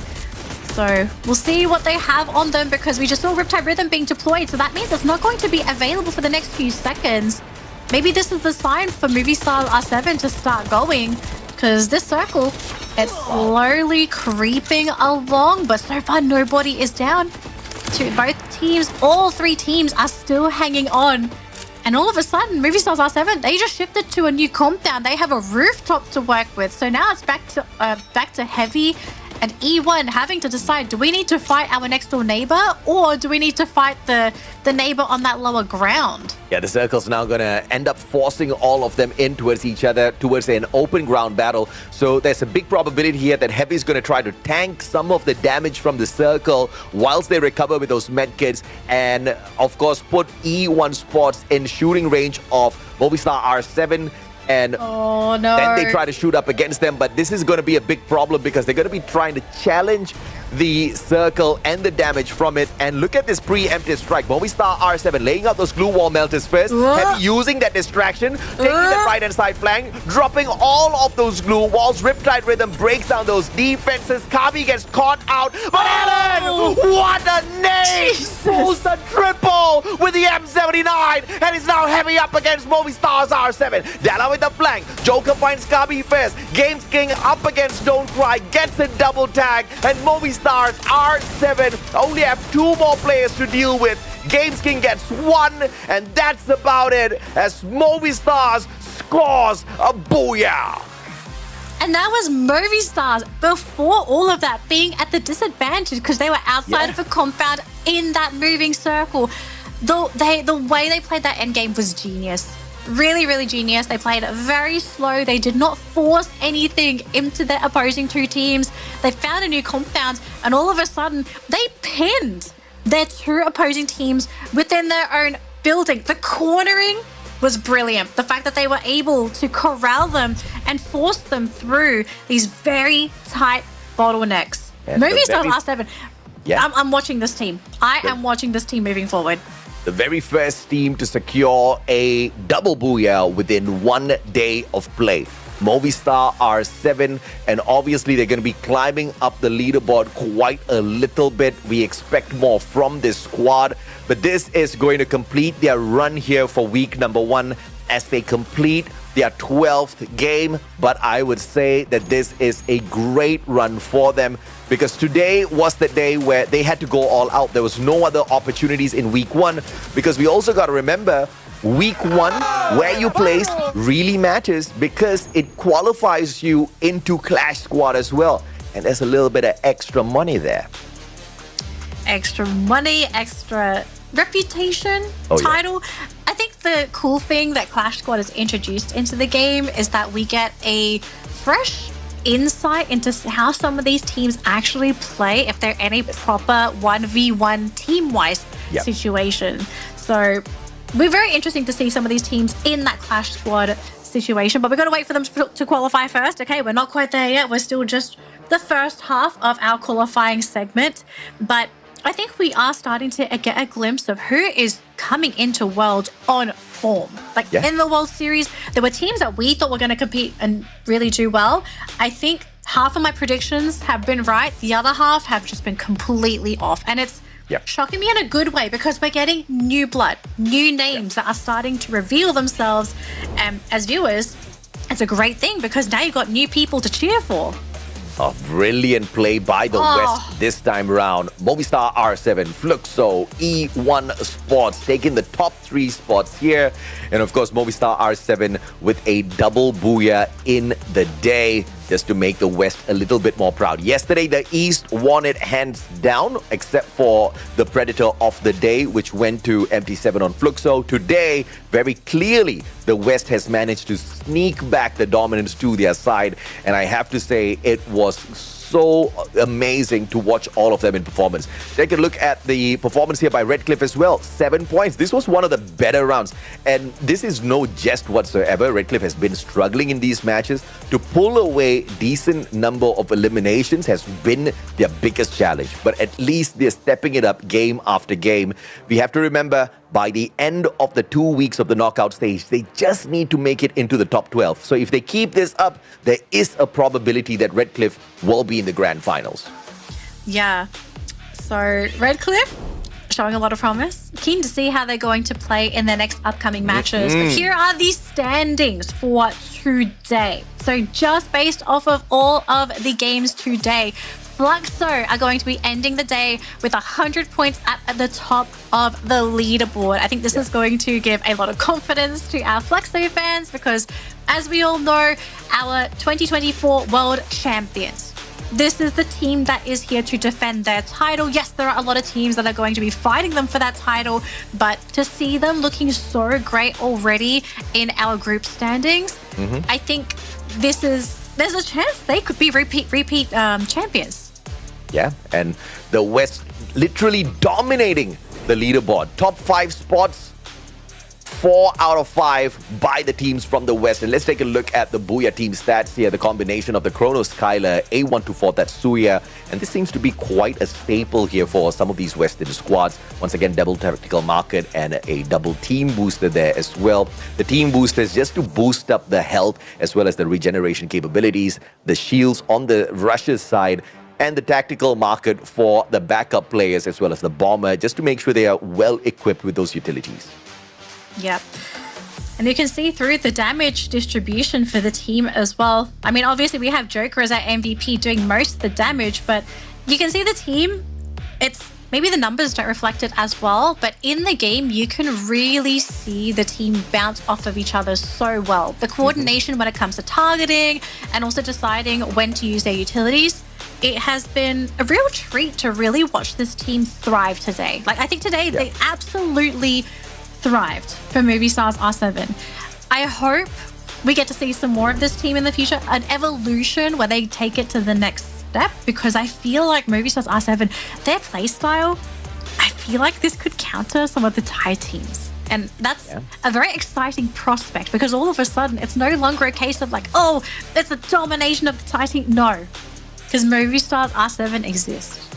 So we'll see what they have on them, because we just saw Riptide Rhythm being deployed. So that means it's not going to be available for the next few seconds. Maybe this is the sign for Movistar R7 to start going, because this circle, it's slowly creeping along, but so far nobody is down. Both teams, all three teams are still hanging on. And all of a sudden, Movistar's R7, they just shifted to a new compound. They have a rooftop to work with. So now it's back to Heavy and E1 having to decide, do we need to fight our next door neighbor, or do we need to fight the neighbor on that lower ground? Yeah, the circle's now going to end up forcing all of them in towards each other, towards an open ground battle. So there's a big probability here that Heavy's going to try to tank some of the damage from the circle whilst they recover with those medkits, and of course put E1 Sports in shooting range of Movistar R7. And oh, no. Then they try to shoot up against them, but this is going to be a big problem because they're going to be trying to challenge the circle and the damage from it. And look at this preemptive strike. Movistar R7 laying out those glue wall melters first, Heavy using that distraction, taking that right-hand side flank, dropping all of those glue walls. Riptide Rhythm breaks down those defenses. Kabi gets caught out, but Alan, what a nade! Pulls a triple with the M79, and is now Heavy up against Movistar's R7. Della with the flank. Joker finds Kabi first. Games King up against Don't Cry, gets a double tag, and Movistar's R7 only have 2 more players to deal with. Games King gets 1, and that's about it as Movistar's scores a booyah. And that was Movistar's before all of that, being at the disadvantage because they were outside of a compound in that moving circle. The way they played that endgame was genius. Really, really genius. They played it very slow. They did not force anything into their opposing 2 teams. They found a new compound, and all of a sudden, they pinned their 2 opposing teams within their own building. The cornering was brilliant. The fact that they were able to corral them and force them through these very tight bottlenecks. Movistar's R7. Yeah. I'm watching this team. I am watching this team moving forward. The very first team to secure a double booyah within 1 day of play. Movistar R7, and obviously they're going to be climbing up the leaderboard quite a little bit. We expect more from this squad, but this is going to complete their run here for week number 1 as they complete their 12th game. But I would say that this is a great run for them, because today was the day where they had to go all out. There was no other opportunities in week 1, because we also got to remember week 1, where you place really matters, because it qualifies you into Clash Squad as well. And there's a little bit of extra money there. Extra money, extra reputation, title. I think the cool thing that Clash Squad has introduced into the game is that we get a fresh insight into how some of these teams actually play if they're in a proper 1v1 team-wise situation. So we're very interesting to see some of these teams in that Clash Squad situation, but we've got to wait for them to qualify first. Okay, we're not quite there yet. We're still just the first half of our qualifying segment, but I think we are starting to get a glimpse of who is coming into Worlds on form. Like in the World Series, there were teams that we thought were going to compete and really do well. I think half of my predictions have been right. The other half have just been completely off. And it's shocking me in a good way, because we're getting new blood, new names that are starting to reveal themselves. And as viewers, it's a great thing, because now you've got new people to cheer for. A brilliant play by the West this time around. Movistar R7, Fluxo, E1 Sports taking the top 3 spots here. And of course, Movistar R7 with a double booyah in the day. just to make the West a little bit more proud. Yesterday, the East won it hands down, except for the Predator of the day, which went to MT7 on Fluxo. Today, very clearly, the West has managed to sneak back the dominance to their side. And I have to say, it was so amazing to watch all of them in performance. Take a look at the performance here by Redcliffe as well. 7 points. This was one of the better rounds. And this is no jest whatsoever. Redcliffe has been struggling in these matches. To pull away decent number of eliminations has been their biggest challenge. But at least they're stepping it up game after game. We have to remember, by the end of the 2 weeks of the knockout stage, they just need to make it into the top 12. So if they keep this up, there is a probability that Redcliffe will be in the grand finals. Yeah. So Redcliffe showing a lot of promise. Keen to see how they're going to play in their next upcoming matches. But here are the standings for today. So just based off of all of the games today, Fluxo are going to be ending the day with 100 points at the top of the leaderboard. I think this is going to give a lot of confidence to our Fluxo fans because, as we all know, our 2024 World Champions, this is the team that is here to defend their title. Yes, there are a lot of teams that are going to be fighting them for that title, but to see them looking so great already in our group standings, I think there's a chance they could be repeat champions. Yeah, and the West literally dominating the leaderboard. Top 5 spots, 4 out of 5 by the teams from the West. And let's take a look at the Booyah team stats here. The combination of the Chronos, Skylar, A124, that's Suya. And this seems to be quite a staple here for some of these Western squads. Once again, double tactical market and a double team booster there as well. The team boosters just to boost up the health as well as the regeneration capabilities. The shields on the Russia's side, and the tactical market for the backup players as well as the bomber, just to make sure they are well equipped with those utilities. Yep. And you can see through the damage distribution for the team as well. I mean, obviously we have Joker as our MVP doing most of the damage, but you can see the team, maybe the numbers don't reflect it as well, but in the game, you can really see the team bounce off of each other so well. The coordination when it comes to targeting and also deciding when to use their utilities, it has been a real treat to really watch this team thrive today. Like, I think today they absolutely thrived for Movistar's R7. I hope we get to see some more of this team in the future, an evolution where they take it to the next step, because I feel like Movistar's R7, their playstyle, I feel like this could counter some of the Thai teams. And that's a very exciting prospect, because all of a sudden it's no longer a case of like, oh, it's a domination of the Thai team. No, because Movistar's R7 exists.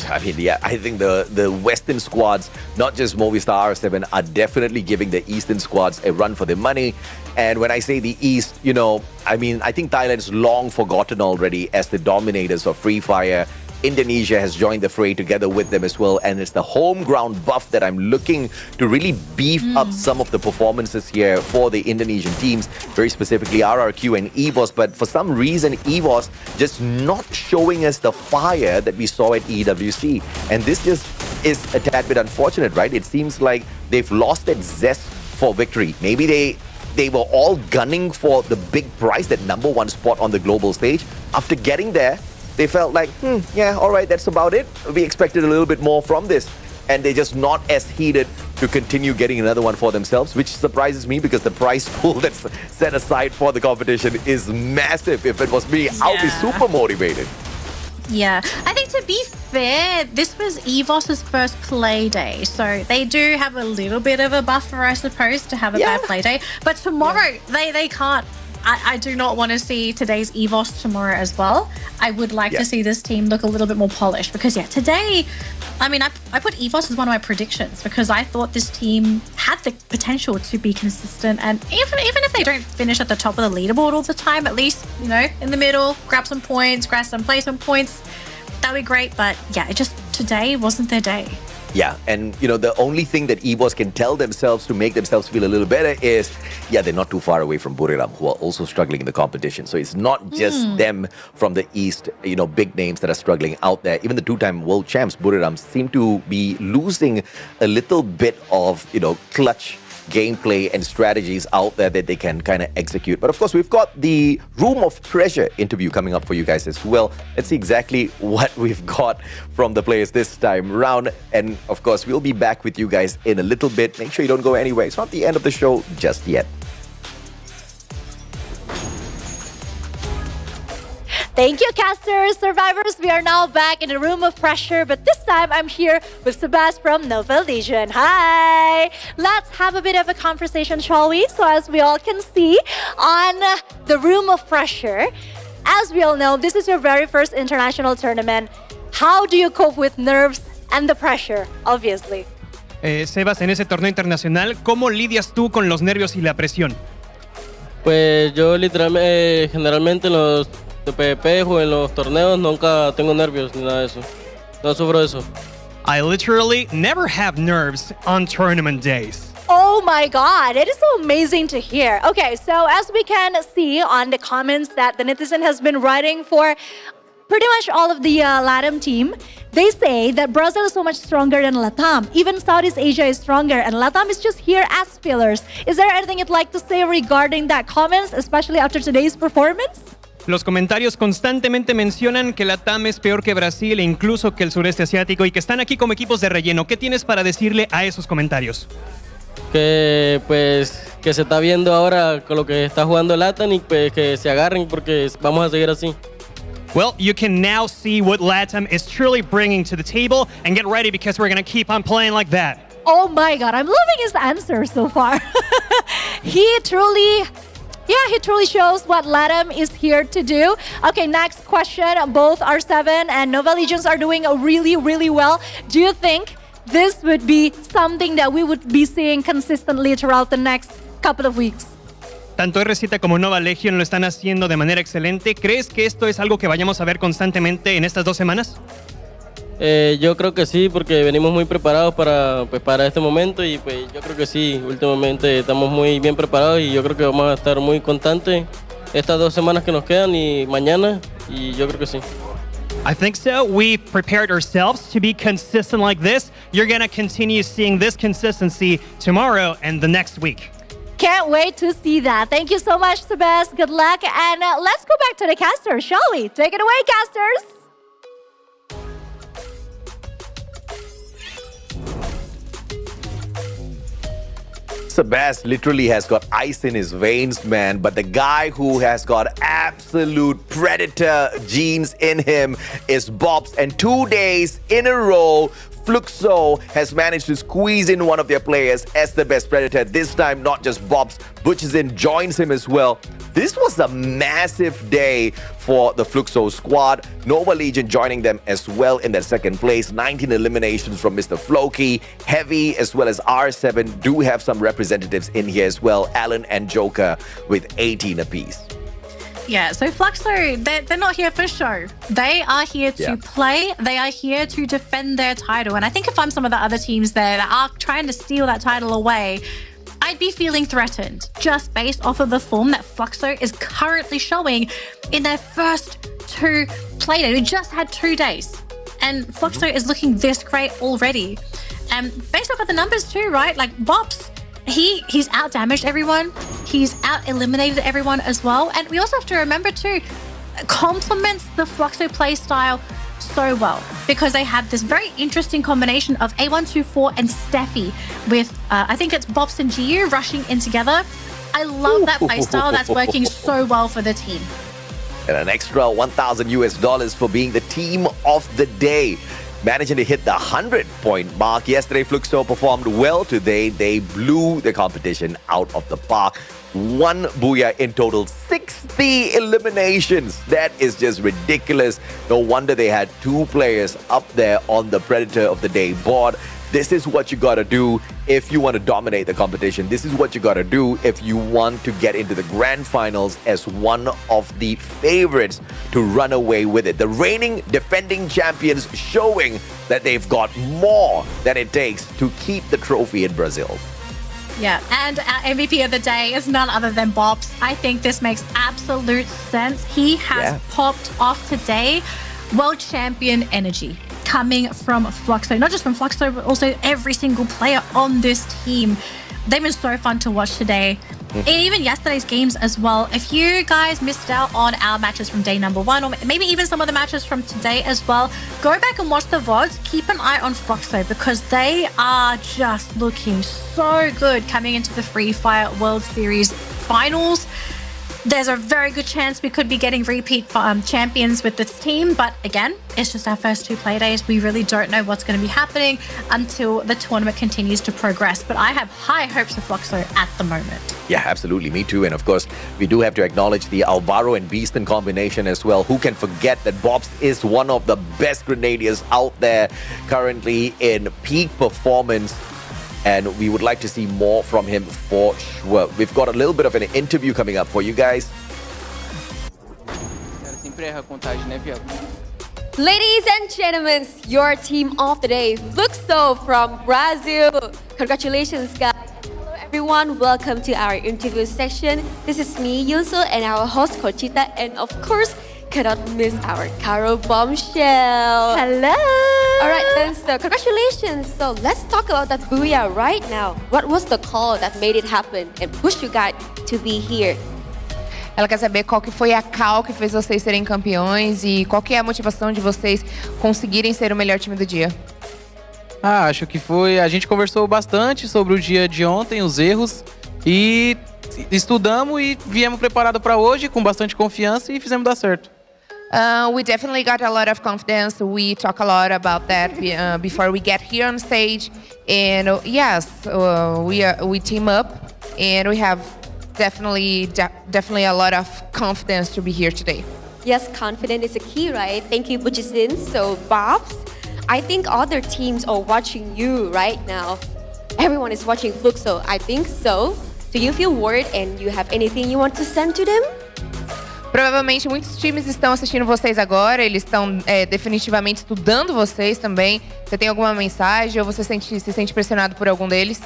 I mean, yeah, I think the Western squads, not just Movistar R7, are definitely giving the Eastern squads a run for their money. And when I say the East, you know, I mean, I think Thailand's long forgotten already as the dominators of Free Fire. Indonesia has joined the fray together with them as well, and it's the home ground buff that I'm looking to really beef up some of the performances here for the Indonesian teams, very specifically RRQ and EVOS. But for some reason, EVOS just not showing us the fire that we saw at EWC, and this just is a tad bit unfortunate, right? It seems like they've lost that zest for victory. Maybe they were all gunning for the big prize, that #1 spot on the global stage. After getting there, they felt like, yeah, all right, that's about it. We expected a little bit more from this. And they're just not as heated to continue getting another one for themselves, which surprises me because the prize pool that's set aside for the competition is massive. If it was me, I'll be super motivated. Yeah, I think to be fair, this was EVOS's first play day. So they do have a little bit of a buffer, I suppose, to have a bad play day. But tomorrow, they can't. I do not want to see today's EVOS tomorrow as well. I would like to see this team look a little bit more polished because, today, I mean, I put EVOS as one of my predictions because I thought this team had the potential to be consistent. And even if they don't finish at the top of the leaderboard all the time, at least, you know, in the middle, grab some points, grab some placement points, that would be great. But yeah, today wasn't their day. Yeah, and you know, the only thing that EVOS can tell themselves to make themselves feel a little better is, they're not too far away from Buriram, who are also struggling in the competition. So it's not just them from the East, you know, big names that are struggling out there. Even the two-time world champs, Buriram, seem to be losing a little bit of, you know, clutch gameplay and strategies out there that they can kind of execute. But of course, we've got the Room of Pressure interview coming up for you guys as well. Let's see exactly what we've got from the players this time round. And of course, we'll be back with you guys in a little bit. Make sure you don't go anywhere. It's not the end of the show just yet. Thank you, casters. Survivors, we are now back in the Room of Pressure, but this time I'm here with Sebas from Nova Legion. Hi! Let's have a bit of a conversation, shall we? So as we all can see on the Room of Pressure, as we all know, this is your very first international tournament. How do you cope with nerves and the pressure, obviously? Sebas, en ese torneo internacional, ¿cómo lidias tú con los nervios y la presión? Pues yo literalmente, generalmente en los PvP o en los torneos nunca tengo nervios ni nada de eso. No sufro de eso. I literally never have nerves on tournament days. Oh my God, it is so amazing to hear. Okay, so as we can see on the comments that the netizen has been writing for pretty much all of the LATAM team, they say that Brazil is so much stronger than LATAM. Even Southeast Asia is stronger and LATAM is just here as fillers. Is there anything you'd like to say regarding that comments, especially after today's performance? Los comentarios constantemente mencionan que la TAM es peor que Brasil e incluso que el sureste asiático y que están aquí como equipos de relleno. ¿Qué tienes para decirle a esos comentarios? Que pues que se está viendo ahora con lo que está jugando LATAM y pues que se agarren porque vamos a seguir así. Well, you can now see what LATAM is truly bringing to the table and get ready because we're going to keep on playing like that. Oh my God, I'm loving his answer so far. He truly shows what LATAM is here to do. Okay, next question. Both R7 and Nova Legions are doing really, really well. Do you think this would be something that we would be seeing consistently throughout the next couple of weeks? Tanto R7 como Nova Legion lo están haciendo de manera excelente. ¿Crees que esto es algo que vayamos a ver constantemente en estas 2 semanas? Yo creo que sí, porque venimos muy preparados para este momento y pues yo creo que sí, últimamente estamos muy bien preparados y yo creo que vamos a estar muy constantes estas 2 semanas que nos quedan y mañana y yo creo que sí. I think so. We've prepared ourselves to be consistent like this. You're going to continue seeing this consistency tomorrow and the next week. Can't wait to see that. Thank you so much, Sebas. Good luck. And let's go back to the casters, shall we? Take it away, casters. Sebas literally has got ice in his veins, man. But the guy who has got absolute predator genes in him is Bobs. And 2 days in a row, Fluxo has managed to squeeze in one of their players as the best predator. This time, not just Bobs, Butchison joins him as well. This was a massive day for the Fluxo squad. Nova Legion joining them as well in their second place. 19 eliminations from Mr. Floki. Heavy as well as R7 do have some representatives in here as well. Alan and Joker with 18 apiece. Yeah, so Fluxo, they're not here for show. They are here to play. They are here to defend their title. And I think if I'm some of the other teams there that are trying to steal that title away, I'd be feeling threatened just based off of the form that Fluxo is currently showing in their first 2 play days. We just had 2 days and Fluxo is looking this great already. And based off of the numbers too, right? Like Bops, he's out damaged everyone. He's out eliminated everyone as well. And we also have to remember too, complements the Fluxo play style so well because they have this very interesting combination of A124 and Steffi with, I think it's Bops and GU rushing in together. I love that playstyle. That's working so well for the team. And an extra $1,000 for being the team of the day. Managing to hit the 100-point mark. Yesterday, Fluxo performed well. Today, they blew the competition out of the park. 1 Booyah in total, 60 eliminations. That is just ridiculous. No wonder they had 2 players up there on the Predator of the Day board. This is what you gotta do if you want to dominate the competition. This is what you gotta do if you want to get into the grand finals as one of the favorites to run away with it. The reigning defending champions showing that they've got more than it takes to keep the trophy in Brazil. Yeah, and our MVP of the day is none other than Bops. I think this makes absolute sense. He has popped off today. World champion energy coming from Fluxo. Not just from Fluxo, but also every single player on this team. they've been so fun to watch today. And even yesterday's games as well. If you guys missed out on our matches from day number 1, or maybe even some of the matches from today as well, go back and watch the VODs. Keep an eye on Fluxo because they are just looking so good coming into the Free Fire World Series Finals. There's a very good chance we could be getting repeat champions with this team. But again, it's just our first 2 play days. We really don't know what's going to be happening until the tournament continues to progress. But I have high hopes for Fluxo at the moment. Yeah, absolutely. Me too. And of course, we do have to acknowledge the Alvaro and Beaston combination as well. Who can forget that Bobs is one of the best grenadiers out there currently in peak performance. And we would like to see more from him for sure. We've got a little bit of an interview coming up for you guys. Ladies and gentlemen, your team of the day, Fluxo from Brazil. Congratulations, guys. Hello, everyone. Welcome to our interview section. This is me, Yunso, and our host, Conchita, and of course, cannot miss our Caro Bombshell. Hello. All right, then, so congratulations. So let's talk about that Booyah right now. What was the call that made it happen and pushed you guys to be here? Ela quer saber qual que foi a call que fez vocês serem campeões e qual que é a motivação de vocês conseguirem ser o melhor time do dia. Acho que foi... A gente conversou bastante sobre o dia de ontem, os erros, e estudamos e viemos preparados para hoje com bastante confiança e fizemos dar certo. We definitely got a lot of confidence. We talk a lot about that before we get here on stage. And yes, we team up and we have definitely a lot of confidence to be here today. Yes, confidence is a key, right? Thank you, Buchisin. So, Bobs, I think other teams are watching you right now. Everyone is watching Fluxo, I think so. Do you feel worried and you have anything you want to send to them? Provavelmente muitos times estão assistindo vocês agora, eles estão definitivamente estudando vocês também. Você tem alguma mensagem ou você se sente pressionado por algum deles?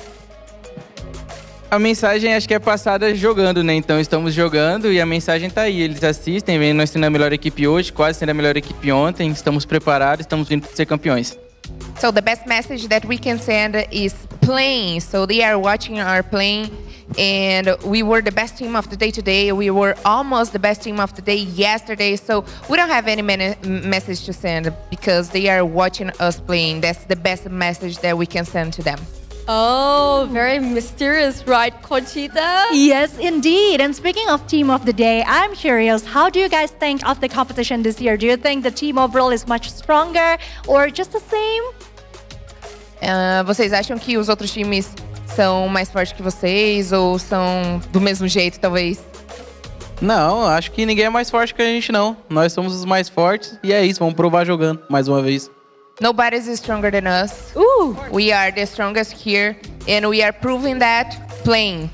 A mensagem acho que é passada jogando, né? Então estamos jogando e a mensagem tá aí. Eles assistem, vem nós sendo a melhor equipe hoje, quase sendo a melhor equipe ontem. Estamos preparados, estamos vindo para ser campeões. So the best message that we can send is playing. So they are watching our playing. And we were the best team of the day today. We were almost the best team of the day yesterday. So we don't have any message to send because they are watching us playing. That's the best message that we can send to them. Oh, very mysterious, right, Conchita? Yes, indeed. And speaking of team of the day, I'm curious, how do you guys think of the competition this year? Do you think the team overall is much stronger or just the same? Vocês acham que os outros times são mais fortes que vocês ou são do mesmo jeito, talvez? Não, acho que ninguém é mais forte que a gente, não. Nós somos os mais fortes e é isso, vamos provar jogando mais uma vez. Nobody is stronger than us. We are the strongest here and we are proving that playing.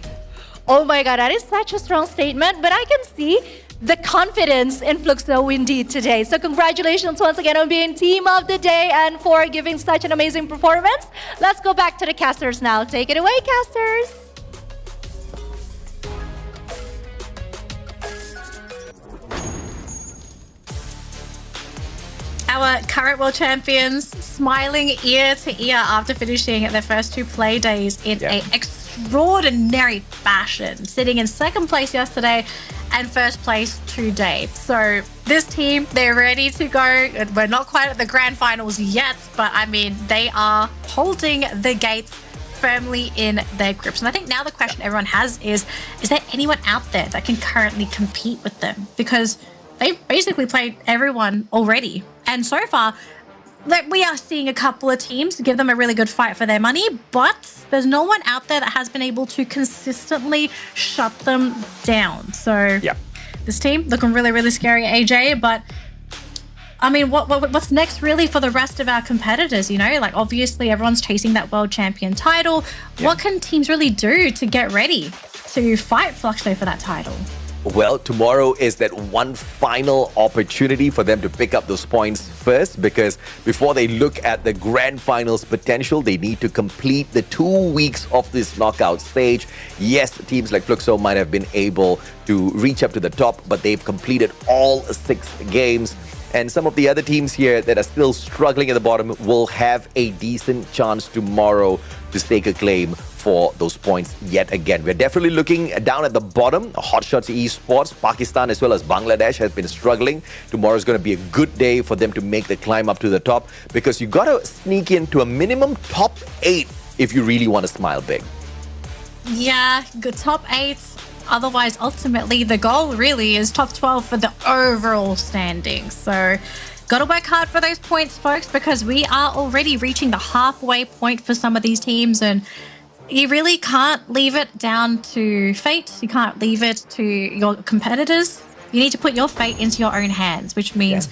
Oh my God, that is such a strong statement, but I can see the confidence in Fluxo indeed today. So congratulations once again on being team of the day and for giving such an amazing performance. Let's go back to the casters now. Take it away, casters. Our current world champions smiling ear to ear after finishing their first 2 play days in an extraordinary fashion, sitting in second place yesterday and first place today. So this team, they're ready to go. We're not quite at the grand finals yet, but I mean, they are holding the gates firmly in their grips. And I think now the question everyone has is there anyone out there that can currently compete with them? Because they've basically played everyone already. And so far, we are seeing a couple of teams give them a really good fight for their money, but there's no one out there that has been able to consistently shut them down. So this team looking really, really scary, AJ, but I mean, what's next really for the rest of our competitors, you know? Like, obviously, everyone's chasing that world champion title. What can teams really do to get ready to fight Fluxo for that title? Well, tomorrow is that one final opportunity for them to pick up those points first, because before they look at the grand finals potential, they need to complete the 2 weeks of this knockout stage. Yes, teams like Fluxo might have been able to reach up to the top, but they've completed all 6 games. And some of the other teams here that are still struggling at the bottom will have a decent chance tomorrow to stake a claim for those points yet again. We're definitely looking down at the bottom. Hotshots Esports, Pakistan as well as Bangladesh has been struggling. Tomorrow is going to be a good day for them to make the climb up to the top, because you got to sneak into a minimum top 8 if you really want to smile big. Yeah, good top 8. Otherwise, ultimately, the goal really is top 12 for the overall standings. So, got to work hard for those points, folks, because we are already reaching the halfway point for some of these teams, and you really can't leave it down to fate. You can't leave it to your competitors. You need to put your fate into your own hands, which means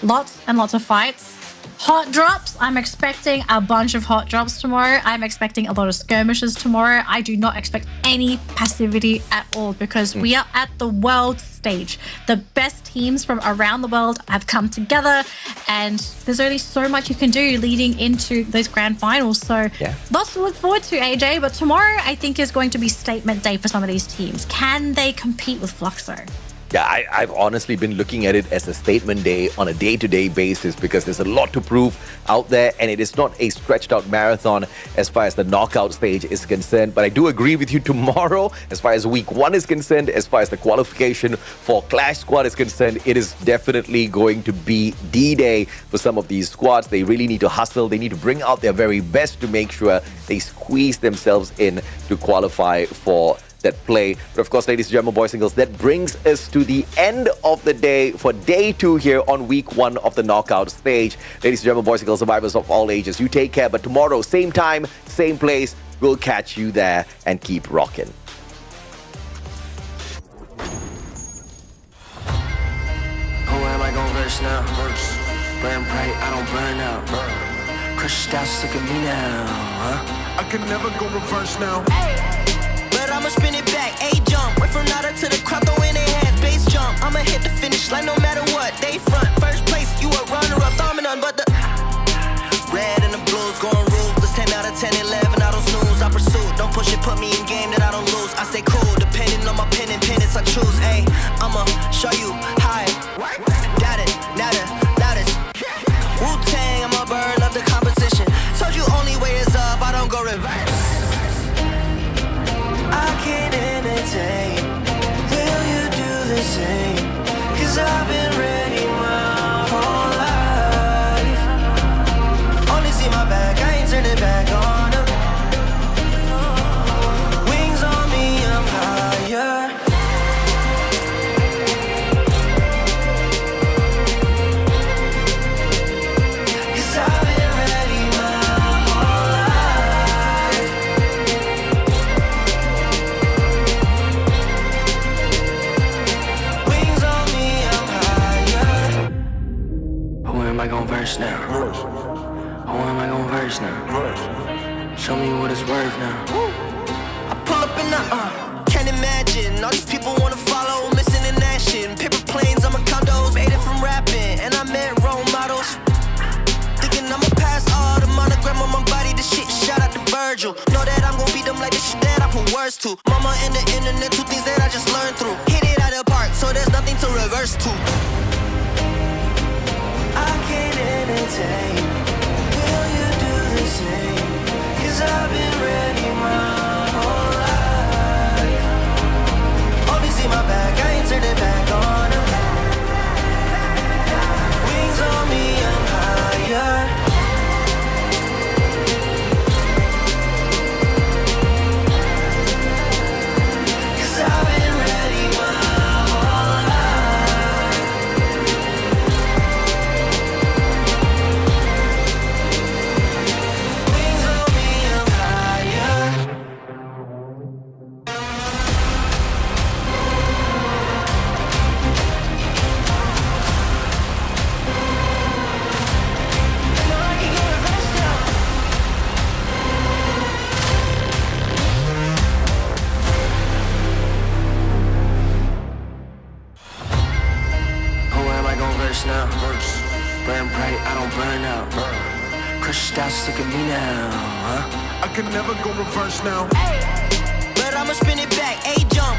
lots and lots of fights. Hot drops. I'm expecting a bunch of hot drops tomorrow. I'm expecting a lot of skirmishes tomorrow. I do not expect any passivity at all, because we are at the world stage. The best teams from around the world have come together, and there's only so much you can do leading into those grand finals. So lots to look forward to, AJ. But tomorrow, I think, is going to be statement day for some of these teams. Can they compete with Fluxo? Yeah, I've honestly been looking at it as a statement day on a day-to-day basis, because there's a lot to prove out there, and it is not a stretched-out marathon as far as the knockout stage is concerned. But I do agree with you tomorrow, as far as week 1 is concerned, as far as the qualification for Clash Squad is concerned, it is definitely going to be D-Day for some of these squads. They really need to hustle. They need to bring out their very best to make sure they squeeze themselves in to qualify for that play. But of course, ladies and gentlemen, boys and girls, that brings us to the end of the day for day 2 here on week 1 of the knockout stage. Ladies and gentlemen, boys and girls, survivors of all ages, you take care. But tomorrow, same time, same place, we'll catch you there, and keep rocking. Who am I gon' verse now? Burn bright, I don't burn out. Crushed out, look at me now, huh? I can never go reverse now. But I'ma spin it back, A-jump. Went from nada to the crowd, throw in their hands, base jump. I'ma hit the finish line no matter what. They front, first place, you a runner-up, dominant, but the red and the blues going ruthless. 10 out of 10, 11, I don't snooze. I pursue, don't push it, put me in game that I don't lose. I stay cool, depending on my pen and pennants I choose. Ayy, I'ma show you how it. Got it, nada, loudest. Wu-Tang, I'ma burn up the competition. Told you only way is up, I don't go reverse. I can't entertain. Will you do the same? Cause I've been ready my whole life. Only see my back, I ain't turning back on them. Wings on me, I'm higher. Cause I've been ready my whole life. Wings on me, I'm higher. Who am I gon' verse now? Who am I gon' verse now? Show me what it's worth now. I pull up in the can't imagine all these people wanna follow, missing in action. Paper planes, I'm a condos, made it from rapping, and I met role models. Thinking I'ma pass all the monogram on my body, this shit shout out to Virgil. Know that I'm gon' beat them like this shit that I put words to. Mama and the internet, 2 things that I just learned through. Hit it out of the park, so there's nothing to reverse to. I can't entertain. Will you do the same? Cause I've been ready my whole life. Only see my back, I ain't turning back on them. Wings on me, I'm higher. Cause I've been ready my whole life. Wings on me, I'm higher. Who am I gon' verse now? Burn bright, I don't burn out. Crushed out, look at me now, huh? I can never go reverse now. But I'ma spin it back, A-jump.